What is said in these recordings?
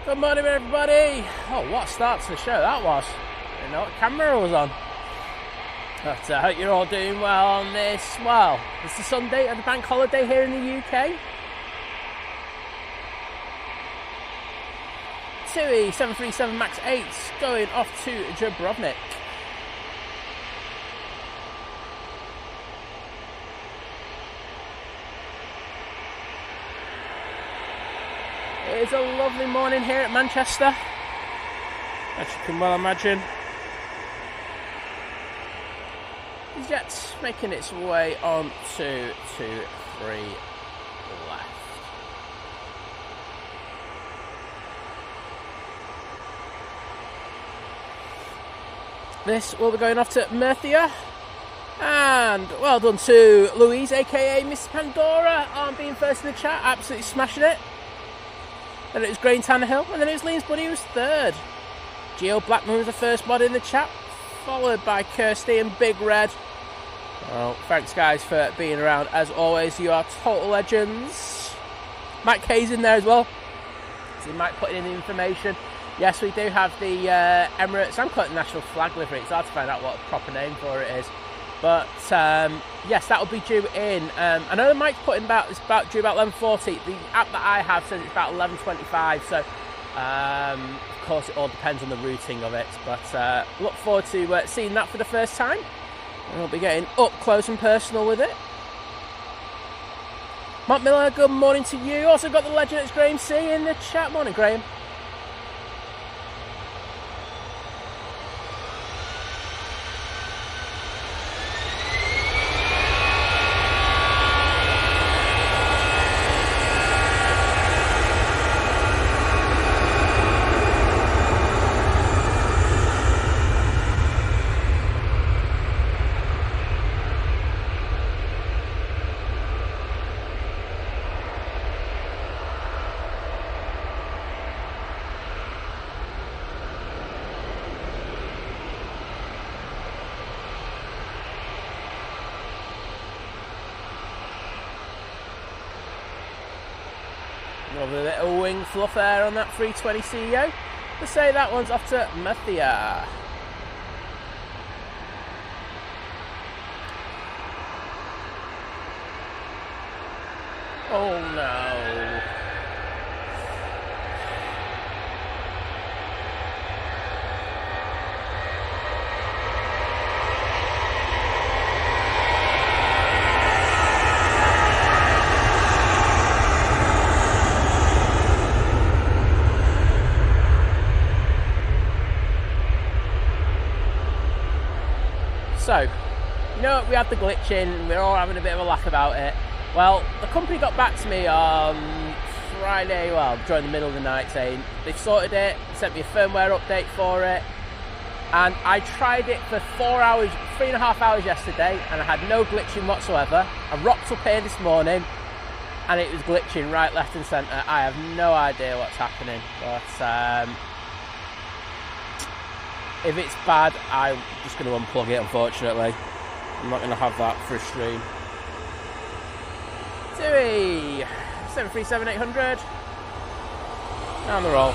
Good morning, everybody. Oh, what a start to the show that was. I didn't know what camera I was on. But I hope you're all doing well on this. Well, it's the Sunday of the bank holiday here in the UK. TUI 737 MAX 8 going off to Dubrovnik. It is a lovely morning here at Manchester, as you can well imagine. The jet's making its way on to 2-3 left. This will be going off to Murcia. And well done to Louise, aka Miss Pandora, on being first in the chat, absolutely smashing it. Then it was Grain Tannehill, and then it was Liam's buddy who was third. Geo Blackman was the first mod in the chat, followed by Kirsty and Big Red. Well, thanks guys for being around as always, you are total legends. Mike K's in there as well. See Mike putting in the information. Yes, we do have the Emirates, I'm calling it National Flag livery, it's hard to find out what a proper name for it is. But yes, that will be due in. I know the Mike's putting it's about due about 11:40. The app that I have says it's about 11:25. So of course it all depends on the routing of it. But look forward to seeing that for the first time. And we'll be getting up close and personal with it. Mark Miller, good morning to you. Also got the legend, it's Graham C in the chat. Morning, Graham. Lovely little wing fluff there on that 320 CEO. To say that one's off to Murcia. Oh no. So, you know, we had the glitch in, we're all having a bit of a laugh about it. Well, the company got back to me on Friday, well, during the middle of the night, saying they've sorted it, sent me a firmware update for it, and I tried it for 4 hours, 3.5 hours yesterday, and I had no glitching whatsoever. I rocked up here this morning, and it was glitching right, left and centre. I have no idea what's happening, but if it's bad, I'm just going to unplug it, unfortunately. I'm not going to have that for a stream. TUI 737-800. Down the roll.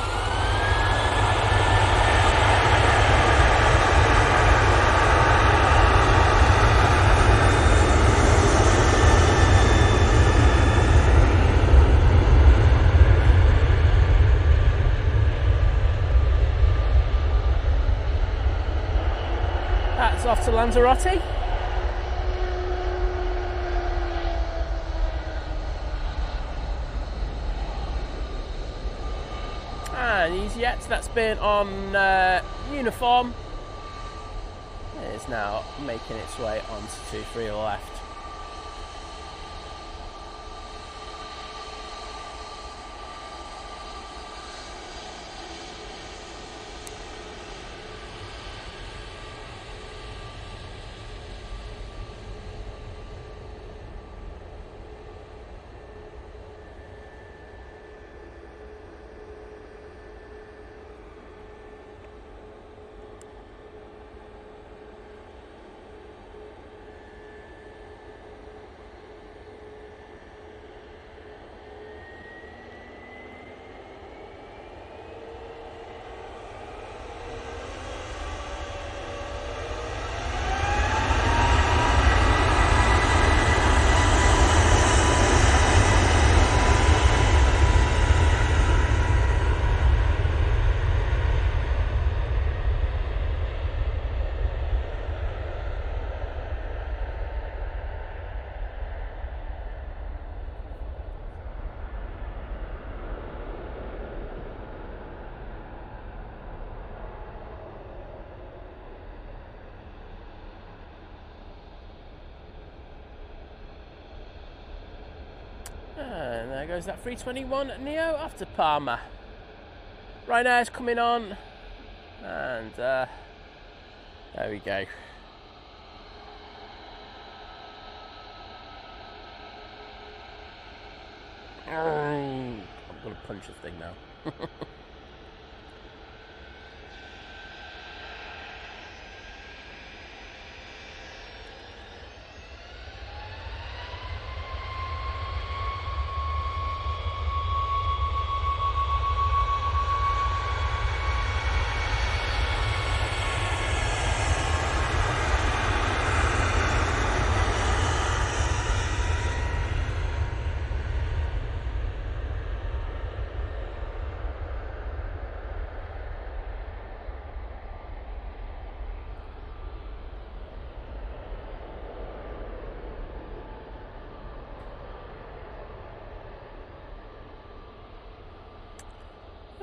That's off to Lanzarote. And EasyJet, that's been on uniform. It is now making its way onto 2-3 left. And there goes that 321 Neo off to Palma. Ryanair's coming on. And there we go. I'm going to punch this thing now.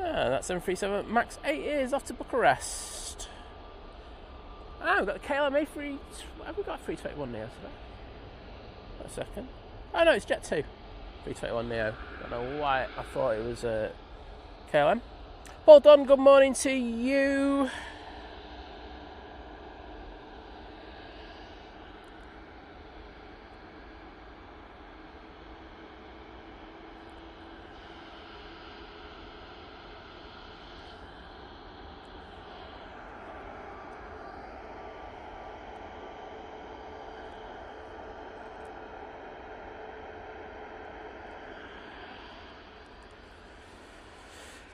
That's 737 MAX 8 is off to Bucharest. We've got the KLM A3. Have we got a 321 Neo today? Wait a second. Oh no, it's Jet 2. 321 Neo. I don't know why I thought it was KLM. Paul Dunn, good morning to you.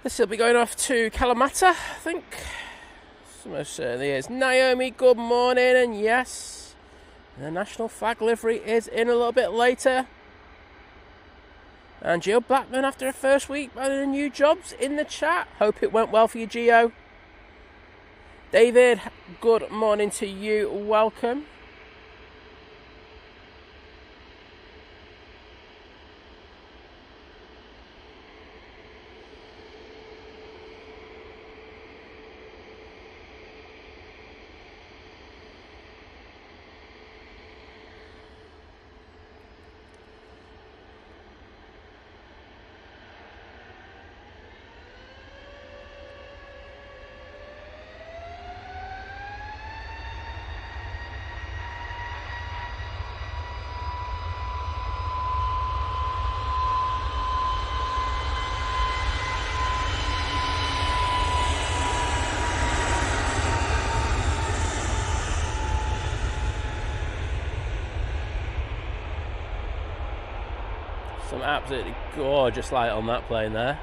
This will be going off to Kalamata, I think. Most certainly is. Naomi, good morning, and yes, the National Flag livery is in a little bit later. And Gio Blackman, after her first week by the new jobs, in the chat. Hope it went well for you, Gio. David, good morning to you. Welcome. Some absolutely gorgeous light on that plane there.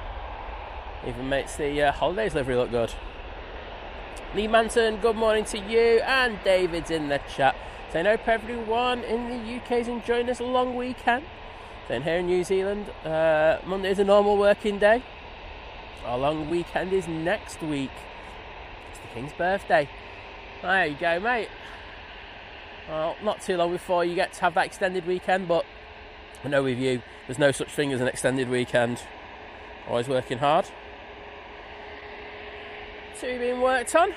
Even makes the holidays livery look good. Lee Manton, good morning to you. And David's in the chat. Saying hope everyone in the UK is enjoying this long weekend. Then here in New Zealand, Monday is a normal working day. Our long weekend is next week. It's the King's birthday. There you go, mate. Well, not too long before you get to have that extended weekend, but I know with you, there's no such thing as an extended weekend. Always working hard. Two being worked on.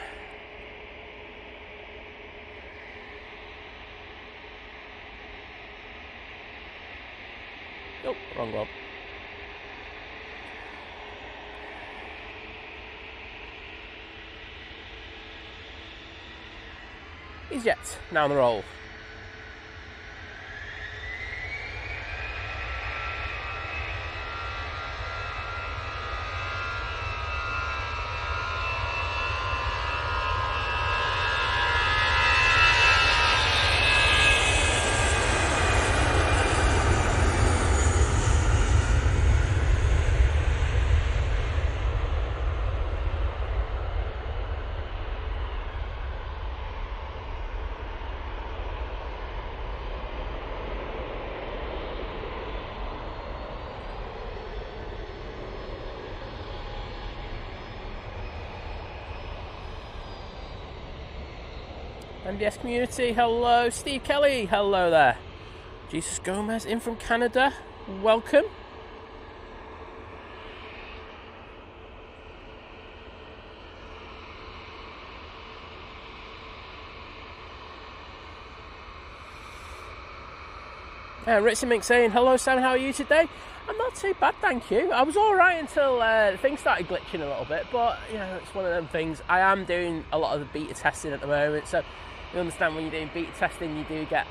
Oh, wrong one. EasyJet, now on the roll. MBS community, hello. Steve Kelly, hello there. Jesus Gomez in from Canada, welcome. Ritzy Mink saying, hello Sam, how are you today? I'm not too bad, thank you. I was alright until things started glitching a little bit, but you know, it's one of them things. I am doing a lot of the beta testing at the moment, so you understand when you're doing beta testing you do get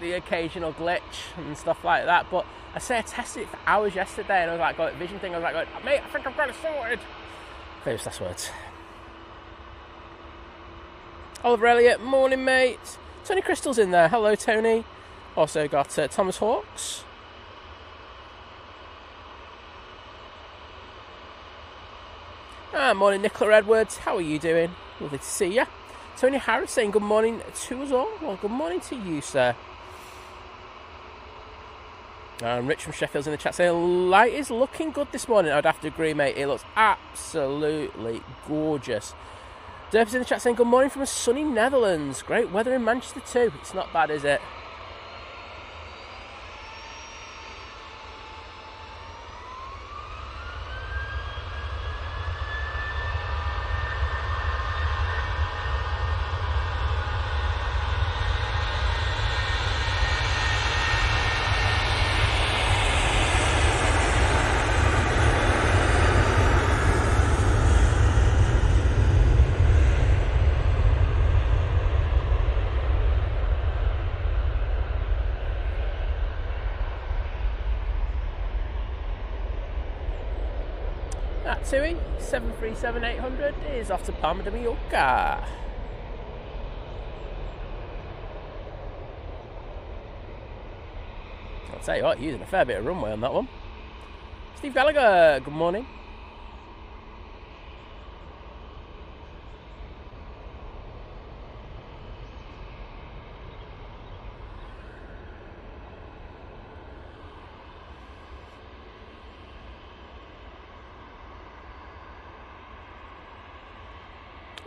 the occasional glitch and stuff like that. But I tested it for hours yesterday and I was like, got a vision thing, I was like, mate, I think I've got it sorted. Famous last words. Oliver Elliott, morning mate. Tony Crystal's in there, hello Tony. Also got Thomas Hawks. Morning Nicola Edwards, how are you doing? Lovely to see you. Tony Harris saying good morning to us all. Well, good morning to you, sir. And Rich from Sheffield's in the chat saying, light is looking good this morning. I'd have to agree, mate. It looks absolutely gorgeous. Derp's in the chat saying, good morning from a sunny Netherlands. Great weather in Manchester too. It's not bad, is it? Tui 737-800 is off to Palma de Mallorca. I'll tell you what, using a fair bit of runway on that one. Steve Gallagher, good morning.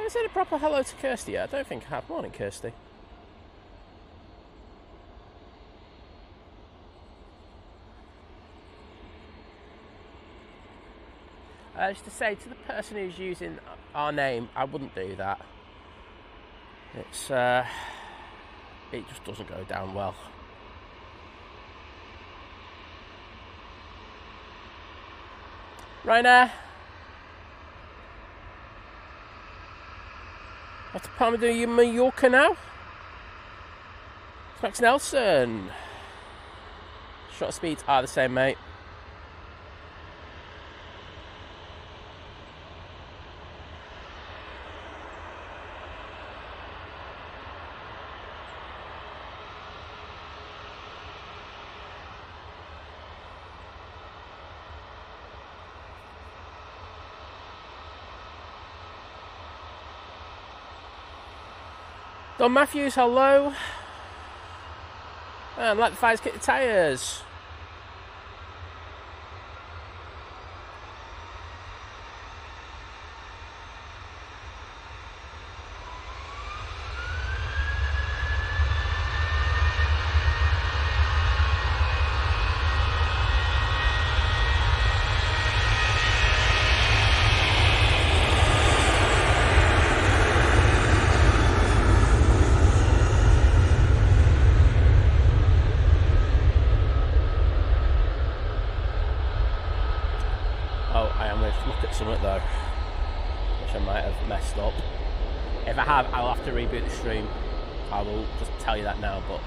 I said a proper hello to Kirsty yet? I don't think I have. Morning, Kirsty. Just to say to the person who's using our name, I wouldn't do that. It's it just doesn't go down well. Ryanair. Off to Palma de Mallorca now. It's Max Nelson. Short speeds are the same, mate. Don Matthews, hello. And like the fires, kick the tyres. I'll have to reboot the stream. I will just tell you that now, but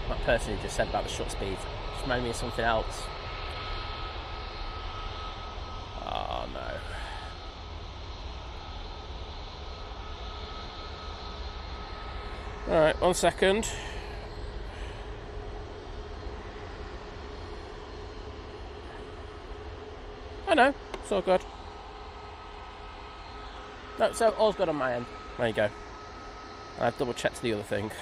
that person who just said about the short speed just reminded me of something else. Oh no. Alright, 1 second. I know, it's all good. No, so all's good on my end. There you go. I've double checked the other thing.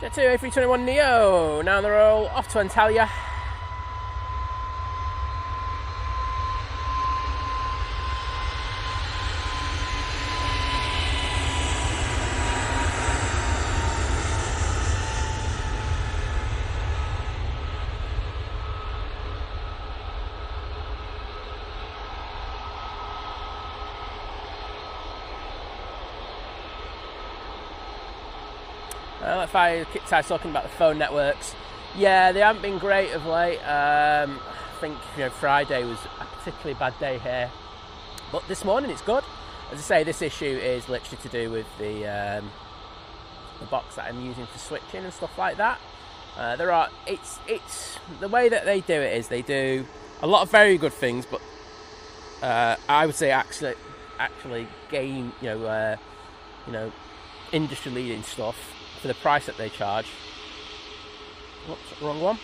Jet 2 A321 Neo, now on the roll, off to Antalya. If I started talking about the phone networks, yeah, they haven't been great of late. I think Friday was a particularly bad day here, but this morning it's good. As I say, this issue is literally to do with the box that I'm using for switching and stuff like that. It's the way that they do it is they do a lot of very good things, but I would say actually gain industry leading stuff for the price that they charge. Whoops, wrong one.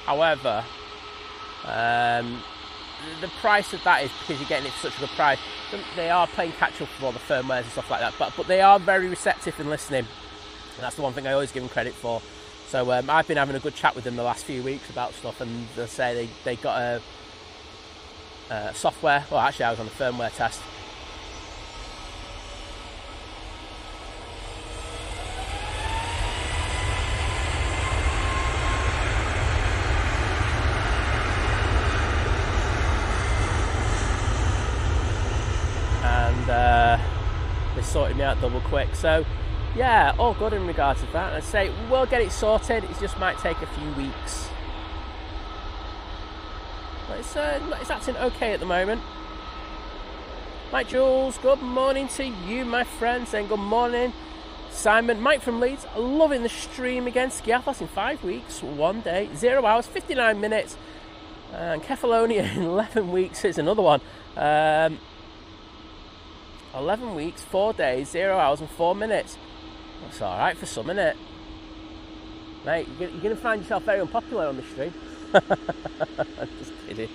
However, the price of that is because you're getting it for such a good price. They are playing catch up with all the firmwares and stuff like that, but they are very receptive and listening. And that's the one thing I always give them credit for. So I've been having a good chat with them the last few weeks about stuff, and they say they got a software. Well, actually, I was on a firmware test. And they sorted me out double quick. So yeah, all good in regards to that. I'd say we'll get it sorted. It just might take a few weeks. But it's acting okay at the moment. Mike Jules, good morning to you, my friend. Saying good morning. Simon, Mike from Leeds, loving the stream again. Skiathos in 5 weeks, 1 day, 0 hours, 59 minutes. And Kefalonia in 11 weeks is another one. 11 weeks, 4 days, 0 hours and 4 minutes. That's alright for some, innit? Mate, you're going to find yourself very unpopular on the stream. Just kidding.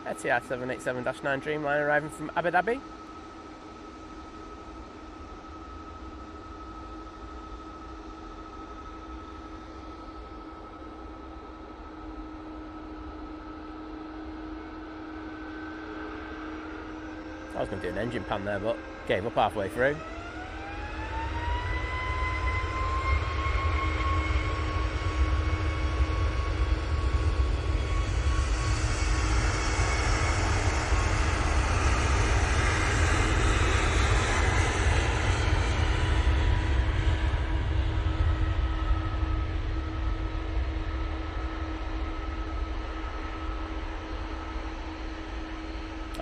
Etihad 787-9 Dreamliner arriving from Abu Dhabi. I was going to do an engine pan there, but gave up halfway through.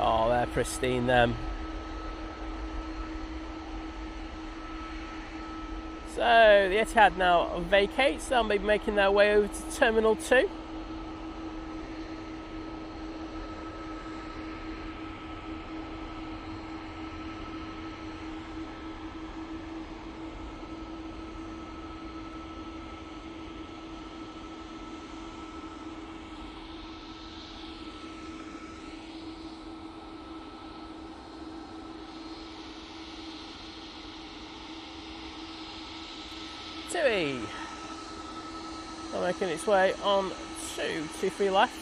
Oh, they're pristine, them. So, the Etihad now vacates. They'll be making their way over to Terminal 2. TUI are making its way on to 2-3 left.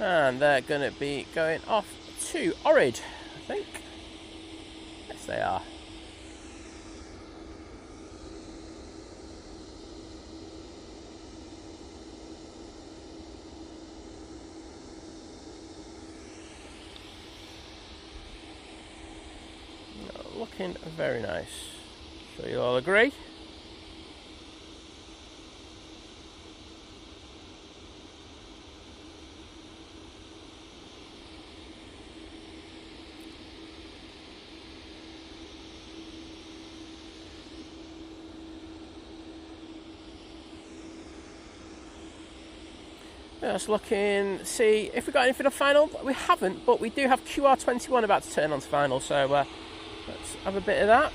And they're going to be going off to Ohrid, I think. Yes, they are. Looking very nice. Sure you all agree. Just looking, see if we got anything on final. We haven't, but we do have QR21 about to turn on to final, so let's have a bit of that.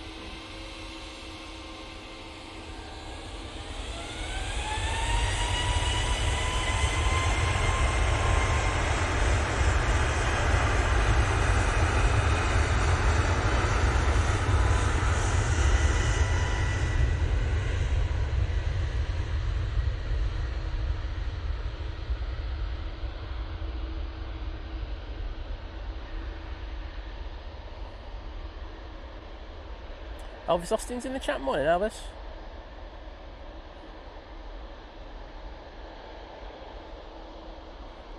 Elvis Austin's in the chat. Morning, Elvis.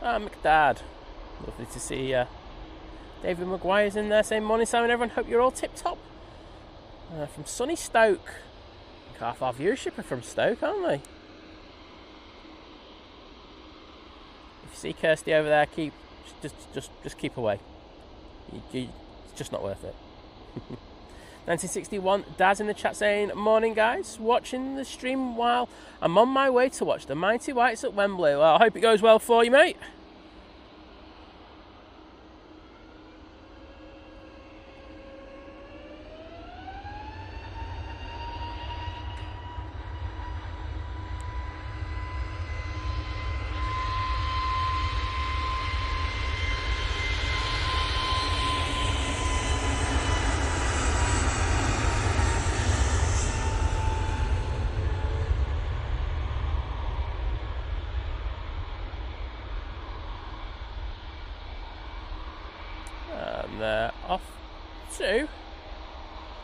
McDad. Lovely to see you. David Maguire's in there saying, morning, Simon, everyone. Hope you're all tip-top. From sunny Stoke. Half our viewership are from Stoke, aren't they? If you see Kirsty over there, just keep away. It's just not worth it. 1961, Daz in the chat saying, morning guys, watching the stream while I'm on my way to watch the Mighty Whites at Wembley. Well, I hope it goes well for you, mate.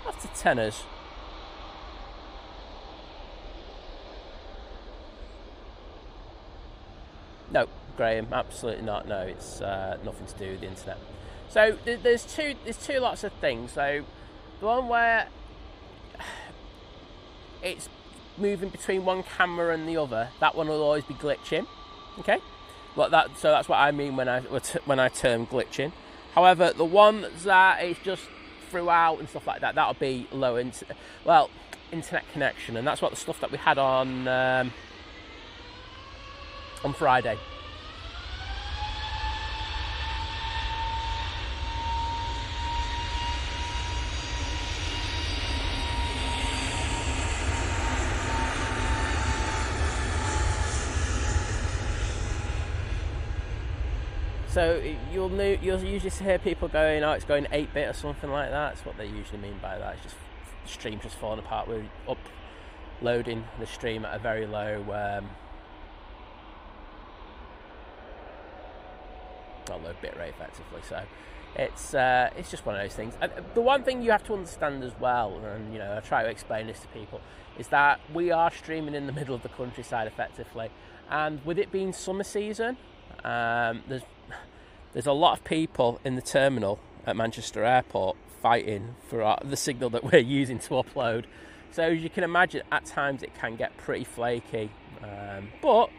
Off to tenors. No, Graham, absolutely not. No, it's nothing to do with the internet. So there's two lots of things. So the one where it's moving between one camera and the other, that one will always be glitching. Okay, so that's what I mean when I term glitching. However, the one that it's just throughout and stuff like that, that'll be low internet connection, and that's what the stuff that we had on Friday. So you'll usually hear people going, oh, it's going 8-bit or something like that. That's what they usually mean by that. It's just the stream's just falling apart. We're uploading the stream at a very low, low bit rate effectively. So it's just one of those things. And the one thing you have to understand as well, and I try to explain this to people, is that we are streaming in the middle of the countryside effectively, and with it being summer season, there's a lot of people in the terminal at Manchester Airport fighting for the signal that we're using to upload. So as you can imagine, at times it can get pretty flaky. But,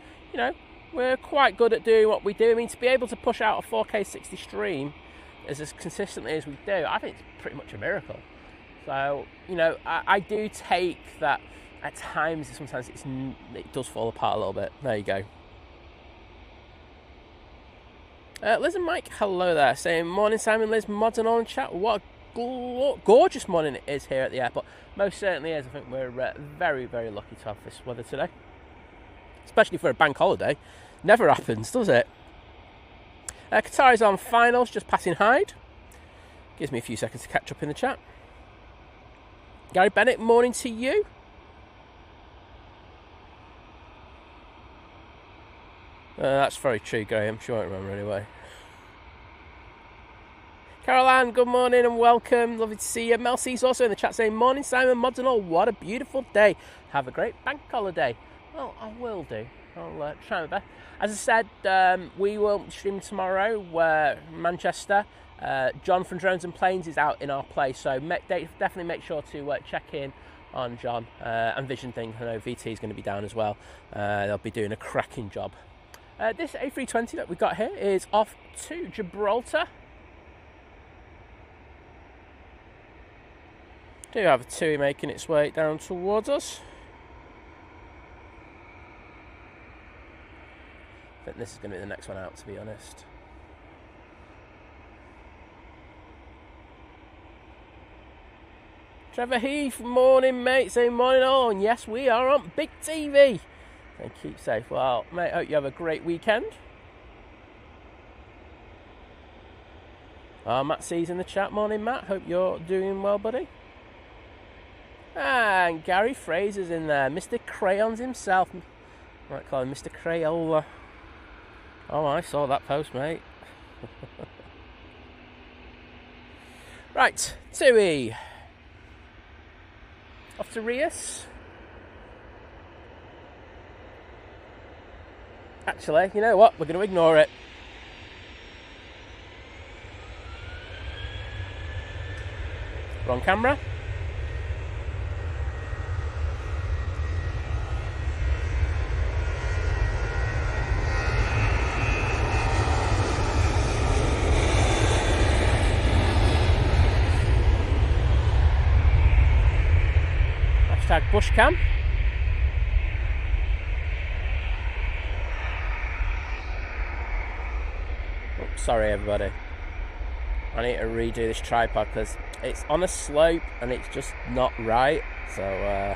we're quite good at doing what we do. I mean, to be able to push out a 4K 60 stream as consistently as we do, I think it's pretty much a miracle. So, I do take that at times, sometimes it does fall apart a little bit. There you go. Liz and Mike, hello there, saying, morning Simon, Liz, mods and all in chat. What a gorgeous morning it is here at the airport. Most certainly is. I think we're very, very lucky to have this weather today. Especially for a bank holiday. Never happens, does it? Qatar is on finals, just passing Hyde. Gives me a few seconds to catch up in the chat. Gary Bennett, morning to you. That's very true, Graham. She won't remember anyway. Carol Ann, good morning and welcome. Lovely to see you. Mel C's also in the chat saying, morning Simon, mods and all. What a beautiful day. Have a great bank holiday. Well, I will do. I'll try my best. As I said, we will stream tomorrow. Manchester. John from Drones and Planes is out in our place, so definitely make sure to check in on John and Vision Thing. I know VT is going to be down as well. They'll be doing a cracking job. This A320 that we got here is off to Gibraltar. Do have a TUI making its way down towards us. I think this is going to be the next one out, to be honest. Trevor Heath, morning mate, saying morning all, and yes we are on Big TV. And keep safe. Well, mate, hope you have a great weekend. Matt C's in the chat. Morning, Matt. Hope you're doing well, buddy. And Gary Fraser's in there. Mr. Crayons himself. I might call him Mr. Crayola. Oh, I saw that post, mate. Right, TUI. off to Rias. Actually, you know what? We're going to ignore it. Wrong camera. Hashtag bushcam. Oops, sorry everybody. I need to redo this tripod because it's on a slope and it's just not right. So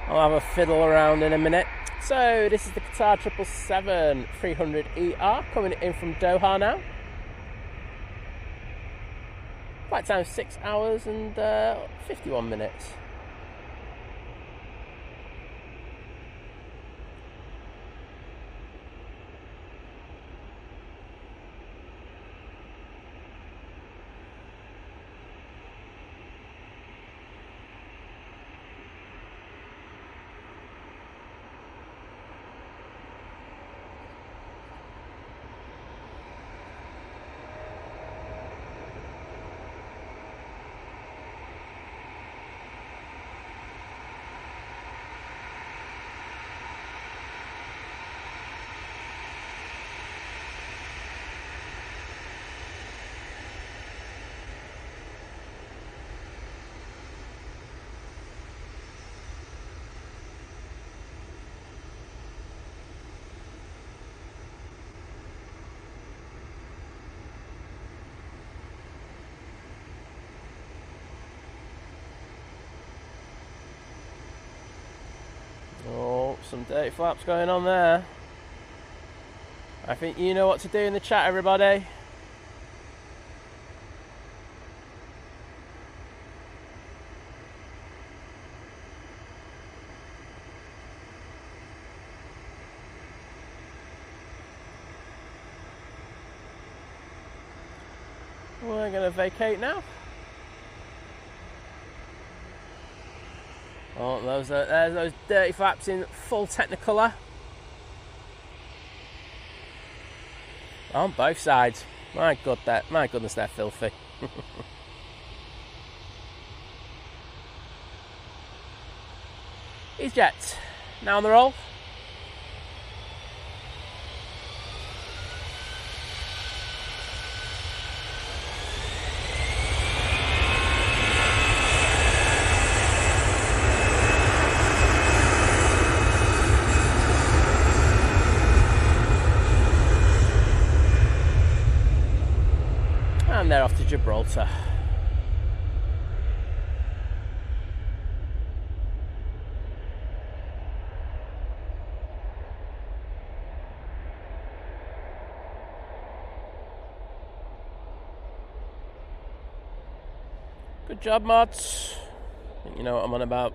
I'll have a fiddle around in a minute. So this is the Qatar 777-300ER coming in from Doha now. Flight time 6 hours and 51 minutes. Some dirty flaps going on there. I think you know what to do in the chat, everybody. We're going to vacate now. Oh, there's those dirty flaps in full Technicolor. On both sides. My goodness, they're filthy. EasyJet, now on the roll. And they're off to Gibraltar. Good job, mods. I think you know what I'm on about.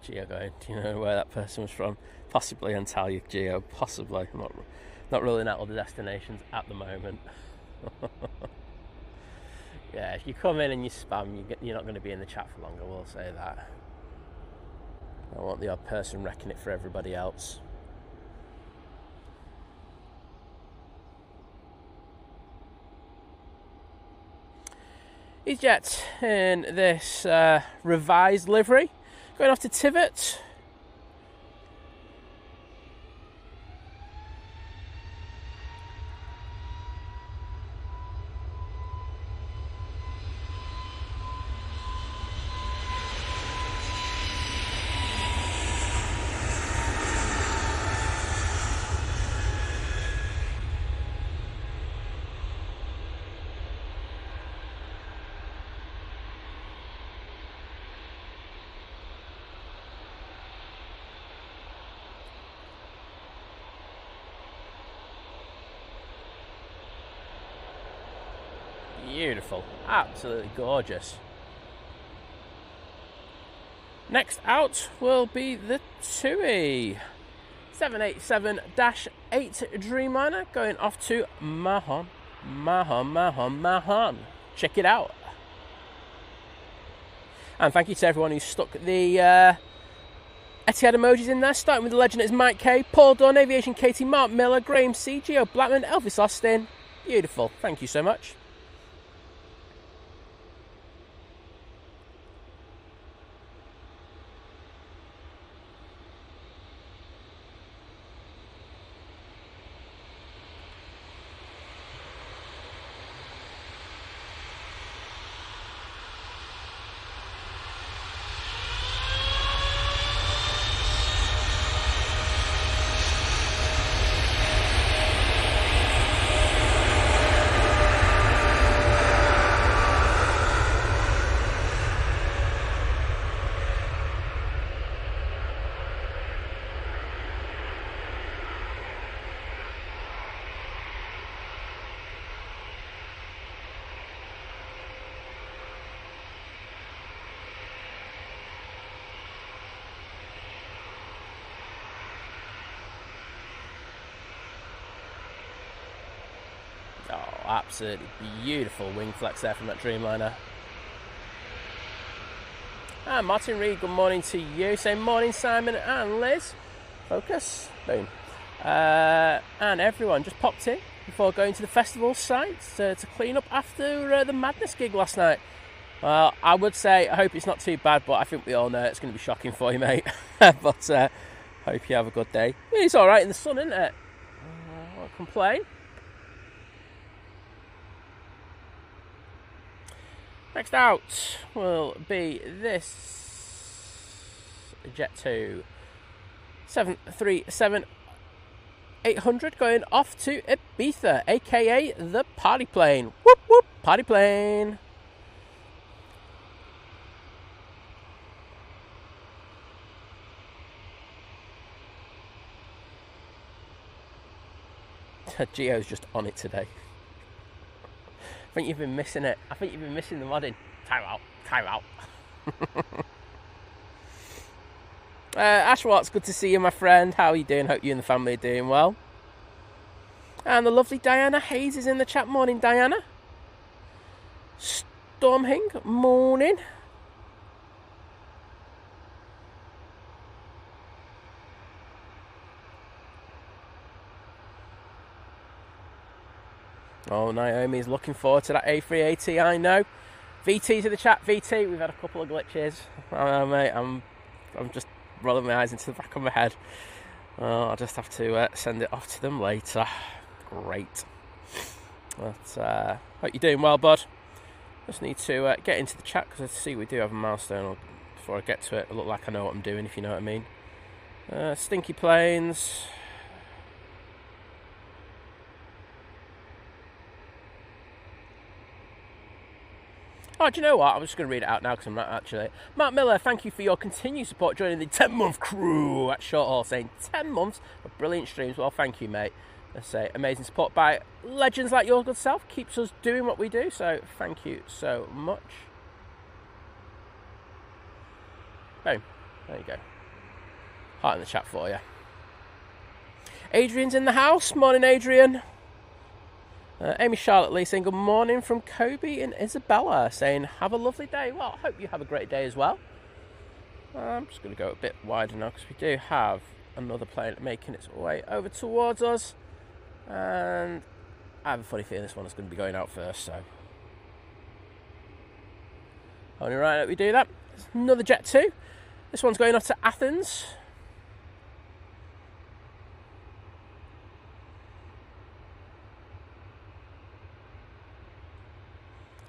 Geo going, do you know where that person was from? Possibly Antalya, Geo, possibly. I'm not ruling out all the destinations at the moment. Yeah, if you come in and you spam, you're not going to be in the chat for long, I will say that. I want the odd person wrecking it for everybody else. EasyJet in this revised livery. Going off to Tivot. Beautiful, absolutely gorgeous. Next out will be the TUI 787-8 Dreamliner going off to Mahon. Check it out. And thank you to everyone who stuck the Etihad emojis in there, starting with the legend is Mike K, Paul Dunn, Aviation Katie, Mark Miller, Graham C, Gio Blackman, Elvis Austin. Beautiful. Thank you so much. Oh, absolutely beautiful wing flex there from that Dreamliner. And Martin Reed, good morning to you. Say morning, Simon and Liz. Focus. Boom. And everyone just popped in before going to the festival site to clean up after the Madness gig last night. Well, I would say I hope it's not too bad, but I think we all know it's going to be shocking for you, mate. But hope you have a good day. It's all right in the sun, isn't it? I won't complain. Next out will be this Jet 2 737-800 going off to Ibiza, aka the party plane. Whoop whoop, party plane. Gio's just on it today. I think you've been missing it. I think you've been missing the modding. Time out. Ash Watts, good to see you, my friend. How are you doing? Hope you and the family are doing well. And the lovely Diana Hayes is in the chat. Morning, Diana. Stormhing, morning. Oh, Naomi's looking forward to that A380, I know. VT to the chat, VT, we've had a couple of glitches. Mate, I'm just rolling my eyes into the back of my head. I'll just have to send it off to them later. Great. But hope you're doing well, bud. Just need to get into the chat because I see we do have a milestone. Before I get to it, I look like I know what I'm doing, if you know what I mean. Stinky Planes. Oh, do you know what? I'm just going to read it out now because I'm not actually. Mark Miller, thank you for your continued support joining the 10-month crew at Short Haul, saying 10 months of brilliant streams. Well, thank you, mate. Let's say amazing support by legends like your good self. Keeps us doing what we do, so thank you so much. Boom. There you go. Heart in the chat for you. Adrian's in the house. Morning, Adrian. Amy Charlotte Lee saying good morning from Kobe and Isabella, saying have a lovely day. Well, I hope you have a great day as well. I'm just going to go a bit wider now because we do have another plane making its way over towards us, and I have a funny feeling this one is going to be going out first, so only right that we do that. There's another Jet 2. This one's going off to Athens.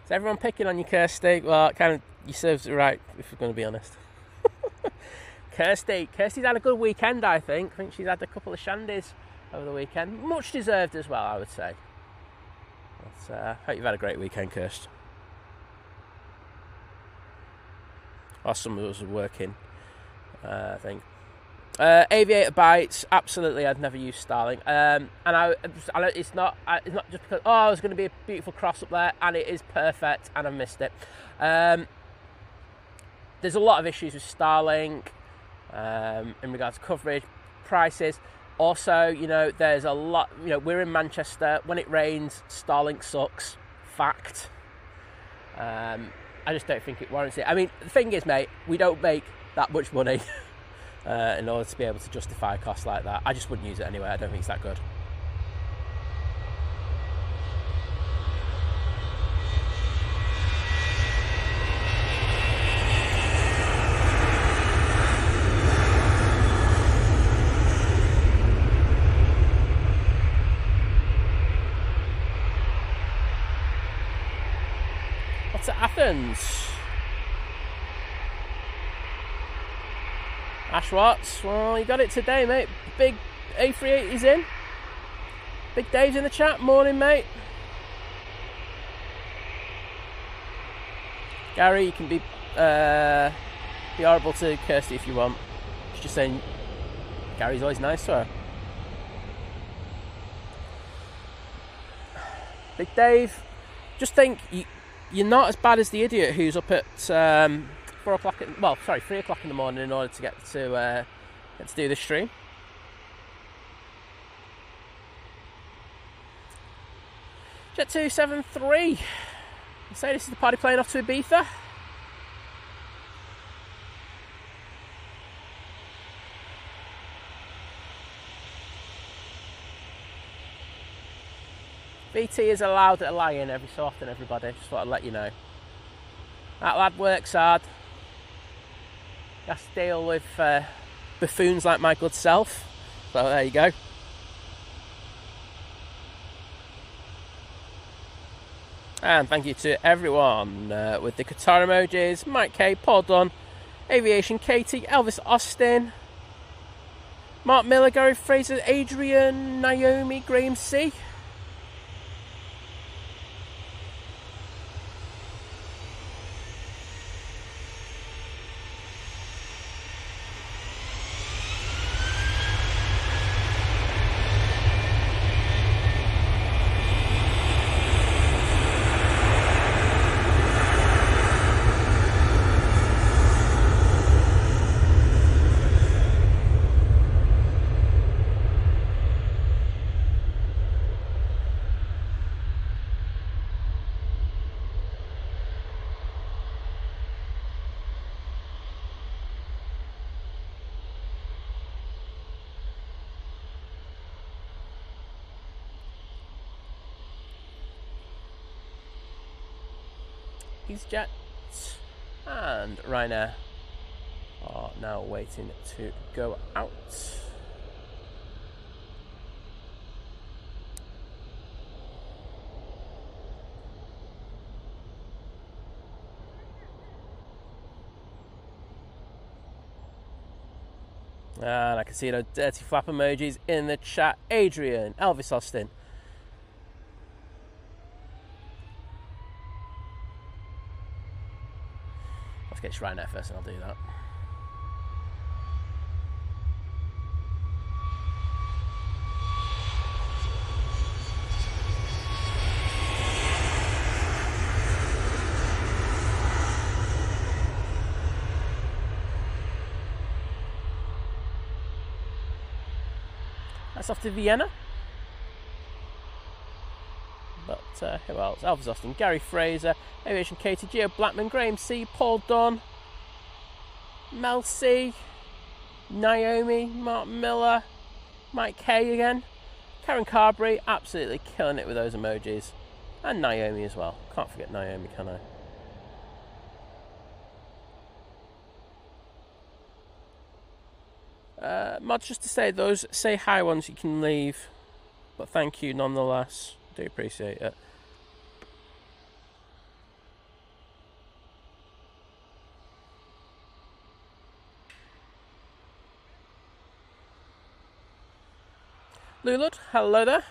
Is everyone picking on you, Kirsty? Well, kind of, you serves it right, if we're going to be honest. Kirsty's had a good weekend, I think. I think she's had a couple of shandies over the weekend. Much deserved as well, I would say. But, hope you've had a great weekend, Kirst. Or some of us are working, I think. Aviator Bytes, absolutely. I'd never use Starlink, and it's not just because there's going to be a beautiful cross up there, and it is perfect, and I missed it. The there's a lot of issues with Starlink in regards to coverage, prices. Also, you know, there's a lot, you know, we're in Manchester. When it rains, Starlink sucks. Fact. I just don't think it warrants it. I mean, the thing is, mate, we don't make that much money in order to be able to justify a cost like that. I just wouldn't use it anyway. I don't think it's that good. What's at Athens? Ash Watts, well, you got it today, mate. Big A380's in. Big Dave's in the chat. Morning, mate. Gary, you can be horrible to Kirsty if you want. She's just saying Gary's always nice to her. Big Dave, just think you're not as bad as the idiot who's up at 3 o'clock in the morning in order to get to do this stream. Jet 273. Say this is the party plane off to Ibiza. BT is allowed to lie in every so often, everybody. Just thought I'd let you know. That lad works hard. He has to deal with buffoons like my good self. So there you go. And thank you to everyone with the Qatar emojis. Mike K, Paul Dunn, Aviation, Katie, Elvis Austin, Mark Miller, Gary Fraser, Adrian, Naomi, Graham C. EasyJet and Ryanair are now waiting to go out. And I can see those dirty flap emojis in the chat. Adrian, Elvis Austin. Let's get Ryanair first and I'll do that. That's off to Vienna. But who else? Elvis Austin, Gary Fraser, Aviation Katie, Gio Blackman, Graham C, Paul Dunn, Mel C, Naomi, Mark Miller, Mike K again, Karen Carberry, absolutely killing it with those emojis, and Naomi as well. Can't forget Naomi, can I? Mods, just to say, those say hi ones you can leave, but thank you nonetheless. Do appreciate it. Lulud, hello there.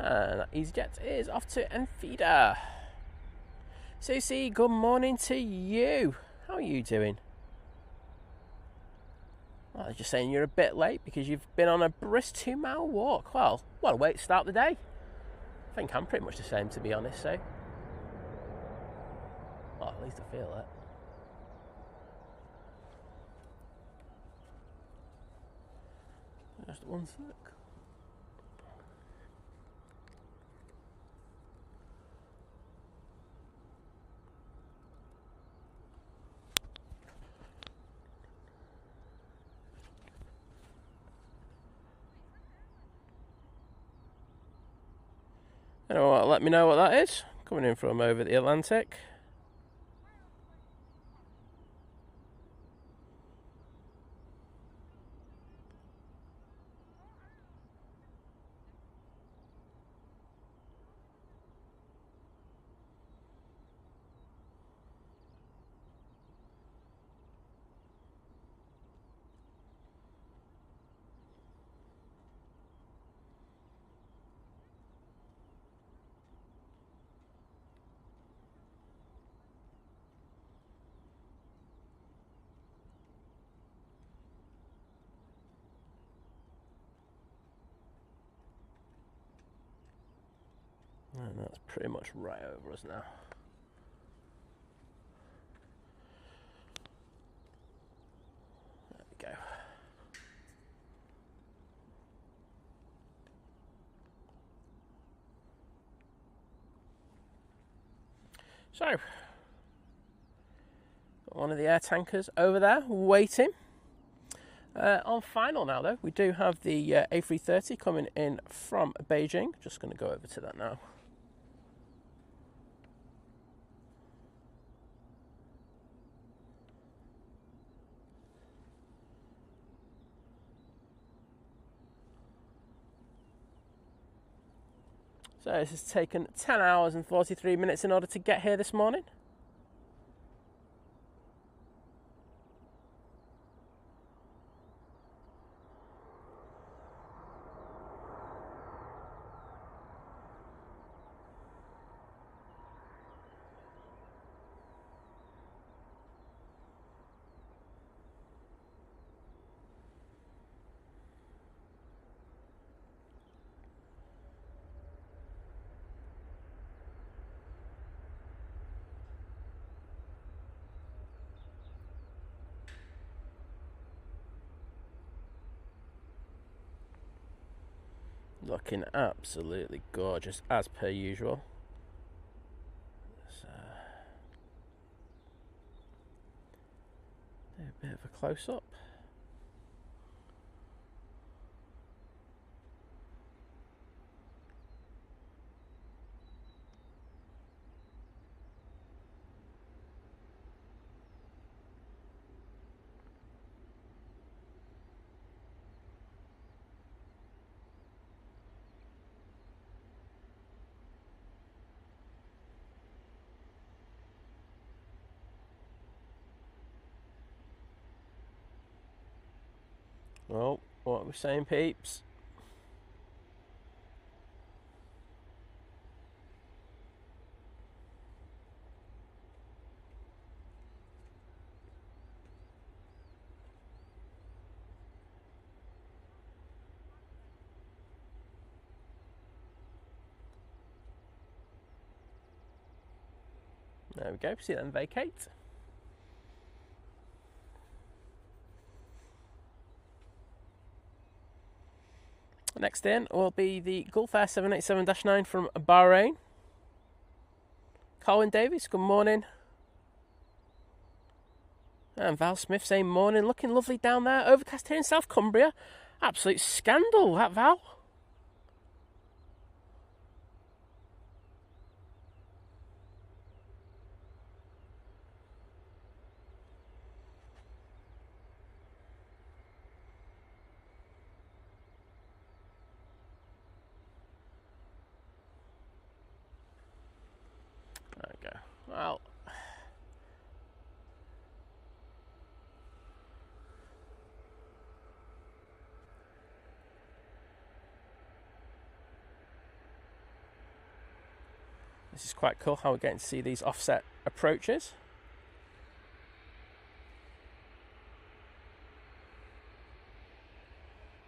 And EasyJet is off to Enfida. Susie, good morning to you. How are you doing? Well, I was just saying you're a bit late because you've been on a brisk 2-mile walk. Well, what a way to start the day. I think I'm pretty much the same, to be honest, so. Well, at least I feel it. Just one sec. Anyone want to let me know what that is? Coming in from over the Atlantic. And that's pretty much right over us now. There we go. So, got one of the air tankers over there waiting. On final now though, we do have the A330 coming in from Beijing. Just going to go over to that now. So this has taken 10 hours and 43 minutes in order to get here this morning. Looking absolutely gorgeous as per usual. So, do a bit of a close up. Well, what are we saying, peeps? There we go, see them vacate. Next in will be the Gulf Air 787-9 from Bahrain. Colin Davies, good morning. And Val Smith saying morning, looking lovely down there. Overcast here in South Cumbria. Absolute scandal, that Val. There we go. Well, This is quite cool how we're getting to see these offset approaches.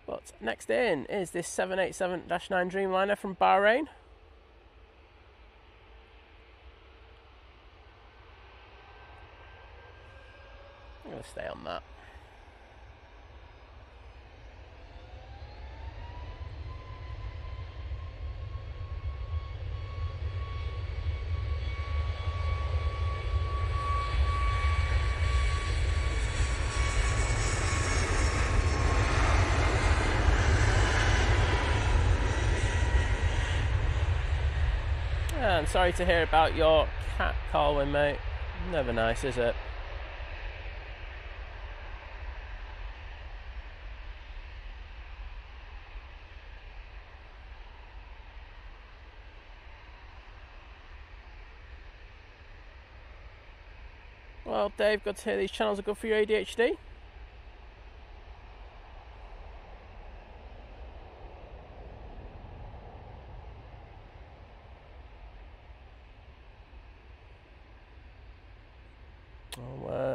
But next in is this 787-9 Dreamliner from Bahrain. I'm going to stay on that. And sorry to hear about your cat, Colwyn, mate. Never nice, is it? Well, Dave, good to hear these channels are good for your ADHD.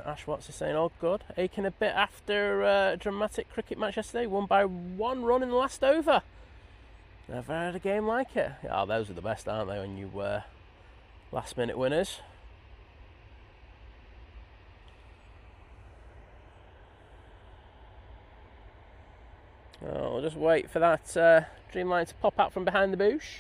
Ash Watts is saying, all good. Aching a bit after a dramatic cricket match yesterday, won by 1 run in the last over. Never had a game like it. Oh, those are the best, aren't they, when you last minute winners. We'll just wait for that Dreamliner to pop out from behind the bush.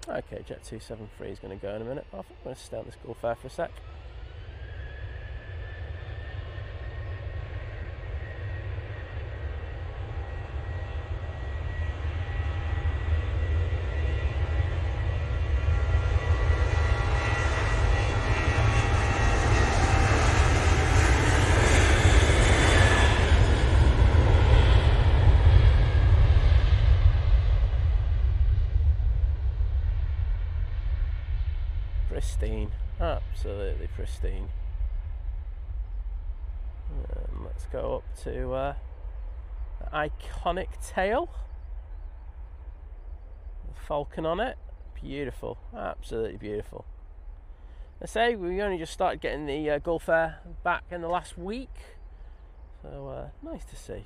Okay, Jet 273 is going to go in a minute. I think I'm going to stay on this Gulf Air for a sec. Pristine, absolutely pristine. And let's go up to the iconic tail, the falcon on it. Beautiful, absolutely beautiful. I say we only just started getting the Gulf Air back in the last week, so nice to see.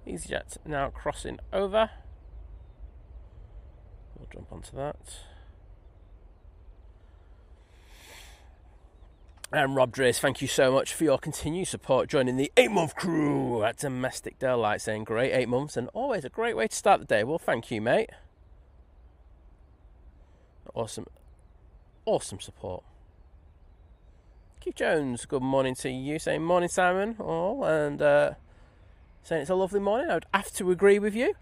EasyJet now crossing over. We'll jump onto that. And Rob Drace, thank you so much for your continued support, joining the 8-month crew at Domestic Delight, saying great 8 months and always a great way to start the day. Well, thank you, mate. Awesome support. Keith Jones, good morning to you, saying morning, Simon, all, and saying it's a lovely morning. I would have to agree with you.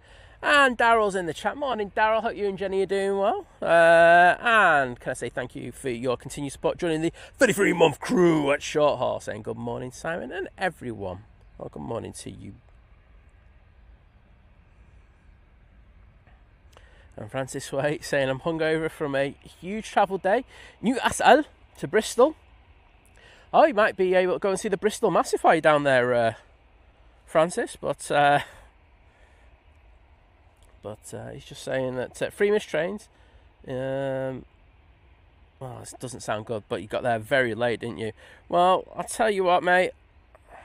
And Daryl's in the chat. Morning, Daryl. Hope you and Jenny are doing well. And can I say thank you for your continued support, joining the 33-month crew at Short Haul, saying good morning, Simon, and everyone. Well, good morning to you. And Francis Waite saying, I'm hungover from a huge travel day. Newcastle to Bristol. Oh, you might be able to go and see the Bristol Massive while you're down there, Francis, but he's just saying that 3 missed trains. Well, this doesn't sound good, but you got there very late, didn't you? Well, I'll tell you what, mate.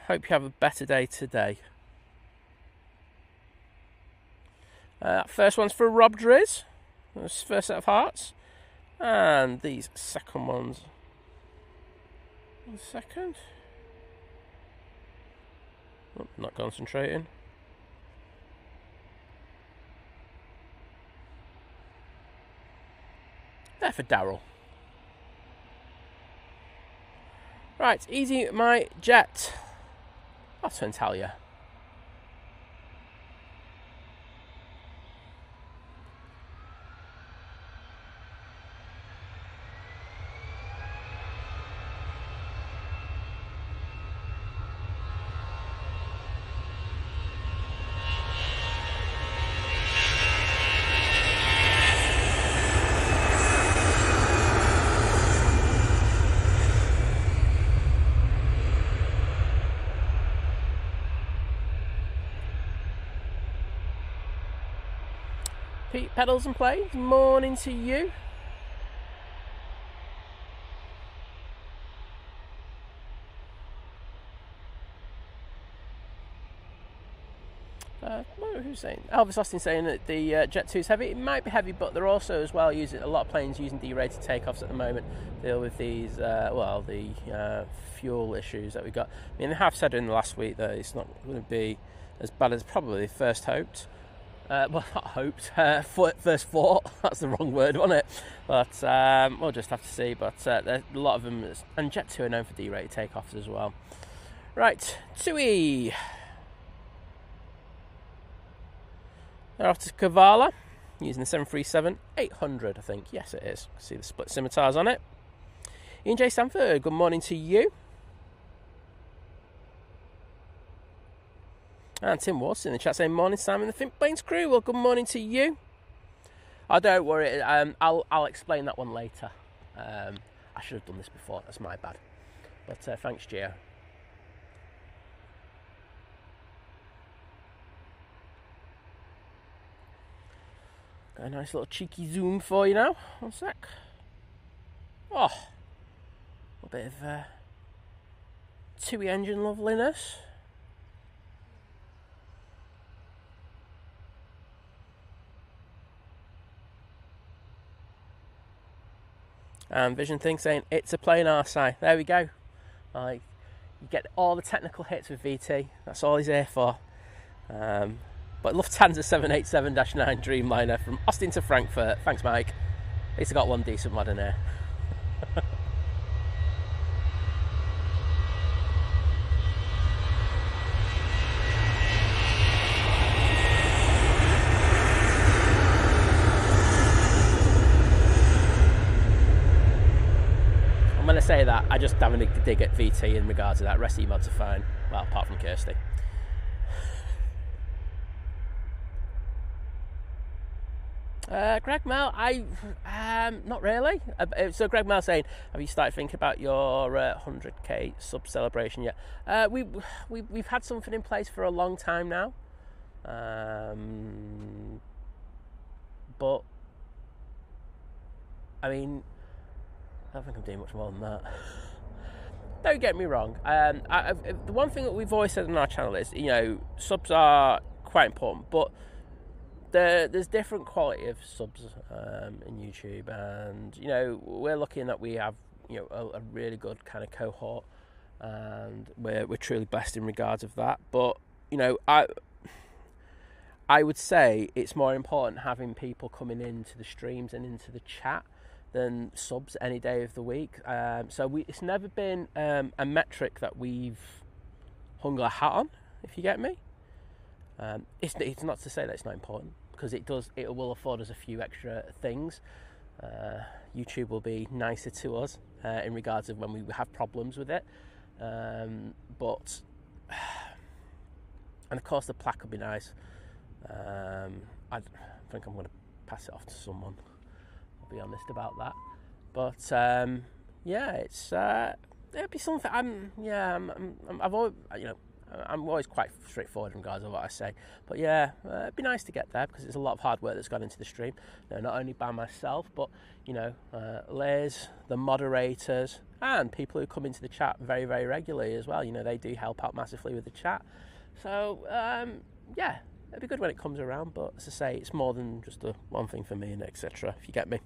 Hope you have a better day today. First one's for Rob Driz. That's first set of hearts, and these second ones. One second. Oh, not concentrating. There for Daryl. Right, easy my jet. I'll turn tell you. Pete Pedals and Plays, morning to you. Who's saying? Elvis Austin saying that the Jet 2 is heavy. It might be heavy, but they're also as well using a lot of planes using derated takeoffs at the moment to deal with these the fuel issues that we got. I mean, they have said in the last week that it's not going to be as bad as probably first hoped. Well, not hoped. First thought. That's the wrong word, wasn't it? But we'll just have to see. But a lot of them, and Jet 2 are known for derated takeoffs as well. Right, TUI. They're off to Kavala using the 737-800, I think. Yes, it is. See the split scimitars on it. Ian J. Stanford, good morning to you. And Tim Watson in the chat saying, morning, Simon, the Think Planes crew. Well, good morning to you. Oh, don't worry. I'll explain that one later. I should have done this before. That's my bad. But thanks, Gio. A nice little cheeky zoom for you now. One sec. Oh, a bit of TUI engine loveliness. And Vision Thing saying it's a plane RSI. There we go. You get all the technical hits with VT. That's all he's here for. But Lufthansa 787-9 Dreamliner from Austin to Frankfurt. Thanks, Mike. At least I got one decent one in here. When I say that, I just having a dig at VT in regards to that. Rest of you mods are fine. Well, apart from Kirsty. Greg Mel, not really. So Greg Mel saying, have you started thinking about your 100k sub celebration yet? We've had something in place for a long time now, but I mean, I don't think I'm doing much more than that. Don't get me wrong. The one thing that we've always said on our channel is, subs are quite important, but there's different quality of subs in YouTube, and we're looking that we have a really good kind of cohort, and we're truly blessed in regards of that. But I would say it's more important having people coming into the streams and into the chat than subs any day of the week. So it's never been a metric that we've hung our hat on, if you get me. It's not to say that it's not important, because it will afford us a few extra things. YouTube will be nicer to us in regards of when we have problems with it. But and of course the plaque would be nice. I think I'm going to pass it off to someone. I'll be honest about that. But it'd be something. I'm always quite straightforward in regards to what I say. But it'd be nice to get there, because it's a lot of hard work that's gone into the stream. Not only by myself, but Liz, the moderators, and people who come into the chat very, very regularly as well. They do help out massively with the chat. So it'd be good when it comes around. But as I say, it's more than just one thing for me, and etc. If you get me.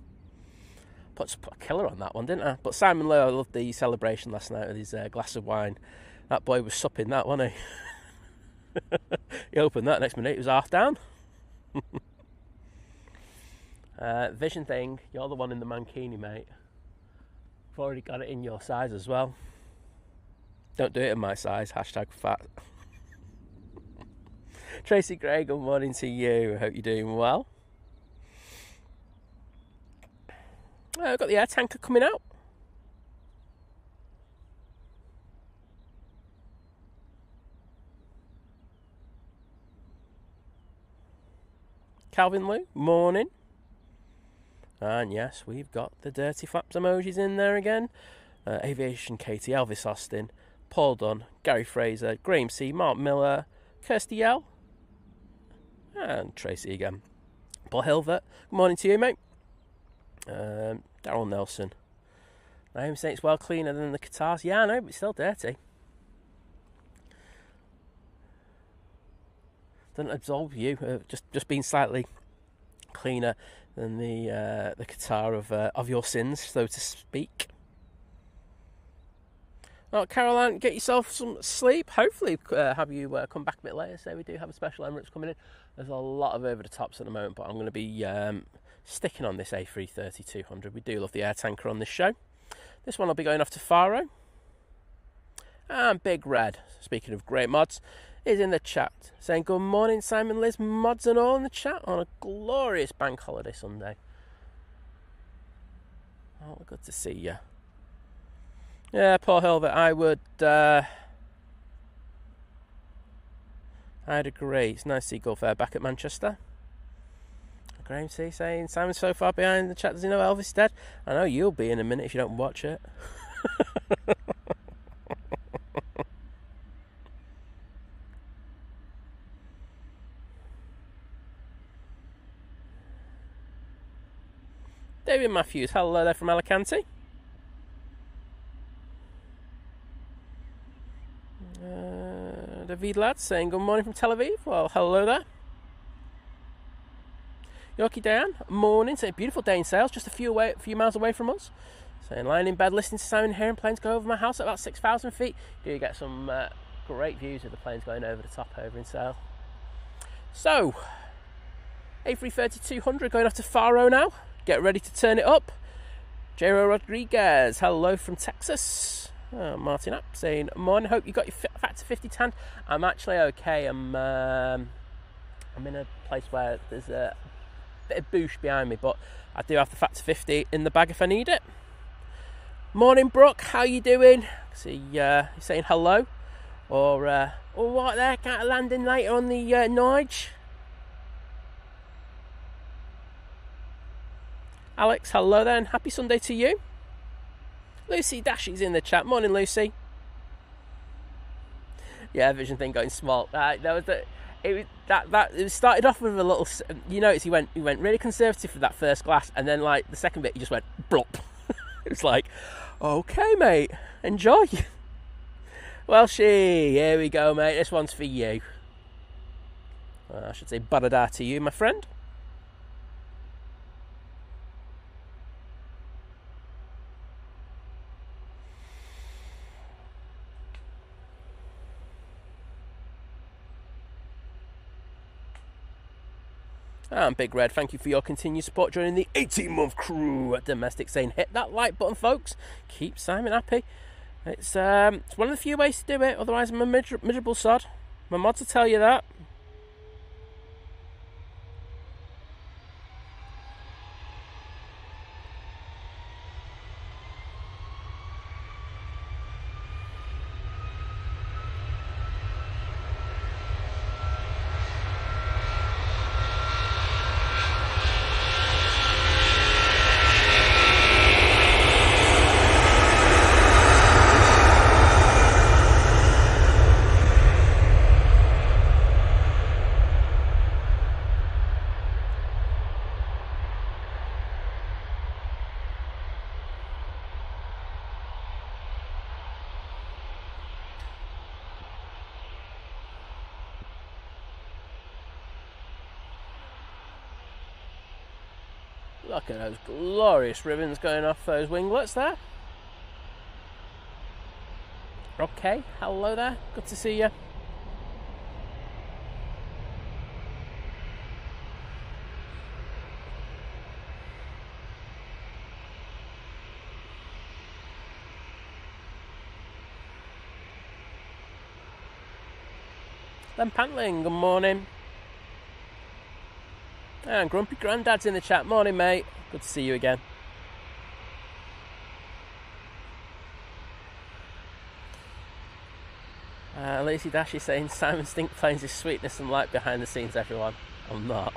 Put a killer on that one, didn't I? But Simon Lowe, I loved the celebration last night with his glass of wine. That boy was supping that, wasn't he? He opened that, next minute he was half down. Vision Thing, you're the one in the mankini, mate. I've already got it in your size as well. Don't do it in my size. Hashtag fat. Tracy Gray, good morning to you. I hope you're doing well. I've got the air tanker coming out. Calvin Lou, morning. And yes, we've got the dirty flaps emojis in there again. Aviation, Katie, Elvis Austin, Paul Dunn, Gary Fraser, Graham C, Mark Miller, Kirsty L, and Tracy again. Paul Hilvert, good morning to you, mate. Daryl Nelson. I'm saying it's well cleaner than the Qatars. Yeah, I know, but it's still dirty. Doesn't absolve you. Just being slightly cleaner than the Qatar of your sins, so to speak. Oh, Caroline, get yourself some sleep. Hopefully, have you come back a bit later. So we do have a special Emirates coming in. There's a lot of over the tops at the moment, but I'm going to be sticking on this A330-200. We do love the air tanker on this show. This one will be going off to Faro. And Big Red, speaking of great mods, is in the chat saying good morning, Simon, Liz, mods and all in the chat on a glorious bank holiday Sunday. Oh, good to see you. Yeah, Paul Hilbert, I'd agree. It's nice to see Gulf Air back at Manchester. Graham C saying Simon's so far behind the chat, does he know Elvis is dead? I know you'll be in a minute if you don't watch it. David Matthews, hello there from Alicante. David Lads saying good morning from Tel Aviv. Well, hello there. Yorkie Dan, morning. Saying beautiful day in sales, just a few miles away from us. Saying lying in bed listening to Simon hearing planes go over my house at about 6,000 feet. Do you get some great views of the planes going over the top over in Sale. So, A330-200 going off to Faro now. Get ready to turn it up. J.R. Rodriguez, hello from Texas. Martin App saying, morning, hope you got your Factor 50 tan. I'm actually okay. I'm in a place where there's a bit of boosh behind me, but I do have the Factor 50 in the bag if I need it. Morning, Brooke, how you doing? See, you're saying hello. Or, what there, can't land in later on the Nige. Alex, hello there, and happy Sunday to you. Lucy Dashy's in the chat. Morning, Lucy. Yeah, vision thing going small. It started off with a little. You notice he went really conservative for that first glass, and then like the second bit, he just went blop. It was like, okay, mate, enjoy. Well, here we go, mate. This one's for you. I should say, badada to you, my friend. And Big Red, thank you for your continued support joining the 18-month crew at Domestic, saying hit that like button, folks. Keep Simon happy. It's one of the few ways to do it, otherwise I'm a miserable sod. My mods will tell you that. Look at those glorious ribbons going off those winglets there. Okay, hello there. Good to see you. Then Pantling, good morning. And Grumpy Grandad's in the chat. Morning, mate. Good to see you again. Lazy Dash is saying Simon Stink planes his sweetness and light behind the scenes, everyone. I'm not.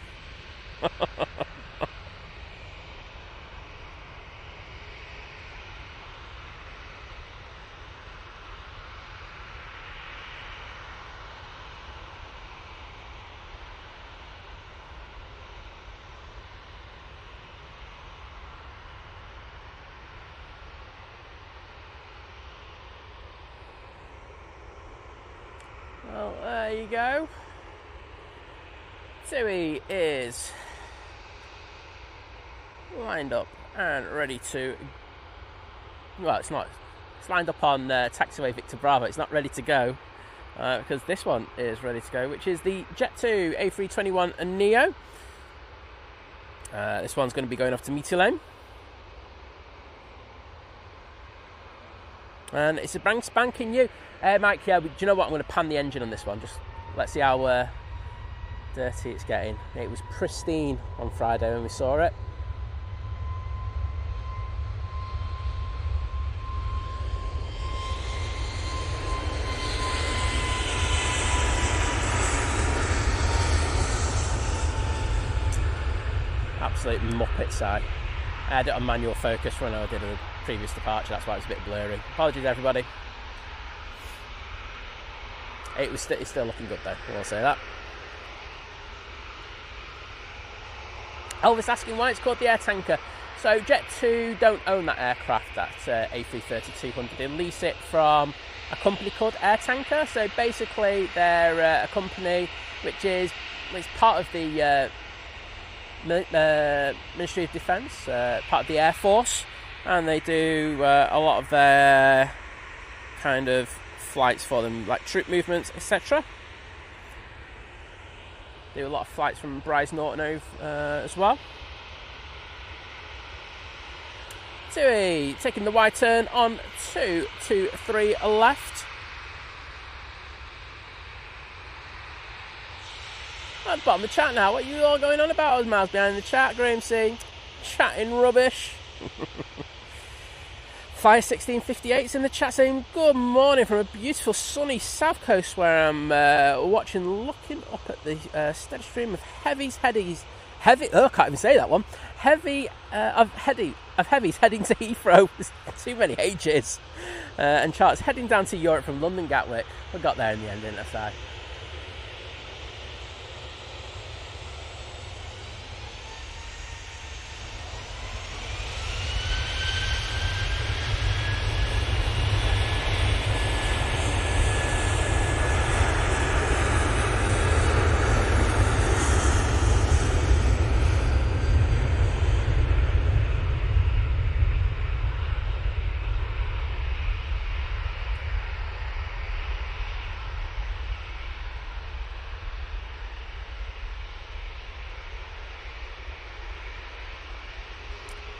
Well, there you go. Tui is lined up and ready to... Well, it's not. It's lined up on taxiway Victor Bravo. It's not ready to go because this one is ready to go, which is the Jet2 A321 Neo. This one's going to be going off to Mytilene. And it's a brand spanking new. Mike, yeah, do you know what? I'm going to pan the engine on this one. Just let's see how dirty it's getting. It was pristine on Friday when we saw it. Absolute muppet side. I had it on manual focus when I did a previous departure, that's why it was a bit blurry. Apologies, everybody. It's still looking good, though, I will say that. Elvis asking why it's called the Air Tanker. So Jet2 don't own that aircraft, that A330-200. They lease it from a company called Air Tanker. So basically, they're a company which is part of the Ministry of Defence, part of the Air Force, and they do a lot of their kind of flights for them, like troop movements, etc. Do a lot of flights from Bryce Norton as well. Tui taking the wide turn on 223 left. At the bottom of the chat now, what are you all going on about? Us miles behind the chat, Graham C. Chatting rubbish. Fire 1658's in the chat saying good morning from a beautiful sunny south coast where I'm looking up at the steady stream of heavies to Heathrow. There's too many H's. And charts heading down to Europe from London Gatwick. We got there in the end, didn't I?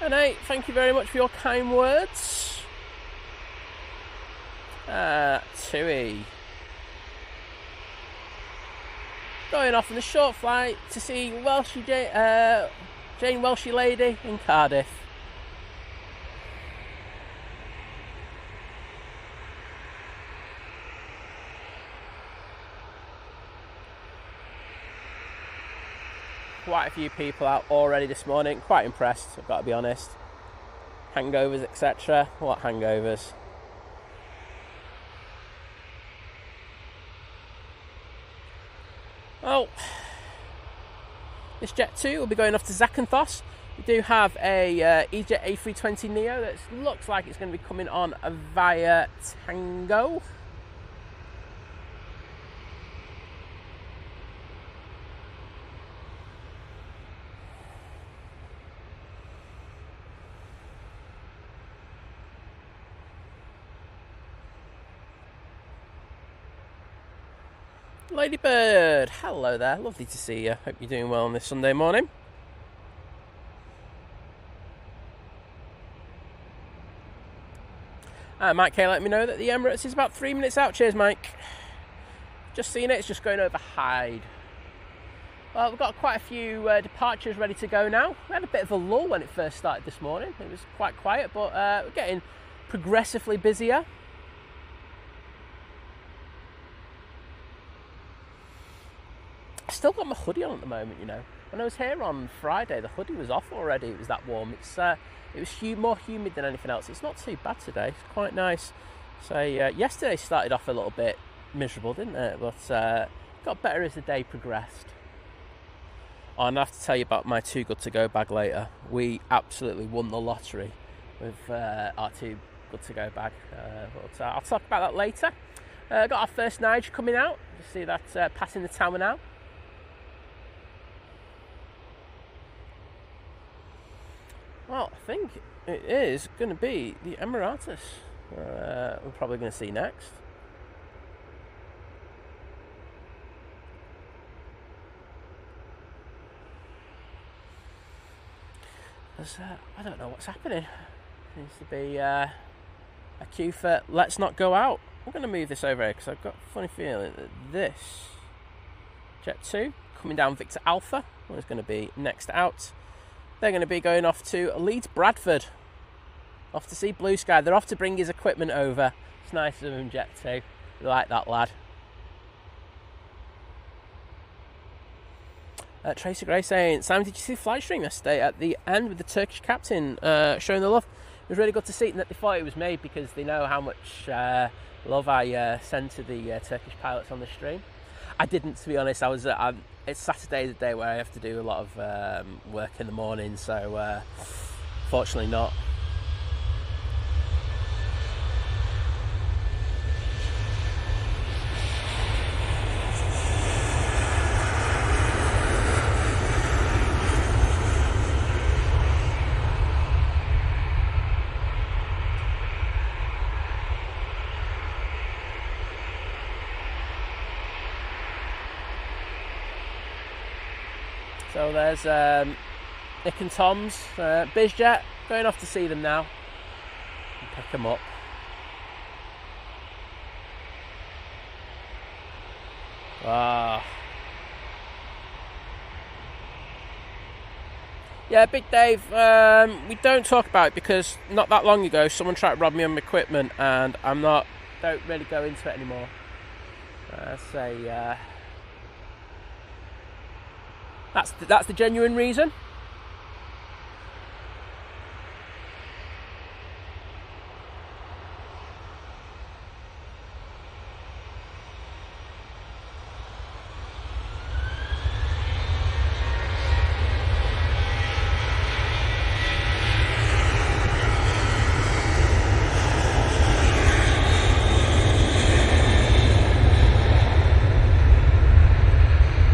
And Nate, thank you very much for your kind words. Tui. Going off on the short flight to see Jane Welshie Lady in Cardiff. Quite a few people out already this morning. Quite impressed, I've got to be honest. Hangovers, etc. What hangovers? Well, this Jet2 will be going off to Zakynthos. We do have a EasyJet A320 Neo that looks like it's going to be coming on via Tango. Ladybird, hello there, lovely to see you. Hope you're doing well on this Sunday morning. Mike K let me know that the Emirates is about 3 minutes out. Cheers, Mike. just seen it. It's just going over Hyde. Well, we've got quite a few departures ready to go now. We had a bit of a lull when it first started this morning. It was quite quiet, but we're getting progressively busier. I still got my hoodie on at the moment, you know. When I was here on Friday, the hoodie was off already. It was that warm. It was more humid than anything else. It's not too bad today. It's quite nice. So yesterday started off a little bit miserable, didn't it? But got better as the day progressed. Oh, and I have to tell you about my Too Good To Go bag later. We absolutely won the lottery with our Too Good To Go bag. But I'll talk about that later. Got our first Nige coming out. You see that passing the tower now. Well, I think it is going to be the Emirates we're probably going to see next. I don't know what's happening. Seems to be a queue for let's not go out. I'm going to move this over here because I've got a funny feeling that this Jet 2 coming down Victor Alpha is going to be next out. They're going to be going off to Leeds Bradford, off to see Blue Sky. They're off to bring his equipment over. It's nice of him, Jet 2. We like that lad. Tracy Gray saying, Simon, did you see the flight stream yesterday at the end with the Turkish captain showing the love? It was really good to see that they thought it was me because they know how much love I send to the Turkish pilots on the stream. I didn't, to be honest. It's Saturday, the day where I have to do a lot of work in the morning, so fortunately not. So there's Nick and Tom's BizJet going off to see them now and pick them up. Yeah, Big Dave, we don't talk about it because not that long ago someone tried to rob me on my equipment and don't really go into it anymore. That's the genuine reason.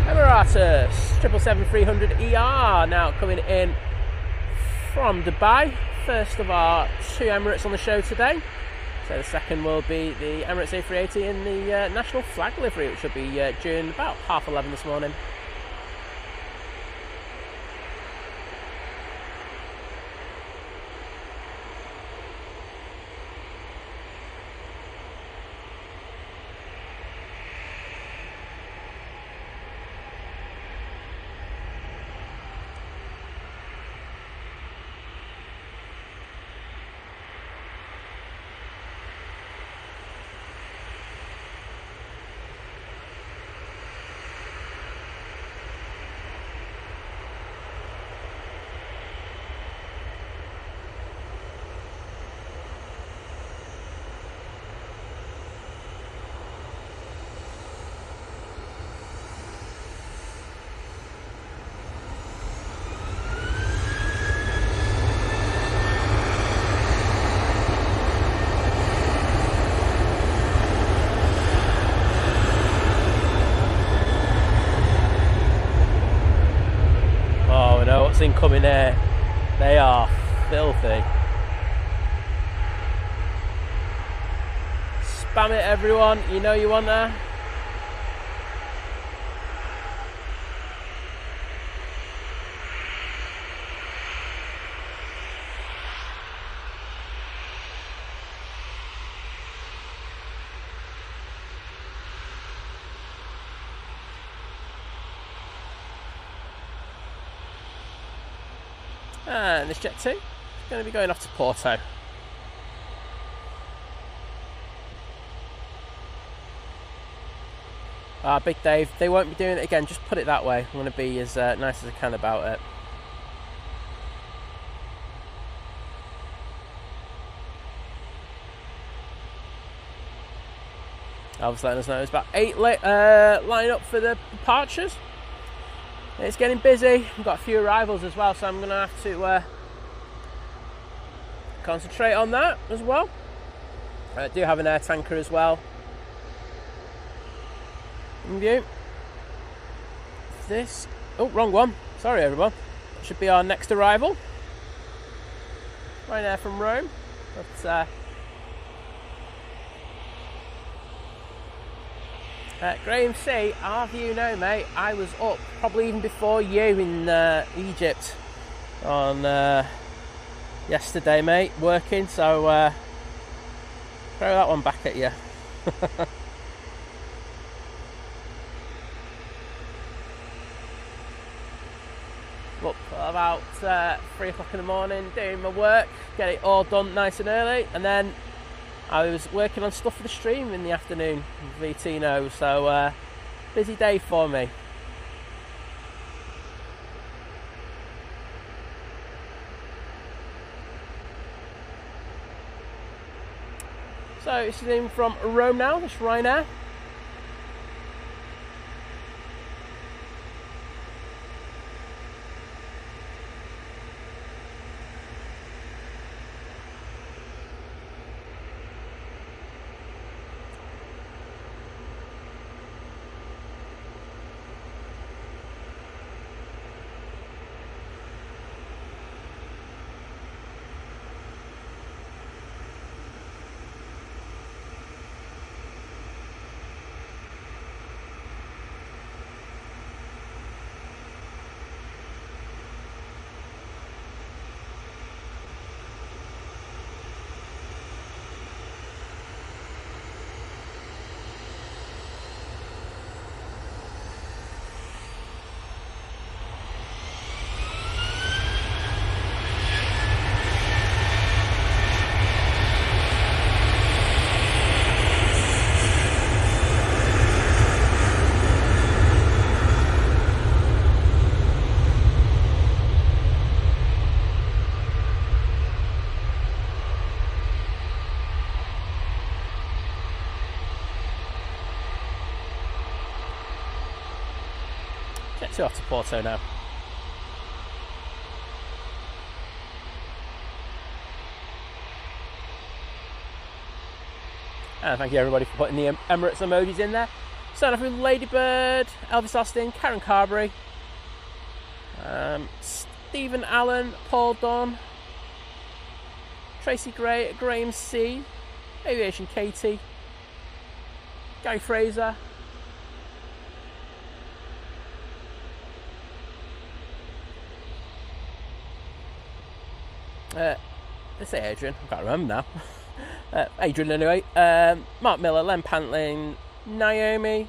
Emirates 777-300ER now coming in from Dubai. First of our two Emirates on the show today. So the second will be the Emirates A380 in the National Flag livery, which will be due in about 11:30 this morning. Incoming air, they are filthy. Spam it, everyone, you know you want that. And this Jet 2 is going to be going off to Porto. Big Dave, they won't be doing it again, just put it that way. I'm going to be as nice as I can about it. Alva's letting us know there's about 8 line up for the departures. It's getting busy. We've got a few arrivals as well, so I'm going to have to concentrate on that as well. I do have an air tanker as well in view. This, oh, wrong one. Sorry, everyone. That should be our next arrival. Ryanair from Rome. But Graham C, how do you know, mate? I was up probably even before you in Egypt on yesterday, mate, working. So throw that one back at you. Up about 3 o'clock in the morning, doing my work, get it all done nice and early, and then I was working on stuff for the stream in the afternoon, VTino, so busy day for me. So it's in from Rome now, this Ryanair. Jet off to Porto now. And thank you everybody for putting the Emirates emojis in there. Starting off with Ladybird, Elvis Austin, Karen Carberry, Stephen Allen, Paul Dunn, Tracy Gray, Graham C, Aviation Katie, Gary Fraser, let's say Adrian, I can't remember now. Adrian anyway. Mark Miller, Len Pantling, Naomi,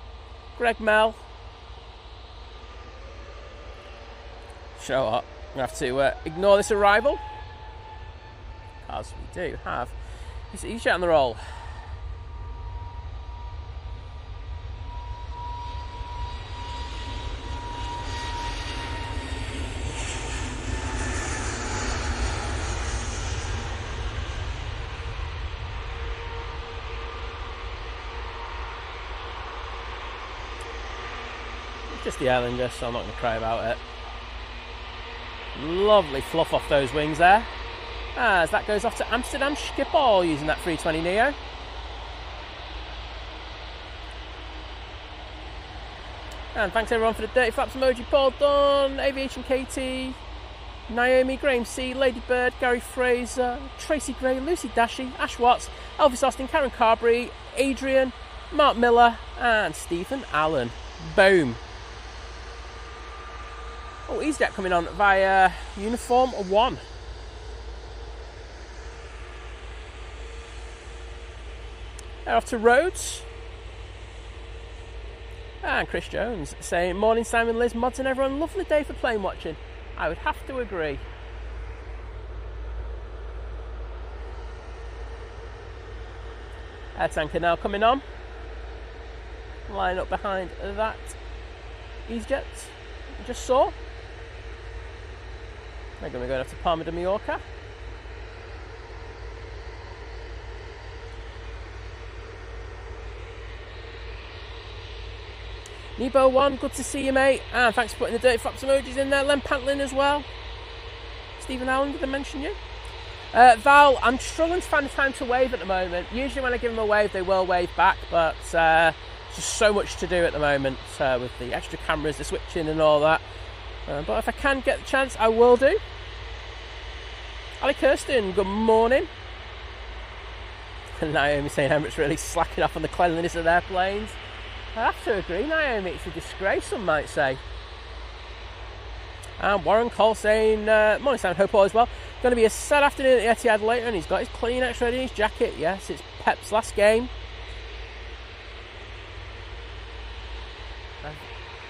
Greg Mel. Show up. I'm going to have to ignore this arrival, because we do have he's on the roll. Just the Aer Lingus, so I'm not going to cry about it. Lovely fluff off those wings there. As that goes off to Amsterdam Schiphol using that 320neo. And thanks everyone for the Dirty Flaps emoji. Paul Dunn, Aviation Katie, Naomi, Graham C, Ladybird, Gary Fraser, Tracy Gray, Lucy Dashy, Ash Watts, Elvis Austin, Karen Carberry, Adrian, Mark Miller, and Stephen Allen. Boom. Oh, EasyJet coming on via Uniform 1. They're off to Rhodes. And Chris Jones saying, morning Simon, Liz, mods and everyone, lovely day for plane watching. I would have to agree. Air tanker now coming on. Line up behind that EasyJet you just saw. They're going to go to Palma de Mallorca. Nebo1, good to see you, mate. And thanks for putting the dirty flaps emojis in there. Len Pantlin as well. Stephen Allen, did I mention you? Val, I'm struggling to find the time to wave at the moment. Usually when I give them a wave, they will wave back, but there's just so much to do at the moment with the extra cameras, the switching and all that. But if I can get the chance, I will do. Ali Kirsten, good morning. Naomi saying Emirates really slacking off on the cleanliness of their planes. I have to agree, Naomi, it's a disgrace, some might say. And Warren Cole saying, morning Sam, hope all is well. Going to be a sad afternoon at the Etihad later, and he's got his Kleenex ready in his jacket. Yes, it's Pep's last game.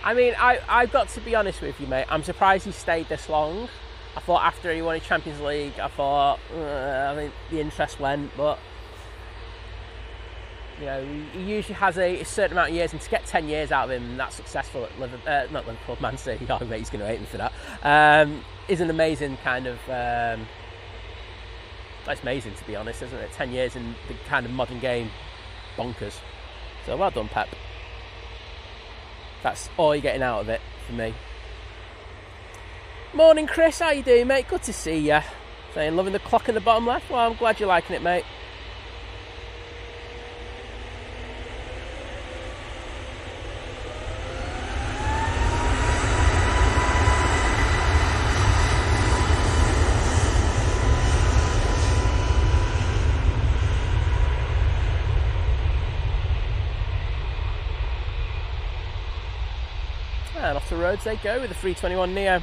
I mean, I've got to be honest with you, mate. I'm surprised he stayed this long. I thought after he won his Champions League, I thought, I think the interest went, but you know, he usually has a certain amount of years, and to get 10 years out of him that's successful at not Liverpool, Man City, oh mate, he's going to hate me for that, is an amazing kind of, that's amazing to be honest, isn't it? 10 years in the kind of modern game, bonkers. So well done, Pep. That's all you're getting out of it for me. Morning, Chris, how you doing, mate? Good to see you. Saying loving the clock in the bottom left. Well, I'm glad you're liking it, mate. And off the roads they go with the 321 Neo.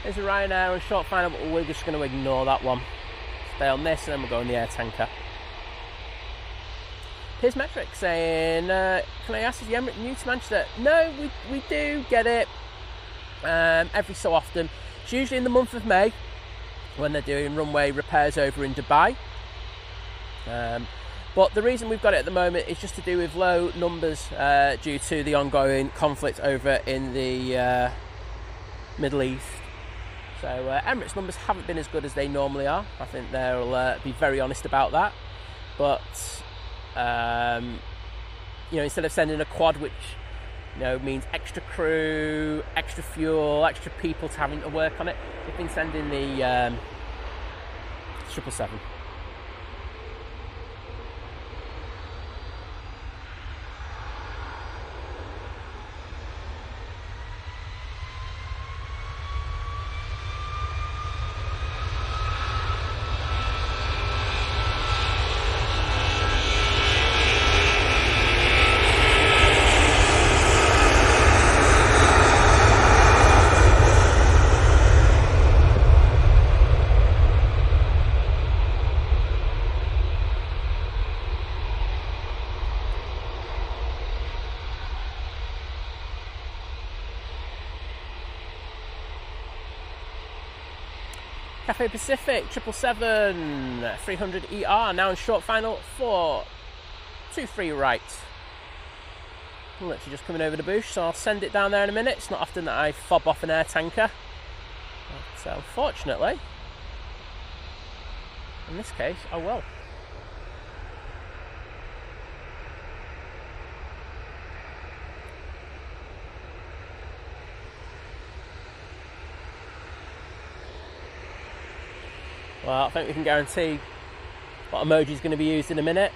There's a Ryanair and short final, but we're just going to ignore that one. Stay on this, and then we'll go on the air tanker. Here's Metric saying, can I ask, is the Emirates new to Manchester? No, we do get it every so often. It's usually in the month of May when they're doing runway repairs over in Dubai. But the reason we've got it at the moment is just to do with low numbers due to the ongoing conflict over in the Middle East. So Emirates numbers haven't been as good as they normally are. I think they'll be very honest about that. But you know, instead of sending a quad, which you know means extra crew, extra fuel, extra people to having to work on it, they've been sending the 777. Cathay Pacific 777 300 ER now in short final 423 right. I'm literally just coming over the bush, so I'll send it down there in a minute. It's not often that I fob off an air tanker, but unfortunately in this case I will. Well, I think we can guarantee what emoji is going to be used in a minute.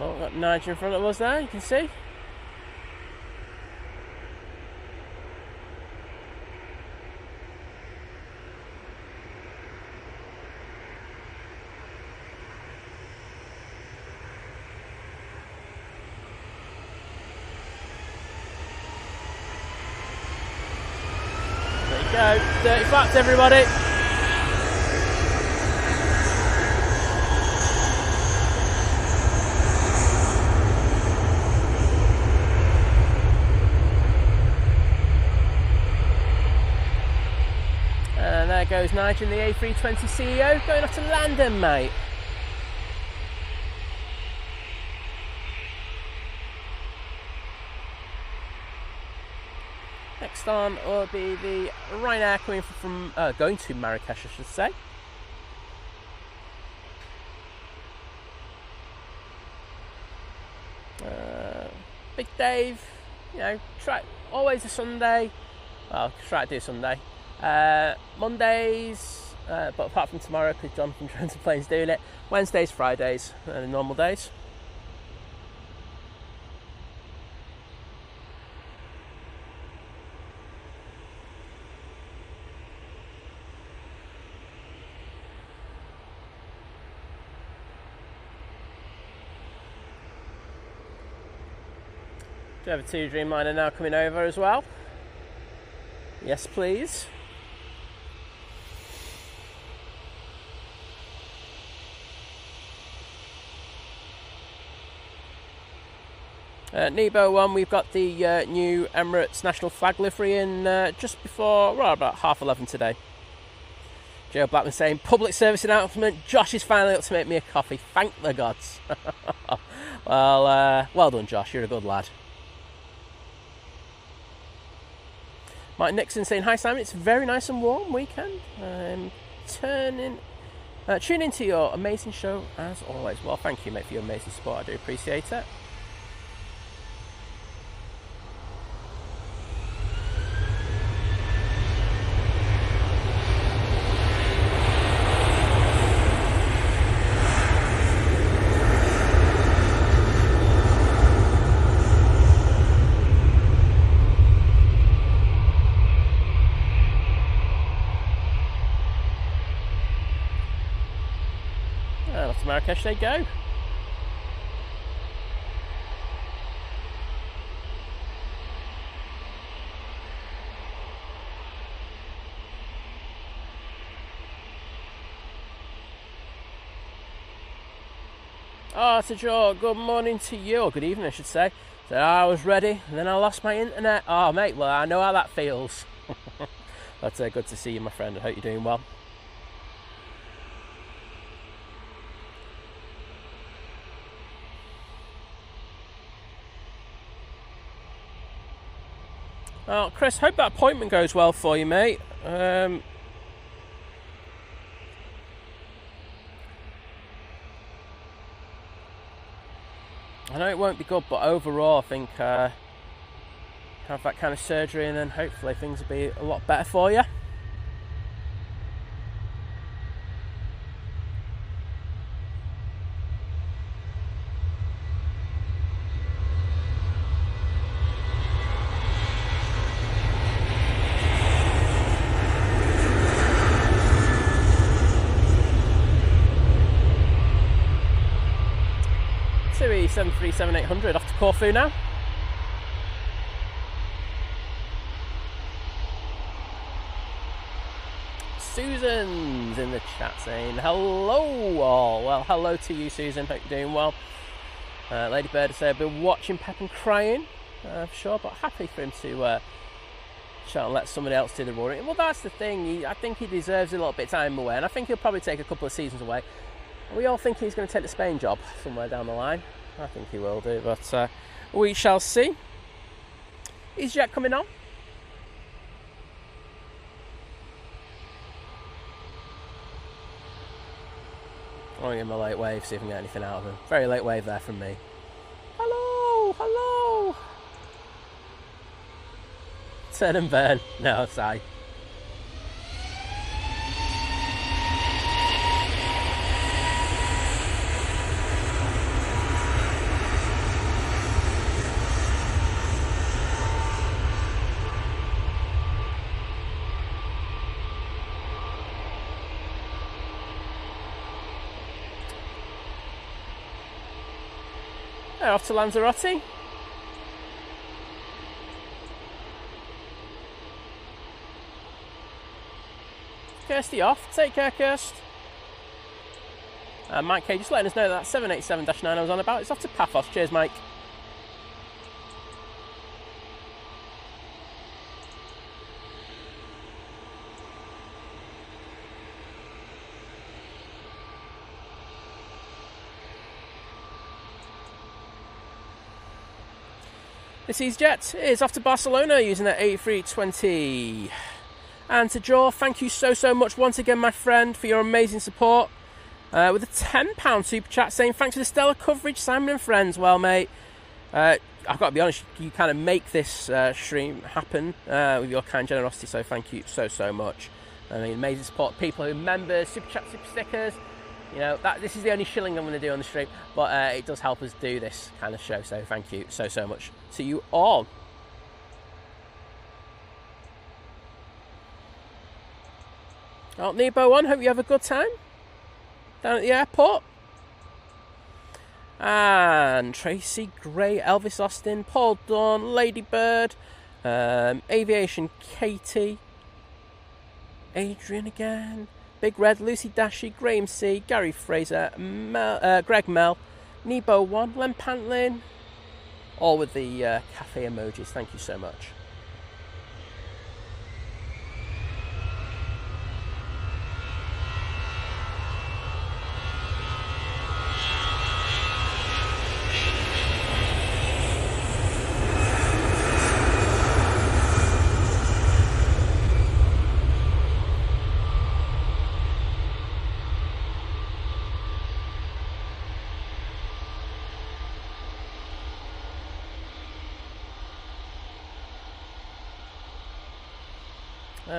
Oh, we've got Nigel in front of us there, you can see. There you go, 30 flaps everybody. And there goes Nigel, the A320 CEO, going off to London, mate. Next on will be the Ryanair coming from going to Marrakesh, I should say. Big Dave, you know, always a Sunday. Well, try to do Sunday. Mondays, but apart from tomorrow, because Jonathan Transportation's doing it. Wednesdays, Fridays, the normal days. Do you have a 2 Dreamliner now coming over as well? Yes, please. Nebo 1, we've got the new Emirates National Flag livery in just before, well, about 11:30 today. Joe Blackman saying, public service announcement, Josh is finally up to make me a coffee. Thank the gods. Well done, Josh, you're a good lad. Mike Nixon saying, hi Simon, it's a very nice and warm weekend. Tune into your amazing show as always. Well, thank you, mate, for your amazing support. I do appreciate it. Off to Marrakesh they go. Oh, to Joe, good morning to you, or good evening I should say. So I was ready and then I lost my internet. Oh mate, well I know how that feels. But good to see you, my friend. I hope you're doing well. Oh, Chris, hope that appointment goes well for you, mate. I know it won't be good, but overall, I think have that kind of surgery, and then hopefully things will be a lot better for you. TUI 737-800 off to Corfu now. Susan's in the chat saying hello all. Well, hello to you, Susan. Hope you're doing well. Lady Bird has said, I've been watching Pep and crying, for sure, but happy for him to shout and let somebody else do the roaring. Well, that's the thing. I think he deserves a little bit of time away, and I think he'll probably take a couple of seasons away. We all think he's going to take the Spain job somewhere down the line. I think he will do, but we shall see. EasyJet coming on. I'm going to give him a late wave, see if I can get anything out of him. Very late wave there from me. Hello, hello. Turn and burn. No, sigh. They're off to Lanzarote. Kirsty off. Take care, Kirst. Mike K just letting us know that 787-9 I was on about. It's off to Paphos. Cheers, Mike. This EasyJet is off to Barcelona using their A320. And to Joe, thank you so much once again, my friend, for your amazing support. With a £10 super chat saying, thanks for the stellar coverage, Simon and friends. Well, mate, I've got to be honest, you kind of make this stream happen with your kind generosity, so thank you so much. I mean, amazing support. People who members, super chat, super stickers. You know, this is the only shilling I'm going to do on the stream, but it does help us do this kind of show, so thank you so much to you all. Oh, Nebo 1, hope you have a good time down at the airport. And Tracy Gray, Elvis Austin, Paul Dunn, Ladybird, Aviation Katie, Adrian again, Big Red, Lucy Dashy, Graham C, Gary Fraser, Greg Mel, Nebo 1, Len Pantlin, all with the cafe emojis. Thank you so much.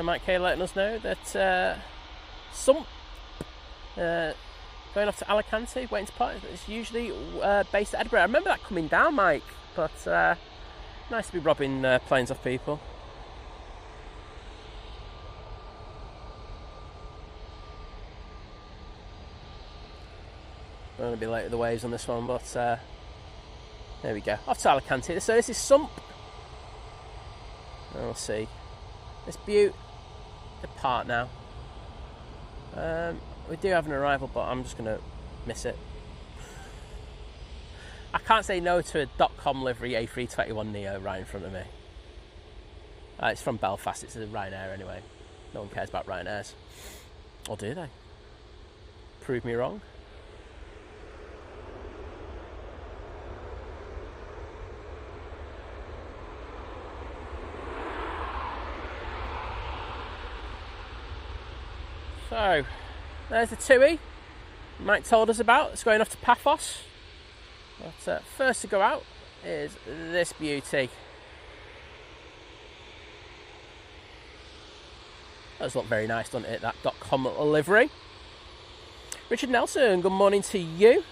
Mike K letting us know that some going off to Alicante, waiting to part. It's usually based at Edinburgh. I remember that coming down, Mike, but nice to be robbing planes off people. I'm going to be late with the waves on this one, but there we go. Off to Alicante. So this is Sump. We'll see. This beaut depart now. We do have an arrival, but I'm just going to miss it. I can't say no to a .com livery A321neo right in front of me. It's from Belfast. It's a Ryanair anyway. No one cares about Ryanairs. Or do they? Prove me wrong. So, there's the TUI Mike told us about. It's going off to Paphos. But first to go out is this beauty. Does look very nice, doesn't it? That .com livery. Richard Nelson, good morning to you.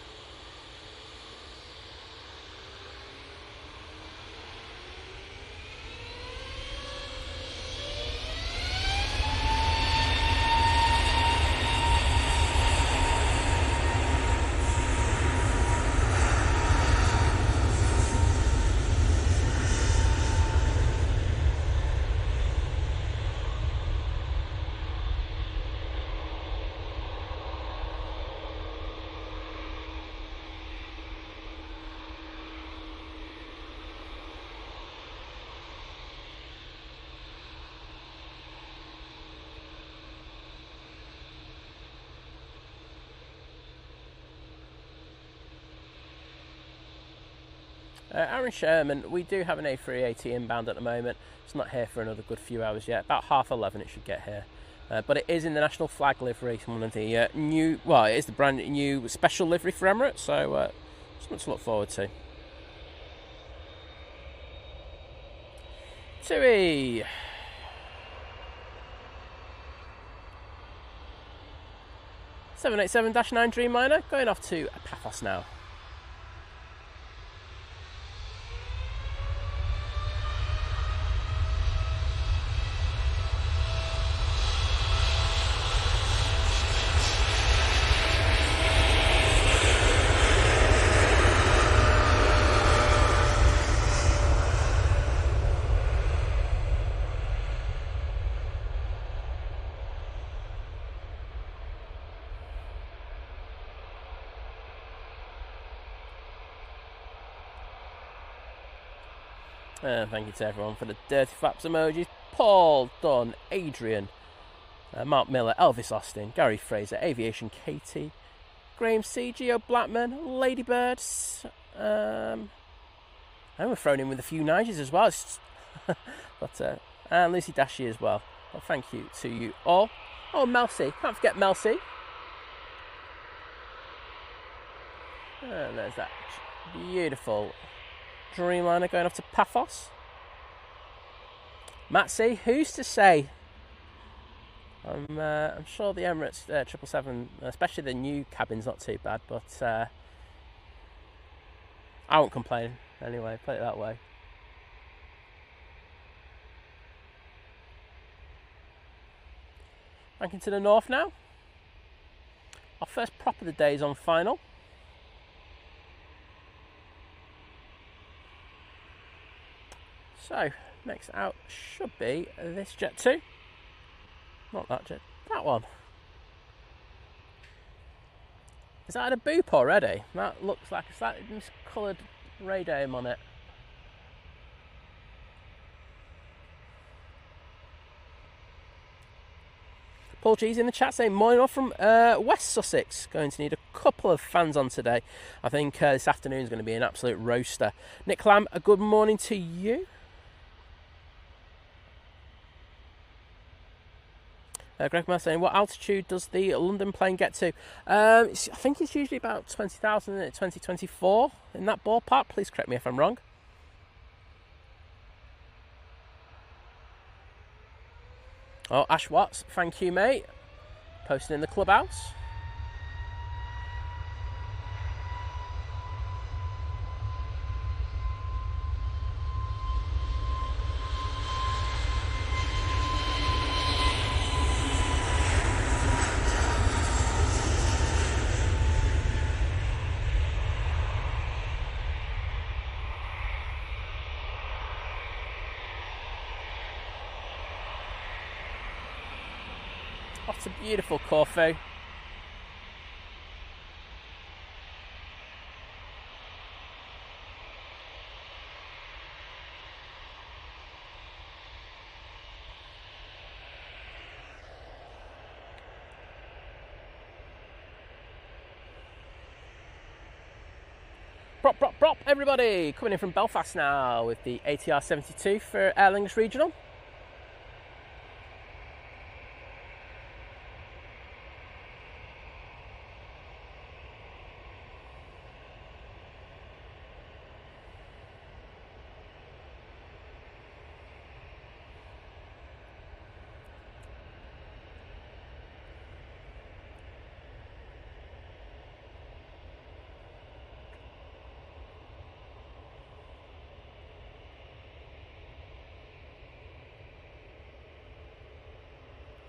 Aaron Sherman, we do have an A380 inbound at the moment. It's not here for another good few hours yet. About 11:30 it should get here. But it is in the National Flag livery. It's one of the new, well, it is the brand new special livery for Emirates. So something to look forward to. TUI. (787-9) Dreamliner going off to Paphos now. Thank you to everyone for the dirty flaps emojis. Paul, Dunn, Adrian, Mark Miller, Elvis Austin, Gary Fraser, Aviation Katie, Graham C, Geo Blackman, Ladybirds. And we're thrown in with a few Nigers as well. But and Lucy Dashy as well. Well, thank you to you all. Oh, Mel C. Can't forget Mel C. And there's that beautiful Dreamliner going off to Paphos. Matt C. Who's to say? I'm sure the Emirates 777, especially the new cabin's not too bad, but I won't complain anyway, put it that way. Back into the north now. Our first prop of the day is on final. So, next out should be this jet 2. Not that jet, that one. Is that a boop already? That looks like a slightly miscoloured radome on it. Paul G's in the chat saying, morning off from West Sussex. Going to need a couple of fans on today. I think this afternoon is going to be an absolute roaster. Nick Lamb, a good morning to you. Greg Mass saying, what altitude does the London plane get to? I think it's usually about 20,000 at 2024, in that ballpark. Please correct me if I'm wrong. Oh, Ash Watts, thank you, mate. Posting in the clubhouse. What a beautiful Corfu. Prop, everybody! Coming in from Belfast now with the ATR 72 for Aer Lingus Regional.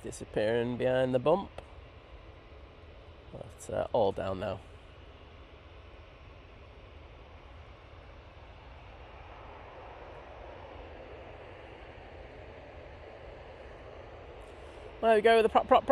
Disappearing behind the bump. But all down now. There we go with the prop.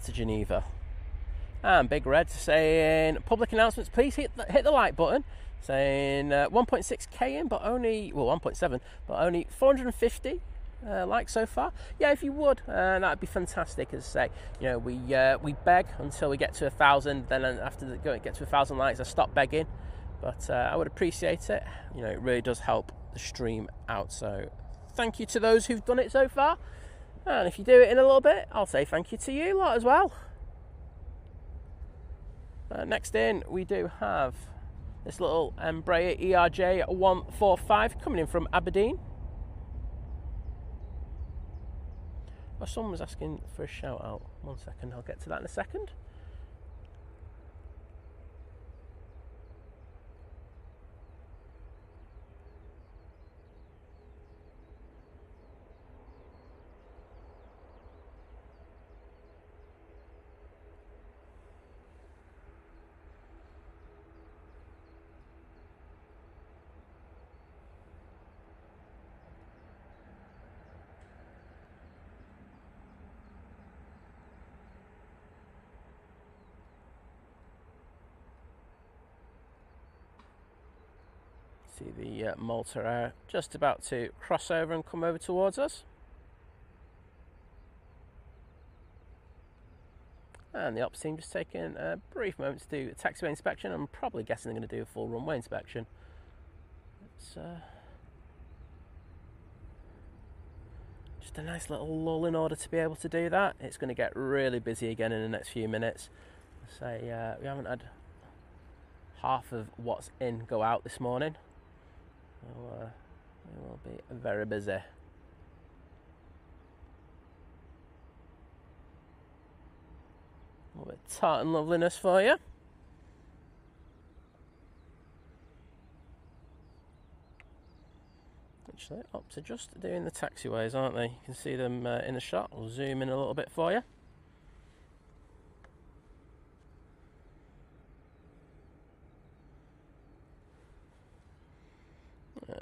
To Geneva. And Big Red saying, public announcements, please hit the like button. Saying 1.6k in, but only, well, 1.7, but only 450 likes so far. Yeah, if you would, that'd be fantastic. As I say, you know, we beg until we get to 1,000. Then after get to 1,000 likes, I stop begging. But I would appreciate it. You know, it really does help the stream out. So thank you to those who've done it so far. And if you do it in a little bit, I'll say thank you to you lot as well. Next in, we do have this little Embraer ERJ 145 coming in from Aberdeen. Oh, someone was asking for a shout out. 1 second, I'll get to that in a second. See the Malta Air just about to cross over and come over towards us. And the ops team just taking a brief moment to do a taxiway inspection. I'm probably guessing they're going to do a full runway inspection. It's just a nice little lull in order to be able to do that. It's going to get really busy again in the next few minutes. We haven't had half of what's in go out this morning. So, we will be very busy. A little bit of tartan loveliness for you. Actually, ops are just doing the taxiways, aren't they? You can see them in the shot. We'll zoom in a little bit for you.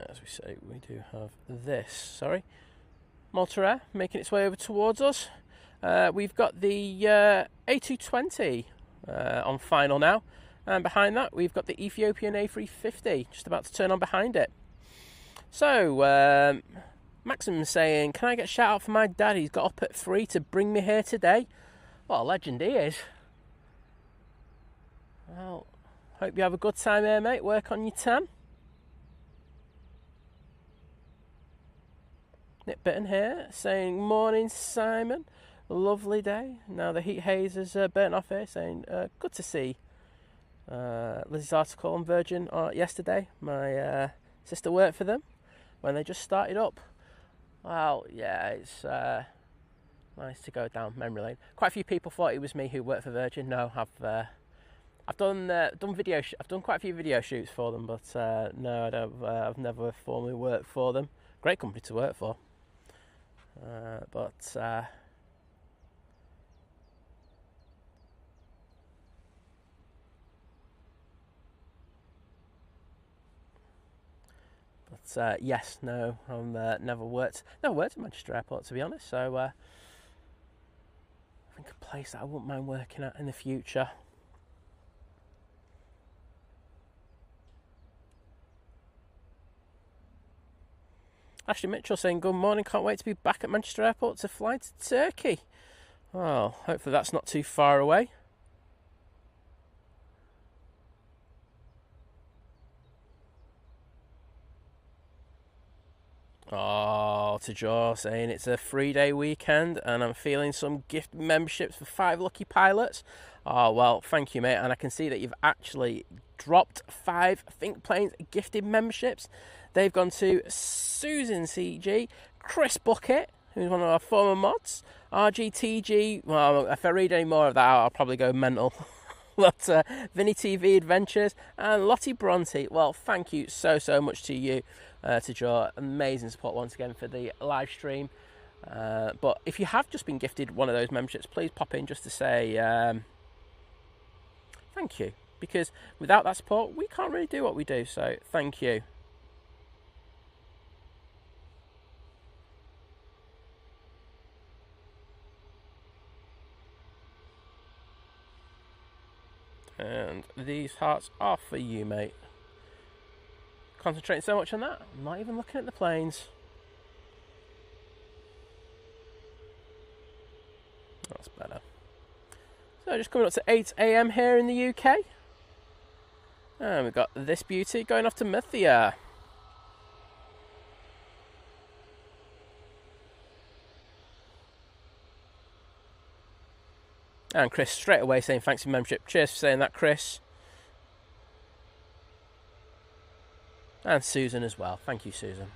As we say, we do have this. Sorry, Malta Air making its way over towards us. We've got the A380 on final now, and behind that we've got the Ethiopian A350 just about to turn on behind it. So Maxim's saying, can I get a shout out for my dad? He's got up at 3 to bring me here today. What a legend he is. Well, hope you have a good time here, mate. Work on your tan. Nick Bitten here saying, morning Simon, lovely day. Now the heat haze has burnt off here, saying good to see Lizzie's article on Virgin yesterday. My sister worked for them when they just started up. Well, yeah, it's nice to go down memory lane. Quite a few people thought it was me who worked for Virgin. No, I've done I've done quite a few video shoots for them, but no, I don't. I've never formally worked for them. Great company to work for. But yes, no, I've never worked at Manchester Airport, to be honest. So I think a place that I wouldn't mind working at in the future. Ashley Mitchell saying, good morning, can't wait to be back at Manchester Airport to fly to Turkey. Well, hopefully that's not too far away. Oh, to Joe saying it's a 3-day weekend and I'm feeling some gift memberships for 5 lucky pilots. Oh, well, thank you, mate. And I can see that you've actually dropped 5 Think Planes gifted memberships. They've gone to Susan CG, Chris Bucket, who's one of our former mods, RGTG. Well, if I read any more of that out, I'll probably go mental. Vinny TV Adventures, and Lottie Bronte. Well, thank you so much to you, to Joe. Amazing support once again for the live stream. But if you have just been gifted one of those memberships, please pop in just to say thank you. Because without that support, we can't really do what we do. So thank you. And these hearts are for you, mate. Concentrating so much on that, I'm not even looking at the planes. That's better. So just coming up to 8 AM here in the UK. And we've got this beauty going off to Mythia. And Chris straight away saying thanks for membership. Cheers for saying that, Chris. And Susan as well. Thank you, Susan.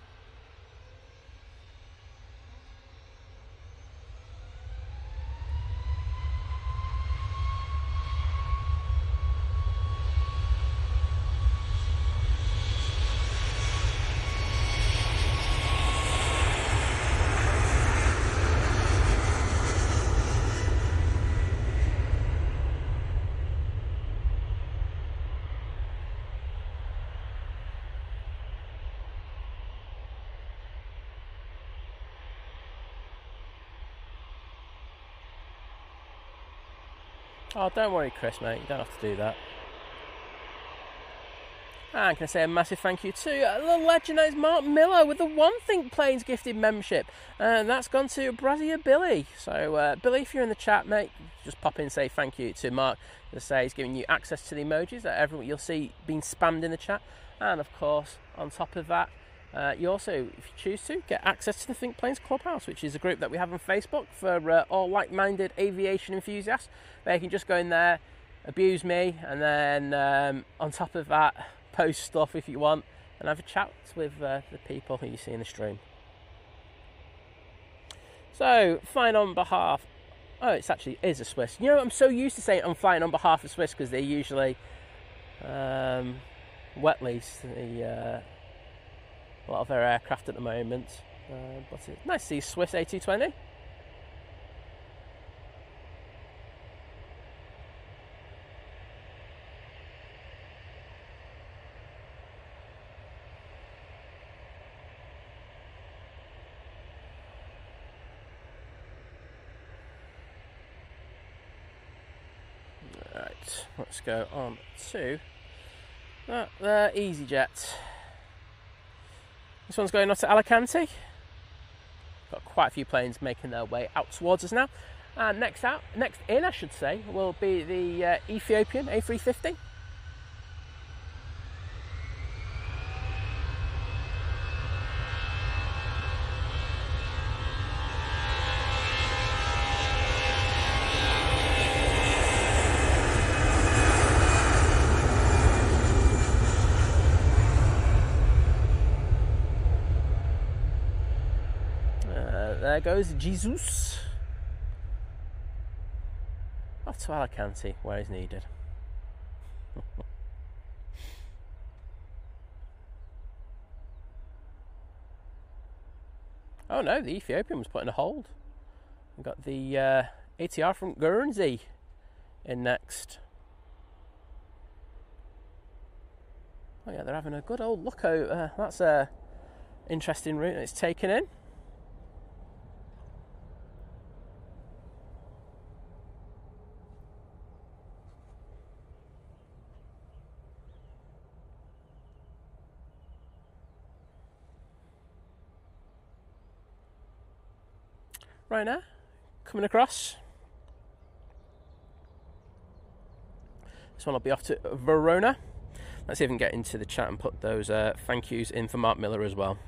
Oh, don't worry, Chris, mate. You don't have to do that. And can I say a massive thank you to the legendary Mark Miller with the One Think Planes gifted membership. And that's gone to Brazia Billy. So, Billy, if you're in the chat, mate, just pop in and say thank you to Mark. As I say, he's giving you access to the emojis that everyone you'll see being spammed in the chat. And, of course, on top of that, you also, if you choose to, get access to the Think Planes Clubhouse, which is a group that we have on Facebook for all like-minded aviation enthusiasts. Where you can just go in there, abuse me, and then on top of that, post stuff if you want, and have a chat with the people who you see in the stream. So, flying on behalf... Oh, it actually is a Swiss. You know, I'm so used to saying I'm flying on behalf of Swiss because they usually wet lease a lot of their aircraft at the moment. But it's nice to see Swiss A380. Right, let's go on to the EasyJet. This one's going off to Alicante. Got quite a few planes making their way out towards us now. And next in, I should say, will be the Ethiopian A350. There goes Jesus. Off to Alicante, where he's needed. Oh no, the Ethiopian was put in a hold. We've got the ATR from Guernsey in next. Oh yeah, they're having a good old look out. That's a interesting route it's taken in. Ryanair coming across. This one will be off to Verona. Let's even get into the chat and put those thank yous in for Mark Miller as well.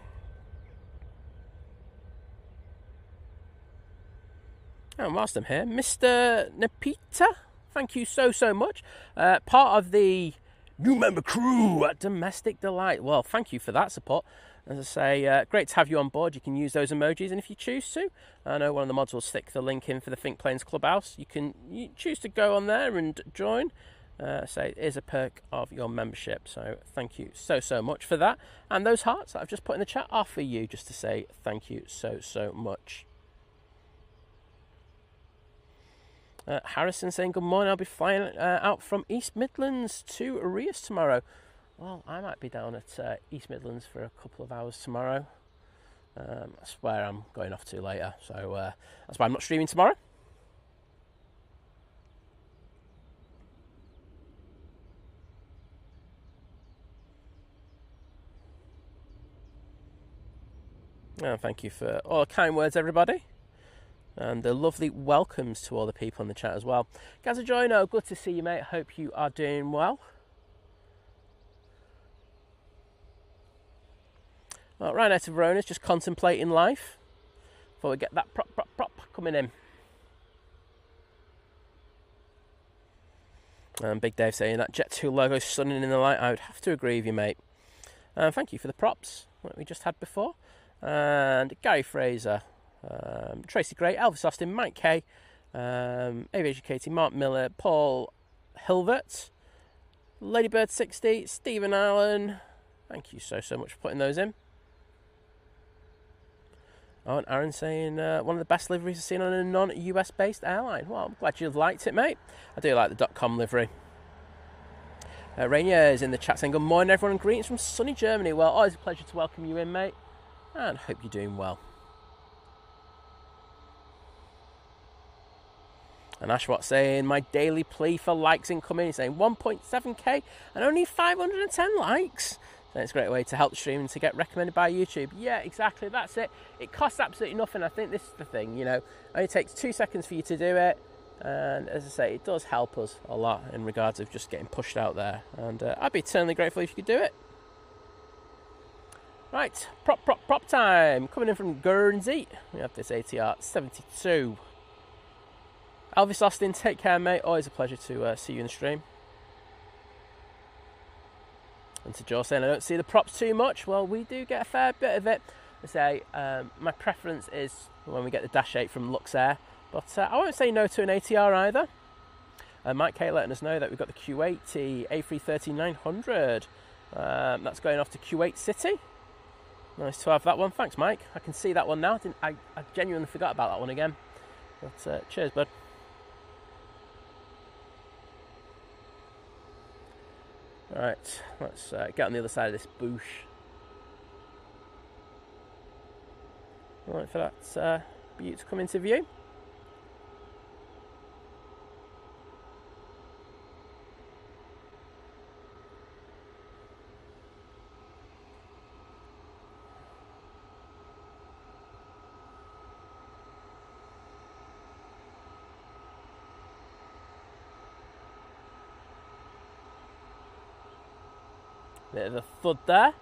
And whilst I'm here, Mr. Nepita, thank you so much. Part of the new member crew at Domestic Delight. Well, thank you for that support. As I say, great to have you on board. You can use those emojis, and if you choose to, I know one of the mods will stick the link in for the Think Planes Clubhouse. You choose to go on there and join. Say it is a perk of your membership. So thank you so much for that. And those hearts that I've just put in the chat are for you, just to say thank you so much. Harrison saying good morning. I'll be flying out from East Midlands to Arias tomorrow. Well, I might be down at East Midlands for a couple of hours tomorrow. That's where I'm going off to later. So that's why I'm not streaming tomorrow. Thank you for all the kind words, everybody. And the lovely welcomes to all the people in the chat as well. Gazajoino, good to see you, mate. Hope you are doing well. Well, Ryanair to Verona's just contemplating life before we get that prop coming in. And Big Dave saying that Jet2 logo stunning in the light. I would have to agree with you, mate. Thank you for the props that we just had before. And Gary Fraser, Tracy Gray, Elvis Austin, Mike K, Aviation Katie, Mark Miller, Paul Hilvert, Ladybird 60, Stephen Allen. Thank you so much for putting those in. Oh, and Aaron saying one of the best liveries I've seen on a non-US based airline. Well, I'm glad you've liked it, mate. I do like the .com livery. Rainier is in the chat saying good morning, everyone, and greetings from sunny Germany. Well, always a pleasure to welcome you in, mate, and hope you're doing well. And Ashwat saying, my daily plea for likes incoming. He's saying 1.7k and only 510 likes. So it's a great way to help the stream and to get recommended by YouTube. Yeah, exactly, that's it. It costs absolutely nothing. I think this is the thing, you know. It only takes 2 seconds for you to do it. And as I say, it does help us a lot in regards of just getting pushed out there. And I'd be eternally grateful if you could do it. Right, prop time. Coming in from Guernsey. We have this Etihad 72. Elvis Austin, take care, mate. Always a pleasure to see you in the stream. And to Joe saying, I don't see the props too much. Well, we do get a fair bit of it. I say, my preference is when we get the Dash 8 from Luxair. But I won't say no to an ATR either. Mike K letting us know that we've got the Q80 A330-900. That's going off to Kuwait City. Nice to have that one. Thanks, Mike. I can see that one now. I genuinely forgot about that one again. But cheers, bud. Right, let's get on the other side of this bush. Right, for that beaut to come into view. Bit of a thud there.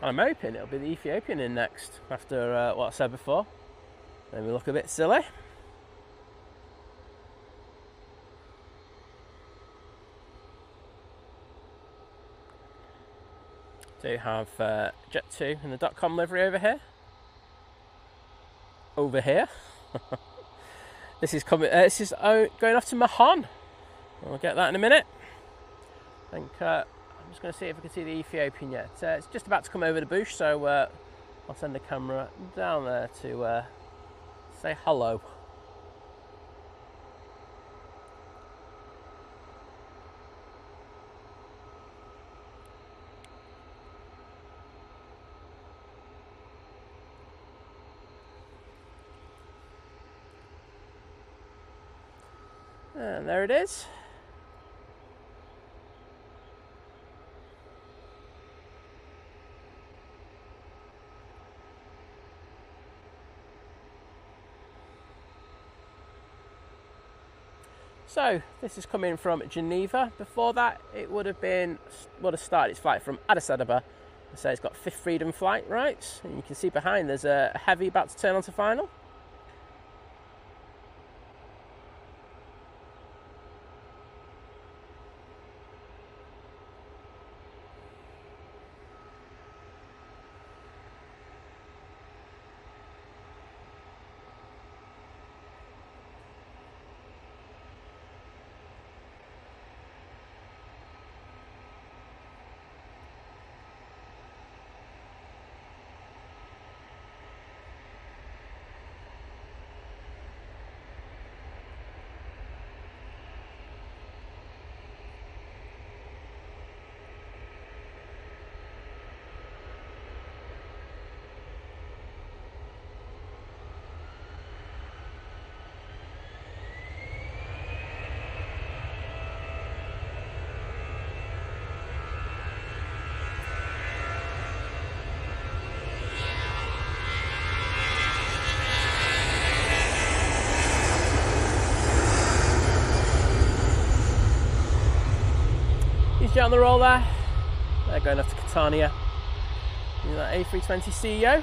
I'm hoping it'll be the Ethiopian in next after what I said before. Made me look a bit silly. Do have Jet 2 in the .com livery over here. This is coming. This is going off to Mahon. We'll get that in a minute. I think I'm just going to see if I can see the Ethiopian yet. It's just about to come over the bush, so I'll send the camera down there to say hello. And there it is. So this is coming from Geneva. Before that, it would have started its flight from Addis Ababa. So it's got 5th Freedom flight rights, and you can see behind there's a heavy about to turn onto final. Jet on the roll there. They're going off to Catania. That A320 CEO.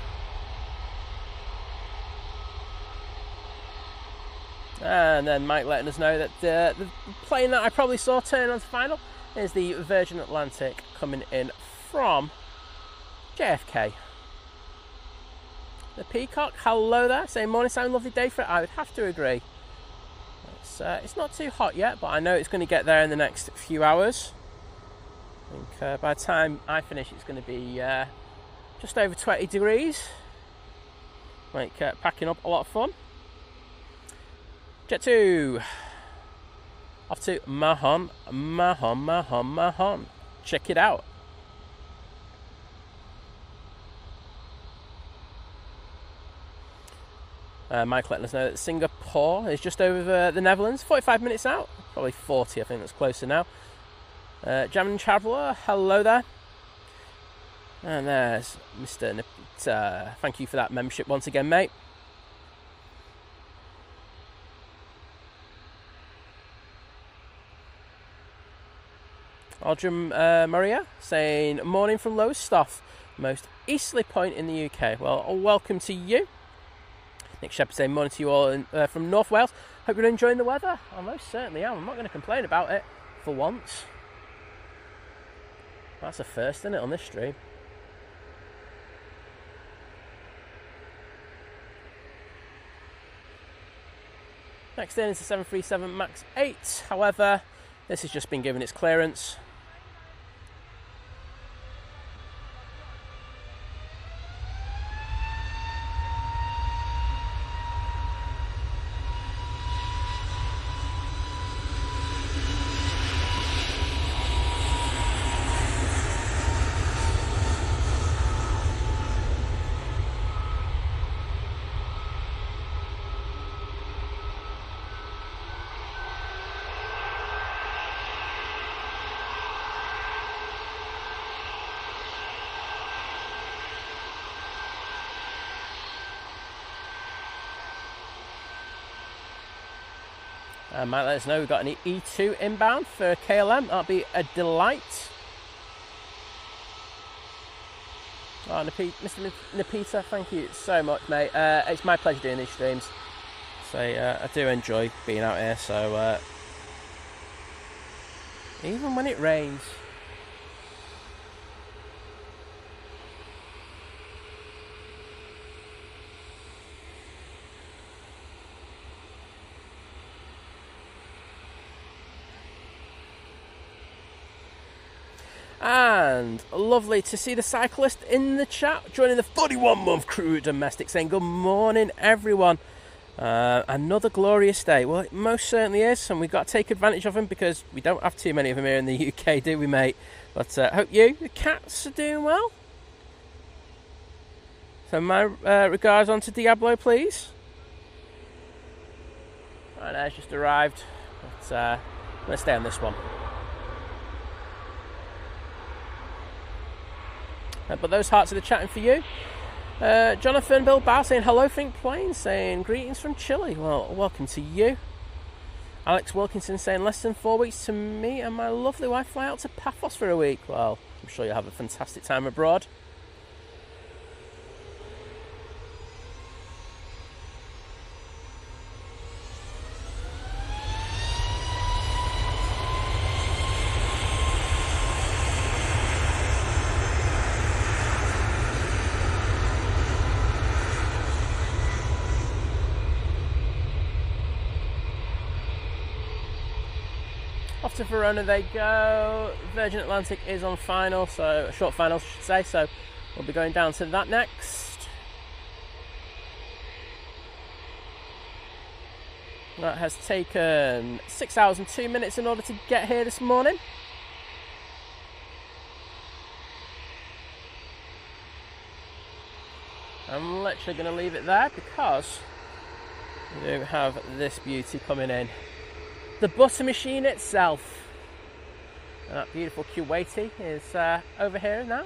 And then Mike letting us know that the plane that I probably saw turn onto final is the Virgin Atlantic coming in from JFK. the Peacock, hello there, saying morning sound, lovely day for it. I would have to agree. It's not too hot yet, but I know it's going to get there in the next few hours. I think by the time I finish, it's going to be just over 20 degrees. Make packing up a lot of fun. Jet 2. Off to Mahon. Check it out. Mike letting us know that Singapore is just over the Netherlands, 45 minutes out, probably 40, I think that's closer now. Jamming Traveller, hello there. And there's Mr. Nipita. Thank you for that membership once again, mate. Aldrin Maria saying, morning from Lowestoft, most easterly point in the UK. Well, welcome to you. Nick Shepherd saying, morning to you all from North Wales. Hope you're enjoying the weather. I most certainly am. I'm not going to complain about it for once. That's a first, isn't it, on this stream? Next in is the 737 MAX 8. However, this has just been given its clearance. Might let us know we've got any E2 inbound for KLM. That'll be a delight. Oh, Mr. Napita, thank you so much, mate. It's my pleasure doing these streams. So I do enjoy being out here. So even when it rains. And lovely to see the cyclist in the chat, joining the 41-month crew domestic, saying good morning everyone. Another glorious day. Well, it most certainly is, and we've got to take advantage of them because we don't have too many of them here in the UK, do we, mate? But hope the cats are doing well. So my regards on to Diablo, please. Ryanair's just arrived, but I'm going to stay on this one. But those hearts are chatting for you. Jonathan Bilbao saying hello, Think Plane, saying greetings from Chile. Well, welcome to you. Alex Wilkinson saying less than 4 weeks to me and my lovely wife fly out to Paphos for a week. Well, I'm sure you'll have a fantastic time abroad. Off to Verona they go. Virgin Atlantic is on final, so a short final, I should say. So we'll be going down to that next. That has taken 6 hours and 2 minutes in order to get here this morning. I'm literally going to leave it there because we do have this beauty coming in. The butter machine itself. And that beautiful Kuwaiti is over here now.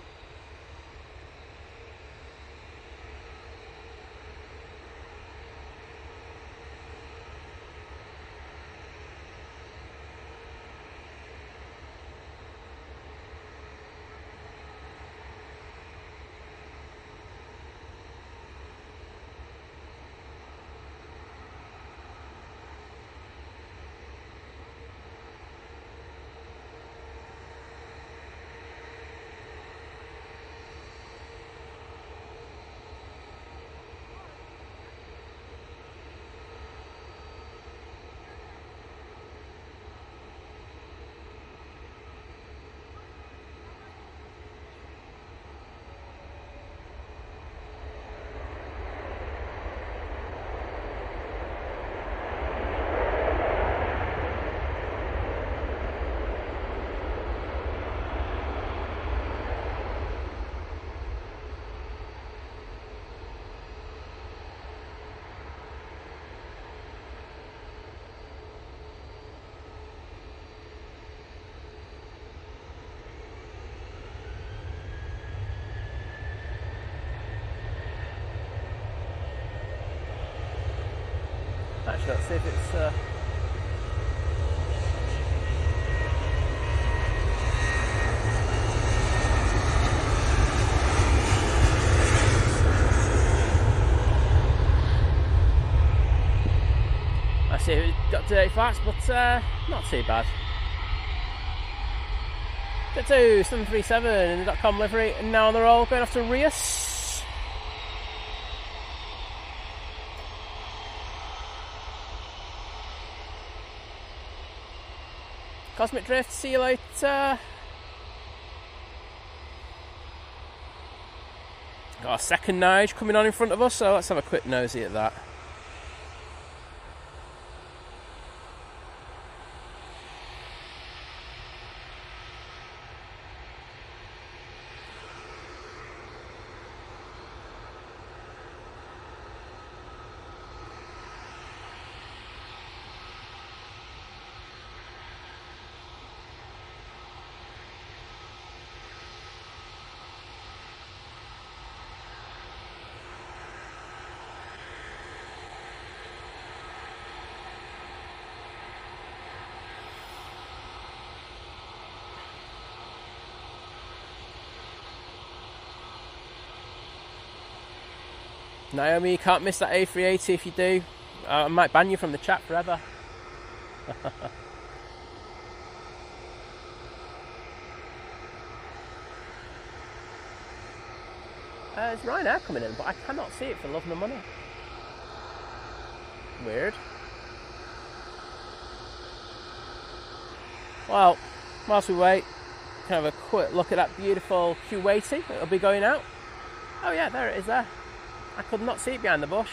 actually. Let's see if it's... I see it got dirty fast, but not too bad. Get to 737 in the .com livery, and now on the roll, going off to Rias. Cosmic Drift, see you later. Got a second Nige coming on in front of us, so let's have a quick nosy at that. Naomi, you can't miss that A380 if you do. I might ban you from the chat forever. There's Ryanair coming in, but I cannot see it for love nor money. Weird. Well, whilst we wait, can have a quick look at that beautiful Kuwaiti that'll be going out. Oh yeah, there it is there. I could not see it behind the bush.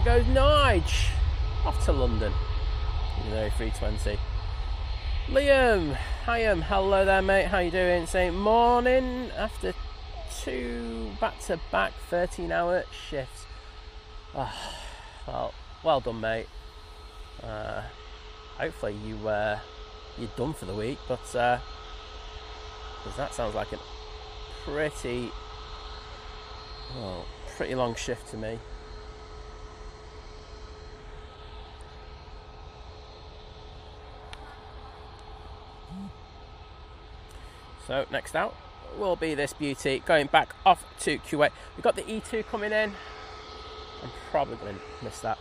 Goes Nige off to London. You 320. Liam, hiya, hello there, mate. How you doing? Saying morning after 2 back-to-back 13-hour shifts. Oh, well done, mate. Hopefully you're done for the week, but because that sounds like a pretty long shift to me. So next out will be this beauty going back off to Kuwait. We've got the E2 coming in. I'm probably going to miss that.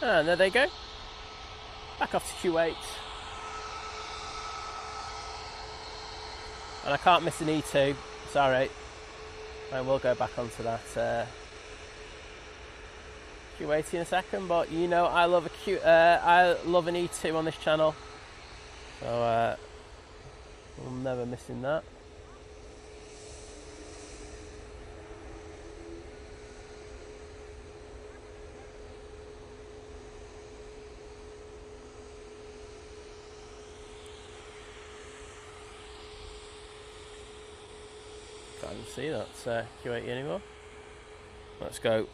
And there they go. Back off to Kuwait. And I can't miss an E2. Sorry. I will go back onto that Kuwaiti in a second, but you know I love I love an E2 on this channel. So I'm never missing that. see that Q80 anymore. Let's go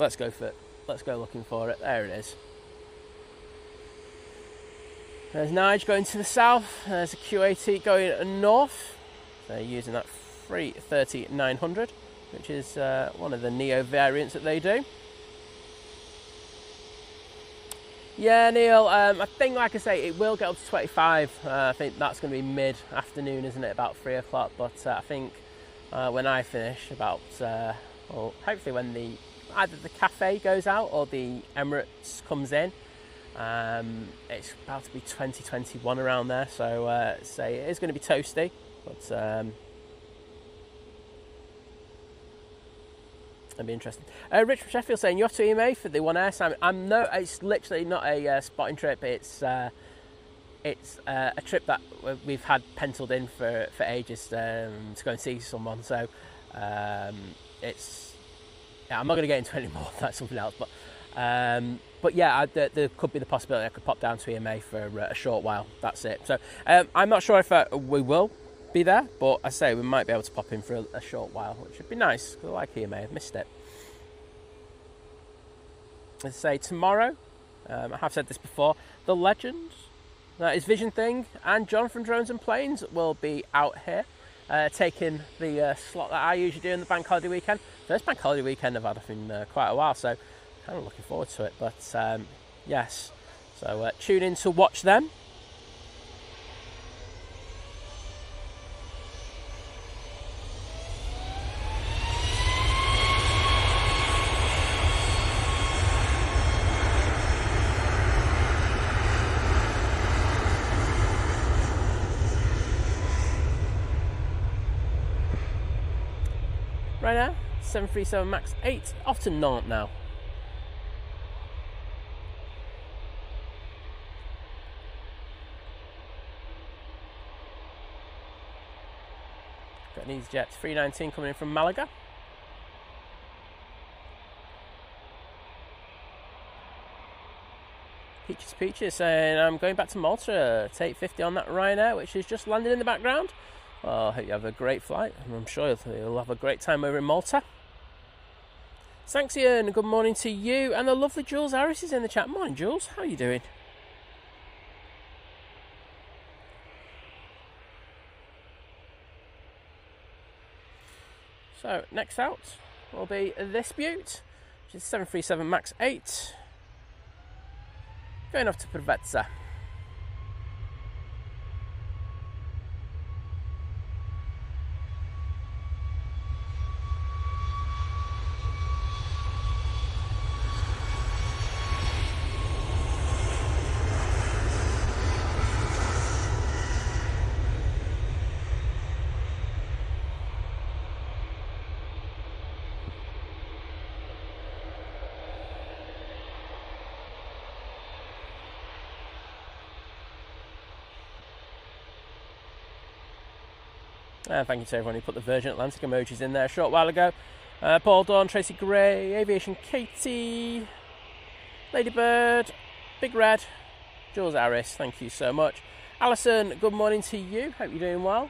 looking for it. There it is. There's Nige going to the south. There's a Q80 going north. They're using that 330-900, which is one of the Neo variants that they do. Yeah, Neil, I think, like I say, it will get up to 25. I think that's going to be mid-afternoon, isn't it, about 3 o'clock. But I think when I finish, about, well, hopefully when either the Cathay goes out or the Emirates comes in, it's about to be 2021 around there. So say it is going to be toasty, but that'd be interesting. Rich from Sheffield saying, you off to EMA for the One Air, Simon? No, it's literally not a spotting trip. It's a trip that we've had penciled in for ages to go and see someone. So it's, yeah, I'm not going to get into any more. That's something else. But yeah, there could be the possibility I could pop down to EMA for a short while. That's it. So I'm not sure if we will be there, but I say we might be able to pop in for a short while, which would be nice, because I like EMA. I've missed it. As I say, tomorrow, I have said this before, the legend, that is Vision Thing, and John from Drones and Planes will be out here, taking the slot that I usually do in the bank holiday weekend. First bank holiday weekend I've had in quite a while, so kind of looking forward to it. But yes, so tune in to watch them. Right now, 737 MAX 8, off to Nantes now. Got these jets, 319 coming in from Malaga. Peaches saying, I'm going back to Malta to 850 on that Ryanair, which is just landed in the background. Well, I hope you have a great flight, and I'm sure you'll have a great time over in Malta. Thanks, Ian. Good morning to you. And the lovely Jules Harris is in the chat. Morning, Jules. How are you doing? So, next out will be this beaut, which is 737 MAX 8. Going off to Prvezza. Thank you to everyone who put the Virgin Atlantic emojis in there a short while ago. Paul Dawn, Tracy Gray, Aviation Katie, Ladybird, Big Red, Jules Harris, thank you so much. Alison, good morning to you. Hope you're doing well.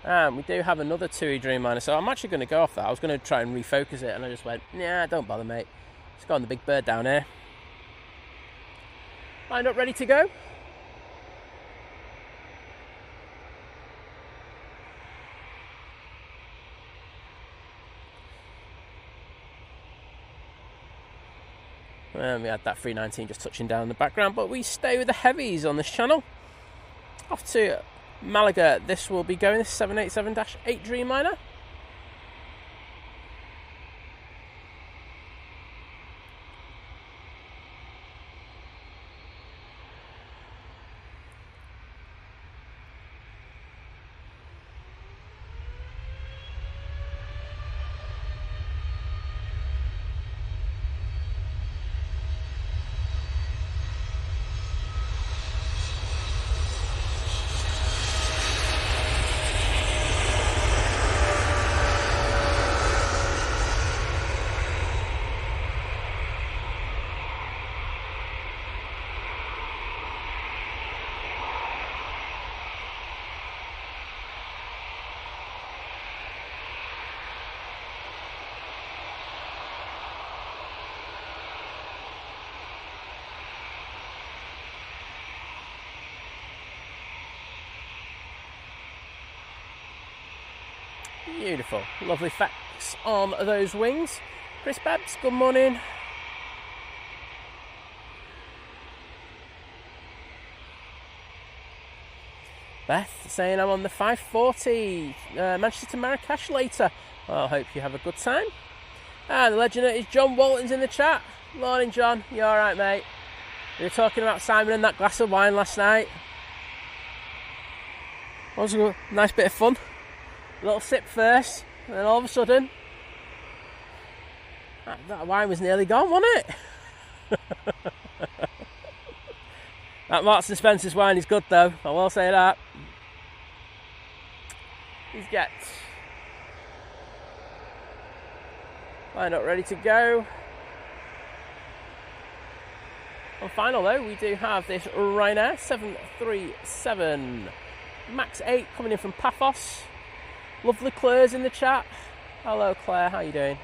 And we do have another TUI Dreamliner, so I'm actually going to go off that. I was going to try and refocus it, and I just went, nah, don't bother, mate. Let's go on the Big Bird down here. Lined up, ready to go. And we had that 319 just touching down in the background, but we stay with the heavies on this channel. Off to Malaga, this will be going, 787-8 Dreamliner. Beautiful. Lovely effects on those wings. Chris Babs, good morning. Beth saying I'm on the 540 Manchester to Marrakesh later. Well, I hope you have a good time. And the legend is John Walton's in the chat. Morning, John. You alright, mate? We were talking about Simon and that glass of wine last night. It was a nice bit of fun. A little sip first, and then all of a sudden, that wine was nearly gone, wasn't it? That Marks and Spencer's wine is good, though. I will say that. These gets lined up, ready to go. On final, though, we do have this Ryanair 737 Max 8 coming in from Paphos. Lovely Claire's in the chat. Hello, Claire. How you doing?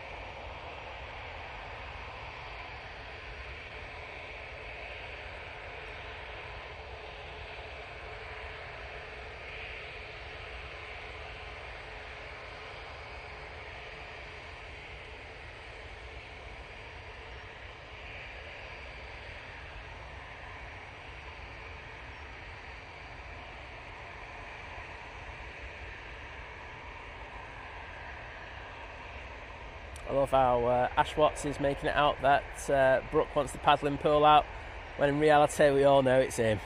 I love how Ash Watts is making it out that Brooke wants the paddling pool out, when in reality we all know it's him.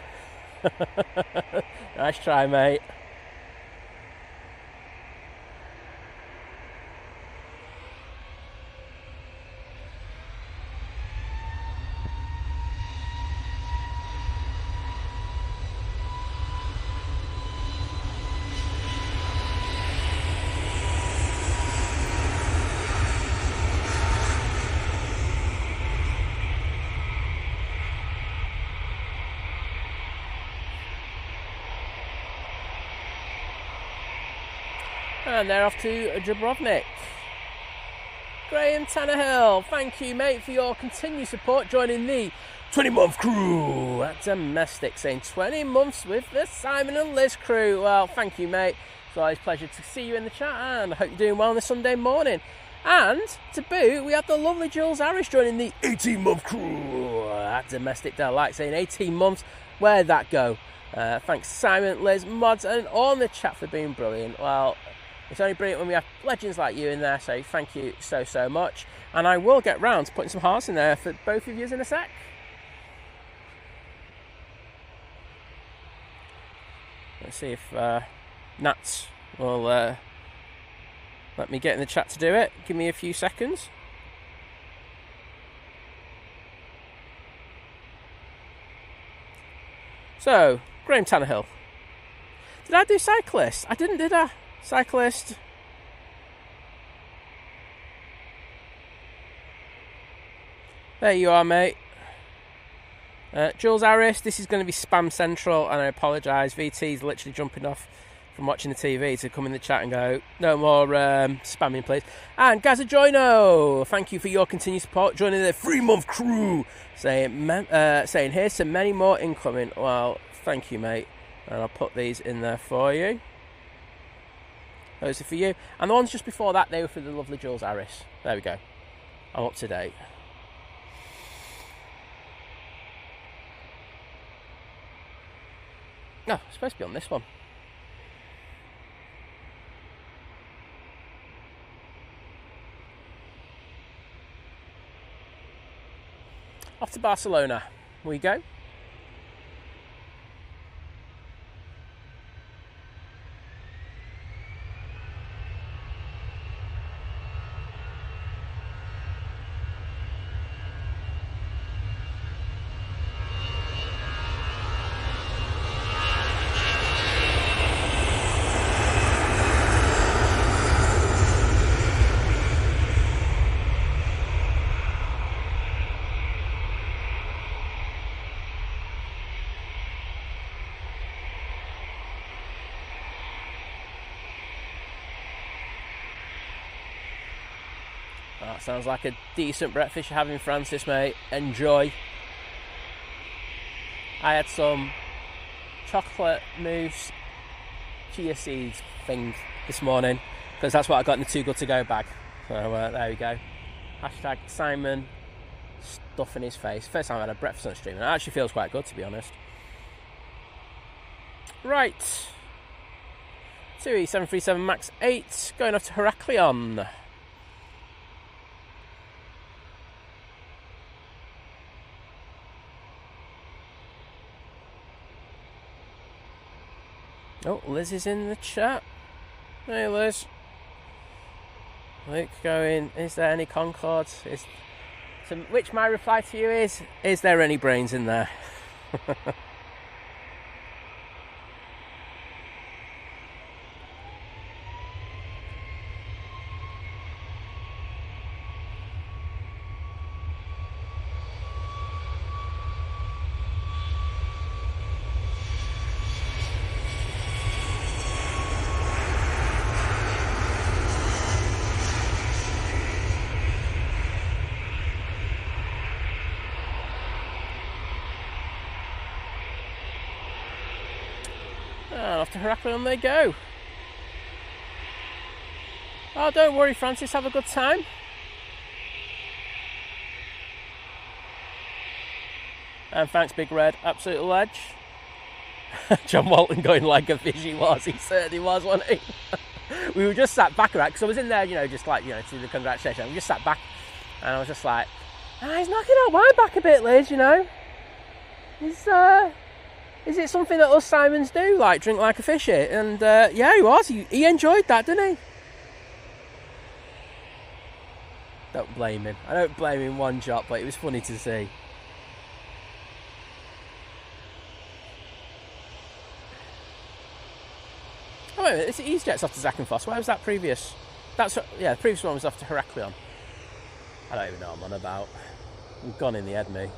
Nice try, mate. And they're off to Dubrovnik. Graham Tannehill, thank you, mate, for your continued support, joining the 20-month crew at Domestic, saying 20 months with the Simon and Liz crew. Well, thank you, mate. It's always a pleasure to see you in the chat, and I hope you're doing well on this Sunday morning. And to boot, we have the lovely Jules Harris joining the 18-month crew at Domestic Delight, saying 18 months, where'd that go? Thanks Simon, Liz, Mods, and all in the chat for being brilliant. Well, it's only brilliant when we have legends like you in there, so thank you so much. And I will get round to putting some hearts in there for both of you in a sec. Let's see if Nats will let me get in the chat to do it. Give me a few seconds. So, Graham Tannehill. Did I do cyclist? I didn't, did I? Cyclist. There you are, mate. Jules Harris, this is going to be spam central, and I apologise. VT's literally jumping off from watching the TV to come in the chat and go, no more spamming, please. And Gaza Joino, thank you for your continued support, joining the 3-month crew, saying here's so many more incoming. Well, thank you, mate. And I'll put these in there for you. Those are for you. And the ones just before that, they were for the lovely Jules Harris. There we go. I'm up to date. No, it's supposed to be on this one. Off to Barcelona. We go. That sounds like a decent breakfast you're having, Francis, mate. Enjoy. I had some chocolate mousse chia seeds thing this morning. because that's what I got in the Too Good To Go bag. So there we go. Hashtag Simon stuffing his face. First time I had a breakfast on stream, and it actually feels quite good, to be honest. Right. 737 MAX 8 going off to Heraklion. Oh, Liz is in the chat. Hey, Liz. Luke going, is there any Concords? To which my reply to you is there any brains in there? Off to Heraklion they go. Oh, don't worry, Francis, have a good time. And thanks, Big Red, absolute ledge. John Walton going like a fish he was. He certainly was, wasn't he? We were just sat back, right, because I was in there, just like, to do the congratulations. We just sat back, and I was just like, he's knocking our wine back a bit, Liz, Is it something that us Simons do, like drink like a fish? And yeah, he was. He enjoyed that, didn't he? Don't blame him. I don't blame him one jot, but it was funny to see. Oh, wait a minute. This EasyJet's off to Zakynthos. Where was that previous? The previous one was off to Heraklion. I don't even know what I'm on about. I'm gone in the head, me.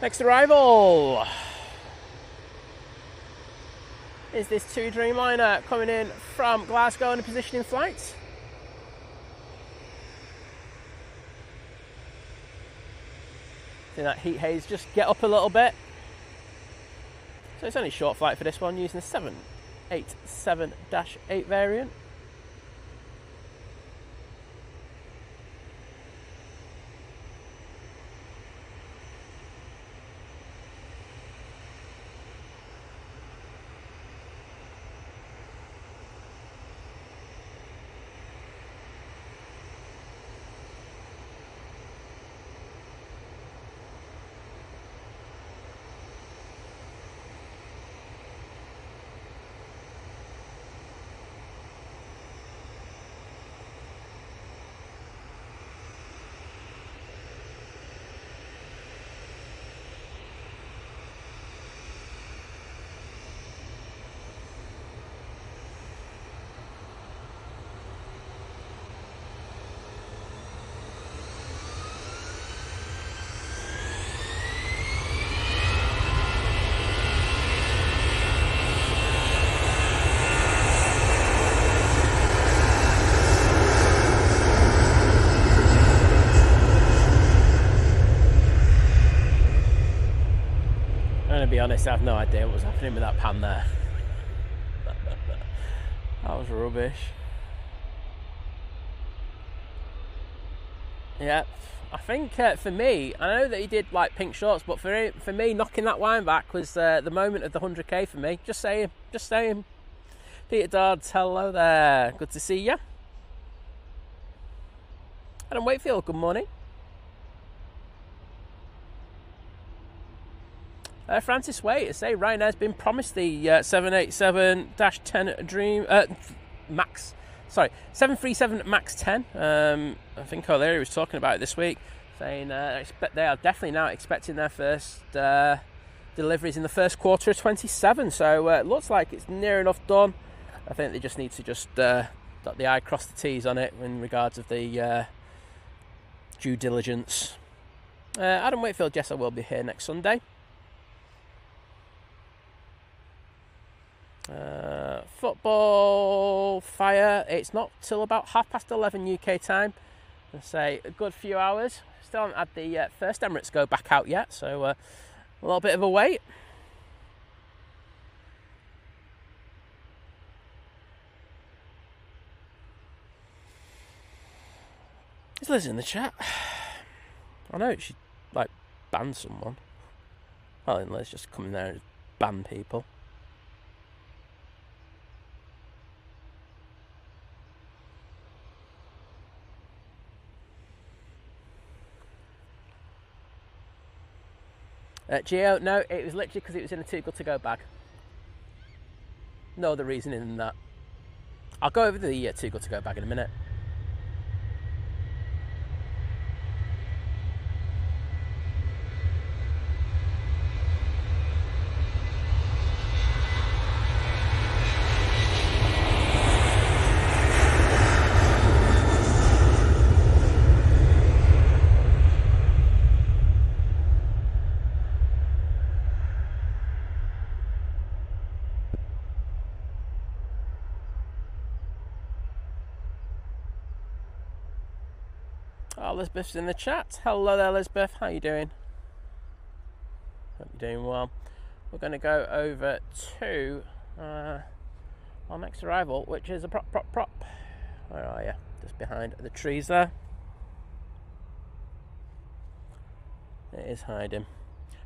Next arrival is this 2 Dreamliner coming in from Glasgow on a positioning flight. See that heat haze just get up a little bit. So it's only a short flight for this one, using the 787-8 variant. Be honest, I have no idea what was happening with that pan there. That was rubbish. Yeah, I think for me, I know that he did like pink shorts, but for me, knocking that wine back was the moment of the 100k for me. Just saying. Peter Dodds, hello there. Good to see you. Adam Wakefield, good morning. Francis Waite, say Ryanair's been promised the 787-10 Dream Max. Sorry, 737 Max 10. I think O'Leary was talking about it this week, saying they are definitely now expecting their first deliveries in the first quarter of 27. So it looks like it's near enough done. I think they just need to dot the I, cross the T's on it in regards of the due diligence. Adam Wakefield, yes, I will be here next Sunday. Football fire, it's not till about 11:30 UK time. I say a good few hours. Still haven't had the first Emirates go back out yet, so a little bit of a wait. Liz in the chat. I know she, like, banned someone. Well, then Liz just come in there and ban people. Gio, no, it was literally because it was in a Too Good To Go bag. No other reasoning than that. I'll go over the Too Good To Go bag in a minute. Oh, Elizabeth's in the chat. Hello there, Elizabeth. How you doing? Hope you're doing well. We're going to go over to our next arrival, which is a prop. Where are you? Just behind the trees there. It is hiding.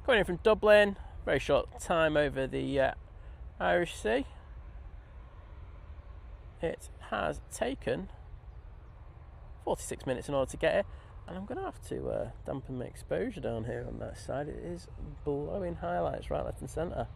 Coming in from Dublin. Very short time over the Irish Sea. It has taken 46 minutes in order to get here, and I'm going to have to dampen my exposure down here on that side. It is blowing highlights right, left and centre.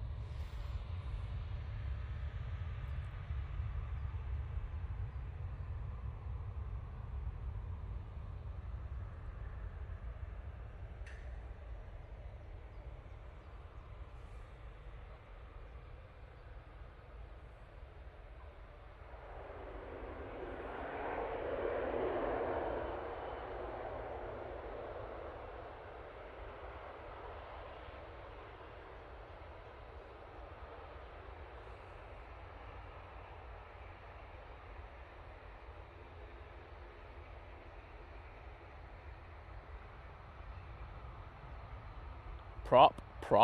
Prop. A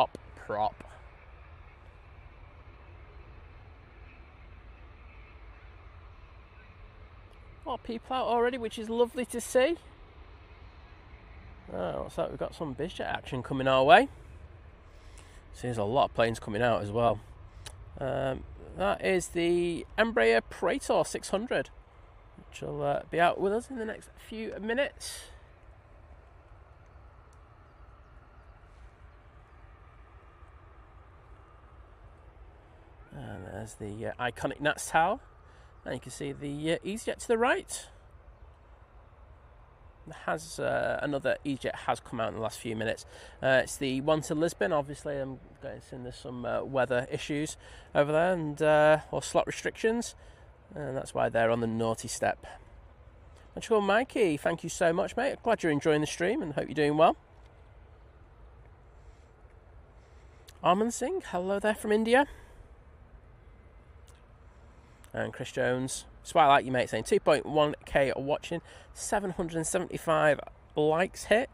lot of people out already, which is lovely to see. Oh, looks like we've got some bizjet action coming our way. So there's a lot of planes coming out as well. That is the Embraer Praetor 600, which will be out with us in the next few minutes. And there's the iconic Nats Tower, and you can see the EasyJet to the right. Has another EasyJet has come out in the last few minutes. It's the one to Lisbon. Obviously, I'm going to there's some weather issues over there and or slot restrictions, and that's why they're on the naughty step. Magical Mikey, thank you so much, mate. Glad you're enjoying the stream and hope you're doing well. Arman Singh, hello there from India. And Chris Jones, that's why I like you, mate, saying 2.1k watching, 775 likes hit,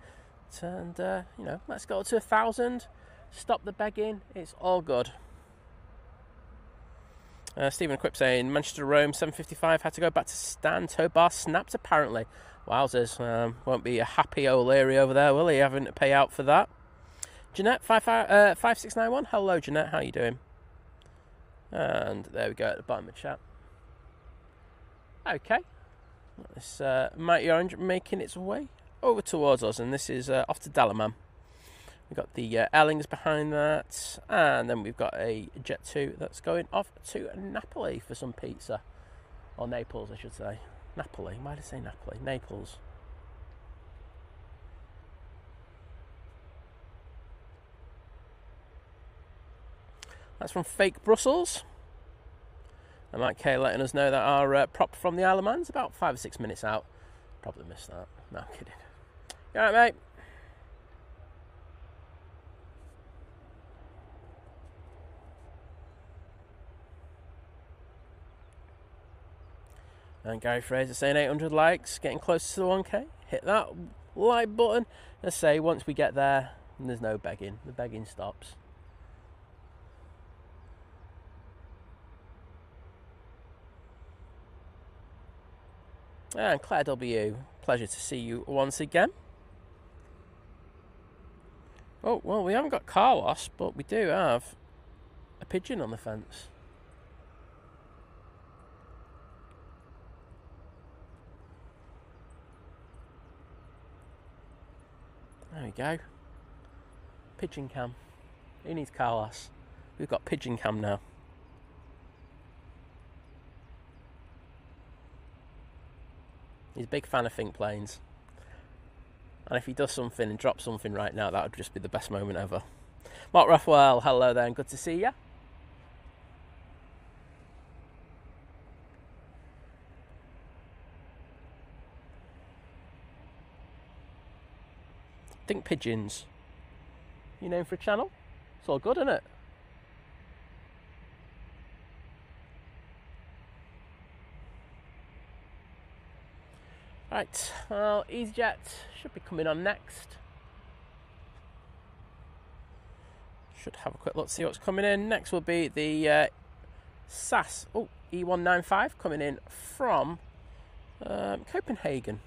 and you know, let's go to 1,000. Stop the begging. It's all good. Stephen Quip saying Manchester Rome 7:55 had to go back to stand. Tow bar snapped apparently. Wowzers, won't be a happy O'Leary over there, will he? Having to pay out for that. Jeanette 5691. Hello, Jeanette. How you doing? And there we go at the bottom of the chat. Okay, this Mighty Orange making its way over towards us, and this is off to Dalaman. We've got the Aer Lingus behind that, and then we've got a Jet 2 that's going off to Napoli for some pizza. Or Naples, I should say. Napoli, why did I say Napoli? Naples. That's from Fake Brussels. And Mike K letting us know that our prop from the Isle of Man's about 5 or 6 minutes out. Probably missed that. No, I'm kidding. You alright, mate? And Gary Fraser saying 800 likes, getting closer to the 1k. Hit that like button. Let's say once we get there, there's no begging. The begging stops. And Claire W, Pleasure to see you once again. Oh, well, we haven't got Carlos, but we do have a pigeon on the fence. There we go. Pigeon cam. Who needs Carlos? We've got pigeon cam now. He's a big fan of think planes. And if he does something and drops something right now, that would just be the best moment ever. Mark Raphael, hello there and good to see you. Think pigeons. You name for a channel? It's all good, isn't it? Right, well, EasyJet should be coming on next. Should have a quick look, see what's coming in. Next will be the SAS E195 coming in from Copenhagen.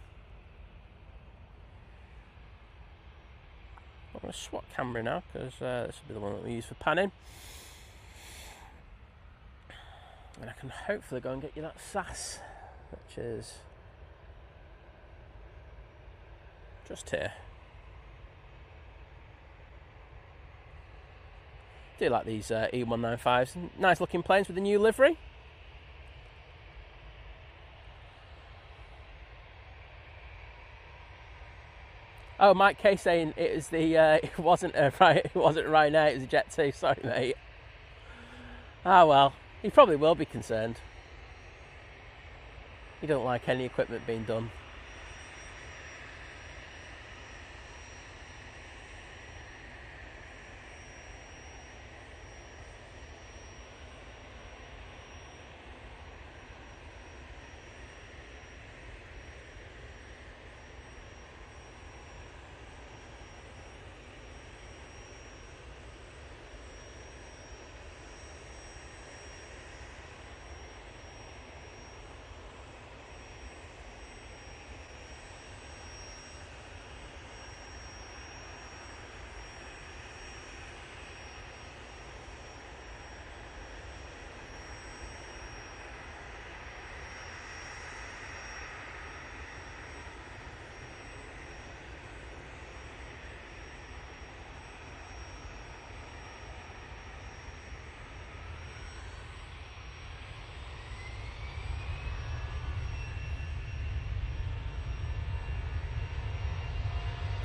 I'm going to swap camera now because this will be the one that we use for panning. And I can hopefully go and get you that SAS, which is just here. Do like these E195s. Nice looking planes with the new livery. Oh, Mike K saying it was the it wasn't Ryanair, it was a Jet 2. Sorry, mate. Ah well, he probably will be concerned. He don't like any equipment being done.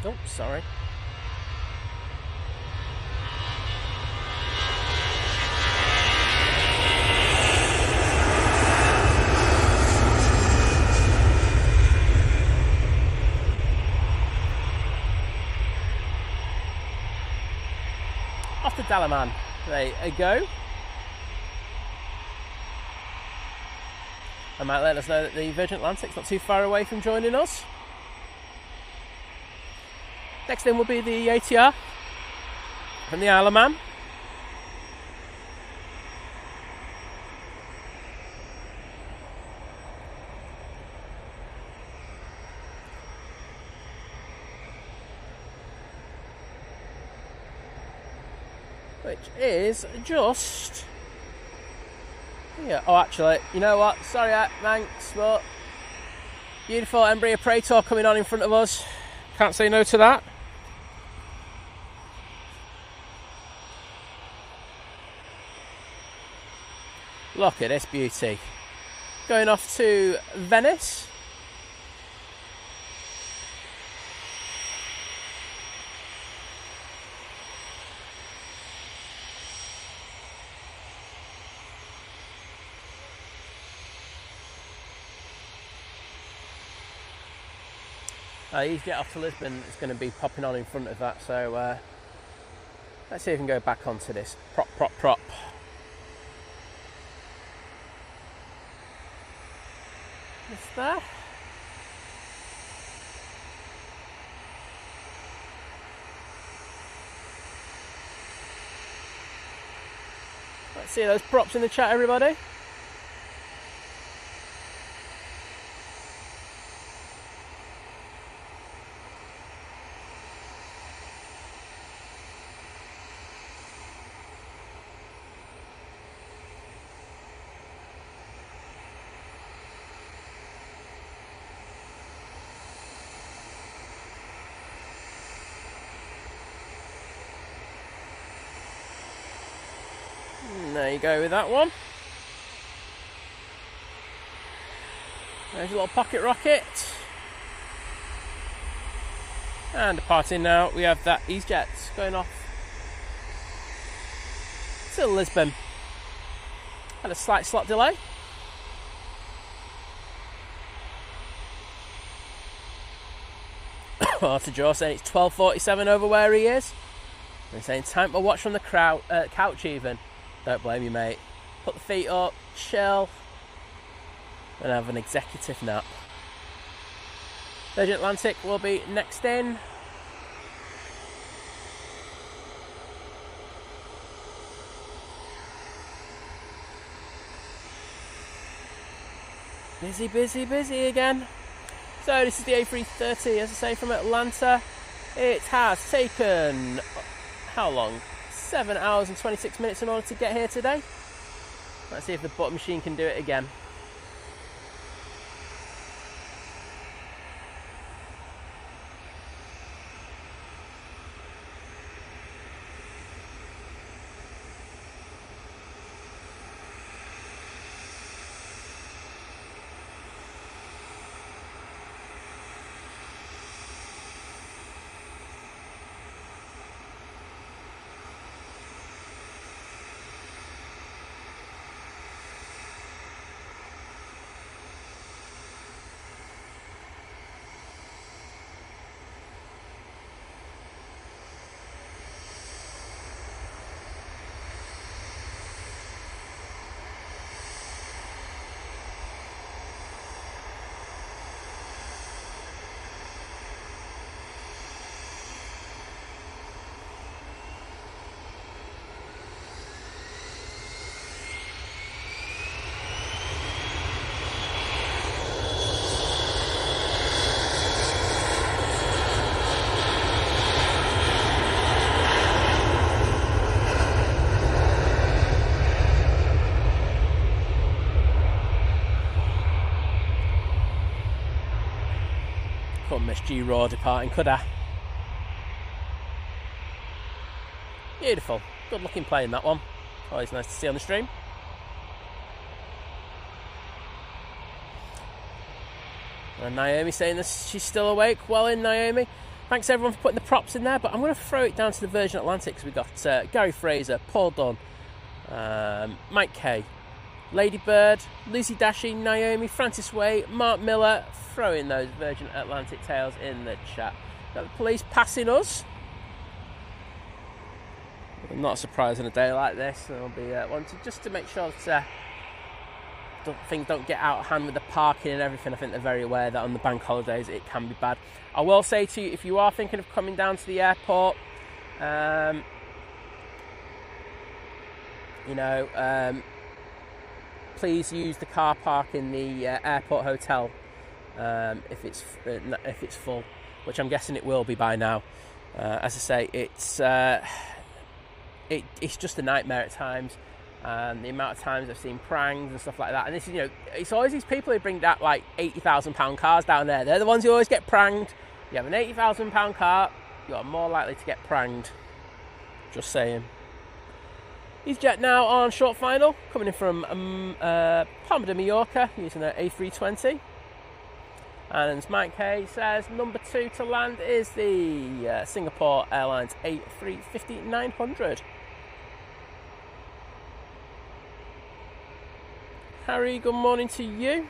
Oh, sorry. Off to Dalaman. There you go. I might let us know that the Virgin Atlantic's not too far away from joining us. Next in will be the ATR from the Isle of Man. Which is just here. Oh, actually, you know what? Sorry, thanks, but beautiful Embraer Praetor coming on in front of us. Can't say no to that. Look at this beauty. Going off to Venice. EasyJet off to Lisbon is going to be popping on in front of that, so let's see if we can go back onto this. Prop. Just there. Let's see those props in the chat, everybody. There you go with that one. There's a little pocket rocket. And departing now, we have that EasyJet going off to Lisbon. Had a slight slot delay. To Joe saying it's 12:47 over where he is. And saying time to watch from the couch even. Don't blame you, mate. Put the feet up, chill, and have an executive nap. Virgin Atlantic will be next in. Busy, busy, busy again. So this is the A330, as I say, from Atlanta. It has taken, how long? 7 hours and 26 minutes in order to get here today. Let's see if the button machine can do it again. Couldn't miss G-Raw departing, could I? Beautiful. Good looking plane, that one. Always nice to see on the stream. And Naomi saying that she's still awake. Well in, Naomi. Thanks everyone for putting the props in there, but I'm going to throw it down to the Virgin Atlantic because we've got Gary Fraser, Paul Dunn, Mike Kay, Lady Bird, Lucy Dashi, Naomi, Francis Way, Mark Miller, throwing those Virgin Atlantic tails in the chat. Got the police passing us. I'm not surprised on a day like this. I'll be wanting just to make sure that things don't get out of hand with the parking and everything. I think they're very aware that on the bank holidays it can be bad. I will say to you, if you are thinking of coming down to the airport, please use the car park in the airport hotel if it's full, which I'm guessing it will be by now. As I say, it's just a nightmare at times, and the amount of times I've seen prangs and stuff like that. And this is, it's always these people who bring that like £80,000 cars down there. They're the ones who always get pranged. You have an £80,000 car, you are more likely to get pranged. Just saying. EasyJet now on short final, coming in from Palma de Mallorca using an A320. And Mike Hay says number 2 to land is the Singapore Airlines A350-900. Harry, good morning to you.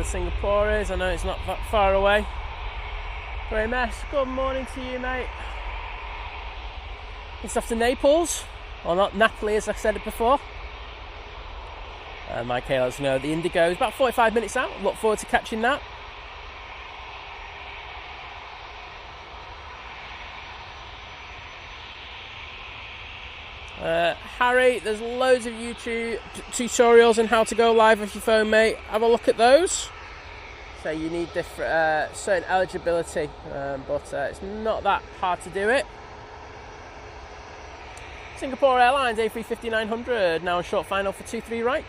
where Singapore is. I know it's not that far away. Grey Mess, good morning to you, mate. It's off to Naples, or not Napoli as I said it before. Mike Hale lets us know the Indigo is about 45 minutes out. Look forward to catching that. Harry, there's loads of YouTube tutorials on how to go live with your phone, mate. Have a look at those. So you need different certain eligibility, but it's not that hard to do it. Singapore Airlines A350-900 now on short final for 23 right.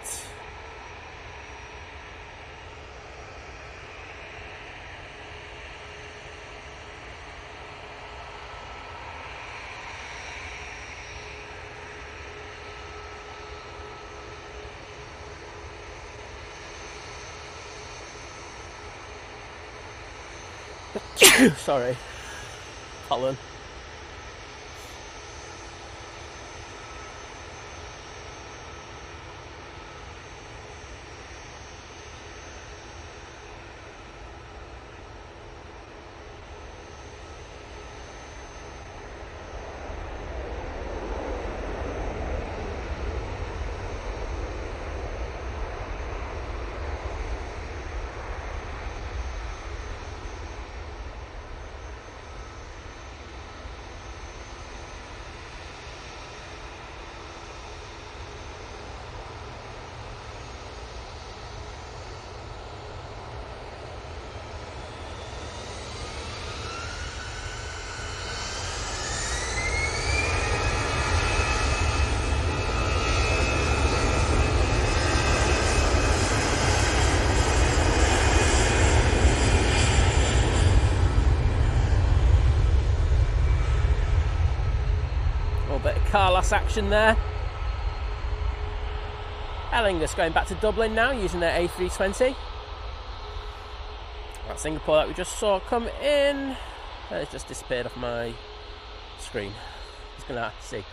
Sorry, pollen. Carlos action there. Aer Lingus going back to Dublin now using their A320. That Singapore that we just saw come in, it's just disappeared off my screen. Just gonna see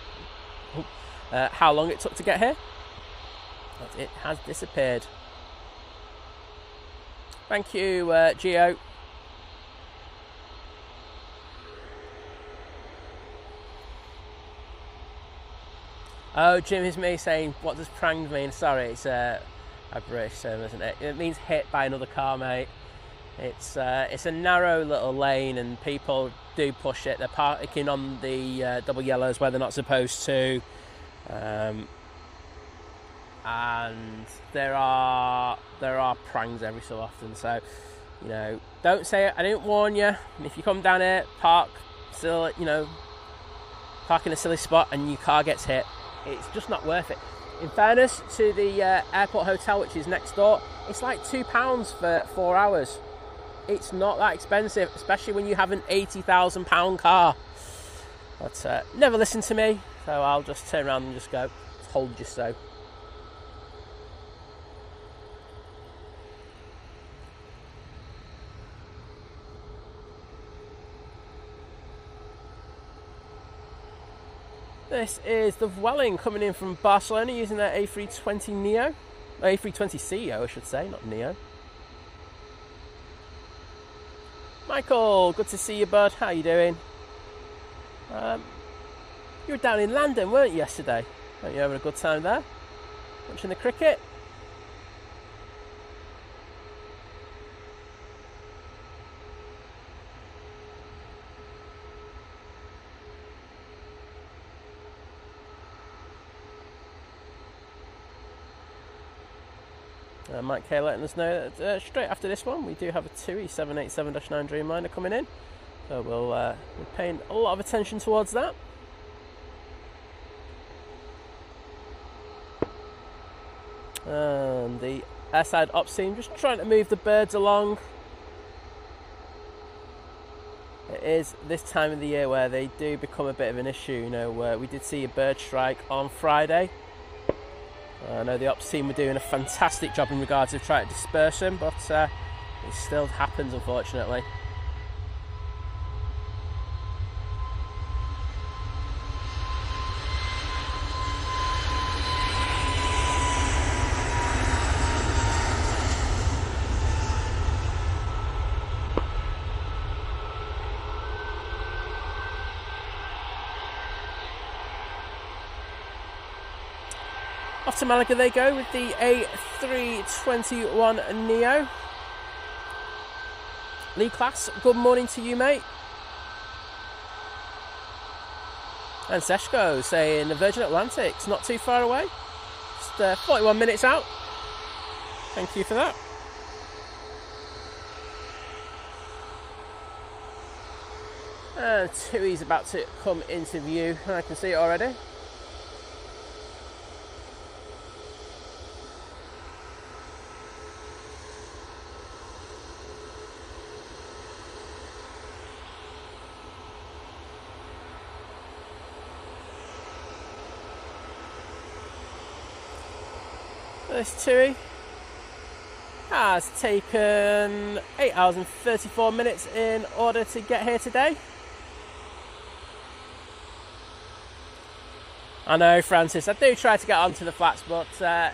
how long it took to get here, but it has disappeared. Thank you, Geo. Oh, Jim is me saying, what does pranged mean? Sorry, it's a British term, isn't it? It means hit by another car, mate. It's a narrow little lane and people do push it. They're parking on the double yellows where they're not supposed to. And there are prangs every so often. So, you know, don't say it. I didn't warn you. And if you come down here, park still, you know, park in a silly spot and your car gets hit. It's just not worth it. In fairness to the airport hotel, which is next door, it's like £2 for 4 hours. It's not that expensive, especially when you have an £80,000 car. But never listen to me, so I'll just turn around and just go, told you so. This is the Vueling coming in from Barcelona using their A320 Neo. A320ceo, I should say, not Neo. Michael, good to see you, bud. How you doing? You were down in London, weren't you, yesterday? Weren't you having a good time there? Watching the cricket? Mike K letting us know that straight after this one we do have a TUI 787-9 Dreamliner coming in, so we're paying a lot of attention towards that. And the airside ops team just trying to move the birds along. It is this time of the year where they do become a bit of an issue. You know, we did see a bird strike on Friday. I know the ops team were doing a fantastic job in regards to trying to disperse them, but it still happens, unfortunately. Off to Malaga they go with the A321 Neo. Lee Class, good morning to you, mate. And Seshko saying the Virgin Atlantic's not too far away. Just 41 minutes out. Thank you for that. And Tui's about to come into view. I can see it already. This Tui has taken 8 hours and 34 minutes in order to get here today. I know, Francis, I do try to get onto the flats, but I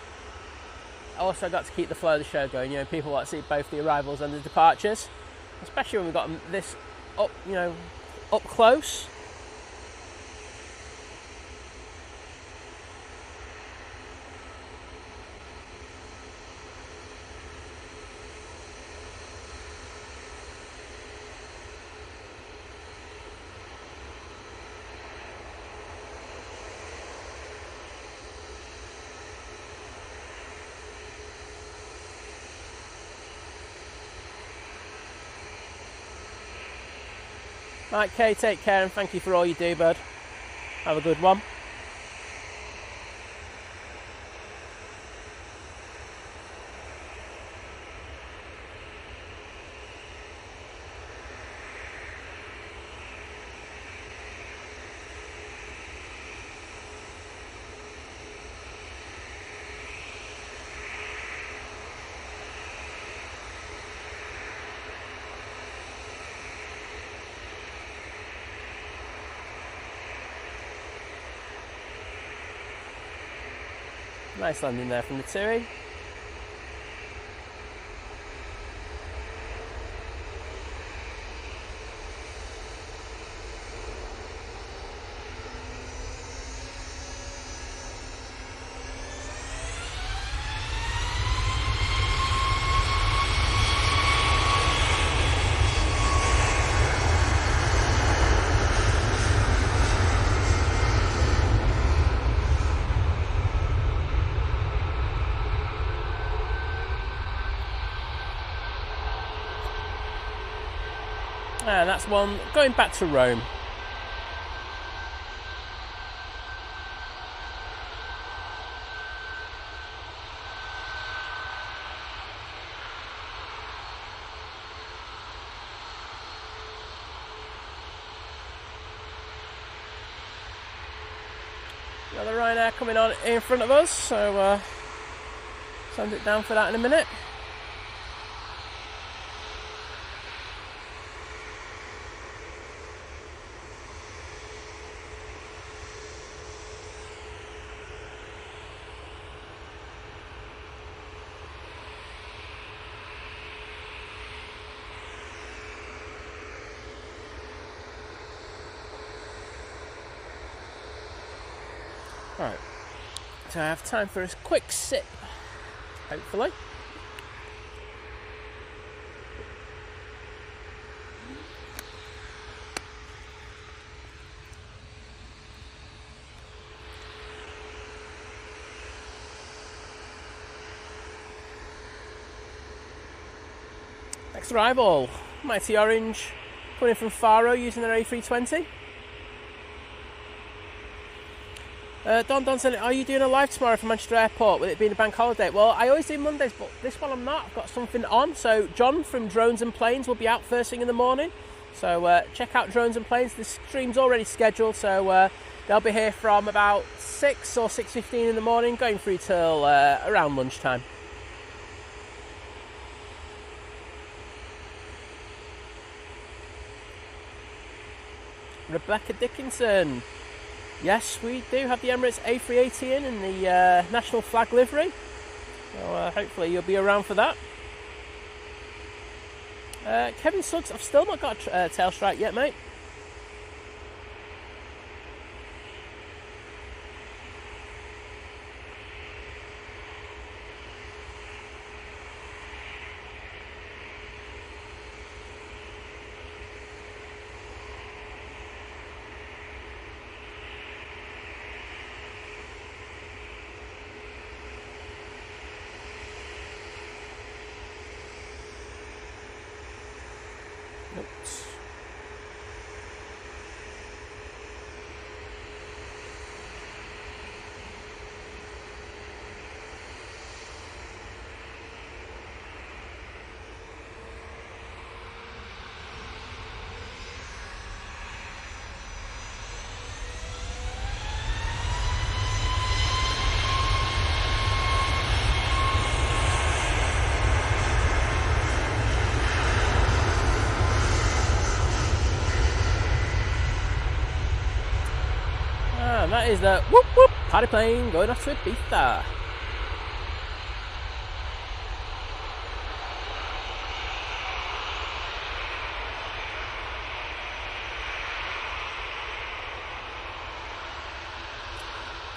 also got to keep the flow of the show going. You know, people want to see both the arrivals and the departures, especially when we've got this up, you know, up close. Right, Kay, take care and thank you for all you do, bud. Have a good one. Nice landing there from the Tui. And that's one going back to Rome. Another Ryanair coming on in front of us, so send it down for that in a minute. Right, so I have time for a quick sip, hopefully. Next arrival, Mighty Orange, coming from Faro using their A320. Don said, are you doing a live tomorrow from Manchester Airport with it being a bank holiday? Well, I always do Mondays, but this one I'm not. I've got something on. So John from Drones and Planes will be out first thing in the morning. So check out Drones and Planes. The stream's already scheduled, so they'll be here from about 6 or 6:15 in the morning, going through till around lunchtime. Rebecca Dickinson. Yes, we do have the Emirates A380 in the National Flag livery. So hopefully you'll be around for that. Kevin Suggs, I've still not got a tail strike yet, mate. that is the whoop whoop party plane going off to Ibiza.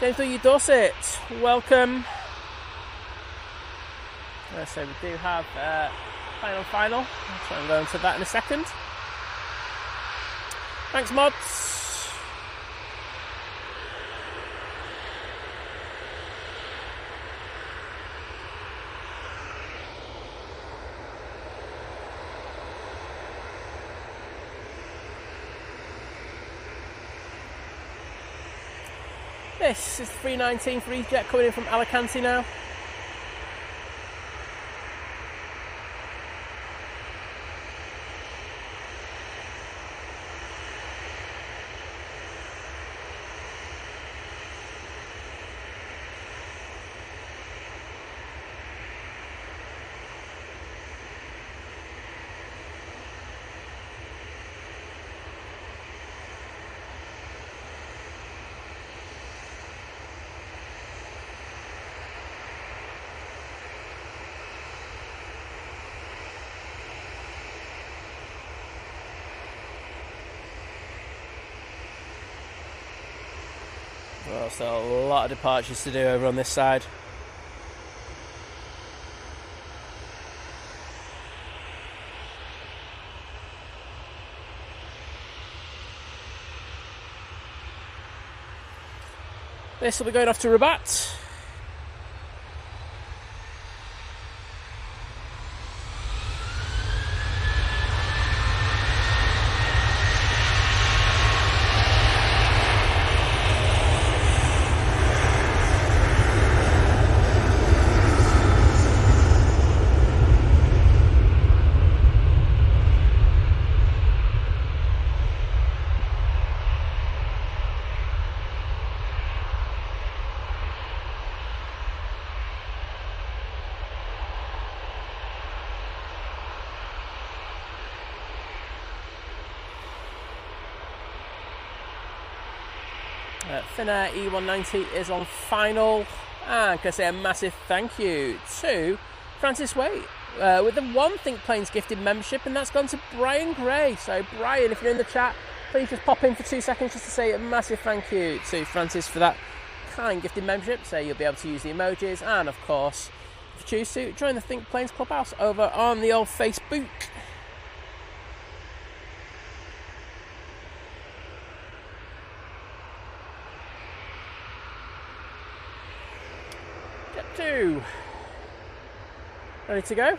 James W. Dorset, welcome. So we do have final. So I'm going to that in a second. Thanks, mods. This is 319 for EasyJet coming in from Alicante now. Well, still a lot of departures to do over on this side. This will be going off to Rabat. Finnair E190 is on final, and can I say a massive thank you to Francis Waite with the One Think Planes gifted membership, and that's gone to Brian Gray. So Brian, if you're in the chat, please just pop in for 2 seconds just to say a massive thank you to Francis for that kind gifted membership. So you'll be able to use the emojis, and of course, if you choose to, join the Think Planes Clubhouse over on the old Facebook. Two. Ready to go?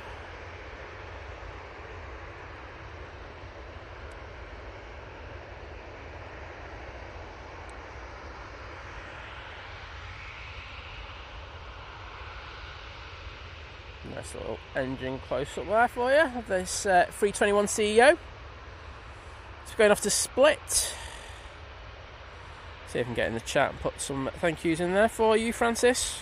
Nice little engine close up there for you. This 321 CEO. It's going off to Split. See if I can get in the chat and put some thank yous in there for you, Francis.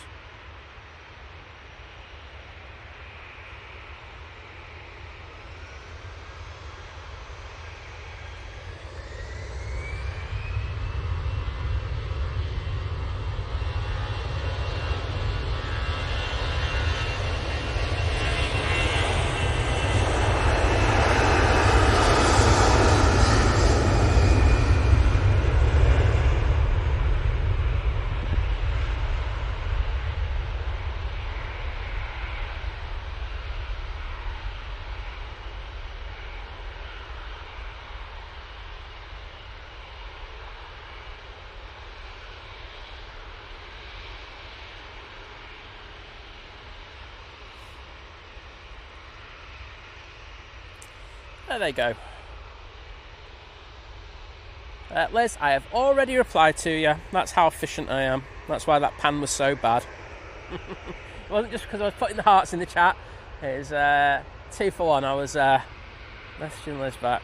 There they go. Liz, I have already replied to you. That's how efficient I am. That's why that pan was so bad. It wasn't just because I was putting the hearts in the chat. It was 2 for 1. I was messaging Liz back.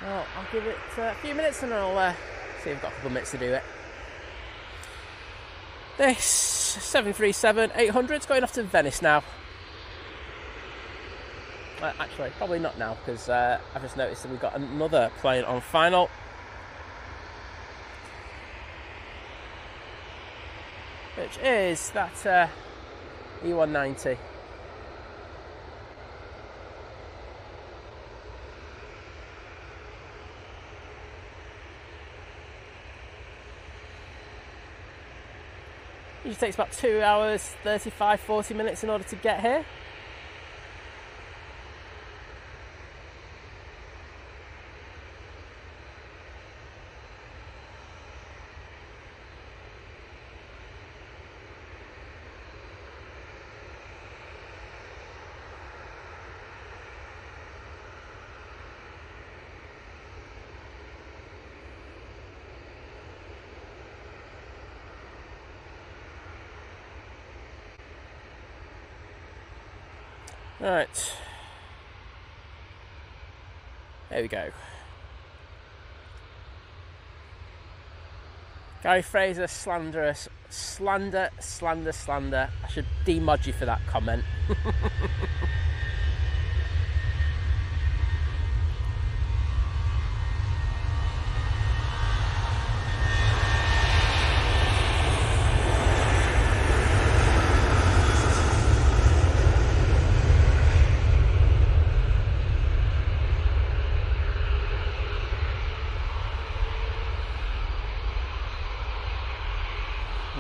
Well, I'll give it a few minutes and I'll see if I've got a couple of minutes to do it. This 737-800 is going off to Venice now. Actually, probably not now, because I've just noticed that we've got another plane on final. Which is that E190. Usually takes about 2 hours, 35, 40 minutes in order to get here. Right, there we go. Gary Fraser, slanderous, slander. I should demod you for that comment.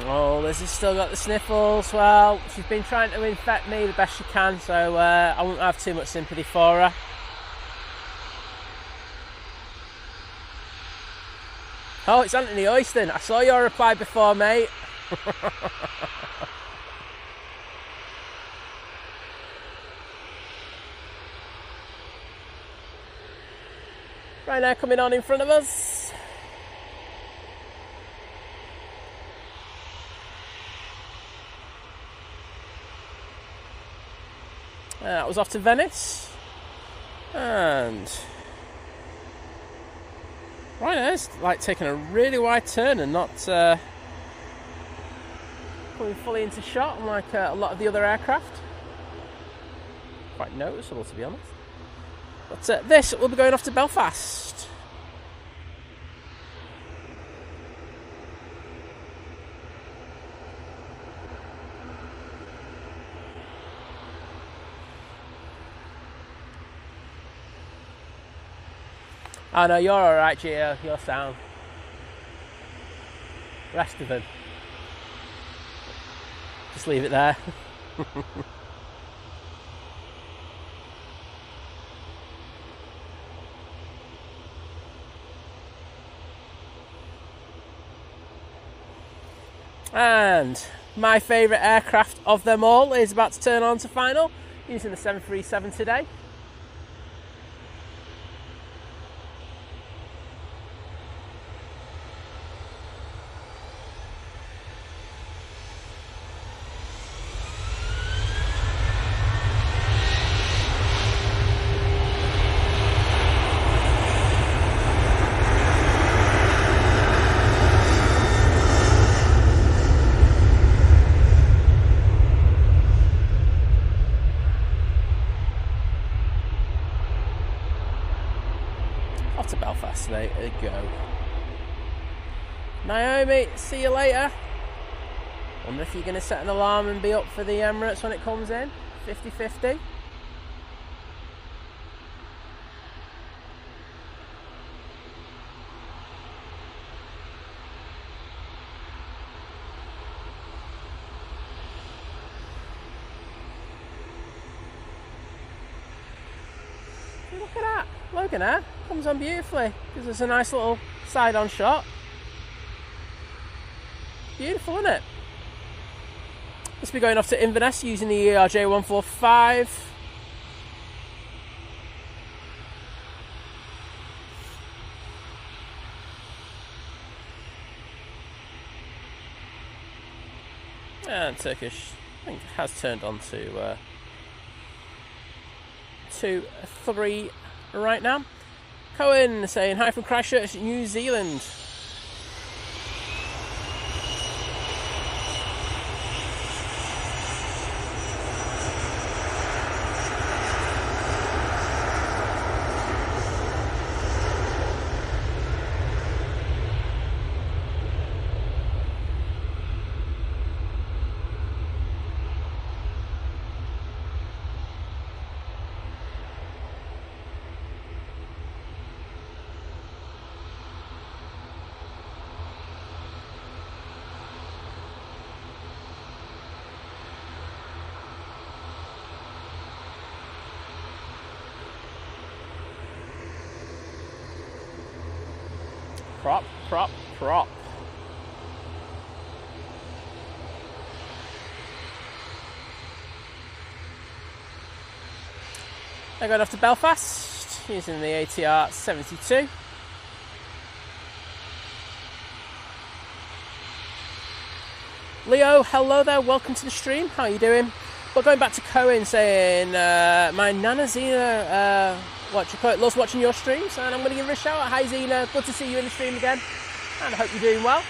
Oh, Liz has still got the sniffles. Well, she's been trying to infect me the best she can, so I won't have too much sympathy for her. Oh, it's Anthony Oyston. I saw your reply before, mate. Ryanair coming on in front of us. That was off to Venice, and Ryanair's like taking a really wide turn and not coming fully into shot, unlike a lot of the other aircraft. Quite noticeable, to be honest. But this will be going off to Belfast. Oh no, you're alright, Gio, you're sound. Rest of them, just leave it there. And my favourite aircraft of them all is about to turn on to final, using the 737 today. To Belfast, there you go. Naomi, see you later. Wonder if you're going to set an alarm and be up for the Emirates when it comes in. 50-50. Look at that. Logan Air comes on beautifully. Gives us a nice little side-on shot. Beautiful, isn't it? This will be going off to Inverness using the ERJ 145. And Turkish, I think, has turned on to 2-3 right now. Cohen saying hi from Christchurch, New Zealand. Prop, prop, prop. They're going off to Belfast using the ATR 72. Leo, hello there, welcome to the stream. How are you doing? Well, going back to Cohen saying, my Nana Zena, loves watching your streams, and I'm going to give her a shout out. Hi Zena, good to see you in the stream again, and I hope you're doing well.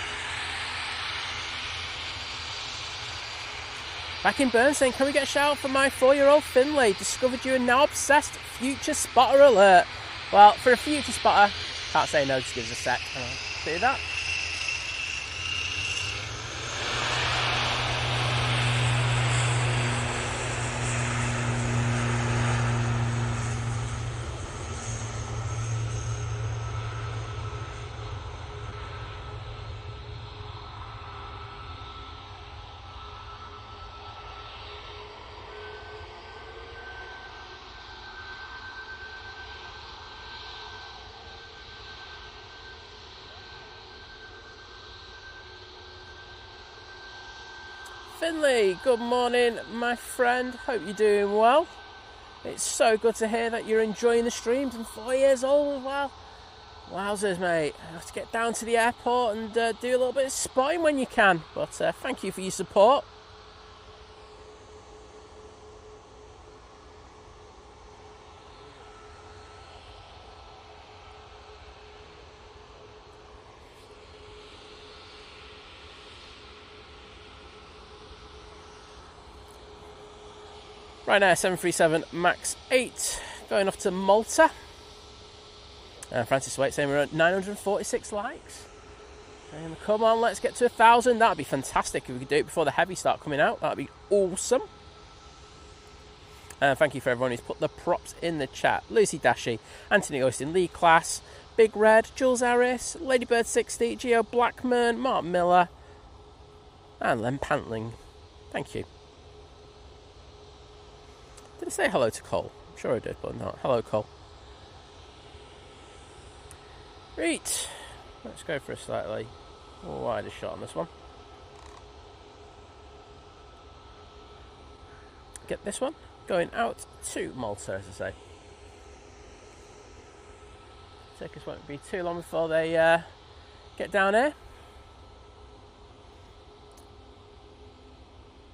Back in Burn saying, can we get a shout out for my 4-year-old Finlay? Discovered you and now obsessed. Future spotter alert. Well, for a future spotter, can't say no, just give us a sec. I'll do that. Finley, good morning, my friend. Hope you're doing well. It's so good to hear that you're enjoying the streams and 4 years old as well. Wowzers, mate. You have to get down to the airport and do a little bit of spotting when you can. But thank you for your support. Ryanair 737 MAX 8 going off to Malta. Francis Waite saying we're at 946 likes. And come on, let's get to 1,000. That'd be fantastic if we could do it before the heavy start coming out. That'd be awesome. Thank you for everyone who's put the props in the chat. Lucy Dashi, Anthony Austin, Lee Class, Big Red, Jules Harris, Ladybird 60, Geo Blackman, Mark Miller, and Len Pantling. Thank you. Did I say hello to Cole? I'm sure I did, but not. Hello, Cole. Right. Let's go for a slightly wider shot on this one. Get this one going out to Malta, as I say. Turkish won't be too long before they get down here.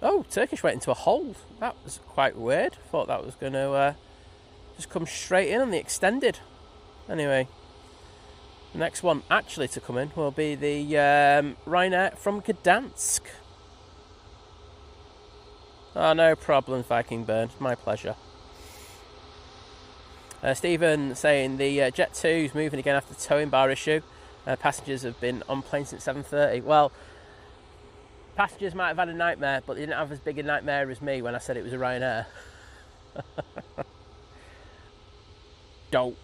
Oh, Turkish went into a hold. That was quite weird. Thought that was going to just come straight in on the extended. Anyway, the next one actually to come in will be the Ryanair from Gdansk. Oh, no problem, Viking Burn. My pleasure. Stephen saying the Jet 2 is moving again after the towing bar issue. Passengers have been on plane since 7:30. Well, passengers might have had a nightmare, but they didn't have as big a nightmare as me when I said it was a Ryanair. Don't.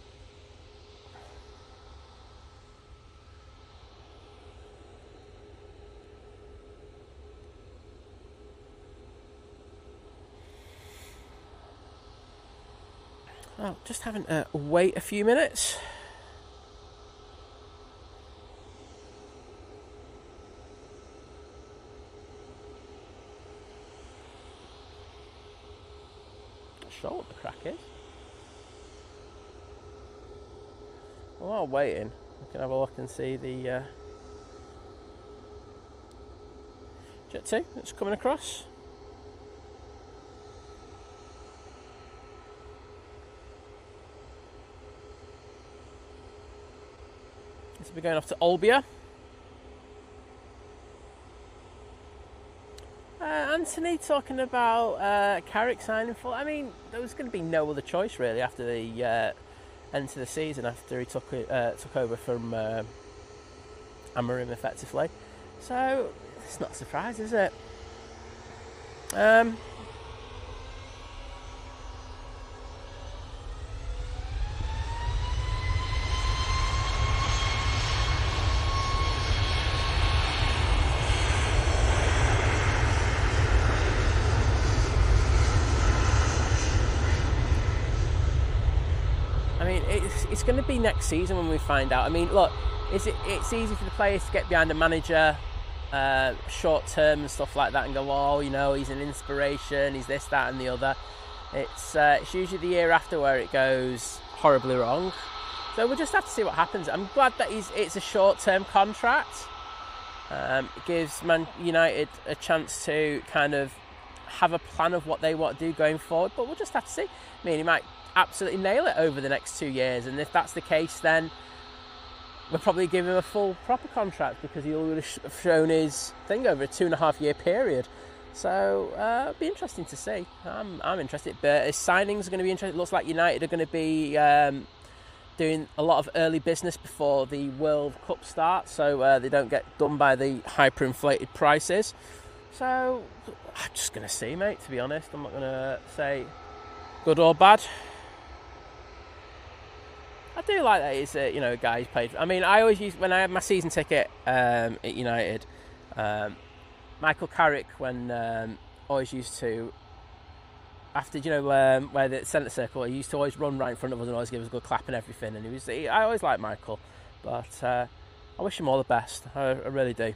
Oh, just having to wait a few minutes. Sure what the crack is. While waiting, we can have a look and see the Jet 2 that's coming across. This will be going off to Olbia. Anthony talking about Carrick signing for. I mean, there was going to be no other choice really after the end of the season, after he took over from Amarim effectively. So it's not a surprise, is it? mean, it's going to be next season when we find out. I mean, look, it's easy for the players to get behind a manager short term and stuff like that and go, oh, you know, he's an inspiration, he's this, that and the other. It's usually the year after where it goes horribly wrong. So we'll just have to see what happens. I'm glad that it's a short-term contract. It gives Man United a chance to kind of have a plan of what they want to do going forward, but we'll just have to see. I mean, he might absolutely nail it over the next 2 years, and if that's the case, then we'll probably give him a full proper contract because he'll have shown his thing over a 2.5 year period. So it'll be interesting to see. I'm interested, but his signings are going to be interesting. It looks like United are going to be doing a lot of early business before the World Cup starts, so they don't get done by the hyperinflated prices. So I'm just going to see, mate, to be honest. I'm not going to say good or bad. I do like that he's a guy who's paid. I mean, I always use, when I had my season ticket at United, Michael Carrick, when always used to, after, where the centre circle, he used to always run right in front of us and always give us a good clap and everything. And I always liked Michael, but I wish him all the best. I really do.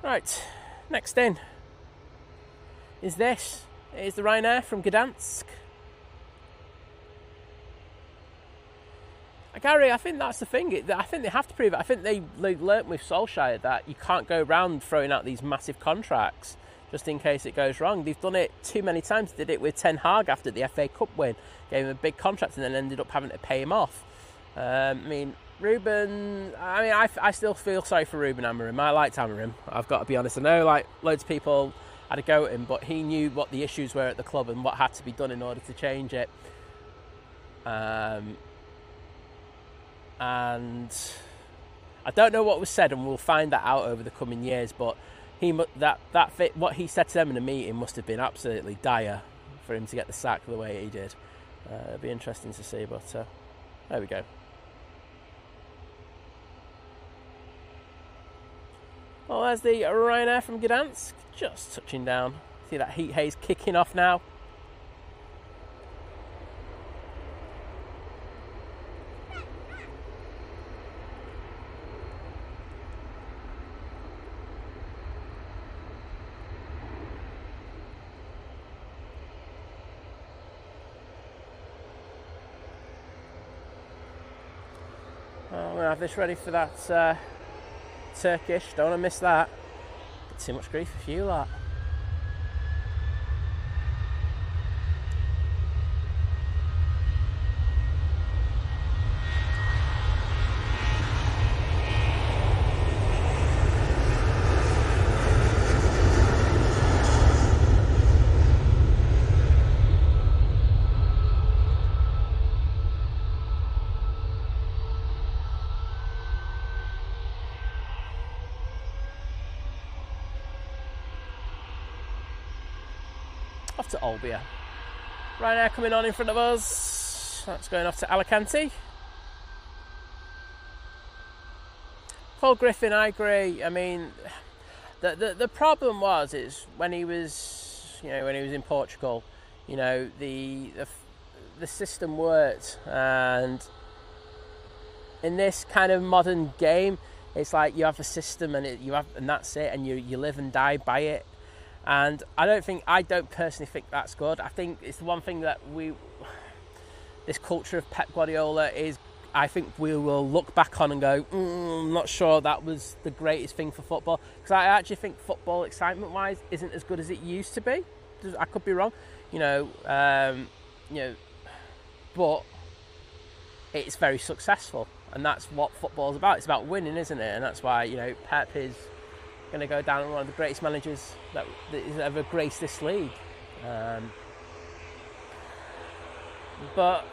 Right, next in is this. It is the Ryanair from Gdansk. Gary, I think that's the thing. I think they have to prove it. I think they learnt with Solskjaer that you can't go around throwing out these massive contracts just in case it goes wrong. They've done it too many times. They did it with Ten Hag after the FA Cup win. Gave him a big contract and then ended up having to pay him off. Ruben, I still feel sorry for Ruben Amorim. I liked Amorim, I've got to be honest. I know loads of people had a go at him, but he knew what the issues were at the club and what had to be done in order to change it. And I don't know what was said, and we'll find that out over the coming years, but what he said to them in a meeting must have been absolutely dire for him to get the sack the way he did. It'll be interesting to see, but there we go. Well, there's the Ryanair from Gdansk, just touching down. See that heat haze kicking off now. I'm going to have this ready for that Turkish, don't want to miss that. Get too much grief for you lot. Off to Olbia. Ryanair coming on in front of us. That's going off to Alicante. Paul Griffin, I agree. I mean, the problem is when he was, when he was in Portugal, the system worked, and in this kind of modern game, it's like you have a system and that's it, and you live and die by it. And I don't personally think that's good. I think it's the one thing that this culture of Pep Guardiola is, I think we will look back on and go, I'm not sure that was the greatest thing for football. Because I actually think football, excitement-wise, isn't as good as it used to be. I could be wrong, but it's very successful. And that's what football's about. It's about winning, isn't it? And that's why, Pep is going to go down as one of the greatest managers that has ever graced this league. But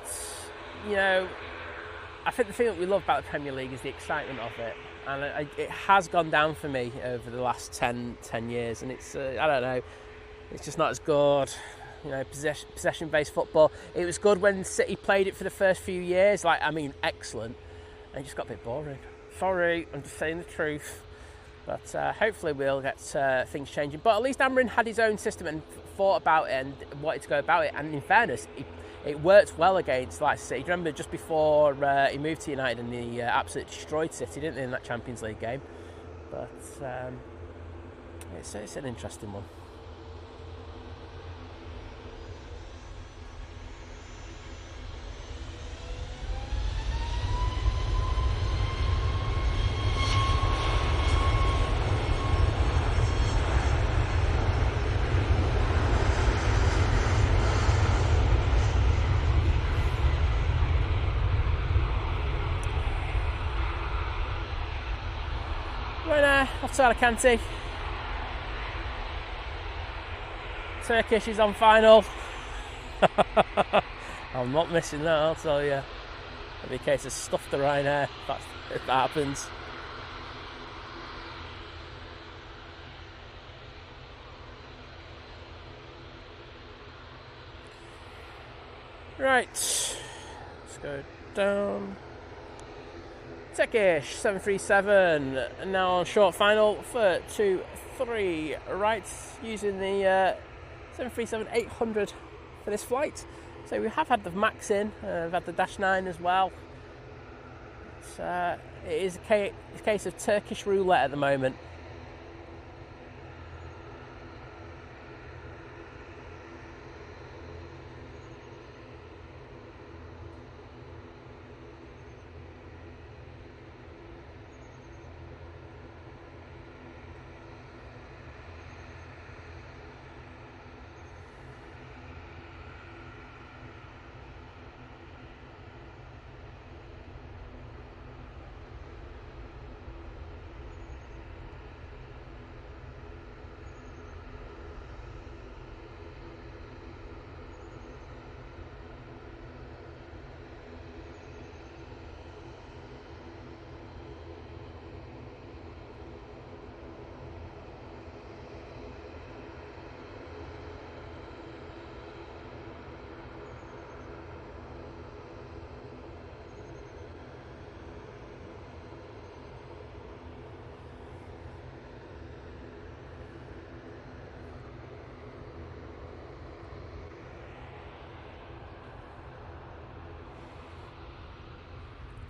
I think the thing that we love about the Premier League is the excitement of it, and it has gone down for me over the last 10 years, and it's I don't know, it's just not as good. Possession-based football. It was good when City played it for the first few years, excellent, and it just got a bit boring. Sorry, I'm just saying the truth. But hopefully we'll get things changing. But at least Amrin had his own system and thought about it and wanted to go about it. And in fairness, it worked well against Leicester City. Do you remember just before he moved to United and he absolutely destroyed City, didn't they, in that Champions League game? But it's an interesting one. Ryanair off to Alicante. Turkish is on final. I'm not missing that, I'll tell you. It'll be a case of stuff the Ryanair if that happens. Right, let's go down. Turkish 737, and now on short final for 2-3 right, using the 737-800 for this flight. So we have had the MAX in, we've had the Dash 9 as well. It is a case of Turkish roulette at the moment.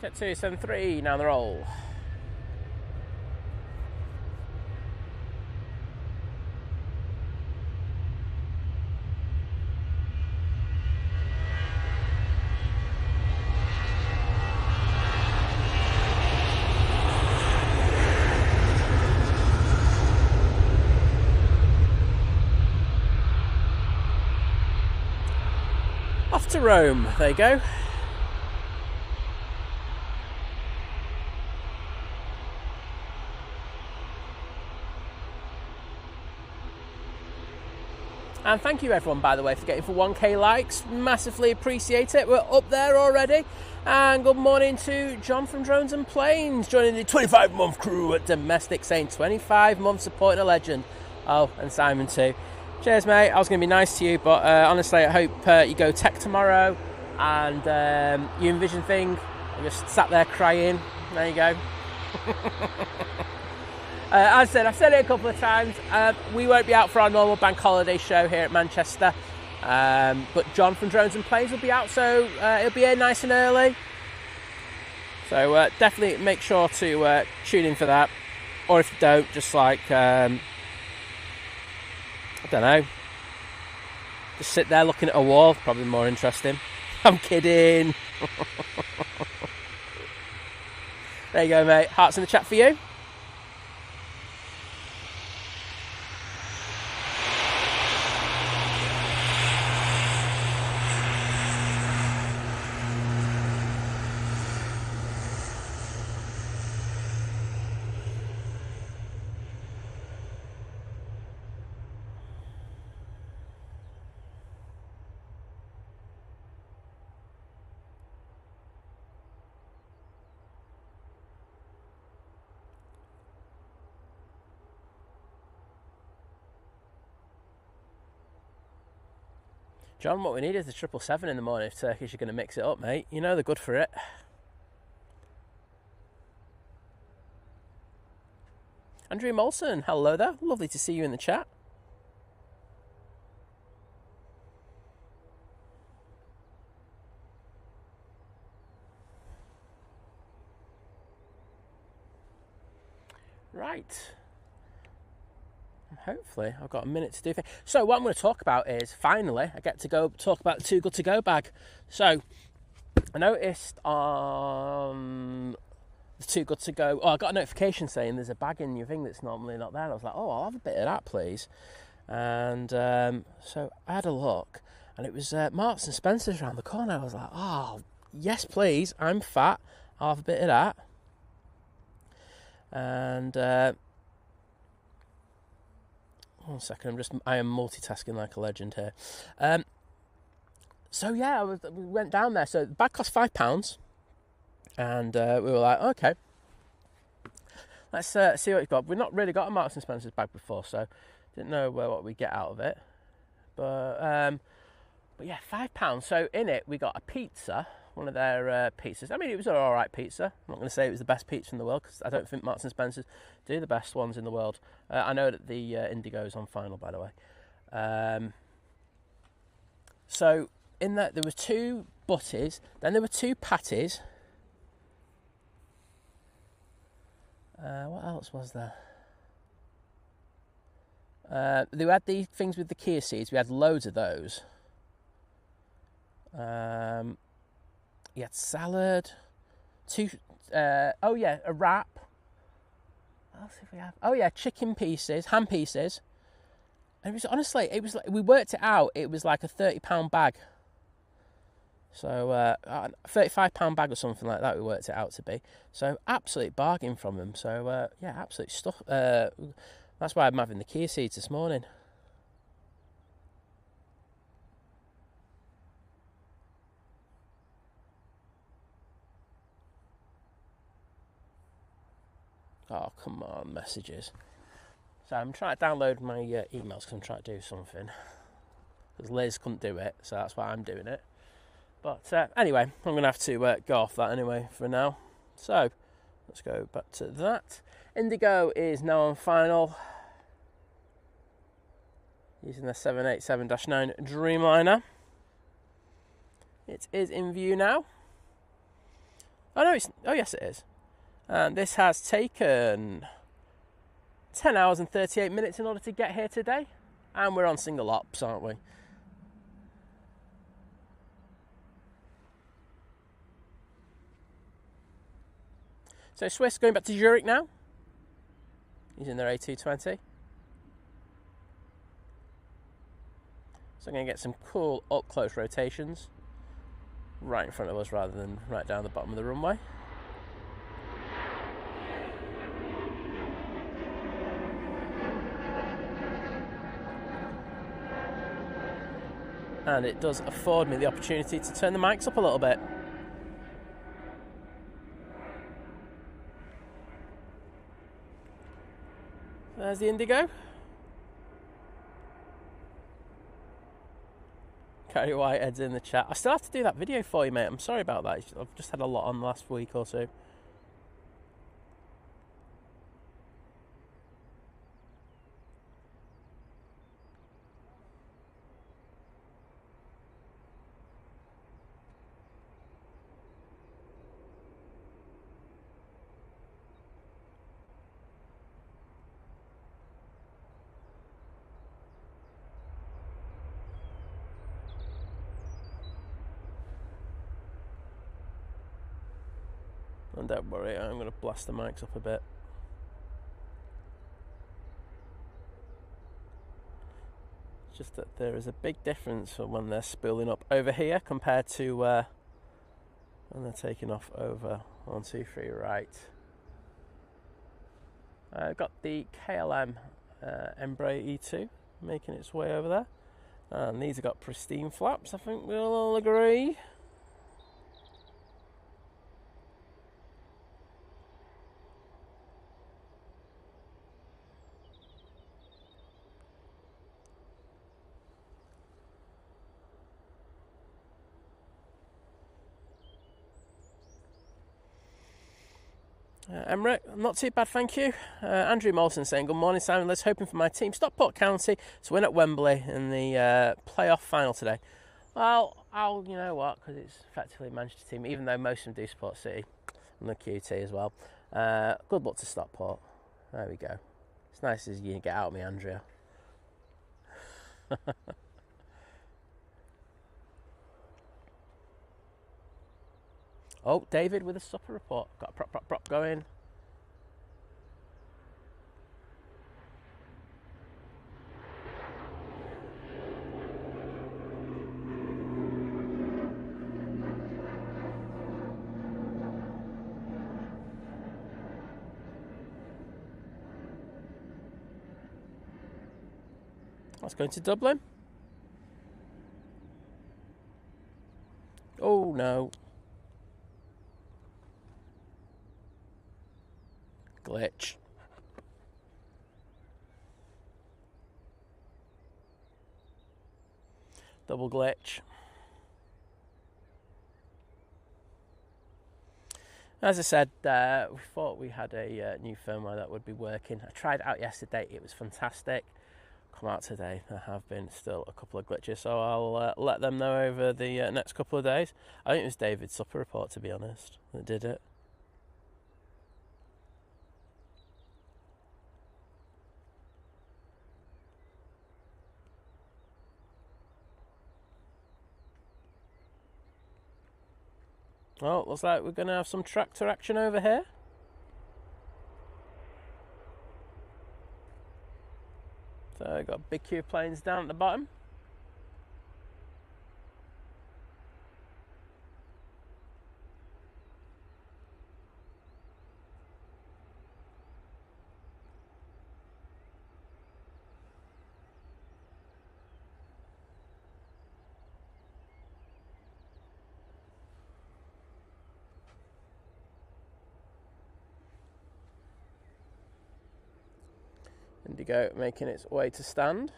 Jet 273, now on the roll. Off to Rome, there you go. And thank you everyone, by the way, for getting for 1k likes. Massively appreciate it. We're up there already. And good morning to John from Drones and Planes, joining the 25-month crew at Domestic, saying 25 months supporting a legend. Oh, and Simon too. Cheers, mate. I was going to be nice to you, but honestly, I hope you go tech tomorrow and you envision thing. I just sat there crying. There you go. As I said, I've said it a couple of times, we won't be out for our normal bank holiday show here at Manchester, but John from Drones and Planes will be out, so it'll be here nice and early. So definitely make sure to tune in for that, or if you don't, just like, I don't know, just sit there looking at a wall, probably more interesting. I'm kidding. There you go, mate. Hearts in the chat for you. John, what we need is the 777 in the morning if Turkish are going to mix it up, mate. You know they're good for it. Andrew Molson, hello there. Lovely to see you in the chat. Right. Hopefully I've got a minute to do things. So what I'm going to talk about is, finally, I get to go talk about the Too Good To Go bag. So I noticed on the Too Good To Go, I got a notification saying there's a bag in your thing that's normally not there. I was like, oh, I'll have a bit of that, please. And so I had a look, and it was Marks and Spencer's around the corner. I was like, oh, yes, please. I'm fat. I'll have a bit of that. And 1 second, I am multitasking like a legend here. So yeah, we went down there. So the bag cost £5, and we were like, okay, let's see what we've got. We've not really got a Marks and Spencer's bag before, so didn't know what we get out of it. But yeah, £5. So in it, we got a pizza, one of their pizzas. I mean, it was an all right pizza. I'm not going to say it was the best pizza in the world, because I don't think Marks and Spencer's do the best ones in the world. I know that the Indigo's on final, by the way. So in that, there were 2 butties, then there were 2 patties. What else was there? They had these things with the chia seeds. We had loads of those. You had salad. 2. Oh yeah, a wrap. What else did we have? Oh yeah, chicken pieces, ham pieces. And it was, honestly, it was like, we worked it out. It was like a £30 bag. So £35 bag or something like that. We worked it out to be. So absolute bargain from them. So yeah, absolute stuff. That's why I'm having the chia seeds this morning. Oh, come on, messages. So I'm trying to download my emails because I'm trying to do something. Because Liz couldn't do it, so that's why I'm doing it. But anyway, I'm going to have to go off that anyway for now. So let's go back to that. Indigo is now on final, using the 787-9 Dreamliner. It is in view now. Oh no, oh yes it is. And this has taken 10 hours and 38 minutes in order to get here today. And we're on single ops, aren't we? So Swiss going back to Zurich now, using their A220. So I'm going to get some cool up-close rotations right in front of us rather than right down the bottom of the runway. And it does afford me the opportunity to turn the mics up a little bit. There's the Indigo. Carrie Whitehead's in the chat. I still have to do that video for you, mate. I'm sorry about that. I've just had a lot on the last week or two. And don't worry, I'm going to blast the mics up a bit. It's just that there is a big difference from when they're spooling up over here compared to when they're taking off over 1, 2, 3 right. I've got the KLM Embraer E2 making its way over there. And these have got pristine flaps, I think we'll all agree. Emirates, not too bad, thank you. Andrew Molson saying, good morning, Simon. Let's hoping for my team, Stockport County, to win at Wembley in the playoff final today. Well, you know what, because it's effectively a Manchester team, even though most of them do support City and the QT as well. Good luck to Stockport. There we go. It's nice as you get out of me, Andrea. Oh, David with a supper report. Got a prop going. Let's go to Dublin. Oh no. Glitch. Double glitch. As I said, we thought we had a new firmware that would be working. I tried it out yesterday, it was fantastic. Come out today, there have been still a couple of glitches, so I'll let them know over the next couple of days. I think it was David's supper report, to be honest, that did it. Well, looks like we're going to have some tractor action over here. So we've got big queue planes down at the bottom. Indigo making its way to stand.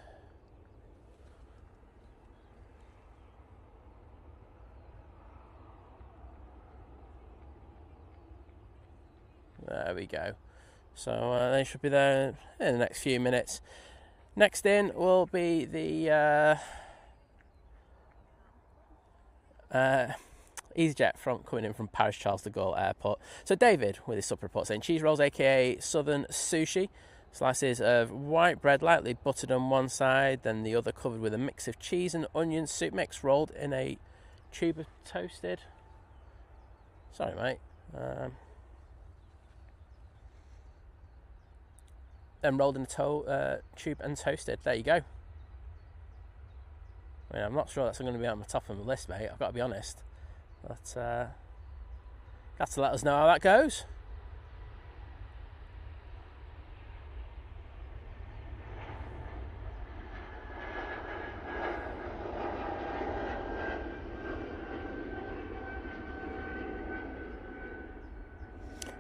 There we go. So they should be there in the next few minutes. Next in will be the EasyJet coming in from Paris Charles de Gaulle Airport. So David with his supper report saying cheese rolls, aka Southern Sushi. Slices of white bread lightly buttered on one side, then the other covered with a mix of cheese and onion soup mix rolled in a tube of toasted. Sorry, mate. Then rolled in a tube and toasted. There you go. I mean, I'm not sure that's going to be on the top of the list, mate. I've got to be honest. But got to let us know how that goes.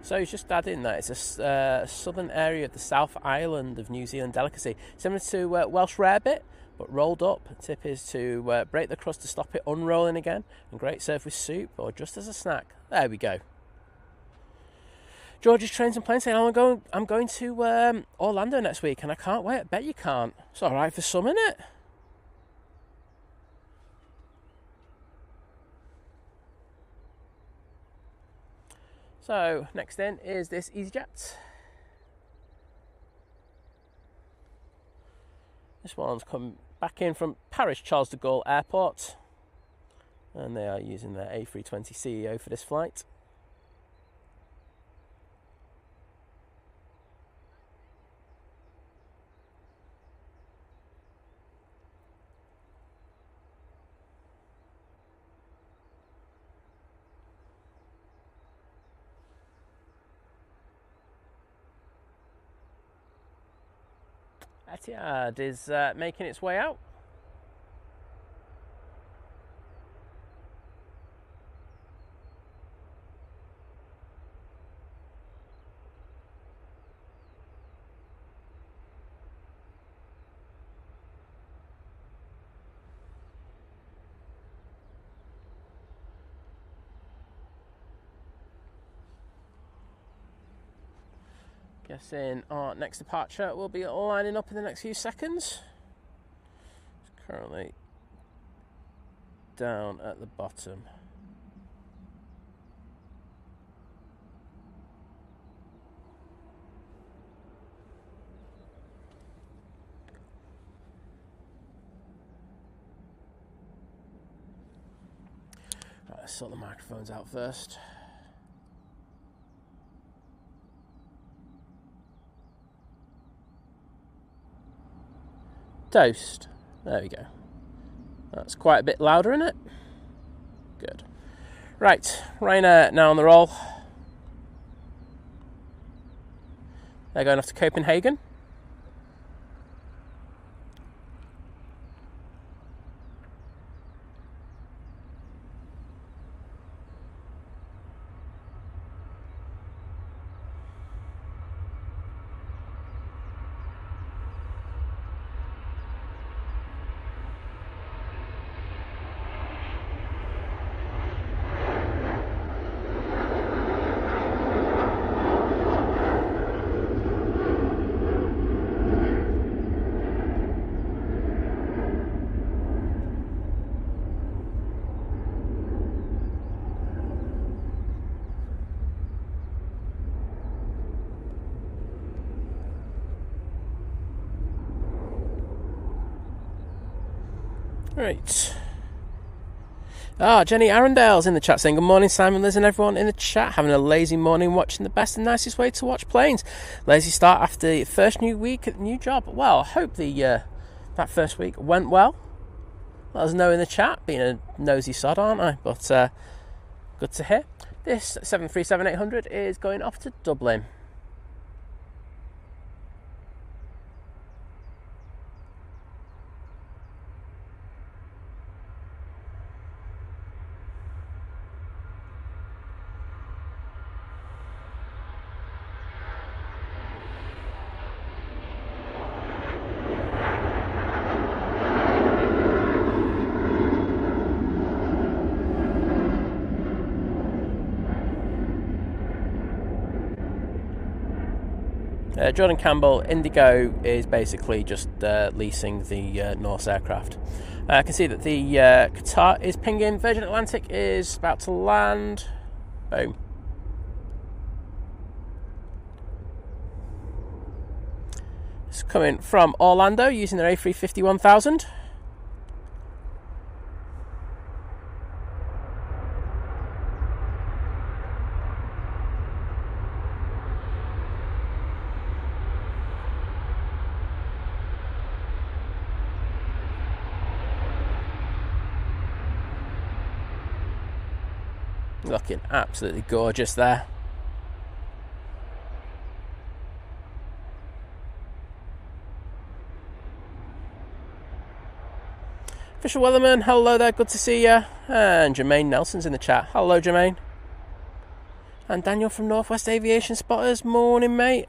So he's just adding that it's a southern area of the South Island of New Zealand delicacy, similar to Welsh rarebit, but rolled up. The tip is to break the crust to stop it unrolling again, and great served with soup or just as a snack. There we go. George's Trains and Planes saying, I'm going to Orlando next week, and I can't wait. I bet you can't. It's all right for some, isn't it? So next in is this EasyJet. This one's come back in from Paris Charles de Gaulle Airport, and they are using their A320 CEO for this flight. Etihad is making its way out. Guessing our next departure will be lining up in the next few seconds. It's currently down at the bottom. Right, let's sort the microphones out first. Toast. There we go. That's quite a bit louder, isn't it? Good. Right, Ryanair now on the roll. They're going off to Copenhagen. Right. Jenny Arundale's in the chat saying, good morning, Simon, Liz and everyone in the chat. Having a lazy morning watching the best and nicest way to watch planes. Lazy start after the first new week at the new job. Well, I hope that first week went well. Let us know in the chat. Being a nosy sod, aren't I? But good to hear. This 737-800 is going off to Dublin. Jordan Campbell, Indigo is basically just leasing the Norse aircraft. I can see that the Qatar is pinging. Virgin Atlantic is about to land. Boom. It's coming from Orlando using their A350-1000. Looking absolutely gorgeous there. Official Wellerman, hello there, good to see you. And Jermaine Nelson's in the chat. Hello, Jermaine. And Daniel from Northwest Aviation Spotters, morning, mate.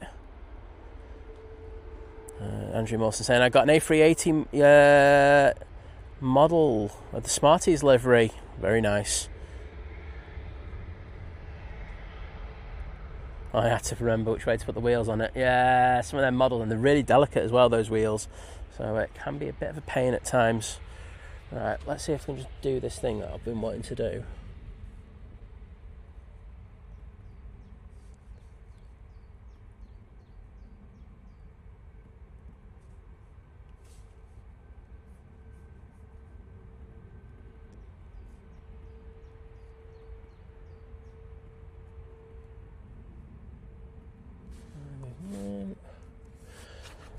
Andrew Mawson saying, I got an A380 model of the Smarties livery. Very nice. I had to remember which way to put the wheels on it. Yeah, some of them models, and they're really delicate as well, those wheels. So it can be a bit of a pain at times. Right, let's see if we can just do this thing that I've been wanting to do.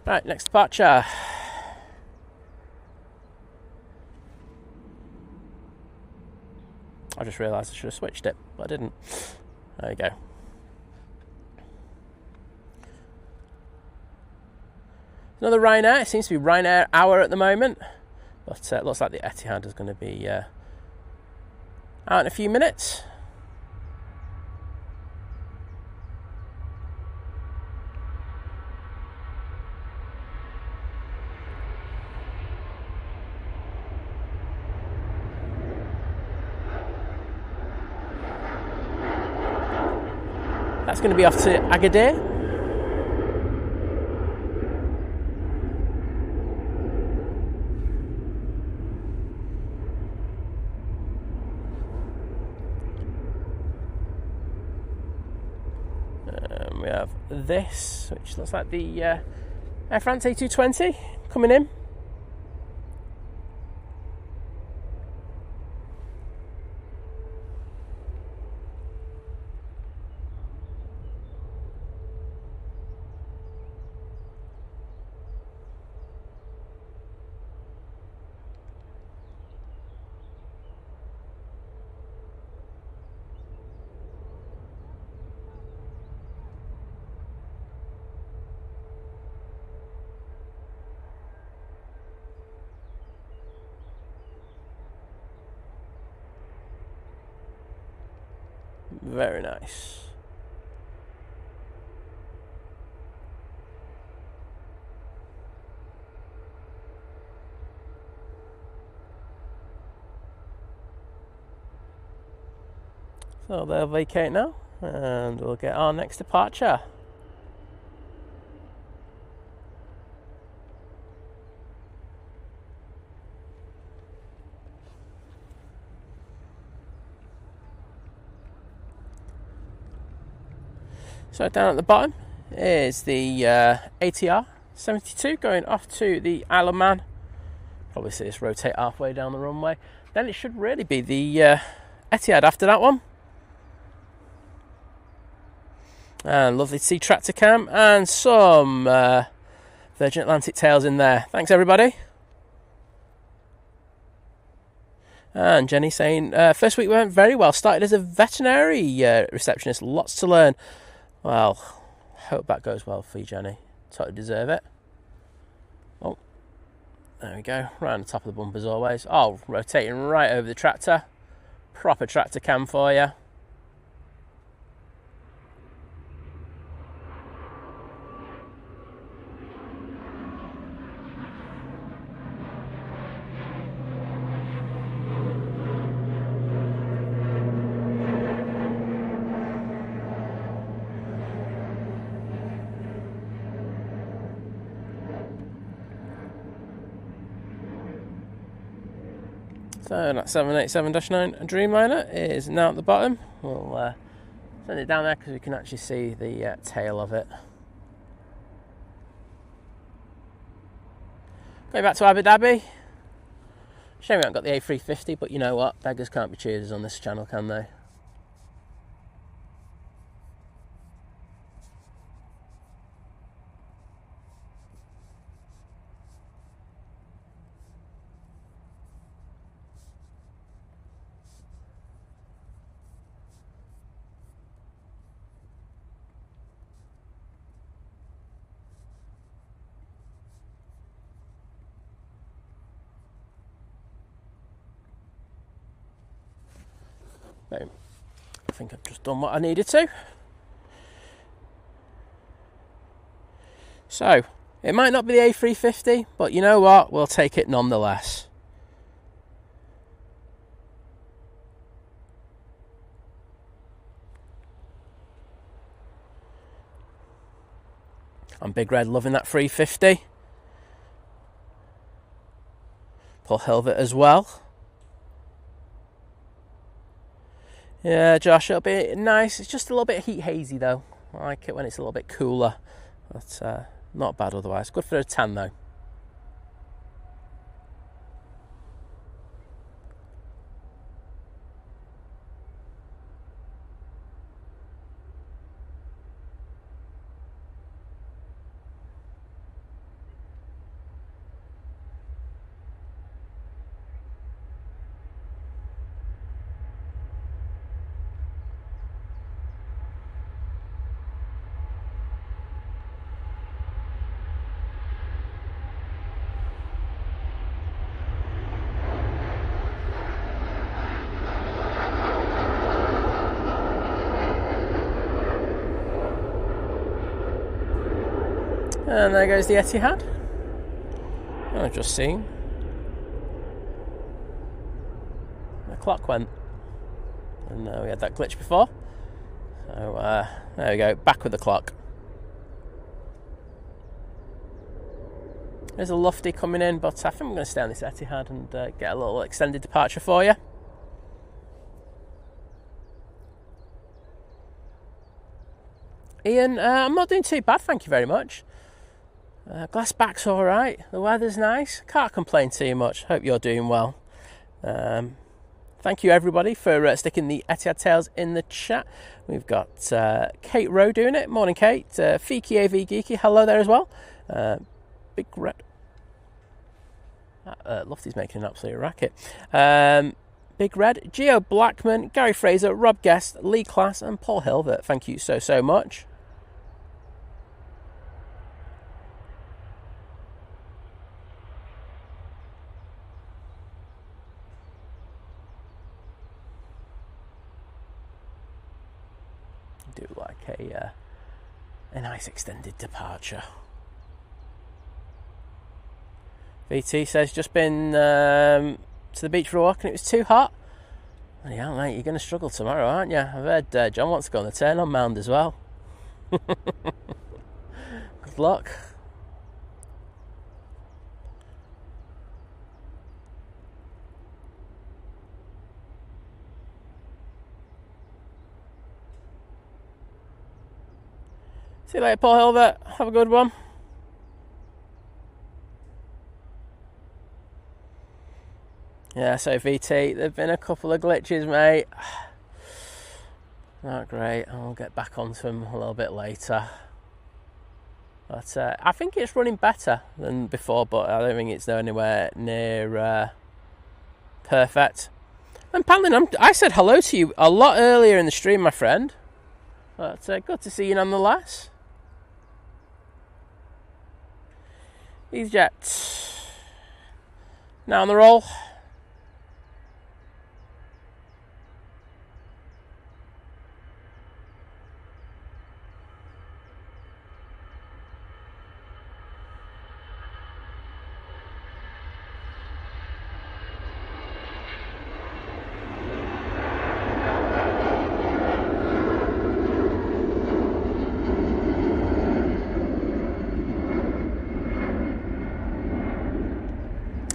Right, next departure. I just realised I should have switched it, but I didn't. There you go. Another Ryanair. It seems to be Ryanair hour at the moment, but it looks like the Etihad is going to be out in a few minutes. That's going to be off to Agadir. this, which looks like the Air France A220 coming in. Very nice. So they'll vacate now, and we'll get our next departure. So down at the bottom is the ATR 72 going off to the Isle of Man. Probably see us rotate halfway down the runway. Then it should really be the Etihad after that one. And lovely to see tractor cam and some Virgin Atlantic tails in there. Thanks everybody. And Jenny saying, first week went very well. Started as a veterinary receptionist. Lots to learn. Well, hope that goes well for you, Jenny. Totally deserve it. Oh, there we go. Right on the top of the bump as always. Oh, rotating right over the tractor. Proper tractor cam for you. So that 787-9 Dreamliner is now at the bottom. We'll send it down there because we can actually see the tail of it. Going back to Abu Dhabi. Shame we haven't got the A350, but you know what? Beggars can't be choosers on this channel, can they? Boom. I think I've just done what I needed to. So, it might not be the A350, but you know what? We'll take it nonetheless. I'm Big Red loving that 350. Paul Hilvert as well. Yeah, Josh, it'll be nice. It's just a little bit heat hazy though. I like it when it's a little bit cooler. But not bad otherwise. Good for a tan though. And there goes the Etihad. I've just seen the clock went, and we had that glitch before. So there we go, back with the clock. There's a lofty coming in, but I think I'm going to stay on this Etihad and get a little extended departure for you. Ian, I'm not doing too bad, thank you very much. Glass back's all right. The weather's nice. Can't complain too much. Hope you're doing well. Thank you everybody for sticking the Etihad Tales in the chat. We've got Kate Rowe doing it. Morning, Kate. Fiki avgeeky, hello there as well. Big Red. Lofty's making an absolute racket. Big Red, Geo Blackman, Gary Fraser, Rob Guest, Lee Class, and Paul Hilbert. Thank you so much. Do like a nice extended departure. VT says just been to the beach for a walk and it was too hot. Well, yeah, mate, you're going to struggle tomorrow, aren't you? I've heard John wants to go on the turn on mound as well. Good luck. See you later, Paul Hilbert. Have a good one. Yeah, so VT, there have been a couple of glitches, mate. Not great. I'll get back onto them a little bit later. But I think it's running better than before, but I don't think it's anywhere near perfect. And Panlin, I said hello to you a lot earlier in the stream, my friend. But good to see you nonetheless. EasyJet. Now on the roll.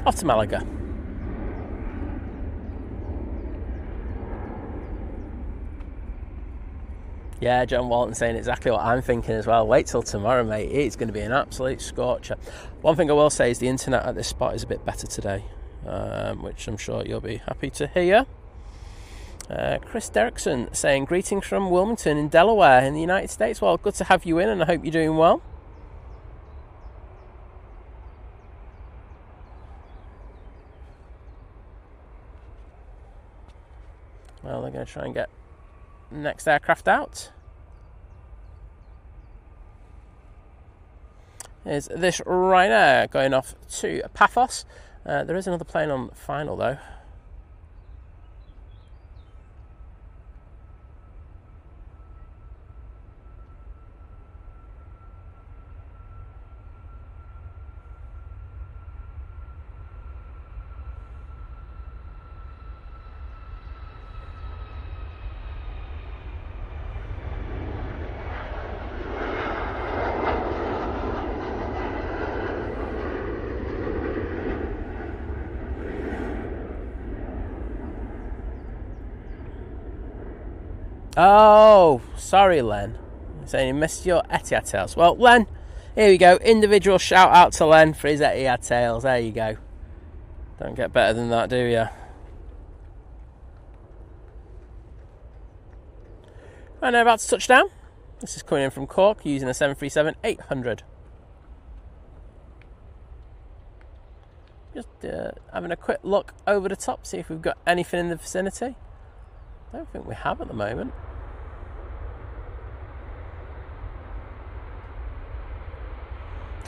Off to Malaga. Yeah, John Walton saying exactly what I'm thinking as well. Wait till tomorrow, mate. It's going to be an absolute scorcher. One thing I will say is the internet at this spot is a bit better today, which I'm sure you'll be happy to hear. Chris Derrickson saying greetings from Wilmington in Delaware in the United States. Well, good to have you in and I hope you're doing well. Well, they're going to try and get the next aircraft out. Is this Ryanair going off to Paphos? There is another plane on final though. Oh, sorry, Len. I'm saying you missed your Etihad Tales. Well, Len, here we go. Individual shout out to Len for his Etihad Tales. There you go. Don't get better than that, do you? Right now, about to touch down. This is coming in from Cork using a 737-800. Just having a quick look over the top, see if we've got anything in the vicinity. I don't think we have at the moment.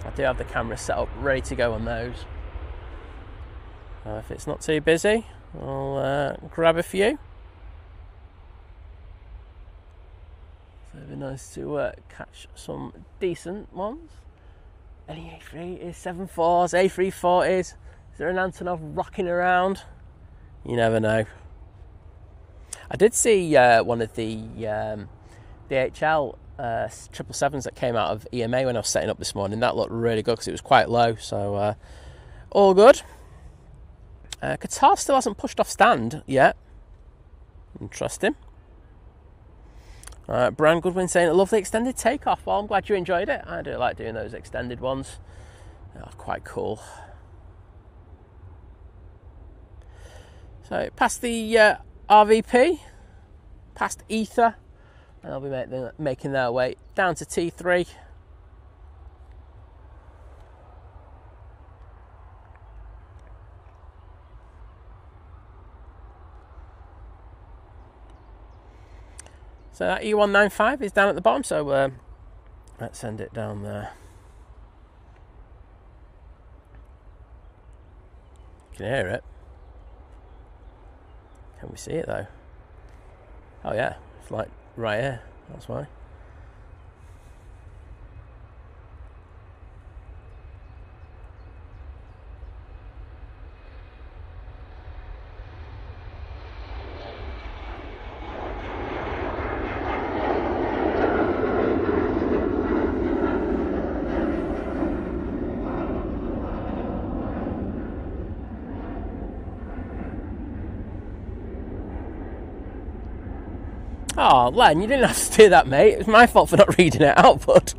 I do have the camera set up ready to go on those. If it's not too busy, I'll grab a few. So it'd be nice to catch some decent ones. Any A3 is 74s, A340s. Is there an Antonov rocking around? You never know. I did see one of the DHL 777s that came out of EMA when I was setting up this morning. That looked really good because it was quite low, so all good. Qatar still hasn't pushed off stand yet. Interesting. Bran Goodwin saying, a lovely extended takeoff. Well, I'm glad you enjoyed it. I do like doing those extended ones. They're quite cool. So past the RVP, past Ether, and they'll be making their way down to T3. So that E195 is down at the bottom, so let's send it down there. You can hear it. Can we see it though? Oh yeah, it's like right here, that's why. Oh, Len, you didn't have to do that, mate. It was my fault for not reading it out, but...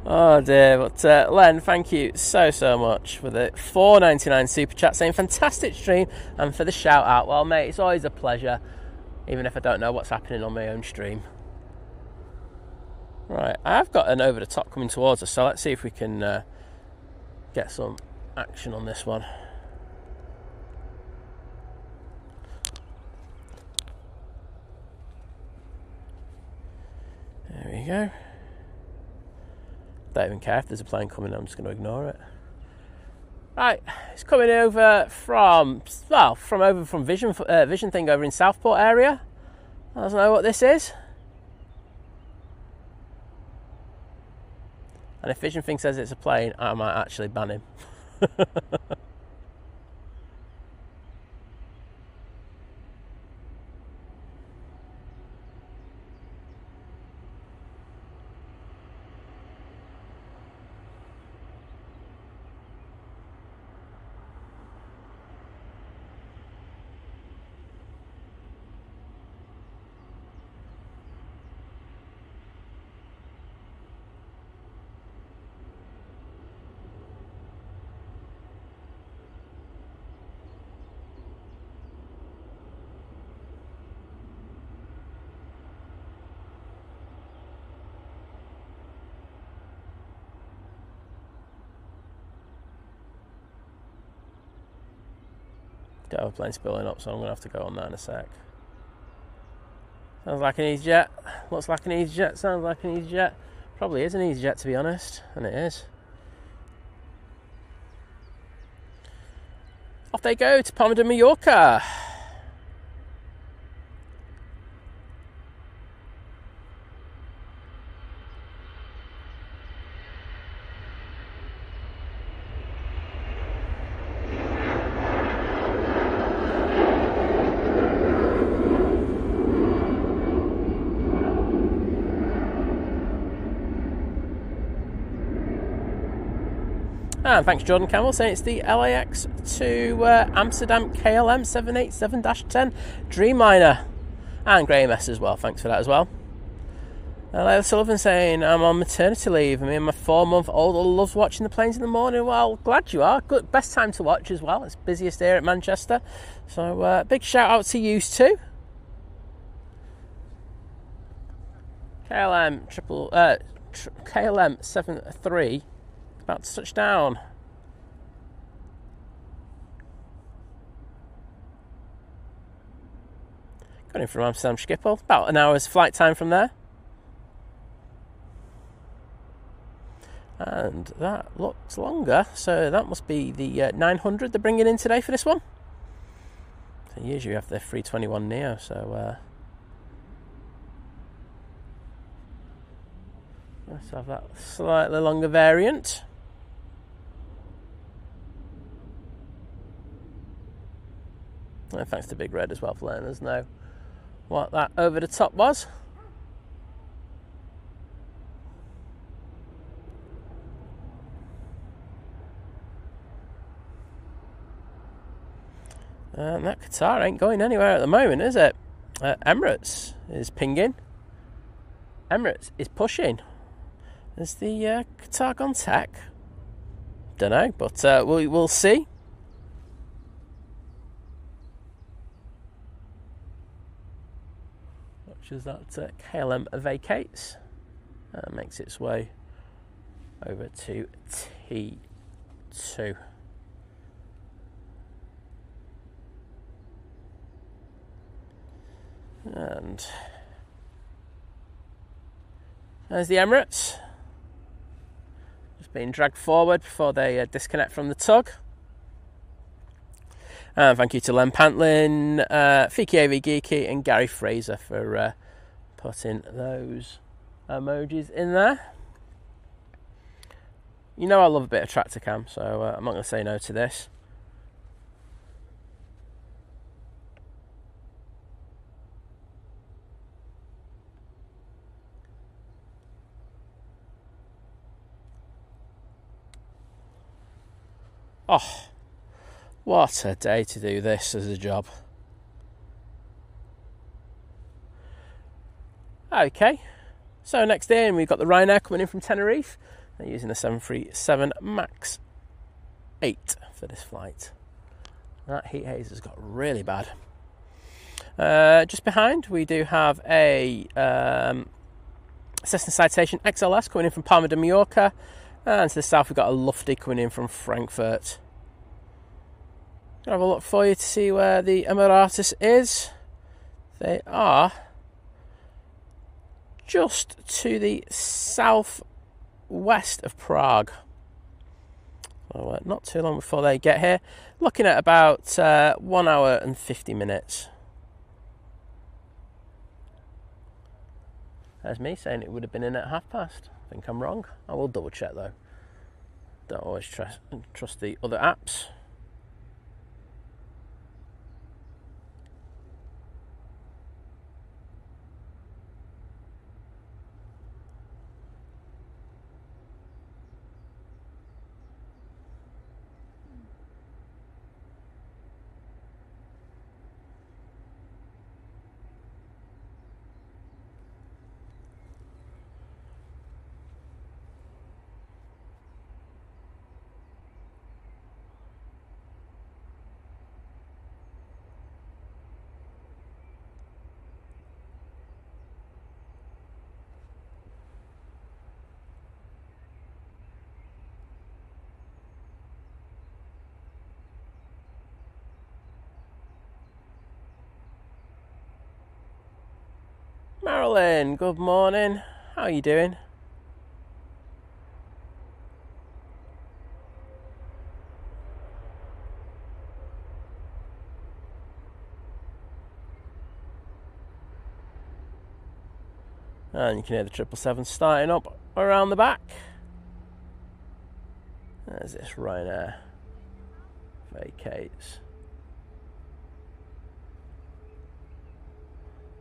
oh, dear. But, Len, thank you so much for the $4.99 super chat saying, fantastic stream, and for the shout-out. Well, mate, it's always a pleasure, even if I don't know what's happening on my own stream. Right, I've got an over-the-top coming towards us, so let's see if we can get some action on this one. There we go. Don't even care if there's a plane coming, I'm just going to ignore it. Right, it's coming over from, well, from Vision thing over in Southport area. I don't know what this is. And if Vision thing says it's a plane, I might actually ban him. Don't have a plane spilling up, so I'm going to have to go on that in a sec. Sounds like an EasyJet. Looks like an EasyJet. Sounds like an EasyJet. Probably is an EasyJet, to be honest. And it is. Off they go to Palma de Mallorca. And thanks Jordan Campbell saying it's the LAX to Amsterdam KLM 787-10 Dreamliner. And Graham S as well, thanks for that as well. Layla Sullivan saying, I'm on maternity leave. Me and my 4-month-old loves watching the planes in the morning. Well, glad you are. Good, best time to watch as well. It's busiest here at Manchester. So big shout out to you too. KLM 73 about to touch down. Got in from Amsterdam Schiphol. About an hour's flight time from there. And that looks longer, so that must be the 900 they're bringing in today for this one. So usually you have the 321 Neo, so let's have that slightly longer variant. And thanks to Big Red as well for letting us know what that over the top was. And that Qatar ain't going anywhere at the moment, is it? Emirates is pinging. Emirates is pushing. Is the Qatar gone tech? Don't know, but we'll see. Watch as that KLM vacates and makes its way over to T2. And there's the Emirates. Just being dragged forward before they disconnect from the tug. And thank you to Len Pantlin, Fiki avgeek and Gary Fraser for putting those emojis in there. You know I love a bit of tractor cam, so I'm not going to say no to this. Oh, what a day to do this as a job. Okay, so next in we've got the Ryanair coming in from Tenerife. They're using the 737 MAX 8 for this flight. That heat haze has got really bad. Just behind we do have a Cessna Citation XLS coming in from Palma de Mallorca. And to the south, we've got a Lufty coming in from Frankfurt. Gonna have a look for you to see where the Emirates is. They are just to the southwest of Prague. So not too long before they get here. Looking at about 1 hour and 50 minutes. There's me saying it would have been in at past. I think I'm wrong. I will double check though. Don't always trust the other apps. Marilyn, good morning. How are you doing? And you can hear the 777 starting up around the back. There's this Ryanair vacates.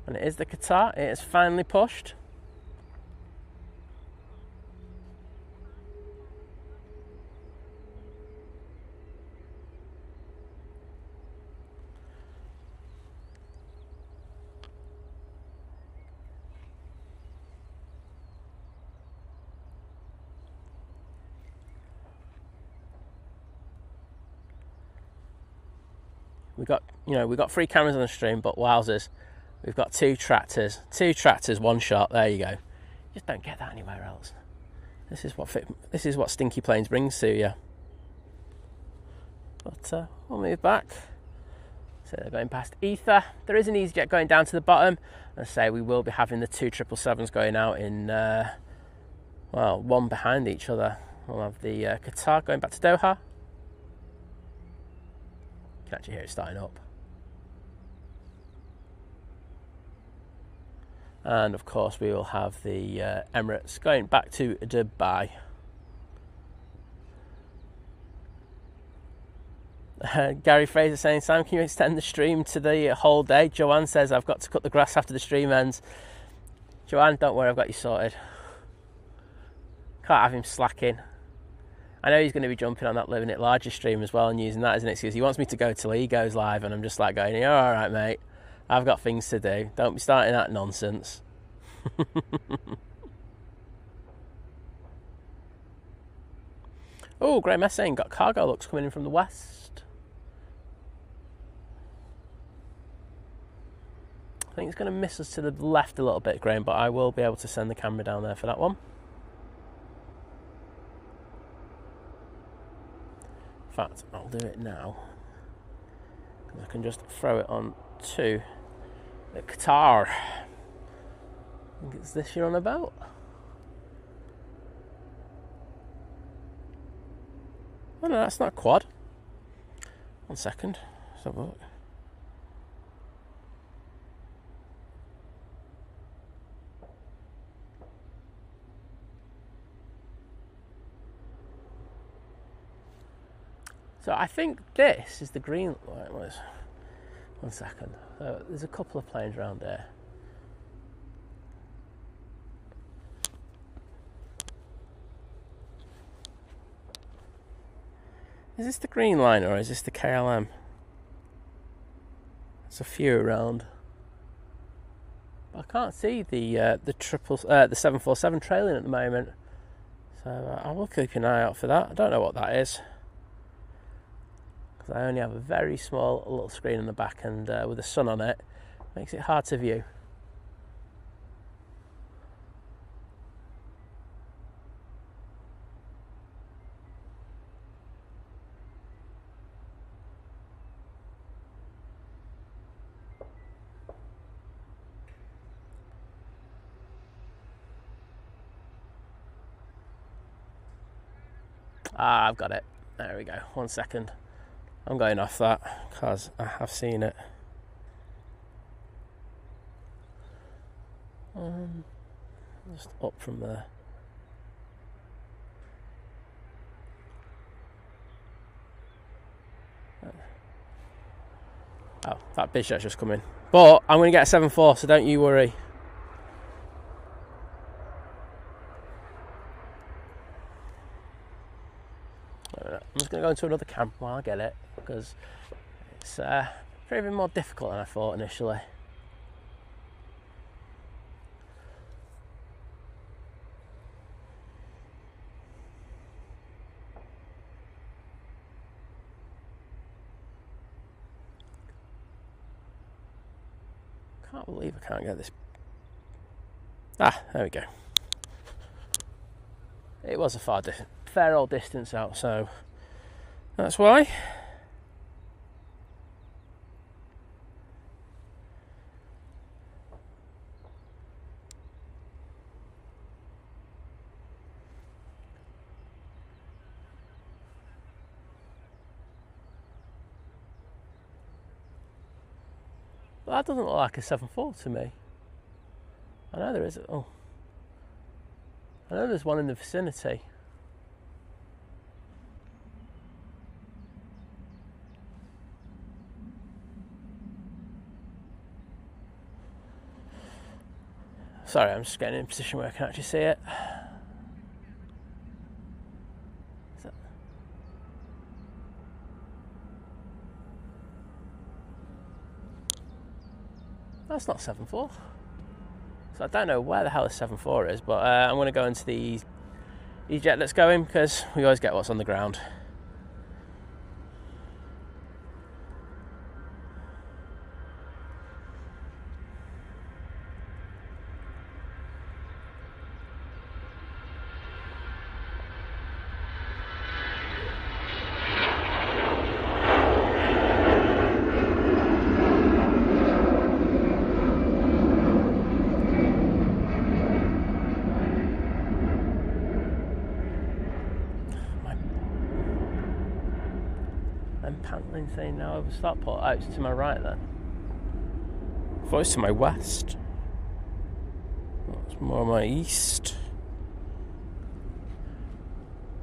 And it is the Qatar. It is finally pushed. We've got 3 cameras on the stream, but wowzers. We've got 2 tractors, 1 shot. There you go. You just don't get that anywhere else. This is what Stinky Planes brings to you. But we'll move back. So they're going past Ether. There is an EasyJet going down to the bottom. As I say, we will be having the 2 777s going out in one behind each other. We'll have the Qatar going back to Doha. You can actually hear it starting up. And of course we will have the Emirates going back to Dubai. Gary Fraser saying, Sam, can you extend the stream to the whole day? Joanne says, I've got to cut the grass after the stream ends. Joanne, don't worry, I've got you sorted. Can't have him slacking. I know he's going to be jumping on that Living It Larger stream as well and using that as an excuse. He wants me to go till he goes live, and I'm just like going, you're all right, mate. I've got things to do. Don't be starting that nonsense. Oh, grey methane. Got cargo looks coming in from the west. I think it's going to miss us to the left a little bit, Graham, but I will be able to send the camera down there for that one. In fact, I'll do it now. I can just throw it on to the Qatar. I think it's this you're on about. Oh no, that's not quad. 1 second. Let's have a look. So I think this is the green. Right, 1 second. So there's a couple of planes around there. Is this the Dreamliner or is this the KLM? There's a few around. I can't see the 747 trailing at the moment, so I will keep an eye out for that. I don't know what that is, because I only have a very small little screen in the back, and with the sun on it, makes it hard to view. Ah, I've got it. There we go. 1 second. I'm going off that because I have seen it. Just up from there. Oh, that bitch that's just come in. But I'm going to get a 7.4, so don't you worry. I'm just going to go into another camp while I get it, because it's proving more difficult than I thought initially. Can't believe I can't get this. Ah, there we go. It was a fair old distance out, so that's why. But that doesn't look like a 7.4 to me. I know there is. Oh, I know there's one in the vicinity. Sorry, I'm just getting in a position where I can actually see it. That's not 7.4. So I don't know where the hell the 7.4 is, but I'm going to go into the E-Jet that's going, because we always get what's on the ground. Saying now over Stockport. Oh, it's to my right then. I thought it was to my west. That's more my east.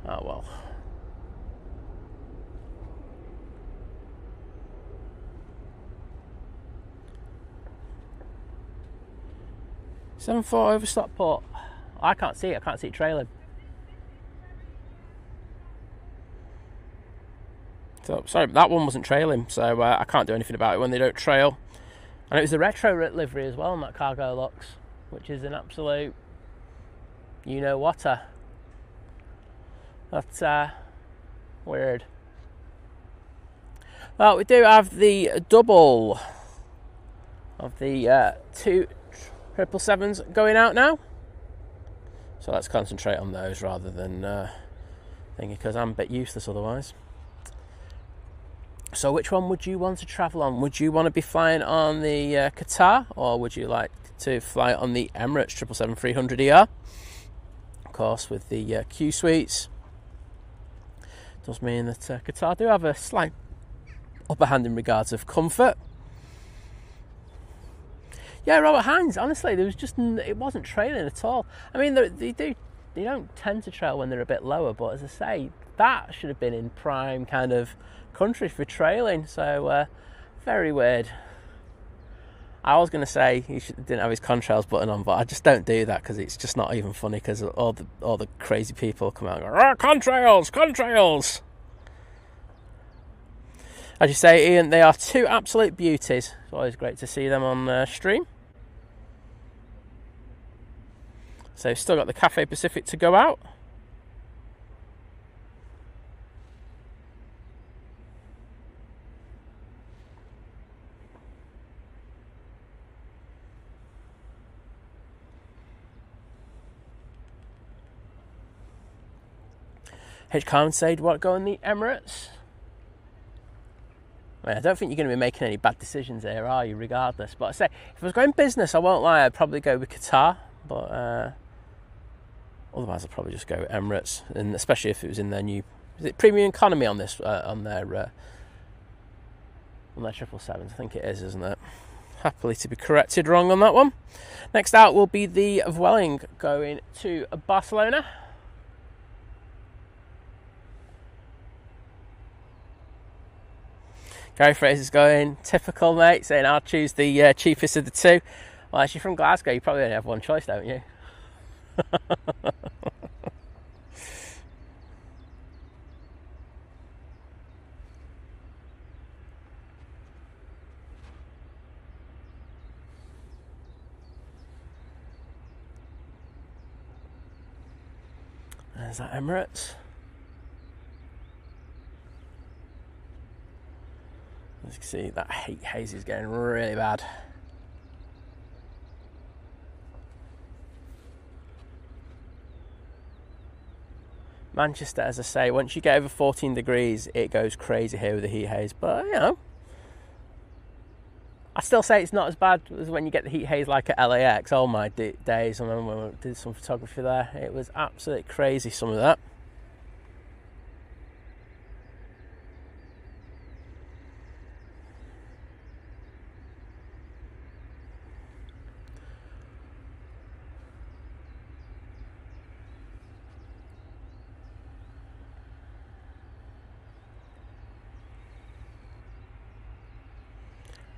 Oh well. $7.4 over Stockport. I can't see it. I can't see it trailing. So, sorry, that one wasn't trailing, so I can't do anything about it when they don't trail. And it was the retro livery as well on that cargo lux, which is an absolute you-know-whatter. That's weird. Well, we do have the double of the 2 777s going out now. So let's concentrate on those rather than thinking, because I'm a bit useless otherwise. So which one would you want to travel on? Would you want to be flying on the Qatar, or would you like to fly on the Emirates 777-300ER? Of course, with the Q suites. Does mean that Qatar do have a slight upper hand in regards of comfort. Yeah, Robert Hines, honestly, there was just, it wasn't trailing at all. I mean, they don't tend to trail when they're a bit lower, but as I say, that should have been in prime kind of country for trailing. So very weird. I was going to say he didn't have his contrails button on, but I just don't do that because it's just not even funny, because all the crazy people come out and go, "Ah, contrails!" As you say, Ian, they are 2 absolute beauties. It's always great to see them on stream. So we've still got the Cathay Pacific to go out. H. Khan said, "What, go on the Emirates?" I don't think you're going to be making any bad decisions here, are you, regardless? But I say, if I was going business, I won't lie, I'd probably go with Qatar. But otherwise, I'd probably just go with Emirates. And especially if it was in their new... Is it premium economy on this? On their 777s? I think it is, isn't it? Happily to be corrected wrong on that one. Next out will be the Vueling going to Barcelona. Gary Fraser's going, typical mate, saying I'll choose the cheapest of the 2. Well, as you're from Glasgow, you probably only have one choice, don't you? There's that Emirates. As you can see, that heat haze is getting really bad. Manchester, as I say, once you get over 14 degrees, it goes crazy here with the heat haze. But, you know, I still say it's not as bad as when you get the heat haze like at LAX. Oh my days, I remember when I did some photography there. It was absolutely crazy, some of that.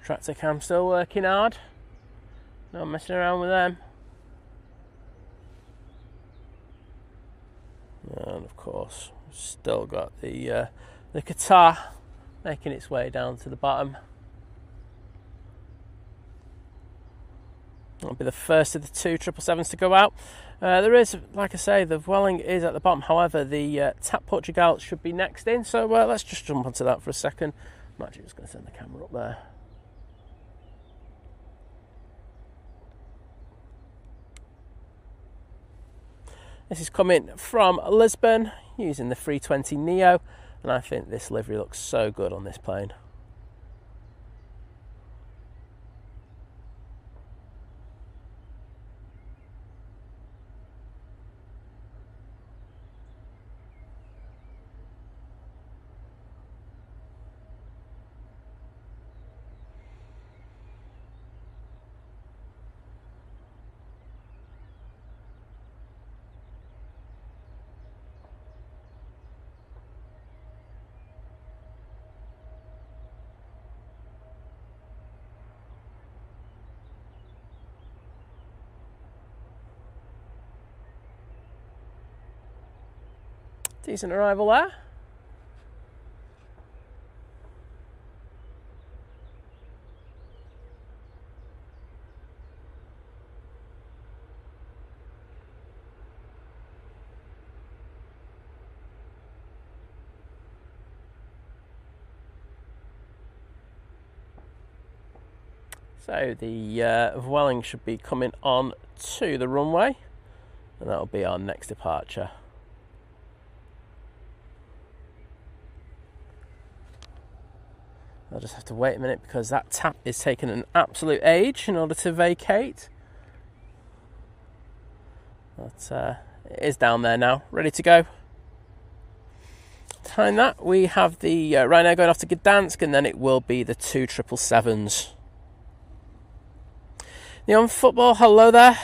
Tractor cam still working hard. No messing around with them. And of course, still got the Qatar making its way down to the bottom. That'll be the first of the 2 777s to go out. There is, like I say, the Vueling is at the bottom. However, the TAP Portugal should be next in. So let's just jump onto that for a second. I'm actually just going to send the camera up there. This is coming from Lisbon using the 320 Neo, and I think this livery looks so good on this plane. Decent arrival there. So the Vueling should be coming on to the runway, and that'll be our next departure. I'll just have to wait a minute because that tap is taking an absolute age in order to vacate. But it is down there now, ready to go. Behind that, we have the Ryanair going off to Gdansk, and then it will be the 2 777s. Neon Football, hello there.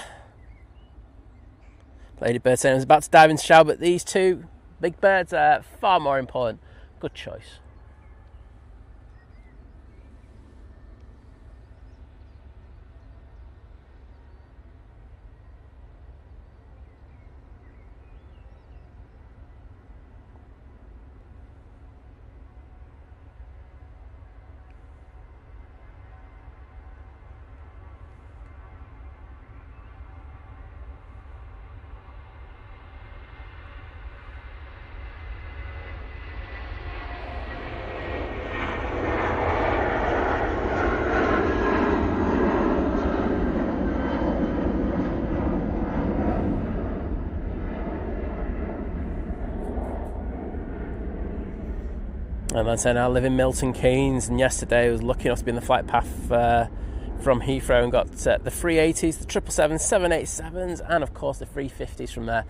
Lady Bird saying I was about to dive into shower, but these two big birds are far more important. Good choice. And then saying I live in Milton Keynes, and yesterday I was lucky enough to be in the flight path from Heathrow and got the 380s, the 777s, 787s, and of course the 350s from there.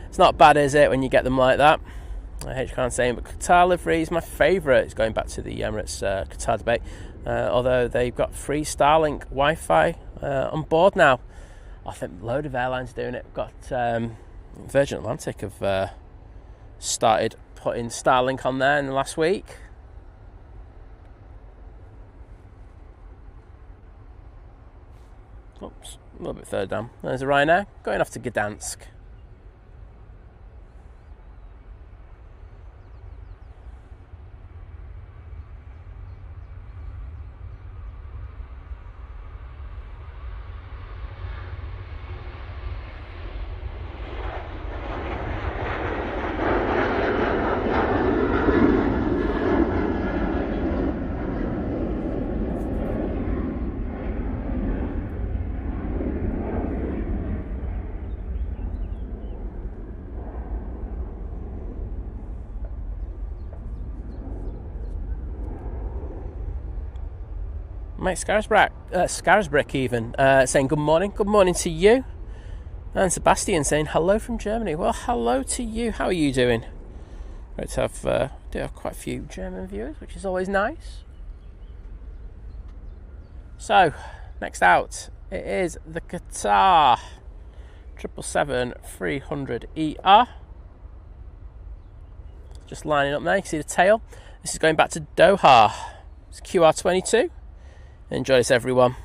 It's not bad, is it, when you get them like that? I can't say, but Qatar livery is my favourite. It's going back to the Emirates Qatar debate, although they've got free Starlink Wi-Fi on board now. I think a load of airlines doing it. Got Virgin Atlantic have started putting Starlink on there in the last week. Oops, a little bit further down. There's a Ryanair going off to Gdansk. Mike Scarisbrick even saying good morning to you, and Sebastian saying hello from Germany. Well, hello to you. How are you doing? Great to have do have quite a few German viewers, which is always nice. So next out, it is the Qatar 777-300ER. Just lining up there. You can see the tail. This is going back to Doha. It's QR22. Enjoy this, everyone.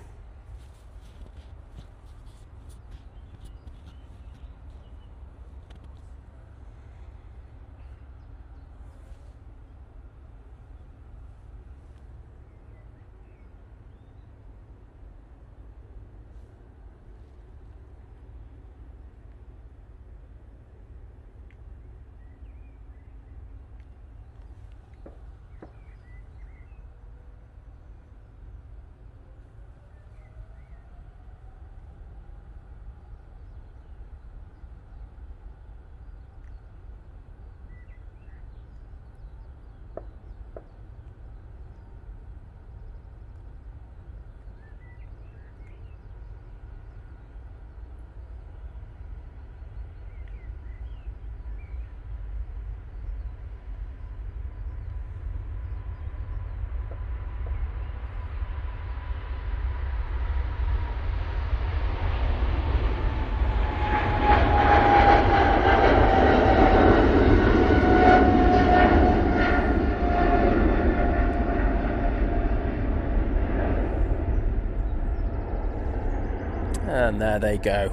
And there they go.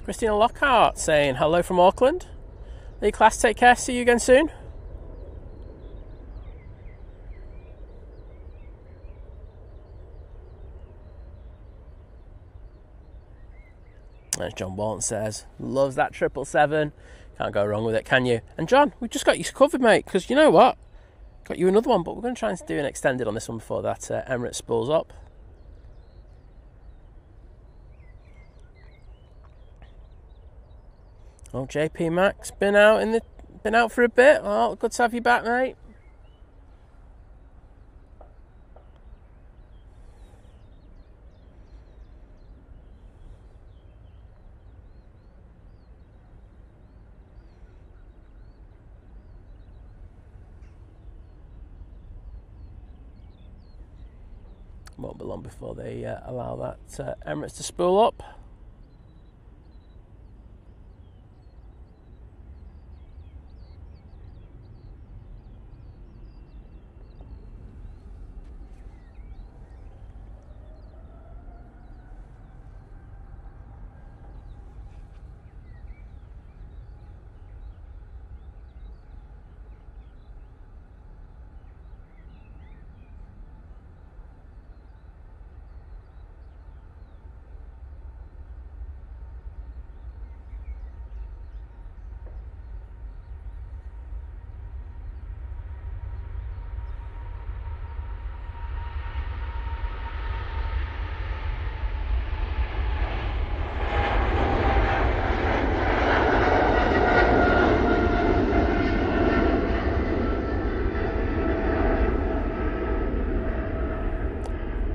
Christina Lockhart saying hello from Auckland. Lee Class, take care. See you again soon. As John Walton says, loves that 777. Can't go wrong with it, can you? And John, we've just got you covered, mate, because you know what? Got you another one, but we're going to try and do an extended on this one before that Emirates spools up. Oh, JP Max, been out for a bit. Oh, good to have you back, mate. Won't be long before they allow that Emirates to spool up.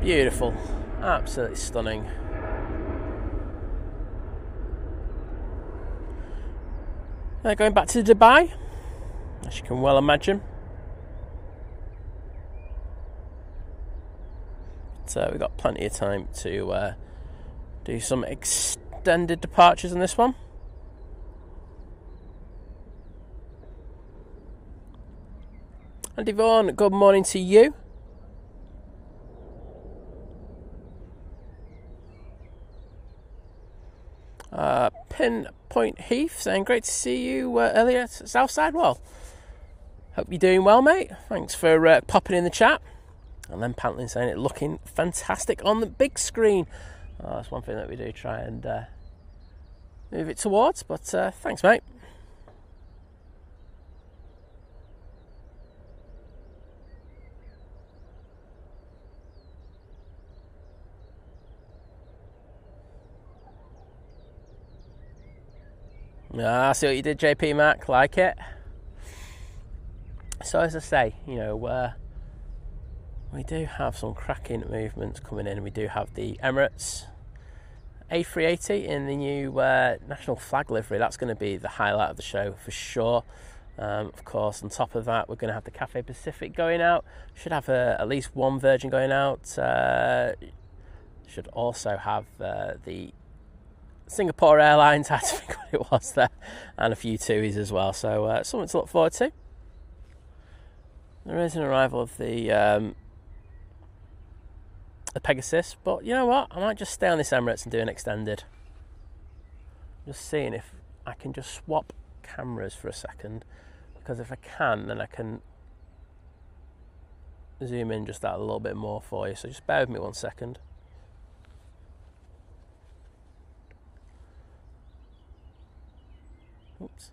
Beautiful, absolutely stunning. Going back to Dubai, as you can well imagine. So we've got plenty of time to do some extended departures on this one. And Yvonne, good morning to you. Pinpoint Heath saying great to see you earlier at Southside. Well, hope you're doing well, mate. Thanks for popping in the chat. And then Pantlin saying it looking fantastic on the big screen. That's one thing that we do try and move it towards, but thanks, mate. I see what you did, JP Mac. Like it. So as I say, you know, we do have some cracking movements coming in. We do have the Emirates A380 in the new National Flag livery. That's going to be the highlight of the show for sure. Of course, on top of that, we're going to have the Cathay Pacific going out. Should have at least one Virgin going out. Should also have the Singapore Airlines, I had to think what it was there, and a few TUIs as well. So something to look forward to. There is an arrival of the Pegasus, but you know what? I might just stay on this Emirates and do an extended. Just seeing if I can just swap cameras for a second, because if I can, then I can zoom in just that a little bit more for you. So just bear with me 1 second. Oops.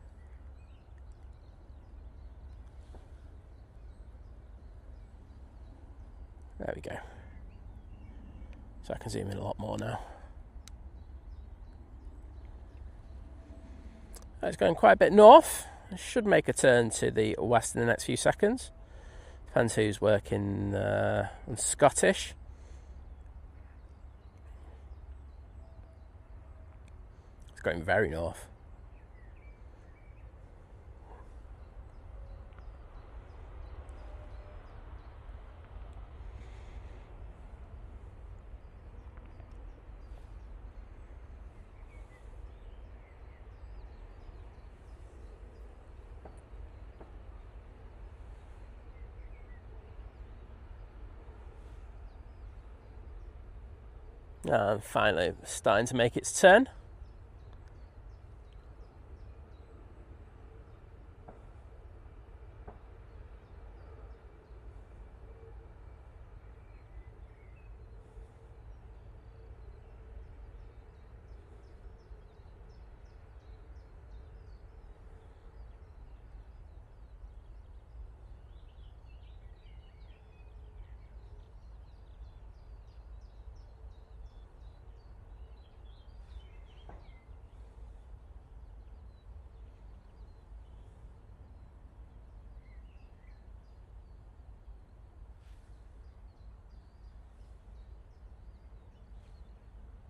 There we go. So I can zoom in a lot more now. It's going quite a bit north. It should make a turn to the west in the next few seconds. Depends who's working on Scottish. It's going very north. And finally starting to make its turn.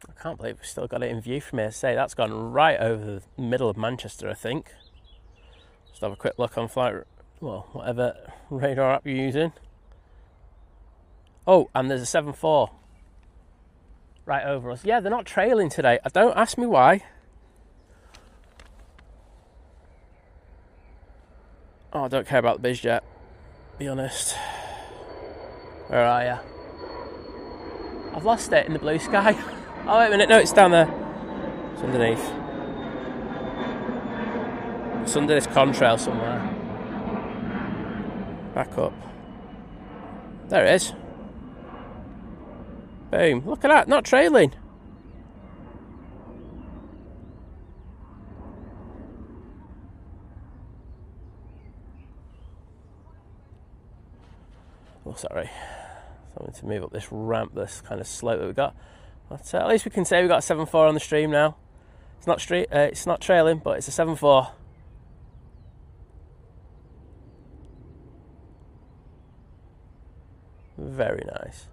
I can't believe we've still got it in view from here. Say that's gone right over the middle of Manchester, I think. Just have a quick look on flight, well, whatever radar app you're using. Oh, and there's a 7-4 right over us. Yeah, they're not trailing today. Don't ask me why. Oh, I don't care about the BizJet, be honest. Where are you? I've lost it in the blue sky. Oh, wait a minute. No, it's down there. It's underneath. It's under this contrail somewhere. Back up. There it is. Boom. Look at that. Not trailing. Oh, sorry. Something to move up this ramp, this kind of slope that we got. But at least we can say we got a 7-4 on the stream now. It's not it's not trailing, but it's a 7-4. Very nice.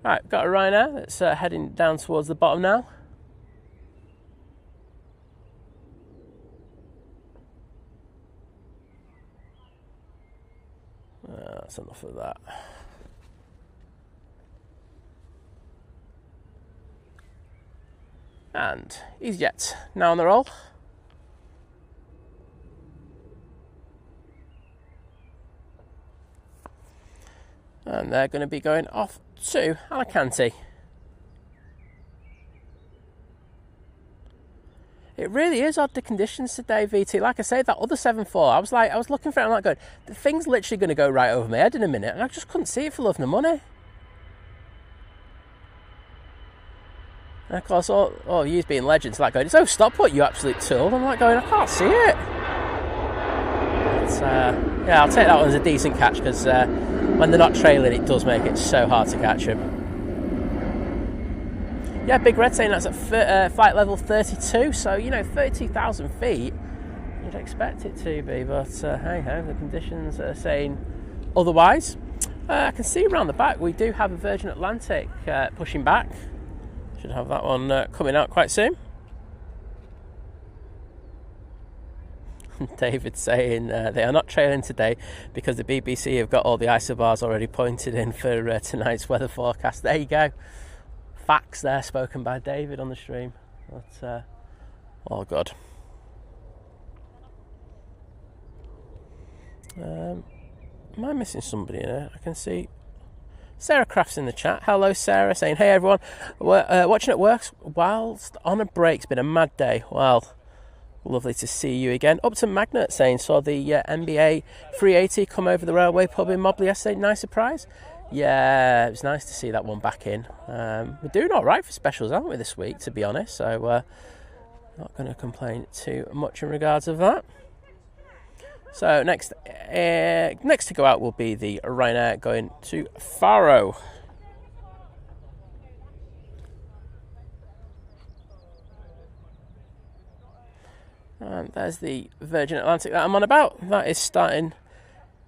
Right, got a Ryanair that's heading down towards the bottom now. That's enough of that. And EasyJet now on the roll. And they're going to be going off to Alicante. It really is odd the conditions today, VT. Like I say, that other 7-4, I was looking for it, I'm like going, the thing's literally going to go right over my head in a minute, and I just couldn't see it for love nor money. And of course, all you being legends, like going, oh, stop what, you absolute tool. I'm like going, I can't see it. But, yeah, I'll take that one as a decent catch, because when they're not trailing, it does make it so hard to catch them. Yeah, Big Red saying that's at flight level 32, so, 32,000 feet, you'd expect it to be, but hey-ho, the conditions are saying otherwise. I can see around the back we do have a Virgin Atlantic pushing back. Should have that one coming out quite soon. David saying they are not trailing today because the BBC have got all the isobars already pointed in for tonight's weather forecast. There you go. Facts there spoken by David on the stream. But, oh god. Am I missing somebody in here? I can see Sarah Crafts in the chat. Hello Sarah, saying hey everyone, watching at work whilst on a break. It's been a mad day. Well, lovely to see you again. Up to Magnet saying saw the MBA 380 come over the railway pub in Mobley yesterday. Nice surprise. Yeah, it was nice to see that one back in. We're doing all right for specials, aren't we, this week, to be honest? So, not going to complain too much in regards of that. So, next to go out will be the Ryanair going to Faro. And there's the Virgin Atlantic that I'm on about. That is starting.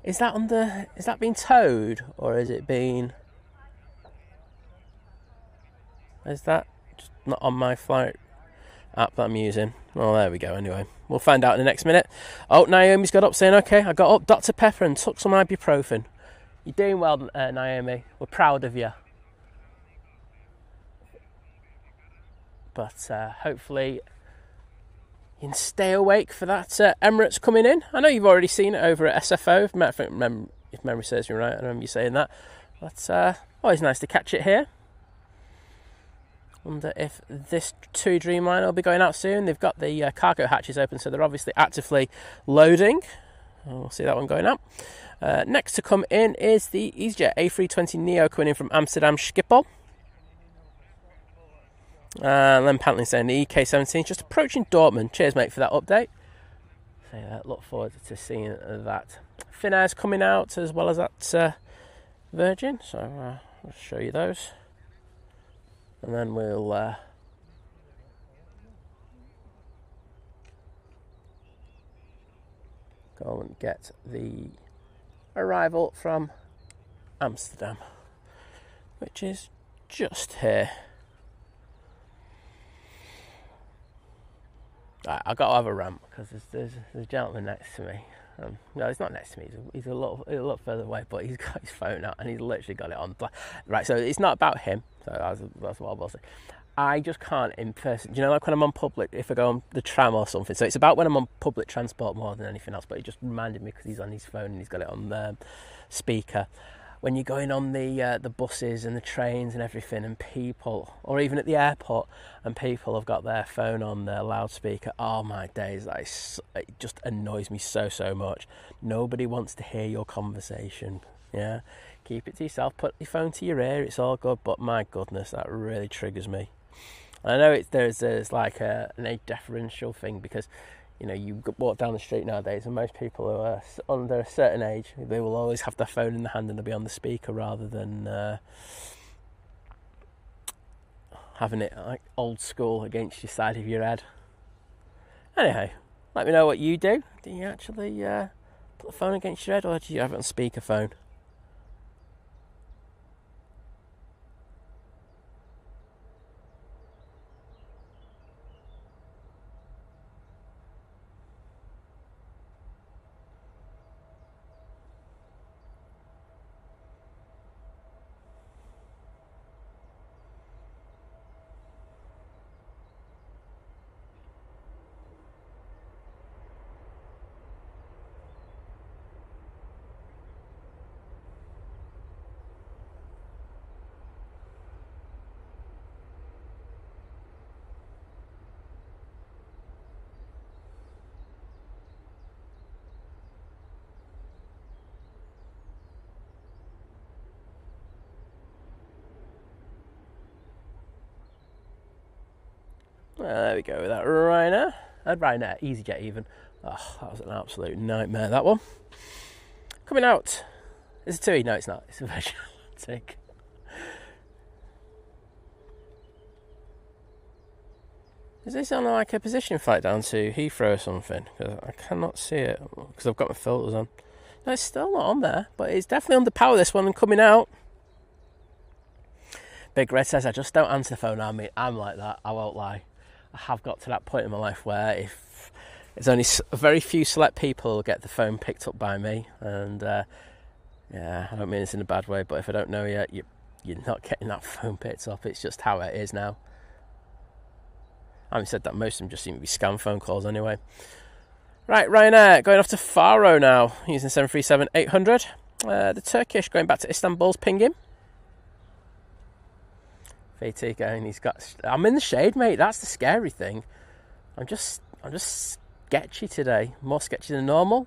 Is that being towed, or is it being? Is that just not on my flight app that I'm using? Well, there we go. Anyway, we'll find out in the next minute. Oh, Naomi's got up saying, okay, I got up Dr. Pepper and took some ibuprofen. You're doing well, Naomi. We're proud of you. But hopefully you can stay awake for that Emirates coming in. I know you've already seen it over at SFO, if memory serves me right. I remember you saying that. But always nice to catch it here. Wonder if this TUI Dreamliner will be going out soon. They've got the cargo hatches open, so they're obviously actively loading. We'll see that one going up. Next to come in is the EasyJet A320 Neo coming in from Amsterdam Schiphol. Len Pantley saying the EK17 just approaching Dortmund. Cheers, mate, for that update. So look forward to seeing that. Finnair's coming out as well as that Virgin. So I'll show you those. And then we'll go and get the arrival from Amsterdam, which is just here. Right, I've got to have a rant because there's a gentleman next to me. No, he's not next to me. He's a lot further away, but he's got his phone out and he's literally got it on. Right, so it's not about him. So that's what I will say. I just can't in person. You know, like when I'm on public, if I go on the tram or something. So it's about when I'm on public transport more than anything else. But it just reminded me because he's on his phone and he's got it on the speaker. When you're going on the buses and the trains and everything, and people, or even at the airport, and people have got their phone on their loudspeaker. Oh my days, it just annoys me so much. Nobody wants to hear your conversation. Yeah, keep it to yourself. Put your phone to your ear. It's all good. But my goodness, that really triggers me. I know there's like an age differential thing because, you know, you walk down the street nowadays and most people who are under a certain age, they will always have their phone in the hand and they'll be on the speaker rather than having it like old school against your side of your head. Anyhow, let me know what you do. Do you actually put the phone against your head or do you have it on speakerphone? Well, there we go with that Ryanair. Ryanair, EasyJet even. Oh, that was an absolute nightmare, that one. Coming out. Is it TUI? No, it's not. It's a Virgin Atlantic. Is this on like a position flight down to Heathrow or something? Because I cannot see it because I've got my filters on. No, it's still not on there, but it's definitely under power, this one, and coming out. Big Red says, I just don't answer the phone. I'm like that, I won't lie. I have got to that point in my life where if there's only a very few select people who get the phone picked up by me, and yeah, I don't mean this in a bad way, but if I don't know yet, you're not getting that phone picked up. It's just how it is now. Having said that, most of them just seem to be scam phone calls anyway. Right, Ryanair going off to Faro now, using 737-800. The Turkish going back to Istanbul's Pingim. VT going, I'm in the shade, mate. That's the scary thing. I'm just sketchy today. More sketchy than normal.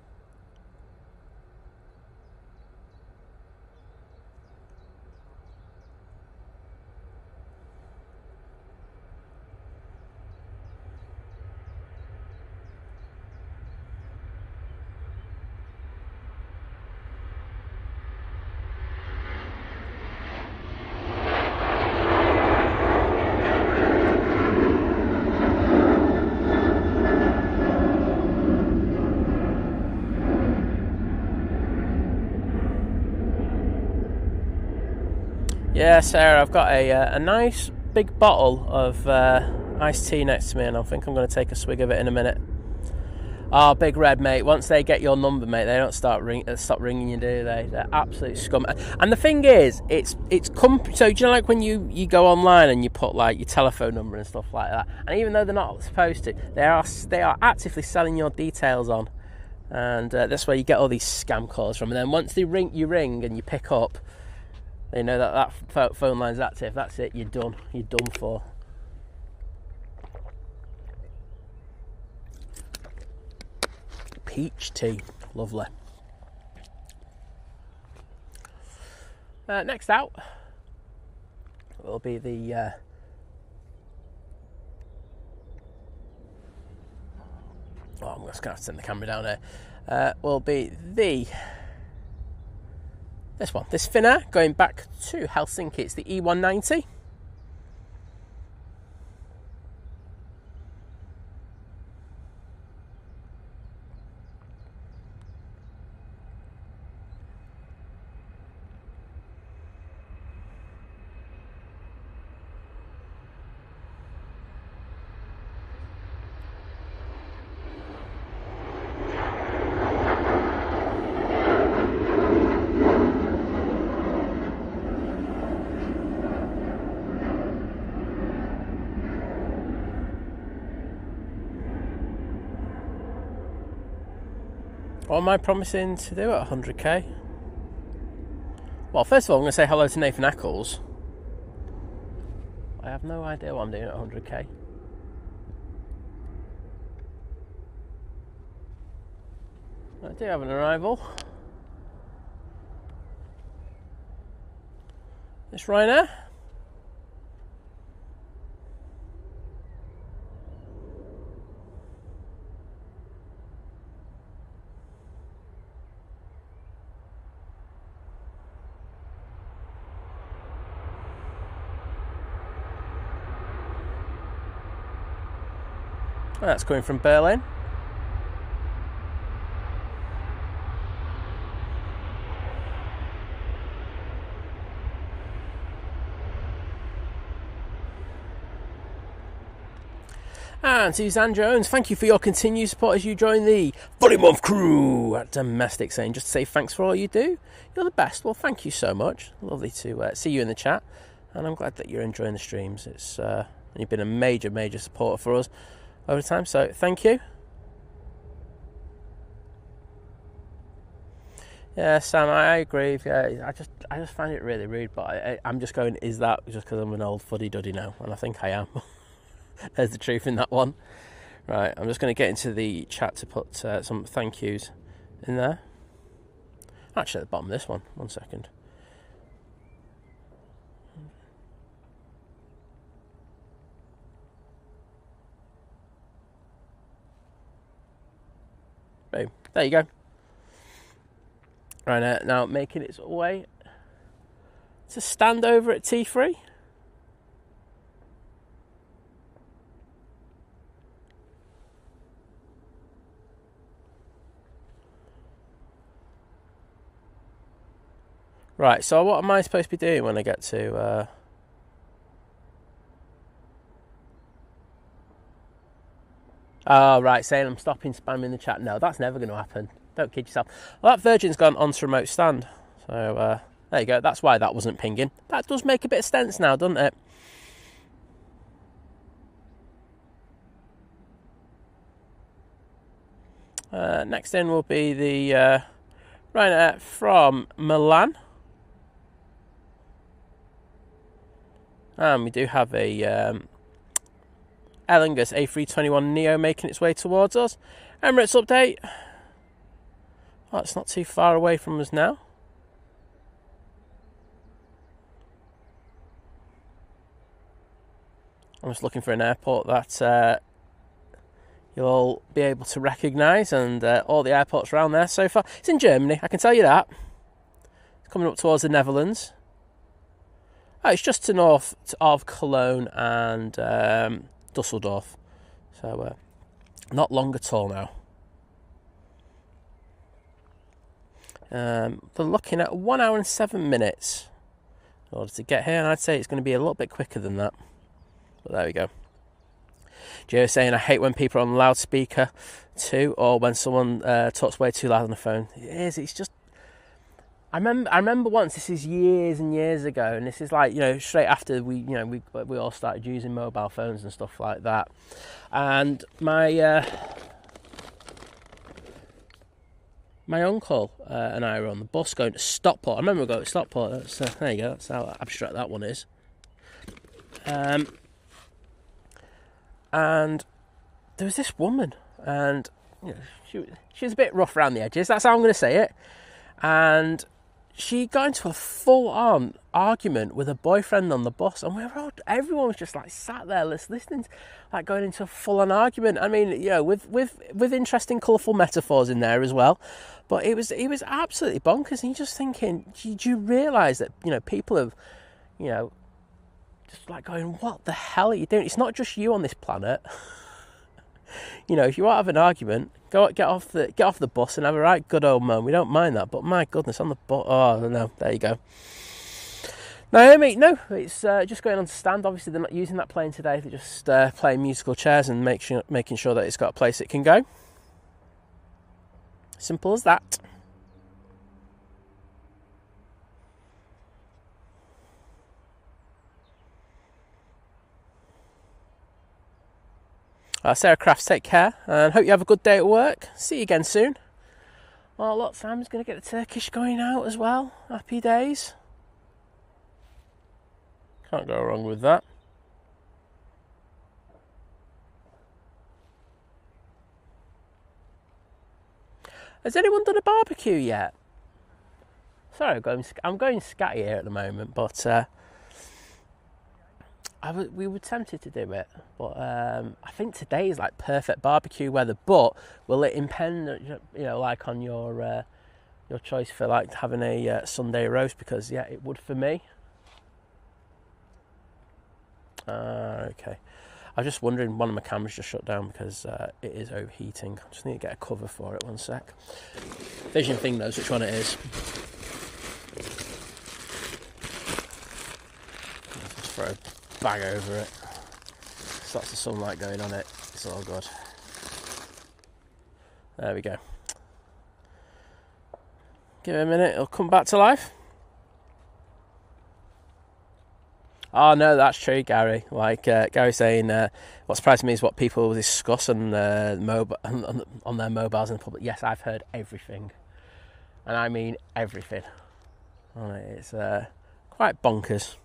Yeah, Sarah, I've got a nice big bottle of iced tea next to me, and I think I'm going to take a swig of it in a minute. Oh, Big Red, mate, once they get your number, mate, they don't stop ringing you, do they? They're absolute scum. And the thing is, so do you know, like when you go online and you put like your telephone number and stuff like that, and even though they're not supposed to, they are actively selling your details on, and that's where you get all these scam calls from. And then once you ring and you pick up, they know that phone line's active. That's it. You're done. You're done for. Peach tea. Lovely. Next out will be the... I'm just going to have to turn the camera down here. Will be this Finnair going back to Helsinki. It's the E190. What am I promising to do at 100k? Well, first of all, I'm going to say hello to Nathan Eccles. I have no idea what I'm doing at 100k. I do have an arrival. It's Ryanair. That's coming from Berlin. And Suzanne Jones, thank you for your continued support as you join the Funny Month crew at Domestic, saying just to say thanks for all you do. You're the best. Well, thank you so much. Lovely to see you in the chat, and I'm glad that you're enjoying the streams. It's you've been a major supporter for us over time, so thank you. Yeah, Sam, I agree. Yeah, I just find it really rude, but I'm just going, is that just because I'm an old fuddy-duddy now? And I think I am. There's the truth in that one. Right, I'm just going to get into the chat to put some thank yous in there. Actually, at the bottom of this one. 1 second. Boom. There you go. Right, now making its way to stand over at T3. Right, so what am I supposed to be doing when I get to... Oh, right, saying I'm stopping spamming the chat. No, that's never going to happen. Don't kid yourself. Well, that Virgin's gone onto remote stand. So, there you go. That's why that wasn't pinging. That does make a bit of sense now, doesn't it? Next in will be the Ryanair from Milan. And we do have a Aer Lingus A380 Neo making its way towards us. Emirates update. Oh, it's not too far away from us now. I'm just looking for an airport that you'll be able to recognise, and all the airports around there so far. It's in Germany, I can tell you that. It's coming up towards the Netherlands. Oh, it's just to north of Cologne and Dusseldorf. So, not long at all now. They're looking at 1 hour and 7 minutes in order to get here, and I'd say it's going to be a little bit quicker than that. But there we go. Joe saying, I hate when people are on loudspeaker too, or when someone talks way too loud on the phone. It is, it's just... I remember once, this is years and years ago, and this is like, straight after we all started using mobile phones and stuff like that. And my uncle and I were on the bus going to Stockport. I remember going to Stockport. There you go. That's how abstract that one is. And there was this woman, and she was a bit rough around the edges. That's how I'm going to say it. And she got into a full-on argument with her boyfriend on the bus, and everyone was just like sat there listening, like going into a full-on argument. I mean, with interesting, colourful metaphors in there as well. But it was absolutely bonkers. And you're just thinking, do you realise that people have, just like going, what the hell are you doing? It's not just you on this planet. If you want to have an argument, get off the bus and have a right good old moan. We don't mind that, but my goodness, on the bus. Oh no, there you go. Naomi, no, it's just going on to stand. Obviously, they're not using that plane today. They're just playing musical chairs and making sure that it's got a place it can go. Simple as that. Sarah Crafts, take care and hope you have a good day at work. See you again soon. Well, look, Sam's going to get the Turkish going out as well. Happy days. Can't go wrong with that. Has anyone done a barbecue yet? Sorry, I'm going scatty here at the moment, but we were tempted to do it. But I think today is like perfect barbecue weather. But will it impede, you know, like on your choice for like having a Sunday roast? Because yeah, it would for me. Okay. I was just wondering, one of my cameras just shut down because it is overheating. I just need to get a cover for it, one sec. Vision thing knows which one it is. Just throw a bag over it. There's lots of sunlight going on it. It's all good. There we go. Give it a minute, it'll come back to life. Oh no, that's true, Gary. Like Gary's saying, what surprised me is what people discuss on their mobiles in the public. Yes, I've heard everything, and I mean everything. It's quite bonkers.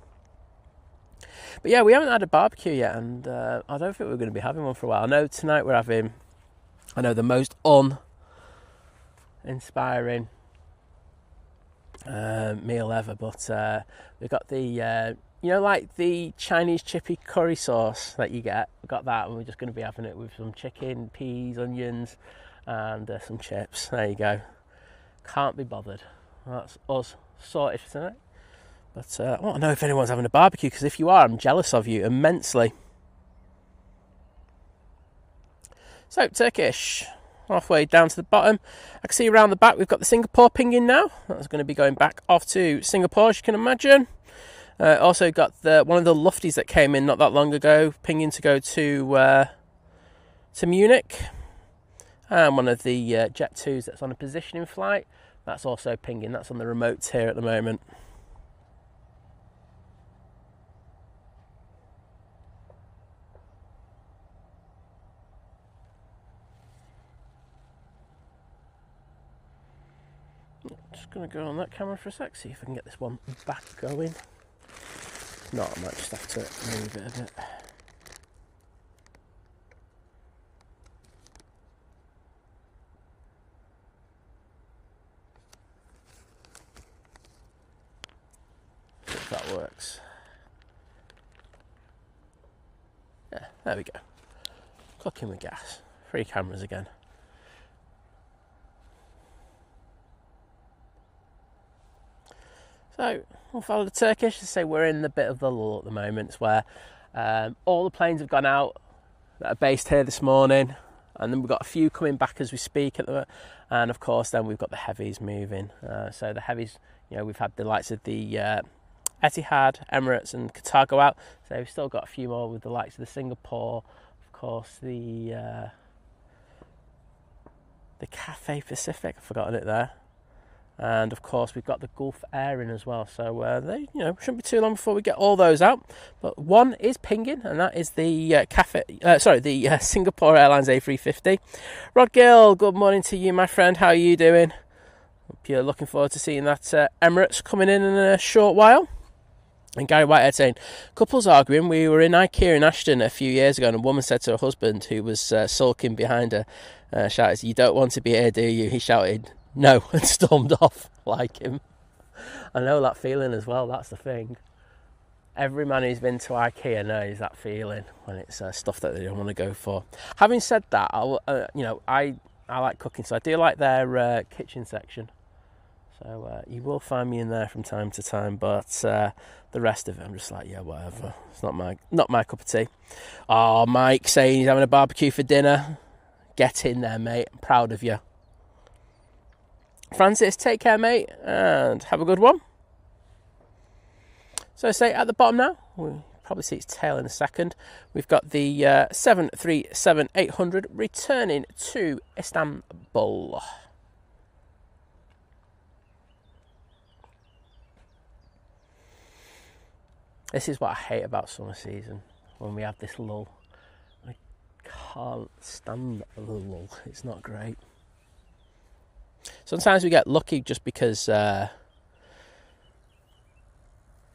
But yeah, we haven't had a barbecue yet, and I don't think we're going to be having one for a while. I know tonight we're having, the most uninspiring meal ever, but we've got the like the Chinese chippy curry sauce that you get. We've got that, and we're just going to be having it with some chicken, peas, onions, and some chips. There you go. Can't be bothered. That's us sorted for tonight. But I want to know if anyone's having a barbecue, because if you are, I'm jealous of you immensely. So, Turkish. Halfway down to the bottom. I can see around the back we've got the Singapore pinging now. That's going to be going back off to Singapore, as you can imagine. Also got one of the lufties that came in not that long ago, pinging to go to Munich. And one of the Jet 2s that's on a positioning flight. That's also pinging. That's on the remotes here at the moment. Just going to go on that camera for a sec, see if I can get this one back going. No, I might just have to move it a bit. See if that works. Yeah, there we go. Cooking with gas. 3 cameras again. So, we'll follow the Turkish. To say we're in the bit of the lull at the moment. It's where all the planes have gone out that are based here this morning, and then we've got a few coming back as we speak at the moment. And of course, then we've got the heavies moving. So the heavies, we've had the likes of the Etihad, Emirates, and Qatar go out. So we've still got a few more with the likes of the Singapore, of course, the Cathay Pacific. I've forgotten it there. And of course we've got the Gulf Air in as well, so they shouldn't be too long before we get all those out. But one is pinging, and that is the Singapore Airlines A380. Rod Gill, good morning to you, my friend. How are you doing? Hope you're looking forward to seeing that Emirates coming in a short while. And Gary Whitehead saying, couples arguing. We were in IKEA in Ashton a few years ago, and a woman said to her husband, who was sulking behind her, shouted, "You don't want to be here, do you?" He shouted, "No," and stormed off like him. I know that feeling as well, that's the thing. Every man who's been to IKEA knows that feeling when it's stuff that they don't want to go for. Having said that, I like cooking, so I do like their kitchen section. So you will find me in there from time to time, but the rest of it, I'm just like, yeah, whatever. It's not my cup of tea. Oh, Mike saying he's having a barbecue for dinner. Get in there, mate. I'm proud of you. Francis, take care, mate, and have a good one. So say at the bottom now, we'll probably see its tail in a second. We've got the 737-800 returning to Istanbul. This is what I hate about summer season, when we have this lull. I can't stand the lull. It's not great. Sometimes we get lucky just because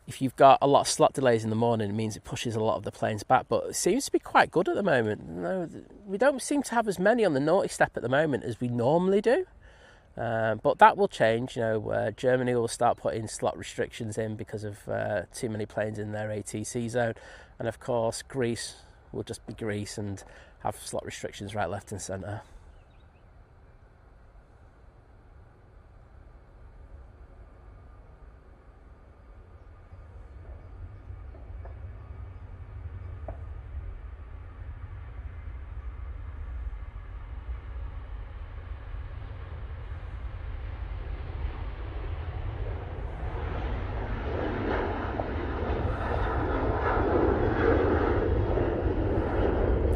if you've got a lot of slot delays in the morning, it means it pushes a lot of the planes back. But it seems to be quite good at the moment. No, we don't seem to have as many on the naughty step at the moment as we normally do. But that will change. Germany will start putting slot restrictions in because of too many planes in their ATC zone. And of course, Greece will just be Greece and have slot restrictions right, left and centre.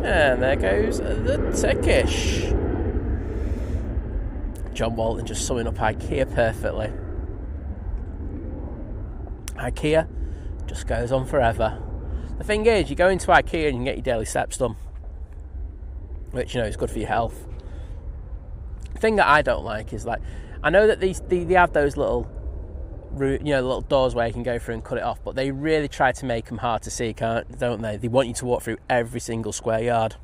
And there goes the Turkish. John Walton just summing up IKEA perfectly. IKEA just goes on forever. The thing is, you go into IKEA and you can get your daily steps done, which is good for your health. The thing that I don't like is, like, I know that they have those little little doors where you can go through and cut it off, but they really try to make them hard to see, don't they? They want you to walk through every single square yard,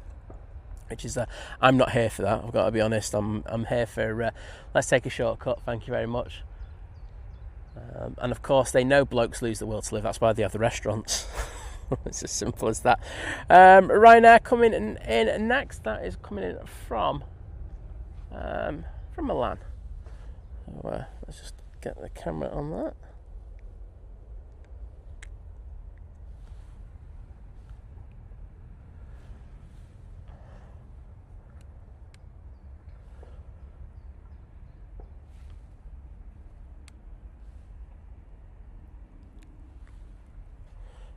which is I'm not here for that. I've got to be honest. I'm here for let's take a shortcut, thank you very much. And of course, they know blokes lose the will to live. That's why they have the restaurants. It's as simple as that. Ryanair coming in next. That is coming in from Milan. So, let's just get the camera on that.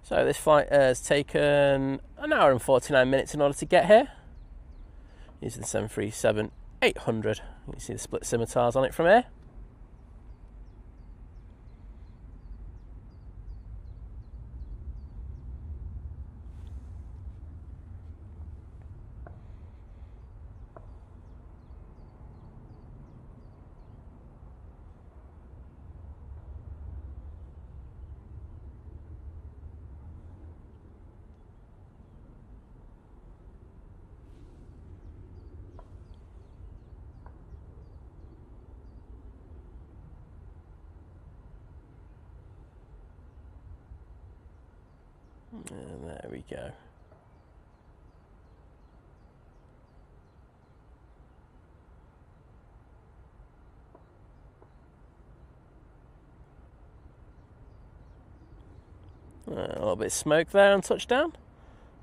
So this flight has taken an hour and 49 minutes in order to get here. Using the 737-800. You can see the split scimitars on it from here. And there we go. A little bit of smoke there on touchdown,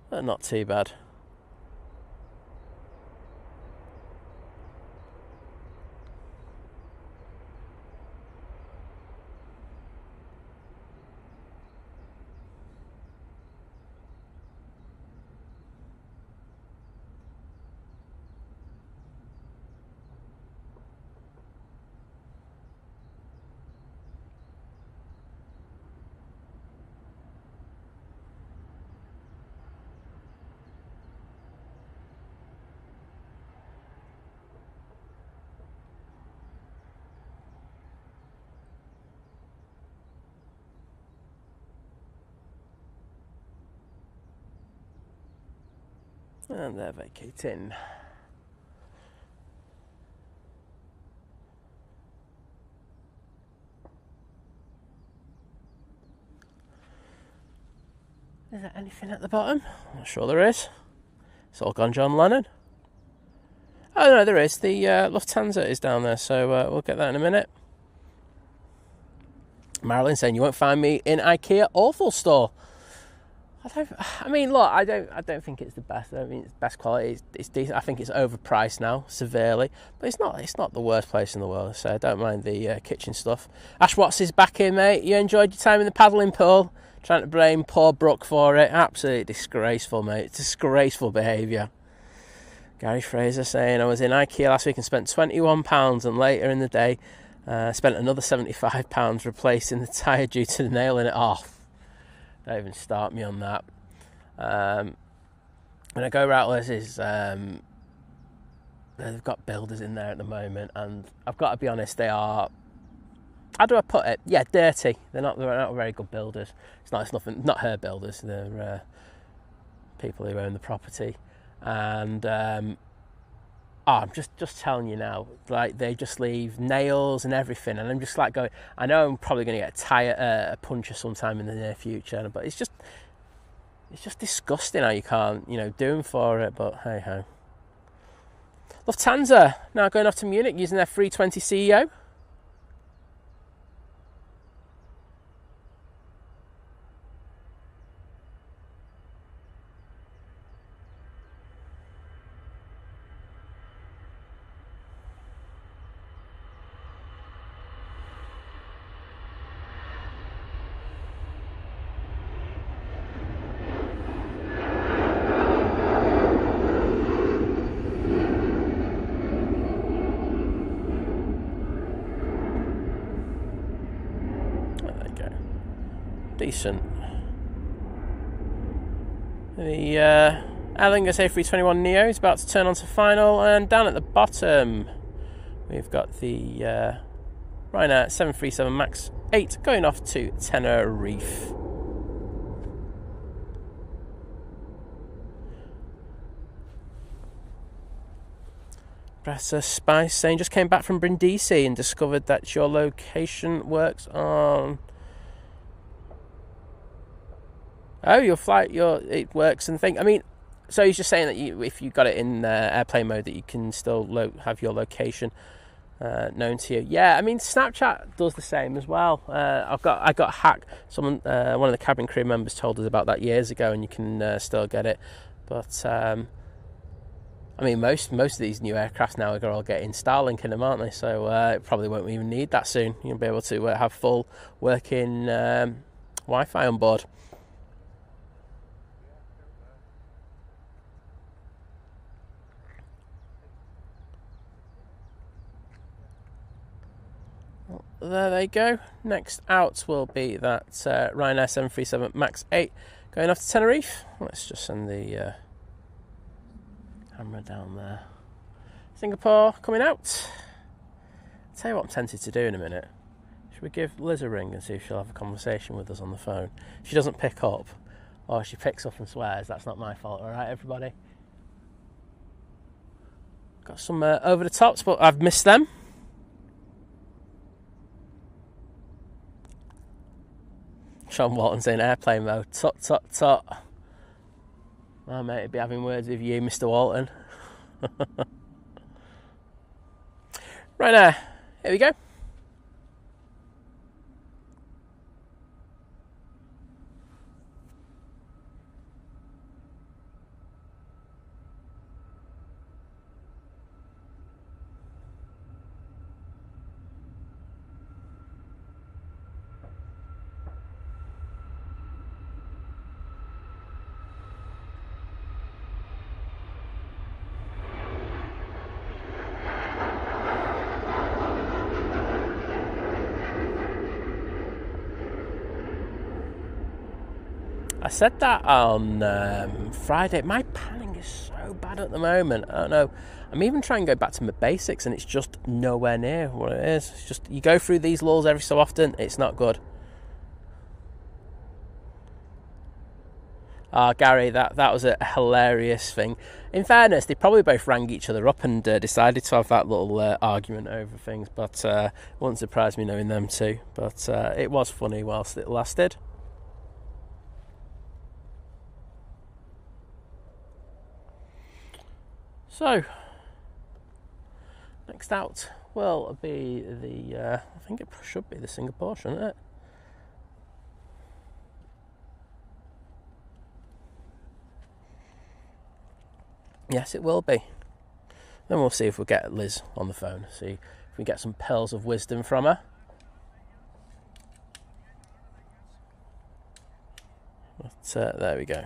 but not too bad. And they're vacating. Is there anything at the bottom? I'm not sure there is. It's all gone John Lennon. Oh no, there is. The Lufthansa is down there, so we'll get that in a minute. Marilyn saying you won't find me in IKEA awful store. I don't think it's the best. I mean, it's best quality. It's decent. I think it's overpriced now, severely. But it's not the worst place in the world. So I don't mind the kitchen stuff. Ash Watts is back here, mate. You enjoyed your time in the paddling pool? Trying to blame poor Brooke for it. Absolutely disgraceful, mate. Disgraceful behaviour. Gary Fraser saying I was in IKEA last week and spent £21, and later in the day spent another £75 replacing the tyre due to the nail in it. Oh, don't even start me on that. When I go right, this is they've got builders in there at the moment, and I've got to be honest, they are, how do I put it? Yeah, dirty. They're not very good builders. It's not her builders. They're people who own the property, and I'm just telling you now, like, they just leave nails and everything, and I'm just like going, I know I'm probably going to get a puncher sometime in the near future, but it's just disgusting how you can't, do them for it, but hey ho. Lufthansa now going off to Munich using their 320 CEO. Decent. The Aer Lingus A321neo is about to turn onto final, and down at the bottom we've got the Ryanair 737 MAX 8 going off to Tenerife. Bressa Spice saying, just came back from Brindisi and discovered that your location works on... Oh, your flight, it works and things. I mean, so he's just saying that if you got it in airplane mode, that you can still have your location known to you. Yeah, I mean, Snapchat does the same as well. I got hacked. One of the cabin crew members told us about that years ago, and you can still get it. But I mean, most of these new aircraft now are all getting Starlink in them, aren't they? So it probably won't even need that soon. You'll be able to have full working Wi-Fi on board. There they go. Next out will be that Ryanair 737 MAX 8 going off to Tenerife. Let's just send the camera down there. Singapore coming out. I'll tell you what I'm tempted to do in a minute. Should we give Liz a ring and see if she'll have a conversation with us on the phone? If she doesn't pick up, or she picks up and swears, that's not my fault, alright everybody? Got some over the tops, but I've missed them. Sean Walton's in airplane mode. Tut, tut, tut. Oh, mate, I'd be having words with you, Mr. Walton. Right now, here we go. I said that on Friday. My panning is so bad at the moment. I don't know. I'm even trying to go back to my basics, and it's just nowhere near what it is. It's just, you go through these lulls every so often, it's not good. Gary, that was a hilarious thing. In fairness, they probably both rang each other up and decided to have that little argument over things, but it wouldn't surprise me knowing them too. But it was funny whilst it lasted. So, next out will be the, I think it should be the Singapore, shouldn't it? Yes, it will be. Then we'll see if we get Liz on the phone, see if we get some pearls of wisdom from her. But there we go.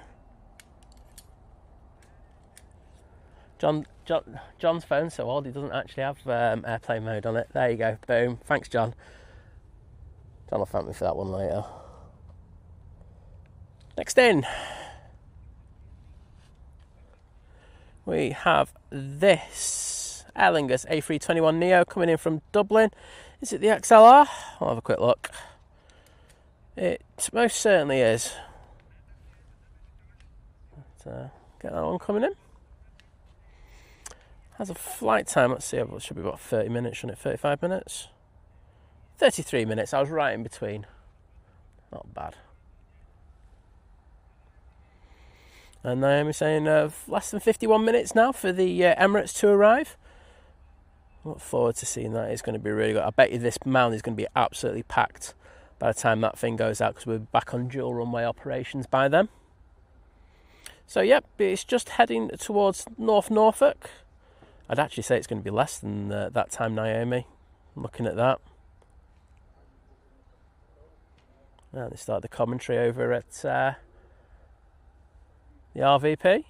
John's phone's so old he doesn't actually have airplane mode on it. There you go, boom. Thanks, John. John will thank me for that one later. Next in, we have this Aer Lingus A321neo coming in from Dublin. Is it the XLR? I'll have a quick look. It most certainly is. Let's get that one coming in. Has a flight time, let's see, it should be about 30 minutes, shouldn't it? 35 minutes? 33 minutes, I was right in between. Not bad. And Naomi's saying less than 51 minutes now for the Emirates to arrive. Look forward to seeing that. It's going to be really good. I bet you this mountain is going to be absolutely packed by the time that thing goes out, because we're back on dual runway operations by then. So, yep, it's just heading towards North Norfolk. I'd actually say it's going to be less than that time, Naomi. Looking at that. And they start the commentary over at the RVP.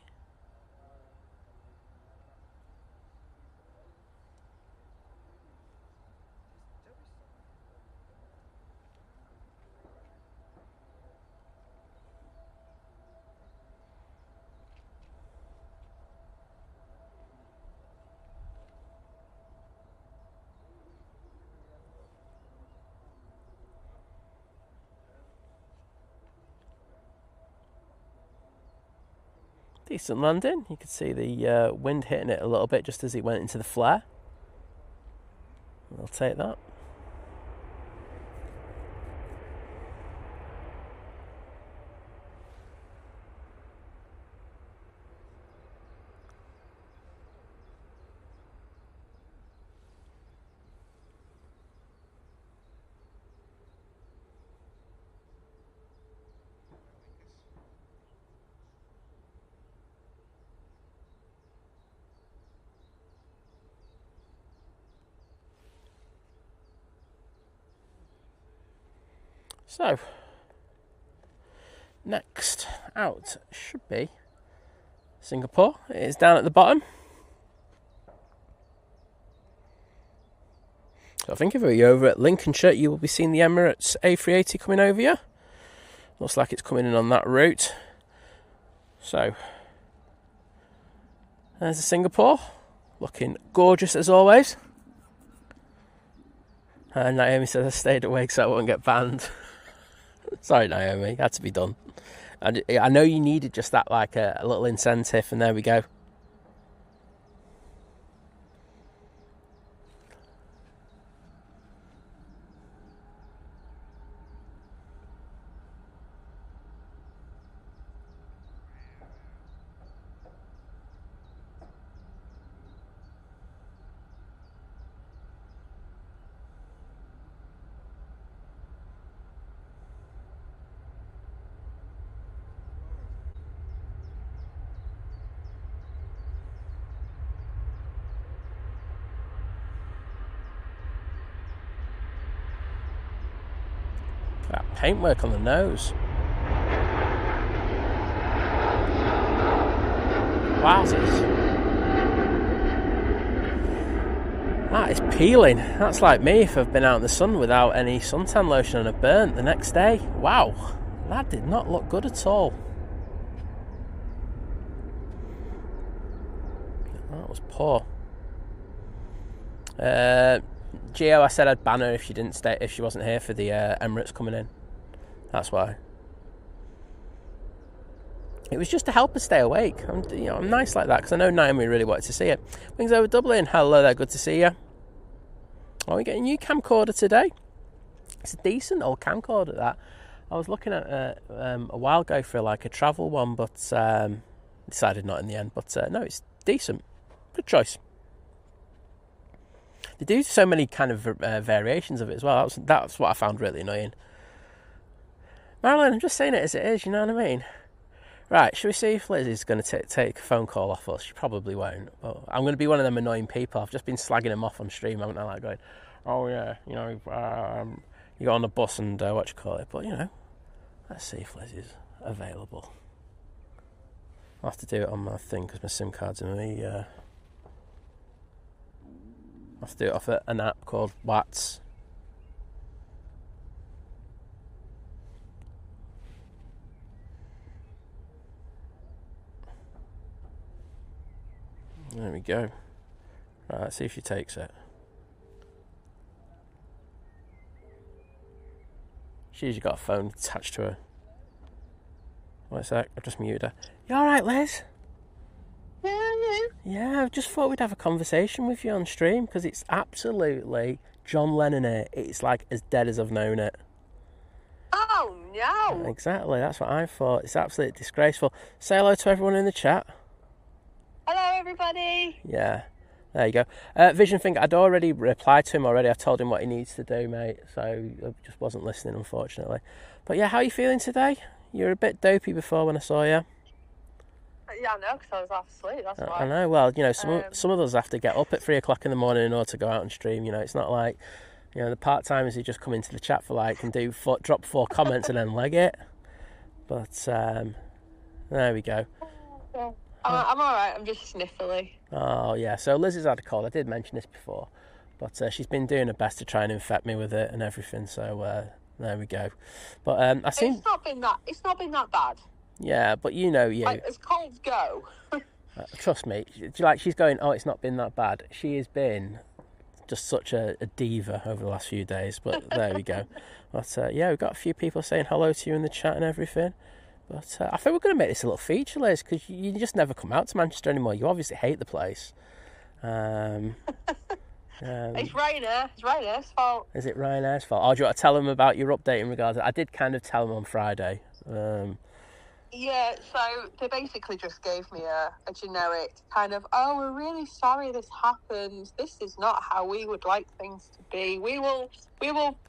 Decent landing. You could see the wind hitting it a little bit just as it went into the flare. I'll take that. So, next out should be Singapore. It is down at the bottom. So I think if you're over at Lincolnshire, you will be seeing the Emirates A380 coming over you. Looks like it's coming in on that route. So, there's the Singapore, looking gorgeous as always. And Naomi says I stayed awake so I won't get banned. Sorry, Naomi, had to be done. I know you needed just that, like a little incentive, and there we go. That paintwork on the nose. Wowzers. That is peeling. That's like me if I've been out in the sun without any suntan lotion and a burnt the next day. Wow. That did not look good at all. That was poor. Gio, I said I'd ban her if she wasn't here for the Emirates coming in. That's why. It was just to help her stay awake. I'm nice like that because I know Naomi really wanted to see it. Wings over Dublin. Hello there, good to see you. Oh, we getting a new camcorder today. It's a decent old camcorder that. I was looking at a while ago for like a travel one, but decided not in the end. But no, it's decent. Good choice. They do so many kind of variations of it as well. That's what I found really annoying. Marilyn, I'm just saying it as it is, you know what I mean? Right, shall we see if Liz is going to take a phone call off us? She probably won't. But I'm going to be one of them annoying people. I've just been slagging him off on stream, haven't I? Like going, oh yeah, you know, you got on the bus and what you call it. But, you know, let's see if Liz is available. I'll have to do it on my thing because my SIM card's in me. I'll have to do it off an app called Watts. There we go. Right, let's see if she takes it. She's usually got a phone attached to her. Wait a sec, I've just muted her. You alright, Liz? Yeah, I just thought we'd have a conversation with you on stream, because it's absolutely John Lennon here. It's like as dead as I've known it. Oh, no. Exactly, that's what I thought. It's absolutely disgraceful. Say hello to everyone in the chat. Hello, everybody. Yeah, there you go. Vision Finger, I'd already replied to him already. I told him what he needs to do, mate. So I just wasn't listening, unfortunately. But yeah, how are you feeling today? You were a bit dopey before when I saw you. Yeah, I know, because I was half asleep, that's why. I know, well, you know, some of us have to get up at 3 o'clock in the morning in order to go out and stream, you know. It's not like, you know, the part-timers who just come into the chat for like and drop 4 comments and then leg it. But there we go. I'm alright, I'm just sniffly. Oh yeah, so Liz has had a cold. I did mention this before, but she's been doing her best to try and infect me with it and everything, so there we go. But it's not been that bad. Yeah, but you know you. Like, as colds go. Trust me, like she's going, oh, it's not been that bad. She has been just such a diva over the last few days, but there we go. But yeah, we've got a few people saying hello to you in the chat and everything. But I think we're going to make this a little feature, Liz, because you just never come out to Manchester anymore. You obviously hate the place. It's Ryanair. It's Ryanair's fault. Is it Ryanair's fault? Oh, do you want to tell them about your update in regards to... I did kind of tell them on Friday. Yeah, so they basically just gave me a generic kind of, oh, we're really sorry this happened. This is not how we would like things to be. We will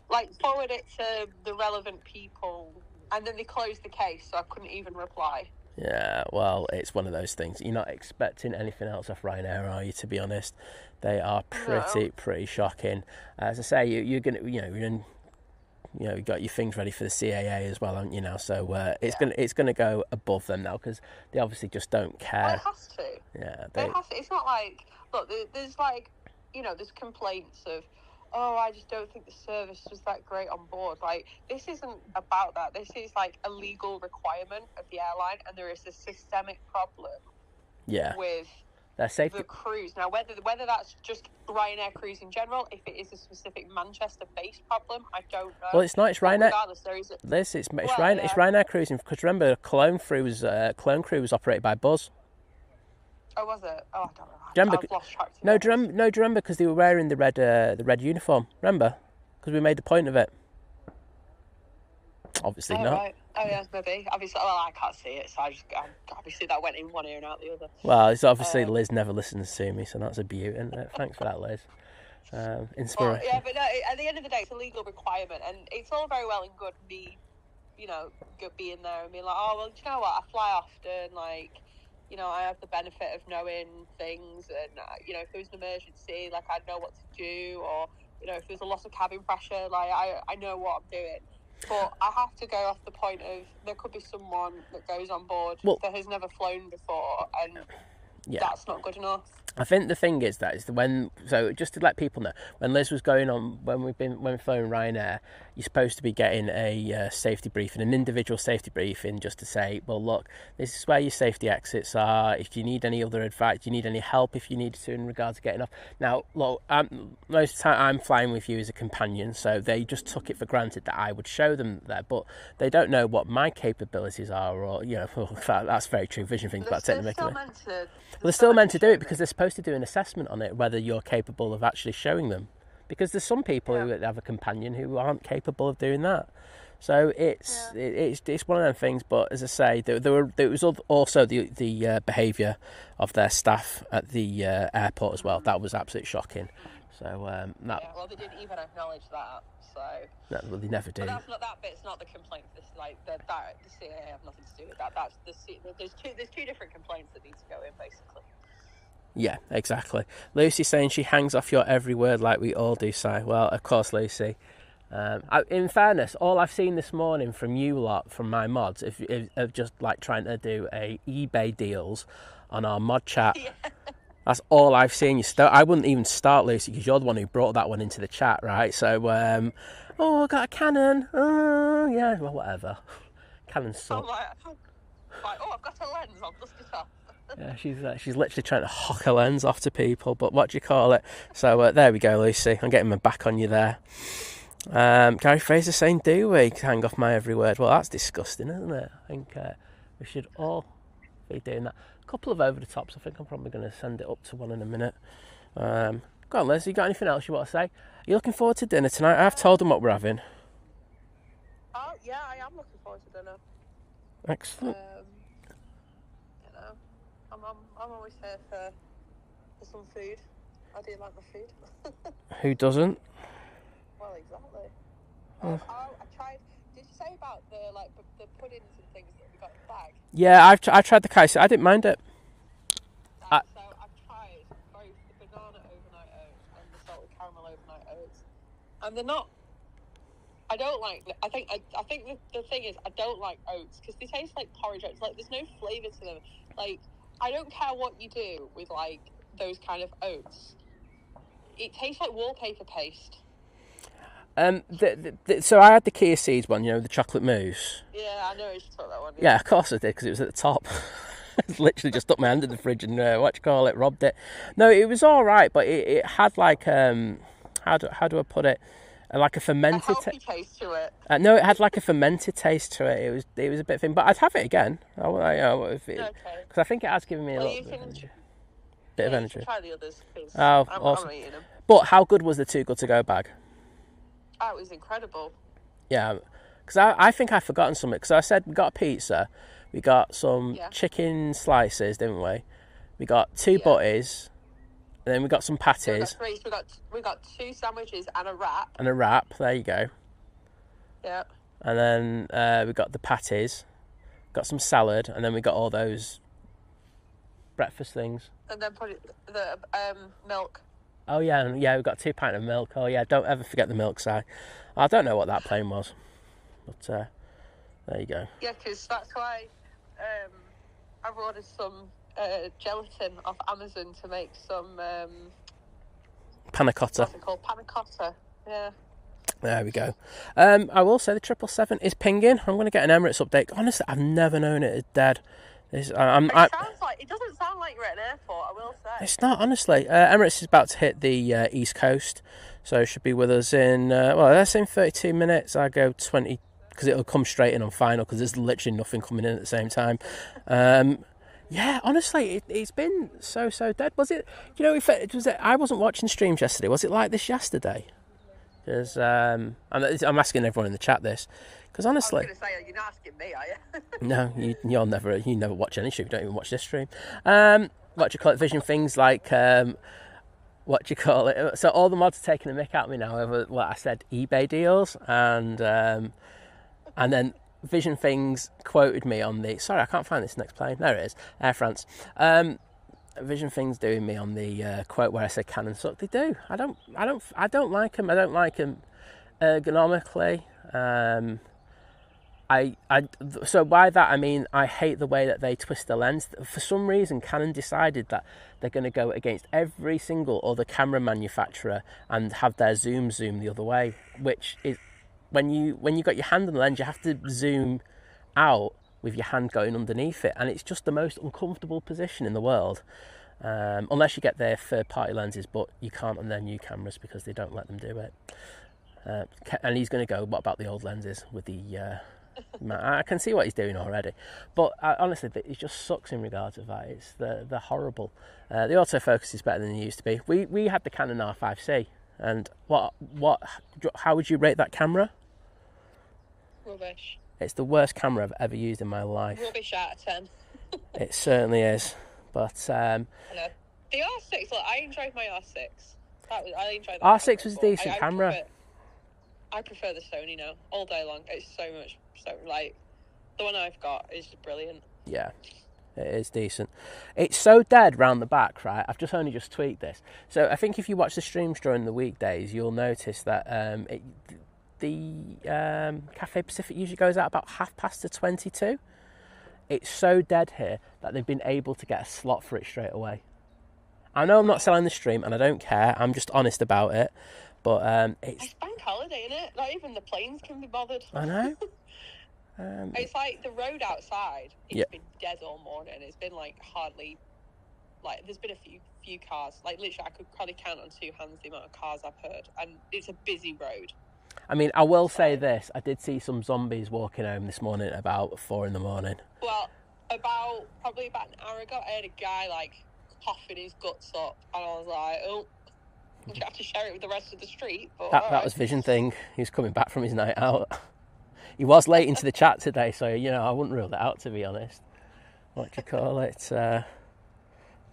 like forward it to the relevant people. And then they closed the case, so I couldn't even reply. Yeah, well, it's one of those things. You're not expecting anything else off Ryanair, are you, to be honest? They are pretty shocking. As I say, you're going to, you've got your things ready for the CAA as well, haven't you now? So it's going to go above them now, because they obviously just don't care. Well, it has to. Yeah, it has to. It's not like, look, there's like, there's complaints of, oh, I just don't think the service was that great on board. Like, this isn't about that. This is like a legal requirement of the airline, and there is a systemic problem. With the crews. Now, whether that's just Ryanair crews in general, if it is a specific Manchester-based problem, I don't know. Well, it's not. It's Ryanair. Regardless, there is Liz, it's Ryanair cruising, because remember, Cologne crew was operated by Buzz. Oh, was it? Oh, I don't know. I've lost track. Do you remember? Because they were wearing the red uniform. Remember? Because we made the point of it. Obviously not. Right. Oh yeah, maybe. Obviously, well, I can't see it, so obviously that went in one ear and out the other. Well, it's obviously Liz never listens to me, so that's a beauty. And thanks for that, Liz. Inspiration. Yeah, but no, at the end of the day, it's a legal requirement, and it's all very well and good me, being there and being like, oh well, do you know what? I fly often, like. I have the benefit of knowing things, and if there was an emergency, like I know what to do, or if there's a loss of cabin pressure, like I know what I'm doing. But I have to go off the point of there could be someone that goes on board that has never flown before, and that's not good enough. I think the thing is so just to let people know, when Liz was going on, when we've flown Ryanair, you're supposed to be getting a safety briefing, an individual safety briefing, just to say, well, look, this is where your safety exits are. If you need any other advice, you need any help if you need to in regards to getting off. Now, look, most of the time I'm flying with you as a companion, so they just took it for granted that I would show them there, but they don't know what my capabilities are, or that's very true. Vision things about taking the mickey. They're still meant to do it because they're supposed to do an assessment on it, whether you're capable of actually showing them. Because there's some people who have a companion who aren't capable of doing that. So it's one of them things. But as I say, there was also the behaviour of their staff at the airport as well. That was absolutely shocking. So well, they didn't even acknowledge that. So well, they never do. But that bit's not the complaint. The CAA have nothing to do with that. There's two different complaints that need to go in, basically. Yeah, exactly. Lucy's saying she hangs off your every word like we all do, Si. Well, of course, Lucy. In fairness, all I've seen this morning from you lot, from my mods, of just like trying to do a eBay deals on our mod chat. Yeah. That's all I've seen. I wouldn't even start, Lucy, because you're the one who brought that one into the chat, right? So, I got a Canon. Oh, yeah, well, whatever. Canon sucks. I've got a lens. I'll dust it off. Yeah, she's literally trying to hock her lens off to people, but what do you call it? So there we go, Lucy. I'm getting my back on you there. Gary Fraser saying, do we hang off my every word? Well, that's disgusting, isn't it? I think we should all be doing that. A couple of over the tops. I think I'm probably going to send it up to one in a minute. Go on, Liz. You got anything else you want to say? Are you looking forward to dinner tonight? I've told them what we're having. Oh yeah, I am looking forward to dinner. Excellent. You know, I'm always here for some food. I do like my food. Who doesn't? Well, exactly. I tried. Did you say about the puddings and things that we got in the bag? Yeah, I tried the kaisa. I didn't mind it. So I've tried both the banana overnight oats and the salted caramel overnight oats, and they're not. I don't like. I think the thing is I don't like oats because they taste like porridge oats. Like there's no flavour to them. Like I don't care what you do with like those kind of oats. It tastes like wallpaper paste. So I had the Kia Seeds one, the chocolate mousse. Yeah, I know you took that one. Yeah, of course I did, because it was at the top. I literally just stuck my hand in the fridge and robbed it. No, it was all right, but it had like how do I put it? Like a fermented taste to it. No, it had like a fermented taste to it. It was a bit thin, but I'd have it again. Because I think it has given me a little bit of energy. Bit of energy. Try the others, please. Oh, awesome. I'm eating them. But how good was the Too Good To Go bag? Oh, it was incredible. Yeah, because I think I've forgotten something. Because I said we got a pizza, we got some chicken slices, didn't we? We got two butties, and then we got some patties. We got two sandwiches and a wrap. And a wrap. There you go. Yeah. And then we got the patties, got some salad, and then we got all those breakfast things. And then the milk. Oh yeah, we got 2 pints of milk. Oh yeah, don't ever forget the milk, Si. I don't know what that plane was, but there you go. Yeah, because that's why I've ordered some gelatin off Amazon to make some panna cotta. What's it called? Panna cotta. Yeah. There we go. I will say the 777 is pinging. I'm going to get an Emirates update. Honestly, I've never known it is dead. It doesn't sound like you're at an airport, I will say. It's not, honestly. Emirates is about to hit the East Coast, so it should be with us in, let's say in 32 minutes. I go 20, because it'll come straight in on final, because there's literally nothing coming in at the same time. Yeah, honestly, it's been so dead. Was it, I wasn't watching streams yesterday. Was it like this yesterday? Because I'm asking everyone in the chat this. Because honestly, I was going to say, you're not asking me, are you? No, you never watch any stream. You don't even watch this stream. What do you call it? Vision things like what do you call it? So all the mods are taking the mick at me now over what I said, eBay deals, and then Vision Things quoted me on the. Sorry, I can't find this next plane. There it is, Air France. Vision Things doing me on the quote where I said Canon suck. They do. I don't like them. I don't like them ergonomically. So by that I mean I hate the way that they twist the lens. For some reason, Canon decided that they're going to go against every single other camera manufacturer and have their zoom the other way, which is when you got your hand on the lens, you have to zoom out with your hand going underneath it, and it's just the most uncomfortable position in the world, unless you get their third-party lenses, but you can't on their new cameras because they don't let them do it. And he's going to go, what about the old lenses with the... I can see what he's doing already, but honestly, it just sucks in regards of that. It's they're horrible. The autofocus is better than it used to be. We had the Canon R5C, and how would you rate that camera? Rubbish. It's the worst camera I've ever used in my life. Rubbish out of 10. It certainly is, but I know. The R6. Look, I enjoyed my R6. I enjoyed that. R6 was a decent camera. I prefer the Sony now, all day long. It's so the one I've got is brilliant. Yeah, it is decent. It's so dead round the back, right? I've only just tweaked this. So I think if you watch the streams during the weekdays, you'll notice that the Cathay Pacific usually goes out about 22:30. It's so dead here that they've been able to get a slot for it straight away. I know I'm not selling the stream, and I don't care. I'm just honest about it. But it's bank holiday, isn't it? Not even the planes can be bothered. I know. It's like the road outside. It's been dead all morning. It's been like hardly, like there's been a few cars. Like literally, I could probably count on two hands the amount of cars I've heard, and it's a busy road. I mean, I will say this: I did see some zombies walking home this morning at about 4 a.m. Well, probably about an hour ago, I had a guy like coughing his guts up, and I was like, oh. You have to share it with the rest of the street. But that was Vision Thing. He was coming back from his night out. He was late into the chat today, so I wouldn't rule that out, to be honest. What do you call it? Yeah,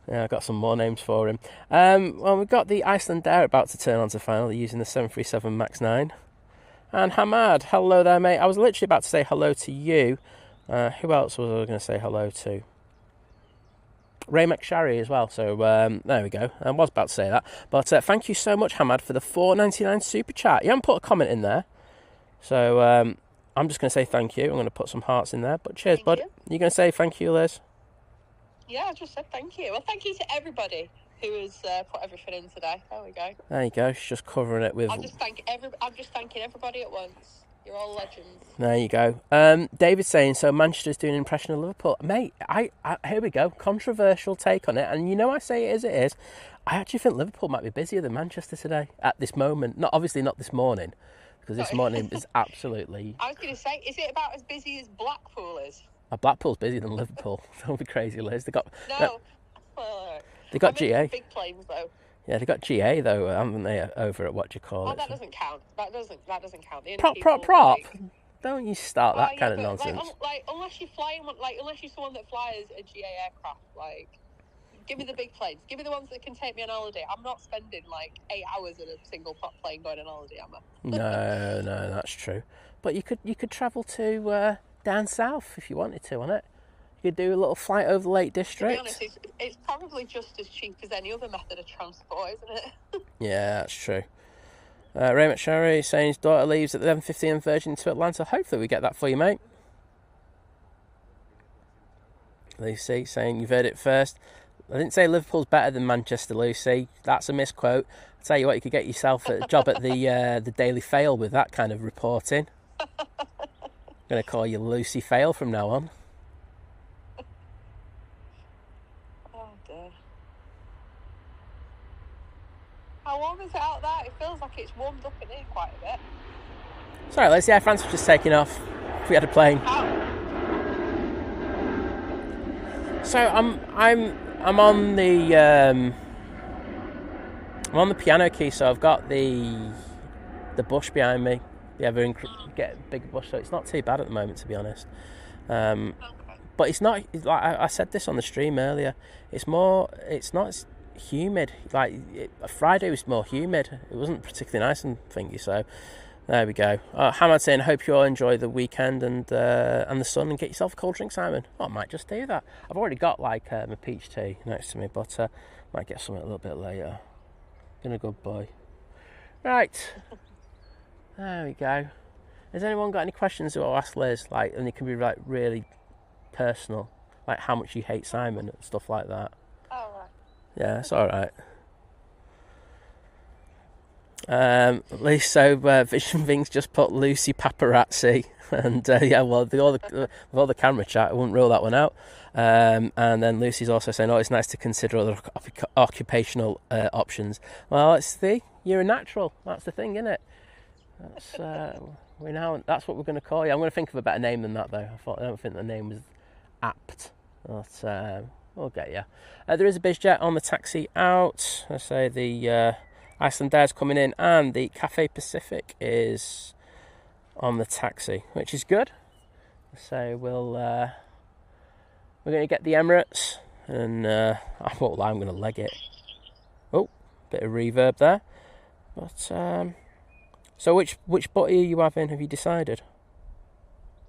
I got some more names for him. Well, we've got the Iceland Air about to turn on to final using the 737 MAX 9. And Hamad, hello there, mate. I was literally about to say hello to you. Who else was I going to say hello to? Ray McSharry as well, so there we go. I was about to say that, but thank you so much, Hamad, for the $4.99 super chat. You haven't put a comment in there, so I'm just going to say thank you. I'm going to put some hearts in there, but cheers, bud. You're going to say thank you, Liz? Yeah, I just said thank you. Well, thank you to everybody who has put everything in today. There we go. There you go. She's just covering it with. I'm just thanking everybody at once. You're all legends. There you go. David's saying, so Manchester's doing an impression of Liverpool. Mate, I here we go. Controversial take on it. And I say it as it is. I actually think Liverpool might be busier than Manchester today at this moment. Obviously not this morning, because this morning is absolutely... I was going to say, is it about as busy as Blackpool is? Blackpool's busier than Liverpool. Don't be crazy, Liz. They got GA. Big planes, though. Yeah, they got GA though, haven't they? Over at what you call it? That doesn't count. That doesn't count. Prop. Don't you start that kind of nonsense. Unless you're flying, unless you're someone that flies a GA aircraft, give me the big planes. Give me the ones that can take me on holiday. I'm not spending 8 hours in a single prop plane going on holiday, am I? No, that's true. But you could travel to down south if you wanted to, on it. You could do a little flight over the Lake District. To be honest, it's probably just as cheap as any other method of transport, isn't it? Yeah, that's true. Ray McSharry saying his daughter leaves at the 11:15 Virgin to Atlanta. Hopefully we get that for you, mate. Lucy saying you've heard it first. I didn't say Liverpool's better than Manchester, Lucy. That's a misquote. I'll tell you what, you could get yourself a job at the Daily Fail with that kind of reporting. I'm going to call you Lucy Fail from now on. How warm is it out there? It feels like it's warmed up in here quite a bit. Sorry, Liz. Yeah, France was just taking off. We had a plane. So I'm on the I'm on the piano key. So I've got the bush behind me. The get big bush. So it's not too bad at the moment, to be honest. But it's not like I said this on the stream earlier. It's not as humid. Friday was more humid. It wasn't particularly nice and thingy. So there we go. Hamad saying, hope you all enjoy the weekend and the sun and get yourself a cold drink, Simon. I might just do that. I've already got my peach tea next to me, but might get something a little bit later. Been a good boy. Right. There we go. Has anyone got any questions to ask Liz? And it can be really personal, like how much you hate Simon and stuff like that. Oh, right. Yeah, it's all right. At least so Vision Things just put Lucy Paparazzi, and with all the camera chat, I wouldn't rule that one out. And then Lucy's also saying, it's nice to consider other occupational options. Well, you're a natural. That's the thing, isn't it? That's that's what we're going to call you. I'm going to think of a better name than that, though. I don't think the name was apt. But we'll get you. There is a BizJet on the taxi out. I say the Iceland Air's coming in, and the Cathay Pacific is on the taxi, which is good. So we're going to get the Emirates, and I'm going to leg it. Oh, bit of reverb there. But so which butty are you having? Have you decided?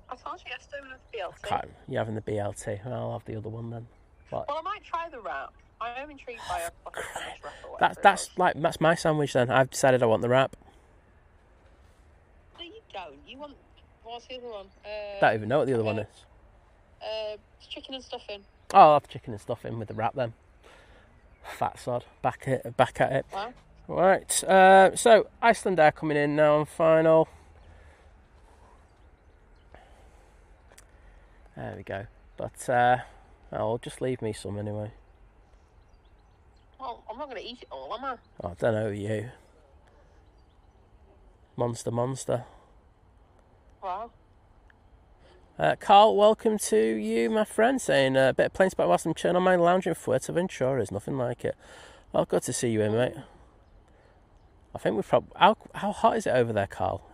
I told you yesterday we have the BLT. Okay, you're having the BLT. I'll have the other one then. Well, I might try the wrap. I am intrigued by a sandwich wrap. That's my sandwich then. I've decided I want the wrap. No, you don't. You want... What's the other one? Don't even know what the other one is. Chicken and stuffing. Oh, I'll have chicken and stuffing with the wrap then. Fat sod. Back at it. Wow. Right. So Iceland Air coming in now on final. There we go. But I'll just leave me some anyway. Well, I'm not going to eat it all, am I? Oh, I don't know you. Monster. Wow. Carl, welcome to you, my friend, saying a bit of plain spot whilst I'm chilling on my lounge in Fuerteventura is nothing like it. Well, good to see you in, mate. I think we've probably... How hot is it over there, Carl?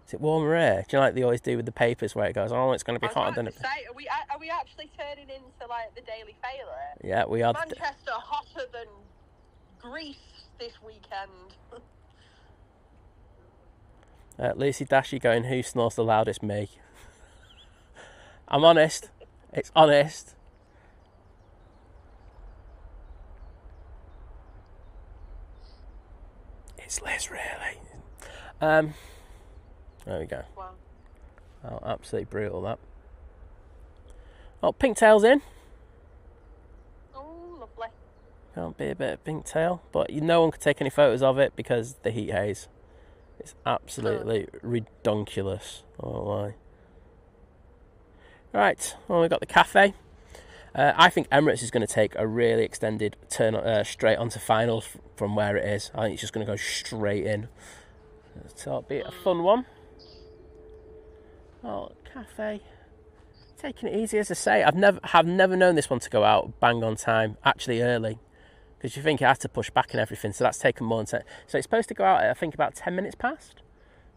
Is it warmer air? Do you know like they always do with the papers where it goes, oh, it's going to be hotter than it... Are we actually turning into like the Daily Fairer? Yeah, we are. Manchester hotter than Greece this weekend. Lucy Dashy going, who snores the loudest? Me. I'm honest. It's honest. It's Liz, really. There we go. Wow. Oh, absolutely brutal, that. Oh, Pinktail's in. Oh, lovely. Can't be a bit of Pinktail. But no one could take any photos of it because the heat haze. It's absolutely redonkulous. Oh, why? Right, well, we've got the cafe. I think Emirates is going to take a really extended turn straight onto finals from where it is. I think it's just going to go straight in. So it'll be a fun one. Oh, cafe. Taking it easy, as I say. I've never known this one to go out bang on time, actually early. Because you think it has to push back and everything, so that's taken more than 10. So it's supposed to go out, I think, about 10 minutes past.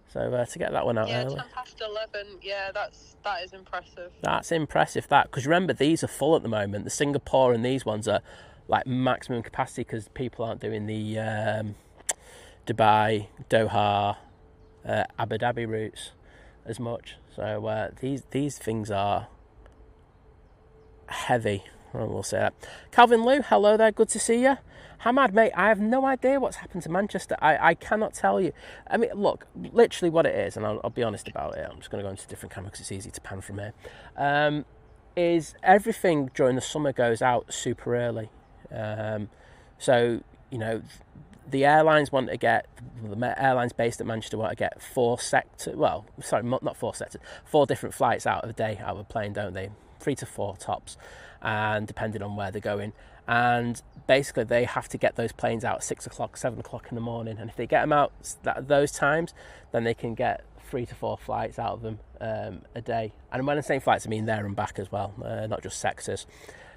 So to get that one out early. 10 past 11. Yeah, that is impressive. That's impressive, that. Because remember, these are full at the moment. The Singapore and these ones are like maximum capacity because people aren't doing the Dubai, Doha, Abu Dhabi routes as much. So these things are heavy. We'll say that. Calvin Lou, hello there, good to see you. Hamad, mate, I have no idea what's happened to Manchester. I cannot tell you. I mean, look, literally what it is, and I'll be honest about it. I'm just going to go into a different camera because it's easy to pan from here. Is everything during the summer goes out super early. So, you know, the airlines want to get, the airlines based at Manchester want to get 4 different flights out of a day out of a plane, don't they? 3 to 4 tops, and depending on where they're going. And basically they have to get those planes out at 6 o'clock, 7 o'clock in the morning. And if they get them out those times, then they can get 3 to 4 flights out of them a day. And when I'm saying flights, I mean there and back as well, not just sectors.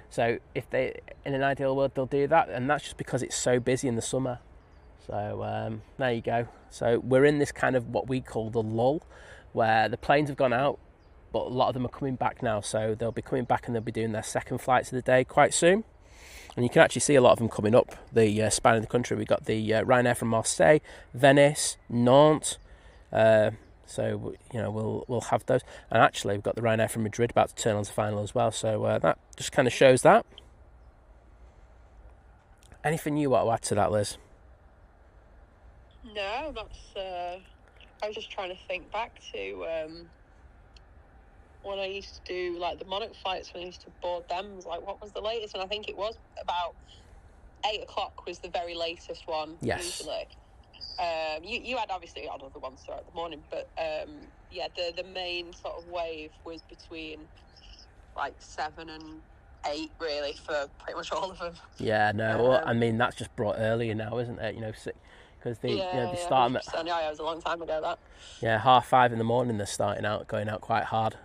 So if they, in an ideal world, they'll do that. And that's just because it's so busy in the summer. So there you go. So we're in this kind of what we call the lull, where the planes have gone out, but a lot of them are coming back now. So they'll be coming back and they'll be doing their second flights of the day quite soon. And you can actually see a lot of them coming up the span of the country. We've got the Ryanair from Marseille, Venice, Nantes. So you know we'll have those. And actually we've got the Ryanair from Madrid about to turn on to final as well. So that just kind of shows that. Anything you want to add to that, Liz? No, that's. I was just trying to think back to when I used to do like the Monarch flights. When I used to board them, was like, what was the latest? And I think it was about 8 o'clock was the very latest one. Yes. Usually. You had obviously other ones throughout the morning, but yeah, the main sort of wave was between like 7 and 8 really for pretty much all of them. Yeah, no, well, I mean that's just brought earlier now, isn't it? You know, because they start them at, yeah, it was a long time ago that. Yeah, 5:30 in the morning they're starting out, going out quite hard.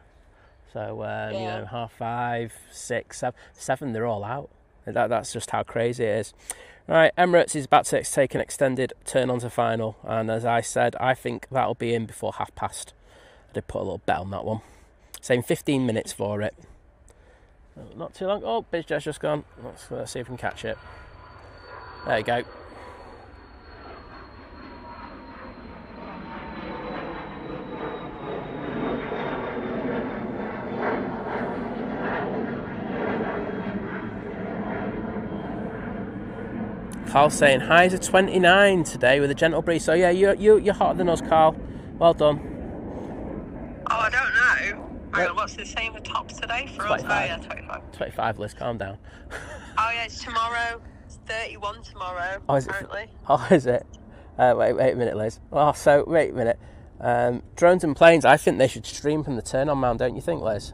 So you know, 5:30, 6, 7 they're all out. That's just how crazy it is. Right, Emirates is about to take an extended turn onto final, and as I said, I think that'll be in before past. I did put a little bet on that one, saying 15 minutes for it. Not too long. Oh, BizJet's just gone. Let's see if we can catch it. There you go. Carl's saying highs are 29 today with a gentle breeze. So yeah, you're hotter than us, Carl. Well done. Oh, I don't know. Hang on, what's the same for tops today for 25. us? Oh yeah, 25. 25, Liz, calm down. Oh yeah, it's tomorrow. It's 31 tomorrow. Oh, is apparently. It? Oh, is it? Wait a minute, Liz. Oh, so wait a minute. Drones and planes. I think they should stream from the turn-on mount, don't you think, Liz?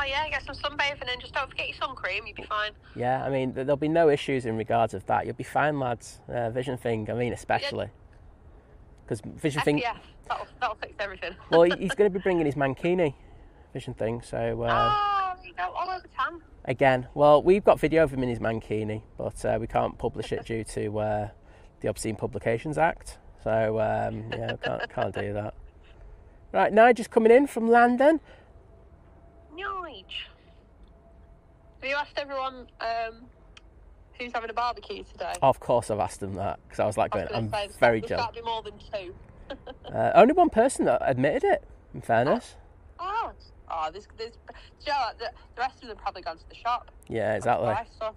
yeah, get some sunbathing and just don't forget your sun cream, you'll be fine. Yeah, I mean, there'll be no issues in regards of that. You'll be fine, lads. Vision Thing, I mean, especially. Because Vision Thing... Yeah, that'll fix everything. Well, he's going to be bringing his mankini, Vision Thing, so... there you go, all over tan. Again, well, we've got video of him in his mankini, but we can't publish it due to the Obscene Publications Act. So, yeah, can't do that. Right, Nigel's coming in from London. Nige. Have you asked everyone who's having a barbecue today? Of course I've asked them that, because I was like going, I'm very jealous. There's got to be more than two. Only one person that admitted it, in fairness. Oh, there's you know, the rest of them probably gone to the shop. Yeah, exactly. Stuff.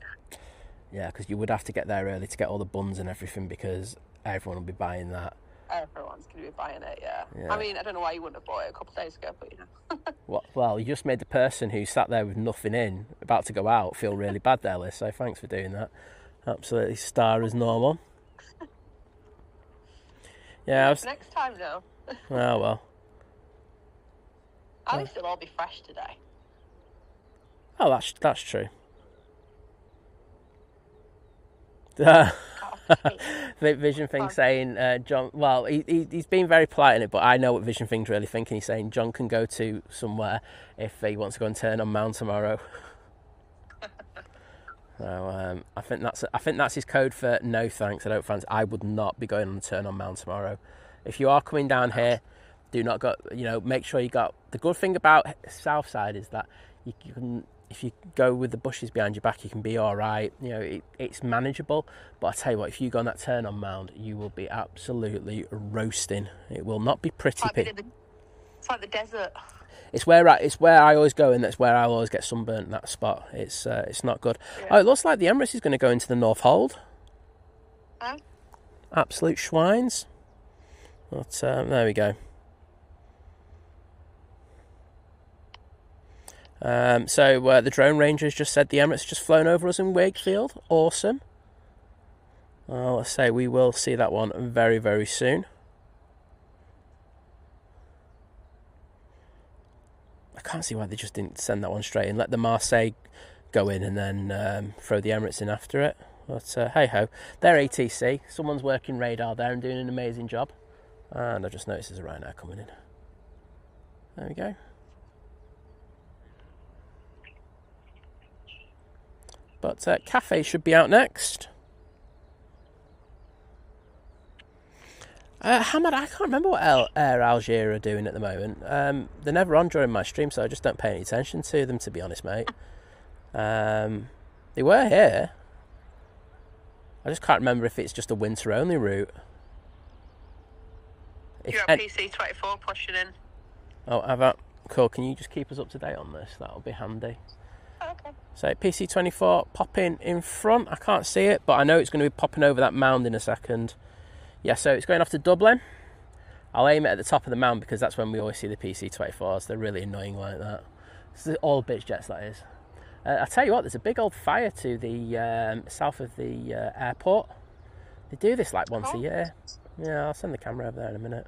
Yeah, because you would have to get there early to get all the buns and everything, because everyone will be buying that. Everyone's going to be buying it, yeah. I mean, I don't know why you wouldn't have bought it a couple of days ago, but you know. Well, you just made the person who sat there with nothing in, about to go out, feel really bad there, Liz, so thanks for doing that. Absolutely star as normal. Yeah, Next time, though. Oh, well. At least it'll all be fresh today. Oh, that's true. Vision Thing saying, John, well, he's been very polite in it, but I know what Vision Thing's really thinking. He's saying John can go to somewhere if he wants to go and turn on Mount tomorrow. So I think that's his code for no thanks. I don't fancy. I would not be going on the turn on Mount tomorrow. If you are coming down here, do not go. You know, make sure you got. The good thing about South Side is that you can. If you go with the bushes behind your back, you can be all right. You know, it's manageable. But I tell you what, if you go on that turn on mound, you will be absolutely roasting. It will not be pretty. It's like the desert. It's where I always go, and that's where I always get sunburnt in that spot. It's not good. Yeah. Oh, it looks like the Emirates is going to go into the North Hold. Absolute schwines. But there we go. So the drone rangers just said the Emirates just flown over us in Wakefield. Awesome. Let's say we will see that one very, very soon. I can't see why they just didn't send that one straight in. Let the Marseille go in and then throw the Emirates in after it. But hey ho, they're ATC. Someone's working radar there and doing an amazing job. And I just noticed there's a Ryanair coming in. There we go. But Cathay should be out next. Hamad, I can't remember what Air Algeria are doing at the moment. They're never on during my stream, so I just don't pay any attention to them, to be honest, mate. They were here. I just can't remember if it's just a winter-only route. You're at PC24 pushing in. Oh, have that. Cool. Can you just keep us up to date on this? That'll be handy. Okay. So PC24 popping in front. I can't see it, but I know it's going to be popping over that mound in a second. Yeah, so it's going off to Dublin. I'll aim it at the top of the mound because that's when we always see the PC24s. They're really annoying like that. This is all bitch jets, that is. I'll tell you what, there's a big old fire to the south of the airport. They do this like once a year. Yeah, I'll send the camera over there in a minute.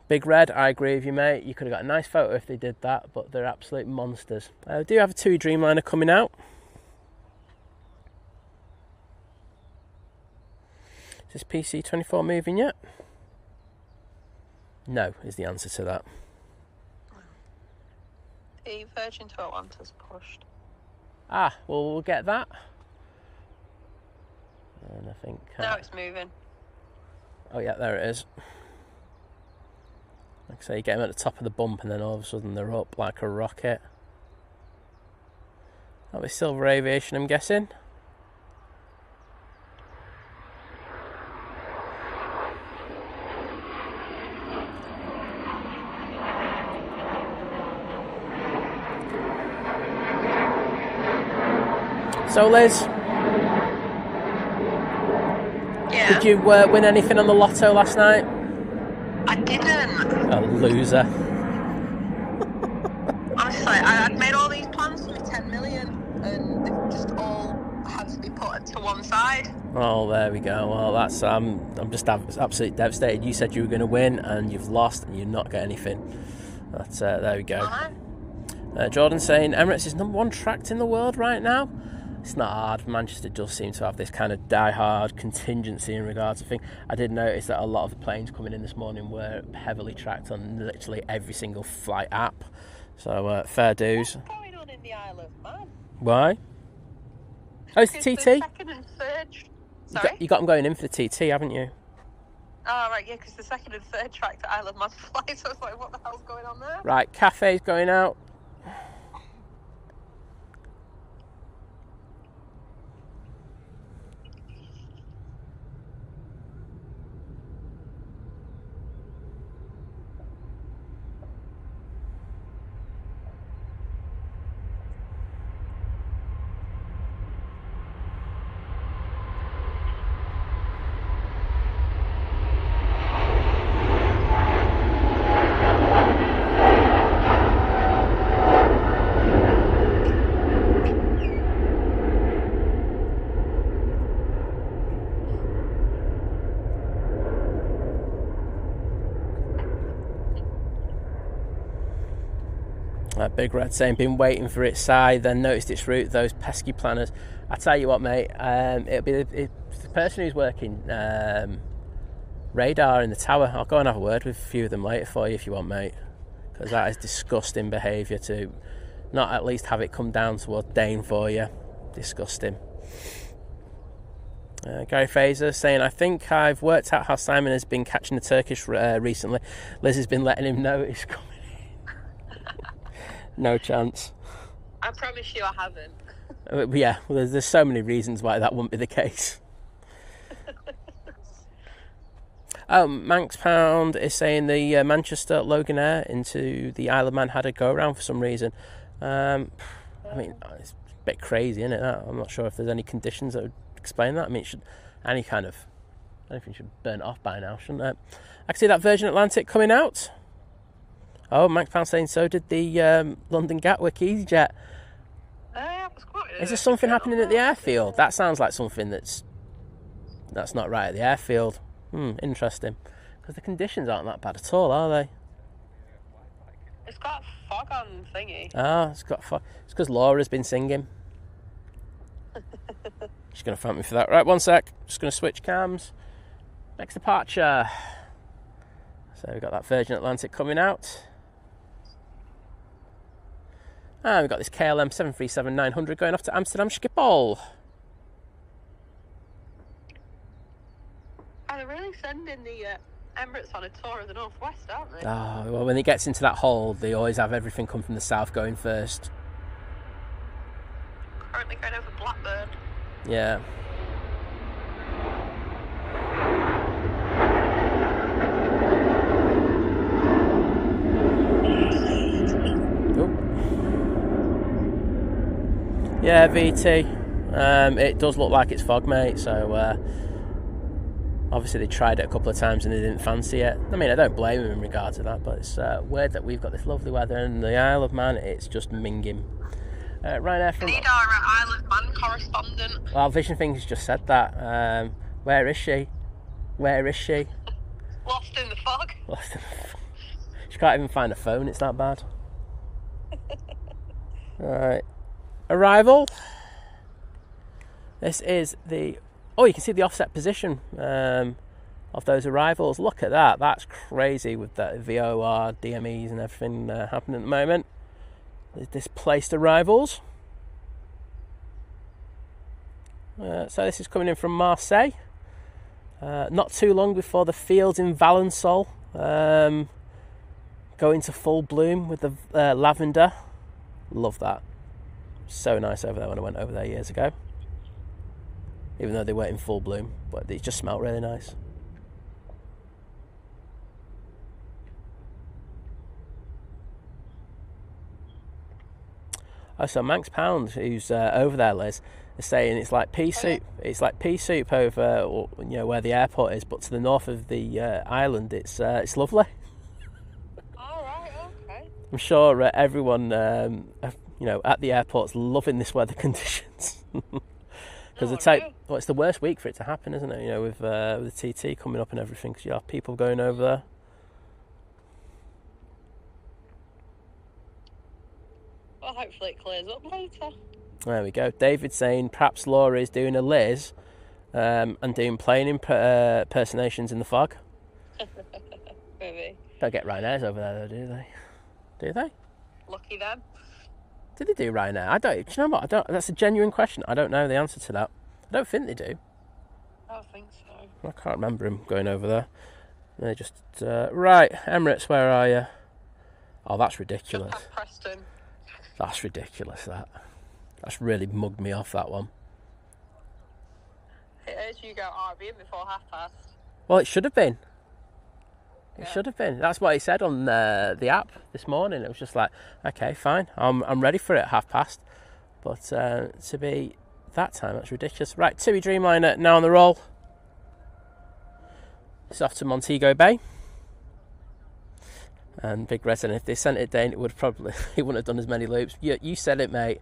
Big Red, I agree with you, mate. You could have got a nice photo if they did that, but they're absolute monsters. I do have a 2 Dreamliner coming out. Is this PC24 moving yet? No, is the answer to that. The Virgin to Atlanta's pushed. Ah, well, we'll get that. And I think... now it's moving. Oh, yeah, there it is. Like I say, you get them at the top of the bump and then all of a sudden they're up like a rocket. That'll be Silver Aviation, I'm guessing. So, Liz, yeah. Did you win anything on the lotto last night? I didn't. A loser. Honestly, I'd made all these plans for 10 million and they just all had to be put to one side. Oh, there we go. Well, that's I'm just absolutely devastated. You said you were going to win and you've lost and you're not getting anything. But there we go. Jordan saying Emirates is #1 tracked in the world right now. It's not hard. Manchester does seem to have this kind of die-hard contingency in regards to things. I did notice that a lot of the planes coming in this morning were heavily tracked on literally every single flight app. So fair dues. What's going on in the Isle of Man? Why? Oh, it's the TT? The second and third... Sorry? You got them going in for the TT, haven't you? Oh, right, yeah, because the second and third track to Isle of Man flights, I was like, what the hell's going on there? Right, Cathay's going out. Big Red saying, been waiting for its side, then noticed its route, those pesky planners. I tell you what, mate, it'll be the person who's working radar in the tower. I'll go and have a word with a few of them later for you if you want, mate, because that is disgusting behaviour to not at least have it come down towards Dane for you. Disgusting. Gary Fraser saying, I think I've worked out how Simon has been catching the Turkish recently. Liz has been letting him know it's coming. No chance. I promise you I haven't. Yeah, well, there's so many reasons why that wouldn't be the case. Oh, Manx Pound is saying the Manchester Logan Air into the Isle of Man had a go-around for some reason. I mean, it's a bit crazy, isn't it? That? I'm not sure if there's any conditions that would explain that. I mean, anything should burn off by now, shouldn't it? I can see that Virgin Atlantic coming out. Oh, Max Pound saying so did the London Gatwick EasyJet. Is there something happening at the airfield? That sounds like something that's not right at the airfield. Interesting. Because the conditions aren't that bad at all, are they? It's got fog on thingy. Ah, it's got fog. It's because Laura's been singing. She's going to thank me for that. Right, one sec. Just going to switch cams. Next departure. So we've got that Virgin Atlantic coming out. And we've got this KLM 737-900 going off to Amsterdam Schiphol. Oh, they're really sending the Emirates on a tour of the Northwest, aren't they? Oh, well, when it gets into that hole, they always have everything come from the south going first. Currently going over Blackburn. Yeah. Yeah, VT. It does look like it's fog, mate, so obviously they tried it a couple of times and they didn't fancy it. I mean, I don't blame them in regard to that, but it's weird that we've got this lovely weather and the Isle of Man, it's just minging. Ryanair from... We need our Isle of Man correspondent. Well, Vision Things just said that. Where is she? Where is she? Lost in the fog. Lost in the fog. She can't even find a phone, it's that bad. Alright. Arrival. This is the... Oh, you can see the offset position of those arrivals. Look at that. That's crazy with the VOR, DMEs and everything happening at the moment. There's displaced arrivals. So this is coming in from Marseille. Not too long before the fields in Valensole go into full bloom with the lavender. Love that. So nice over there when I went over there years ago. Even though they weren't in full bloom, but they just smelled really nice. Oh, so Manx Pound, who's over there, Liz, is saying it's like pea soup. It's like pea soup over, where the airport is, but to the north of the island, it's lovely. All right, okay. I'm sure everyone, at the airport's loving this weather conditions. Because it's the worst week for it to happen, isn't it? With the TT coming up and everything, because you have people going over there. hopefully it clears up later. There we go. David saying perhaps Laura is doing a Liz and doing plane impersonations in the fog. Maybe. Don't get Ryanair's over there, though, do they? Do they? Lucky them. Did they do Ryanair? I don't. Do you know what? I don't. That's a genuine question. I don't know the answer to that. I don't think they do. I don't think so. I can't remember him going over there. They just right. Emirates, where are you? Oh, that's ridiculous. Just past Preston. That's ridiculous. That's really mugged me off, that one. It is. You go, I'll be in before past. Well, it should have been. It should have been. That's what he said on the app this morning. It was just like, okay, fine, I'm ready for it at past. But to be that time, that's ridiculous. Right, TUI Dreamliner now on the roll. It's off to Montego Bay. And Big Red said if they sent it down, it wouldn't have done as many loops. You said it, mate.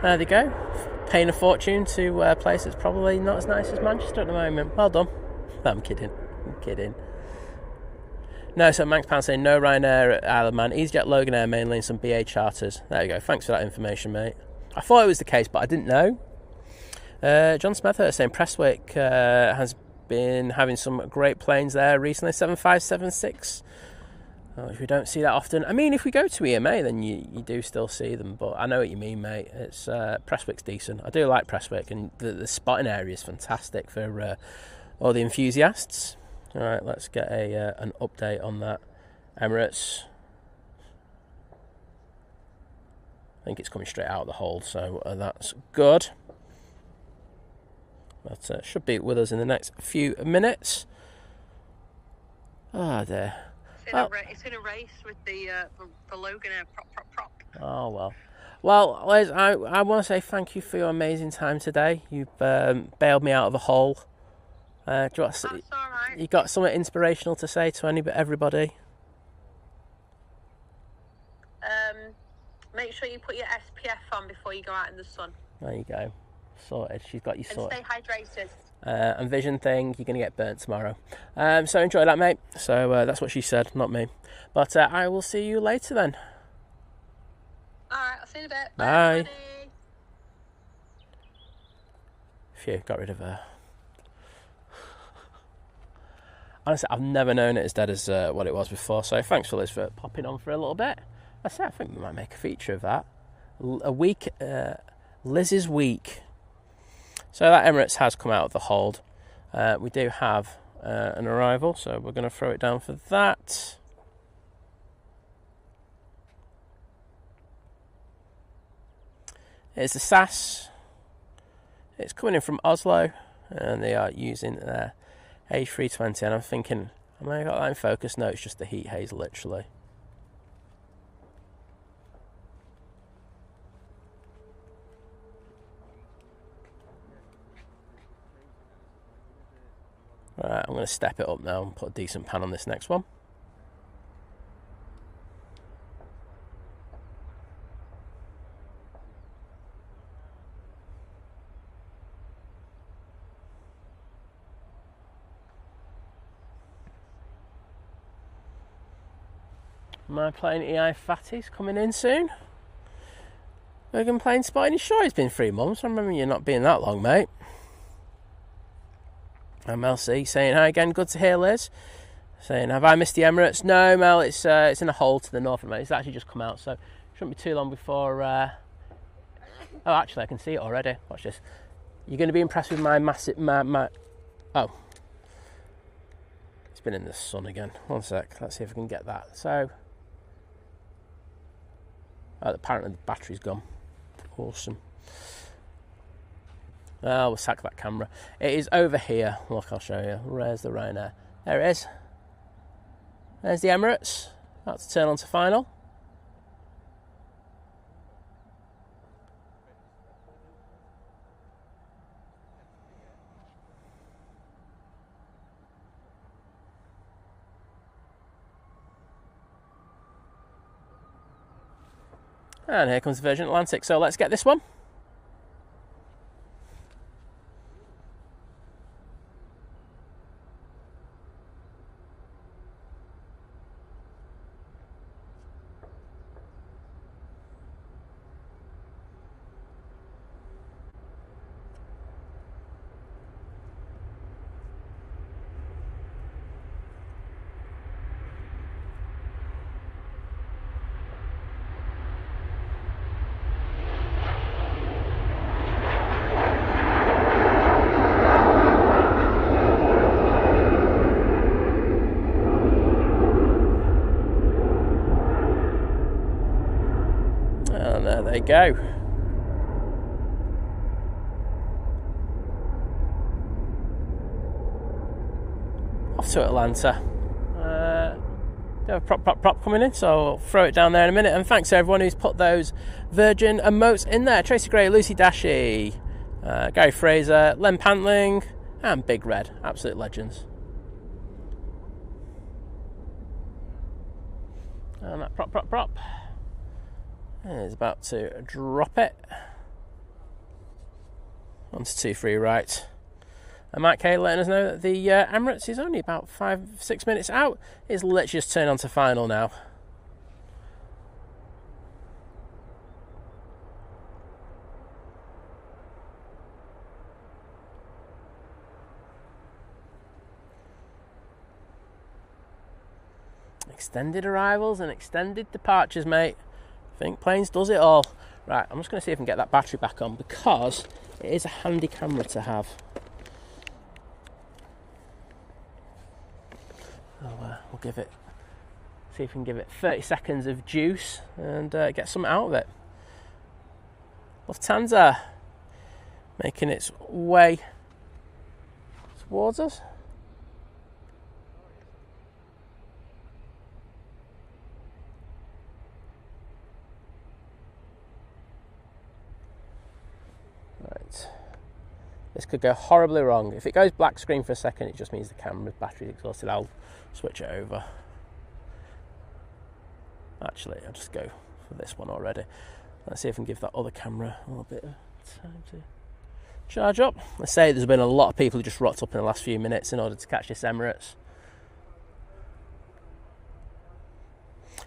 There they go. Paying a fortune to a place that's probably not as nice as Manchester at the moment. Well done. No, I'm kidding. No, so Manx Pound saying no Ryanair at Isle of Man. EasyJet, Logan Air mainly, and some BA charters. There you go. Thanks for that information, mate. I thought it was the case, but I didn't know. John Smethurst saying Prestwick has been having some great planes there recently. 7576. Which we don't see that often. I mean, if we go to EMA, then you do still see them. But I know what you mean, mate. It's Prestwick's decent. I do like Prestwick, and the spotting area is fantastic for all the enthusiasts. All right, let's get an update on that. Emirates. I think it's coming straight out of the hold, so that's good. But should be with us in the next few minutes. Ah, there. It's in a race with the Logan Air prop. Oh, well. Well, Liz, I want to say thank you for your amazing time today. You've bailed me out of a hole. That's all right. You got something inspirational to say to everybody? Make sure you put your SPF on before you go out in the sun. There you go. Sorted. She's got you sorted. And stay hydrated. And vision thing, you're going to get burnt tomorrow. So enjoy that, mate. So that's what she said, not me. But I will see you later then. Alright, I'll see you in a bit. Bye. Phew, got rid of her. Honestly, I've never known it as dead as what it was before. So thanks for Liz for popping on for a little bit. I think we might make a feature of that. A week, Liz's week. So that Emirates has come out of the hold. We do have an arrival, so we're going to throw it down for that. Here's the SAS. It's coming in from Oslo, and they are using their A320. And I'm thinking, am I got that in focus? No, it's just the heat haze, literally. Alright, I'm going to step it up now and put a decent pan on this next one. My plane EI Fatty's coming in soon. Logan plane spotting. Sure, it's been 3 months. I remember you not being that long, mate. MLC saying hi again. Good to hear, Liz. Saying, have I missed the Emirates? No, Mel. It's in a hole to the north of me. It's actually just come out, so it shouldn't be too long before. Oh, actually, I can see it already. Watch this. You're going to be impressed with my massive. Oh, it's been in the sun again. One sec. Let's see if I can get that. So, apparently the battery's gone. Awesome. Oh, we'll sack that camera. It is over here. Look, I'll show you. Where's the Ryanair? There it is. There's the Emirates. That's to turn on to final. And here comes the Virgin Atlantic. So let's get this one. There you go. Off to Atlanta. Do have a prop coming in, so I'll throw it down there in a minute. And thanks to everyone who's put those Virgin emotes in there. Tracy Gray, Lucy Dashy, Gary Fraser, Len Pantling, and Big Red. Absolute legends. And that prop is about to drop it onto 2-3 right. And Matt K letting us know that the Emirates is only about 5-6 minutes out. It's literally just turned on to final now. Extended arrivals and extended departures, mate. I think planes does it all. Right, I'm just going to see if I can get that battery back on, because it is a handy camera to have. We'll give it, see if we can give it 30 seconds of juice and get something out of it. Lufthansa making its way towards us. Right. This could go horribly wrong. If it goes black screen for a second, it just means the camera's battery's exhausted. I'll switch it over. Actually, I'll just go for this one already. Let's see if I can give that other camera a little bit of time to charge up. Let's say there's been a lot of people who just rocked up in the last few minutes in order to catch this Emirates.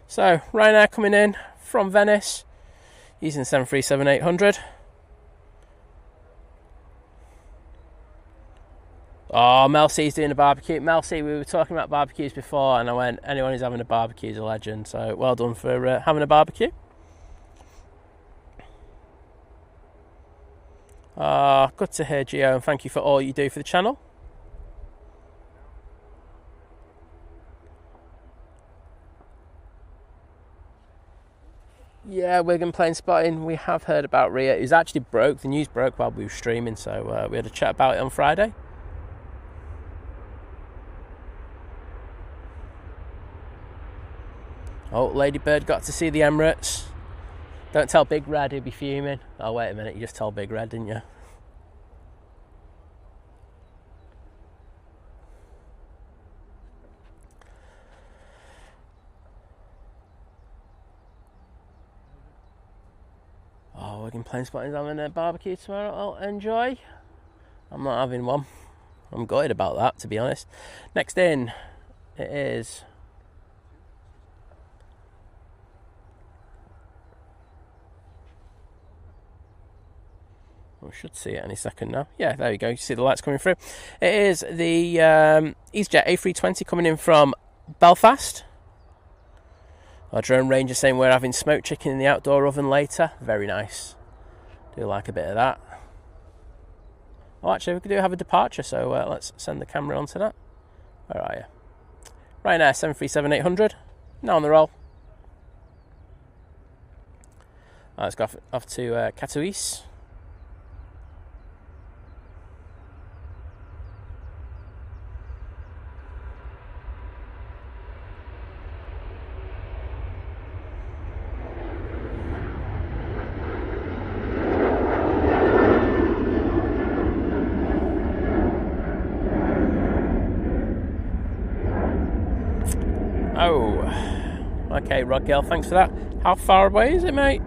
So, Ryanair coming in from Venice using 737-800. Oh, Mel C's doing a barbecue. Mel C, we were talking about barbecues before, and I went, anyone who's having a barbecue is a legend. So well done for having a barbecue. Good to hear, Gio, and thank you for all you do for the channel. Yeah, Wigan plane spotting. We have heard about Rhea. It was actually broke. The news broke while we were streaming, so we had a chat about it on Friday. Oh, Ladybird got to see the Emirates. Don't tell Big Red, he'll be fuming. Oh, wait a minute, you just told Big Red, didn't you? Oh, Wigan plane spotting's having a barbecue tomorrow. I'll enjoy. I'm not having one. I'm gutted about that, to be honest. Next in, it is... We should see it any second now. Yeah, there you go. You see the lights coming through. It is the EasyJet A320 coming in from Belfast. Our drone ranger saying we're having smoked chicken in the outdoor oven later. Very nice. Do like a bit of that. Oh, actually, we do have a departure, so let's send the camera onto that. Where are you? Ryanair 737-800. Now on the roll. Let's go off to Katowice. Oh, okay, Rod Gale, thanks for that. How far away is it, mate?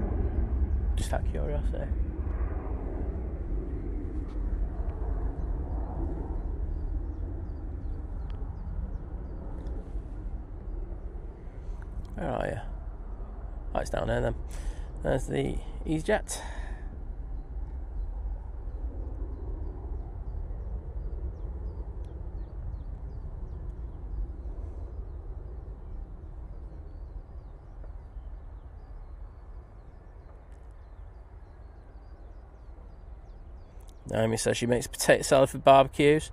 Just out of curiosity. Where are you? Oh, it's down there then. There's the EasyJet. Naomi says she makes potato salad for barbecues.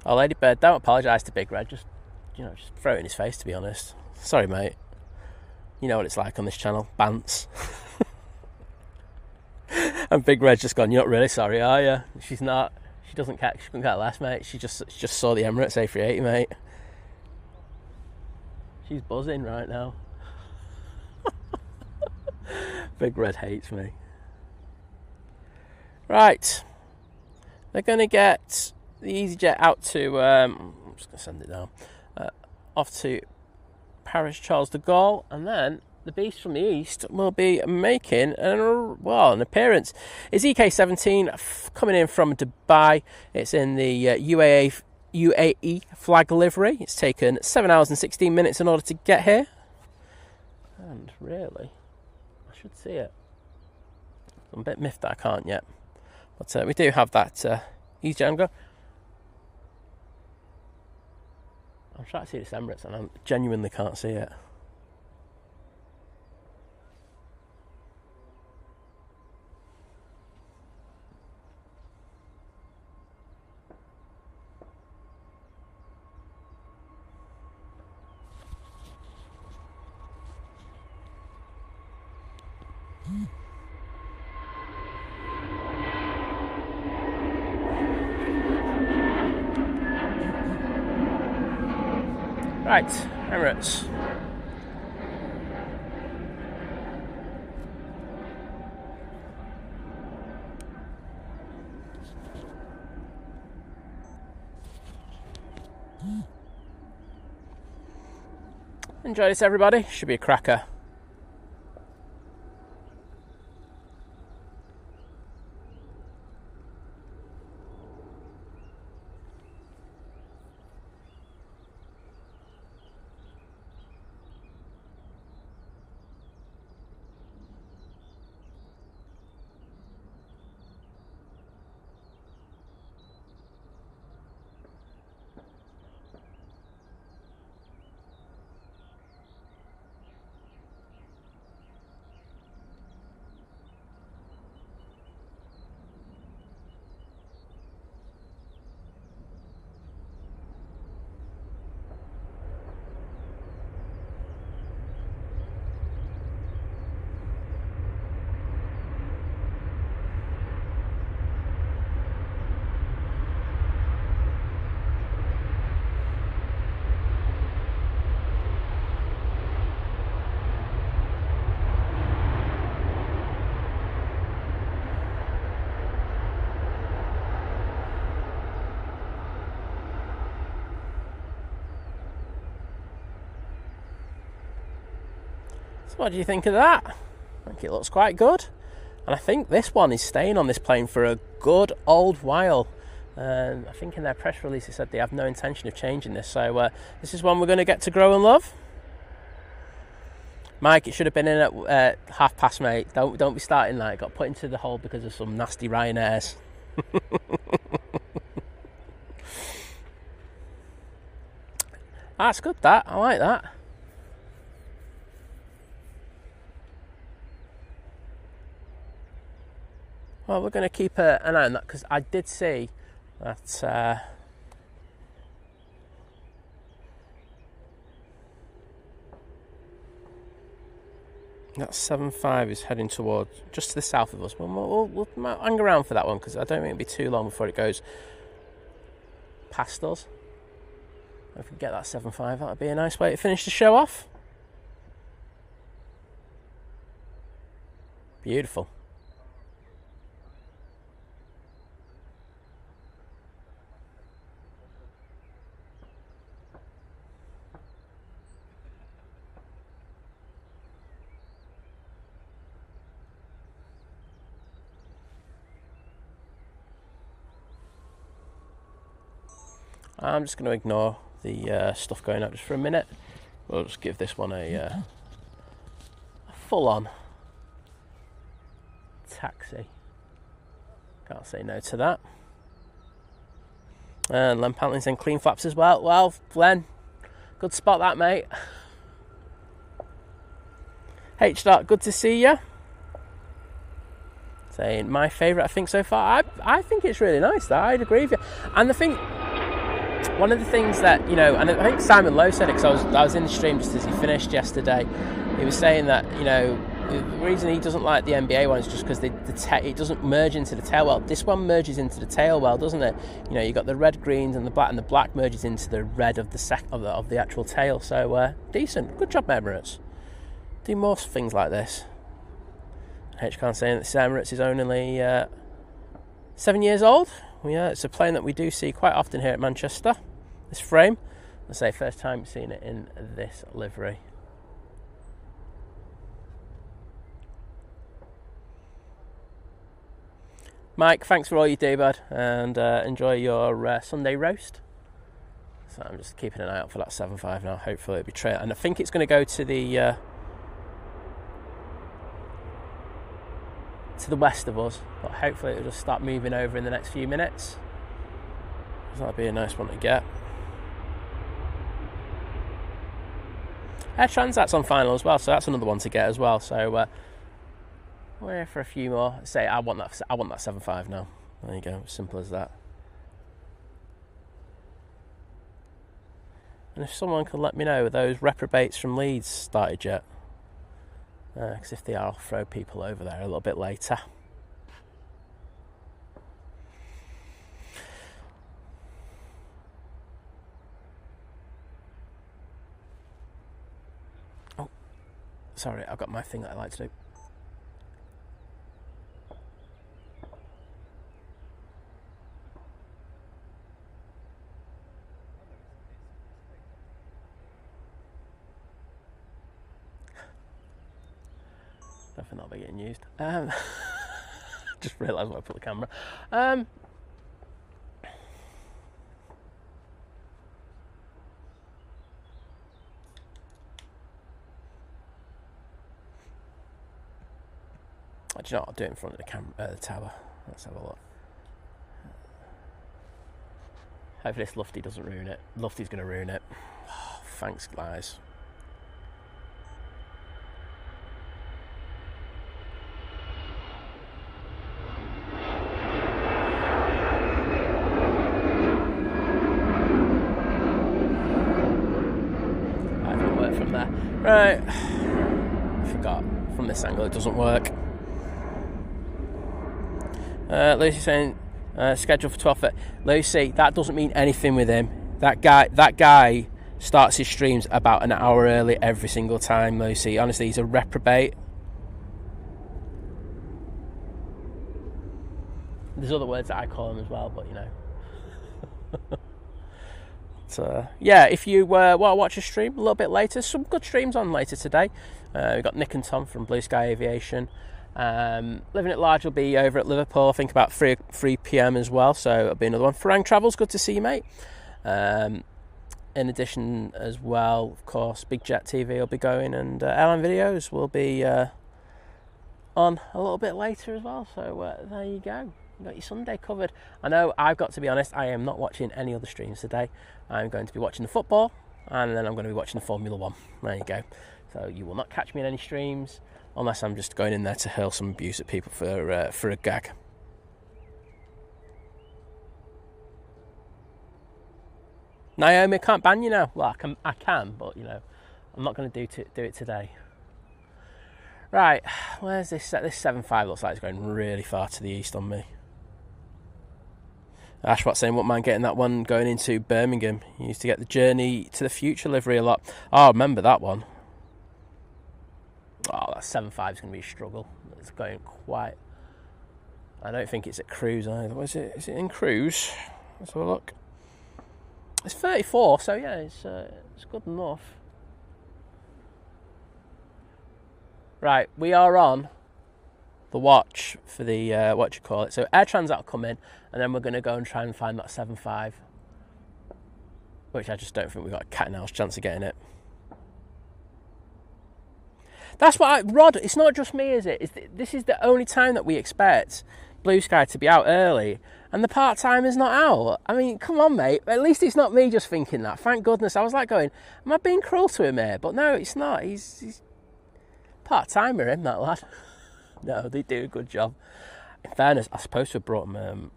Oh, Ladybird, don't apologise to Big Red. Just throw it in his face, to be honest. Sorry, mate. You know what it's like on this channel. Bants. And Big Red's just gone, you're not really sorry, are you? She's not. She doesn't care. She couldn't care less, mate. She just saw the Emirates A380, mate. She's buzzing right now. Big Red hates me. Right. They're going to get the EasyJet out to... I'm just going to send it down. Off to Paris Charles de Gaulle. And then the beast from the east will be making an appearance. It's EK17 coming in from Dubai. It's in the UAE flag livery. It's taken 7 hours and 16 minutes in order to get here. And really, I should see it. I'm a bit miffed that I can't yet. But we do have that EasyJet. I'm trying to see this Emirates and I genuinely can't see it. Right, Emirates. Enjoy this, everybody. Should be a cracker. So what do you think of that? I think it looks quite good. And I think this one is staying on this plane for a good old while. I think in their press release it said they have no intention of changing this. So this is one we're going to get to grow and love. Mike, it should have been in at past, mate. Don't be starting that. It got put into the hole because of some nasty Ryanairs. That's good, that. I like that. Well, we're going to keep an eye on that because I did see that that 75 is heading towards just to the south of us. We'll hang around for that one because I don't think it'll be too long before it goes past us. If we can get that 75, that would be a nice way to finish the show off. Beautiful. I'm just going to ignore the stuff going up just for a minute. We'll just give this one a full-on taxi. Can't say no to that. And Len Pantling's in clean flaps as well. Well, Len, good spot that, mate. H. Good to see you. Saying my favourite, I think, so far. I think it's really nice, that. I'd agree with you. And one of the things that, you know, and I think Simon Lowe said it, because I was in the stream just as he finished yesterday. He was saying that, you know, the reason he doesn't like the NBA one is just because it doesn't merge into the tail well. This one merges into the tail well, doesn't it? You know, you got the red, greens, and the black merges into the red of the actual tail. So decent, good job, Emirates. Do more things like this. H can't say that Emirates is only 7 years old. Well, yeah, it's a plane that we do see quite often here at Manchester. This frame, let's say, first time seeing it in this livery. Mike, thanks for all you do, bud, and enjoy your Sunday roast. So I'm just keeping an eye out for that 7.5 now. Hopefully it'll be trail, and I think it's going to go to the west of us, but hopefully it'll just start moving over in the next few minutes. That'll be a nice one to get. Air Transat's on final as well, so that's another one to get as well. So we're here for a few more. Say I want that 7.5 now. There you go, simple as that. And if someone could let me know, those reprobates from Leeds started yet? Because if they are, I'll throw people over there a little bit later. Oh, sorry, I've got my thing that I like to do. I don't think that'll be getting used. Just realised where I put the camera. I do you know what? I'll do it in front of the tower. Let's have a look. Hopefully this Lufty doesn't ruin it. Lufty's going to ruin it. Oh, thanks, guys. Right, I forgot. From this angle it doesn't work. Lucy's saying schedule for 12:30. Lucy, that doesn't mean anything with him. That guy starts his streams about an hour early every single time, Lucy. Honestly, he's a reprobate. There's other words that I call him as well, but you know. So, yeah, if you want to watch a stream a little bit later, some good streams on later today. We've got Nick and Tom from Blue Sky Aviation. Living at Large will be over at Liverpool, I think about 3 p.m. as well, so it'll be another one. Farang Travels, good to see you, mate. In addition as well, of course, Big Jet TV will be going, and Airline Videos will be on a little bit later as well, so there you go. You got your Sunday covered. I know I've got to be honest, I am not watching any other streams today. I'm going to be watching the football, and then I'm going to be watching the Formula 1. There you go. So you will not catch me in any streams unless I'm just going in there to hurl some abuse at people for a gag. Naomi, I can't ban you now. Well, I can, but you know, I'm not going to do it today. Right, where's this? This 7.5 looks like it's going really far to the east on me. Ashwat saying, wouldn't mind getting that one going into Birmingham. You used to get the Journey to the Future livery a lot. Oh, I remember that one. Oh, that 7.5 is going to be a struggle. It's going quite... I don't think it's at cruise either. What is it? Is it in cruise? Let's have a look. It's 34, so yeah, it's good enough. Right, we are on the watch for the, what you call it. So Air Transat will come in, and then we're going to go and try and find that 7.5. which I just don't think we've got a cat and mouse chance of getting it. That's what Rod, it's not just me, is it? This is the only time that we expect Blue Sky to be out early, and the part-timer's not out. I mean, come on, mate. At least it's not me just thinking that. Thank goodness. I was like going, am I being cruel to him here? But no, it's not. He's part-timer, him, that lad. No, they do a good job. In fairness, I was supposed to have brought him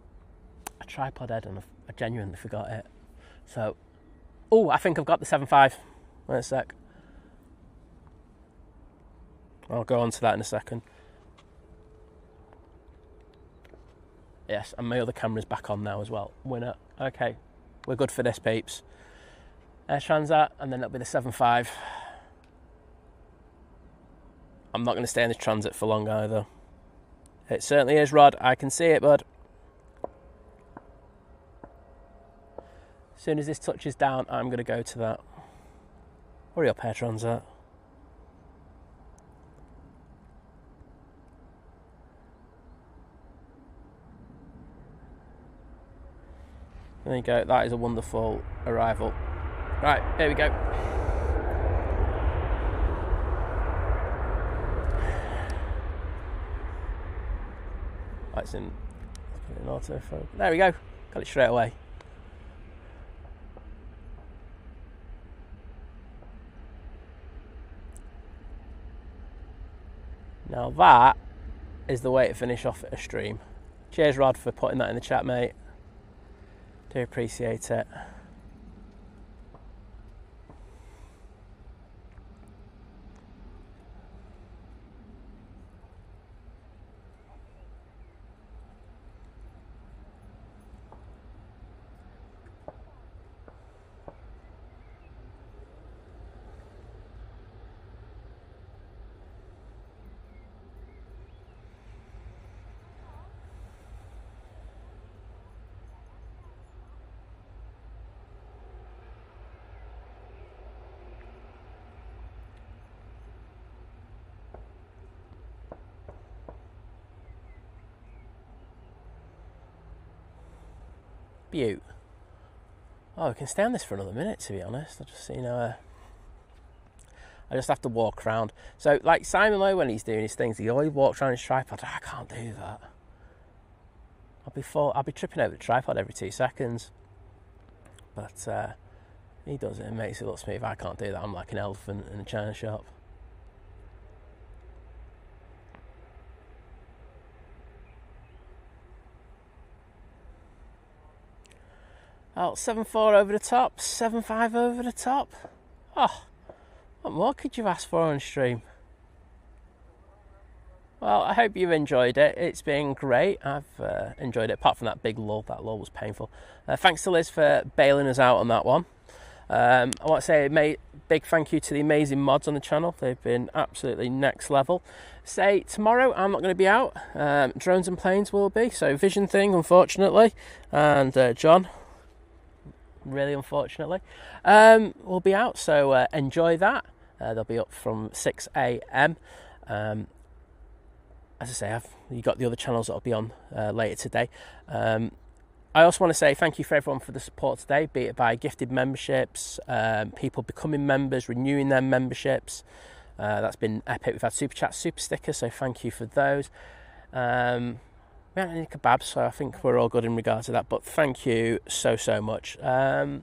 a tripod head, and I genuinely forgot it. So, I think I've got the 7.5. Wait a sec. I'll go on to that in a second. Yes, and my other camera's back on now as well. Winner. Okay, we're good for this, peeps. Air Transat, and then it'll be the 7.5. I'm not going to stay in this transit for long either. It certainly is, Rod. I can see it, bud. As soon as this touches down, I'm going to go to that. Hurry up, Air Transat. There you go. That is a wonderful arrival. Right, here we go. That's in autofocus. There we go. Got it straight away. Now that is the way to finish off a stream. Cheers, Rod, for putting that in the chat, mate. Do appreciate it. Butte. Oh, we can stay on this for another minute, to be honest. I just, I just have to walk around. So, like Simon Lowe, when he's doing his things, he always walks around his tripod. I can't do that. I'll be tripping over the tripod every 2 seconds. But he does it and makes it look smooth. I can't do that. I'm like an elephant in a china shop. Oh, 7.4 over the top, 7.5 over the top. Oh, what more could you ask for on stream? Well, I hope you've enjoyed it. It's been great. I've enjoyed it, apart from that big lull. That lull was painful. Thanks to Liz for bailing us out on that one. I want to say a big thank you to the amazing mods on the channel. They've been absolutely next level. Say, tomorrow I'm not going to be out. Drones and Planes will be. So Vision Thing, unfortunately, and John, really unfortunately, will be out. So enjoy that. They'll be up from 6 a.m. As I say, you got the other channels that'll be on later today. I also want to say thank you for everyone for the support today, be it by gifted memberships, people becoming members, renewing their memberships. That's been epic. We've had super chats, super stickers, so thank you for those. We haven't had any kebabs, so I think we're all good in regards to that, but thank you so much. I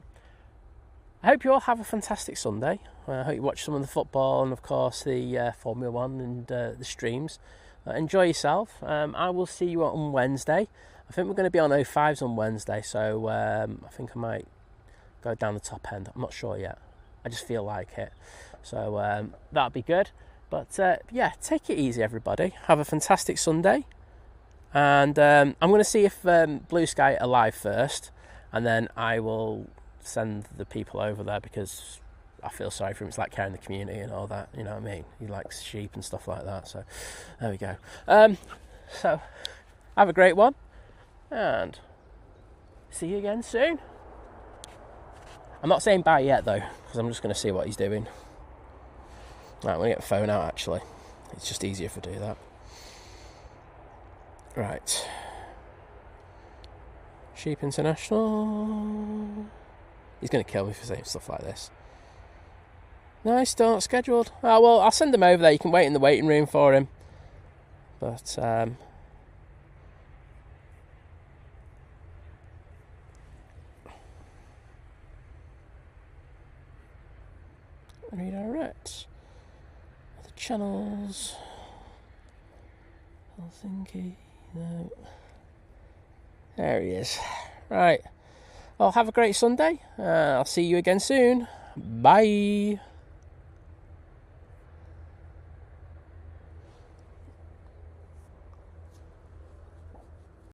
hope you all have a fantastic Sunday. I hope you watch some of the football and, of course, the Formula 1 and the streams. Enjoy yourself. I will see you on Wednesday. I think we're going to be on 05s on Wednesday, so I think I might go down the top end. I'm not sure yet. I just feel like it. So that'll be good. But yeah, take it easy, everybody. Have a fantastic Sunday. And I'm going to see if Blue Sky are live first, and then I will send the people over there, because I feel sorry for him. It's like carrying the community and all that, you know what I mean? He likes sheep and stuff like that, so there we go. So have a great one, and see you again soon. I'm not saying bye yet though, because I'm just going to see what he's doing. Right, I'm going to get the phone out actually. It's just easier if I do that. Right. Sheep International. He's going to kill me for saying stuff like this. No, he's still not scheduled. Oh, well, I'll send him over there. You can wait in the waiting room for him. But, redirect. Other channels. Helsinki. No. There he is. Right. Well, have a great Sunday. I'll see you again soon. Bye.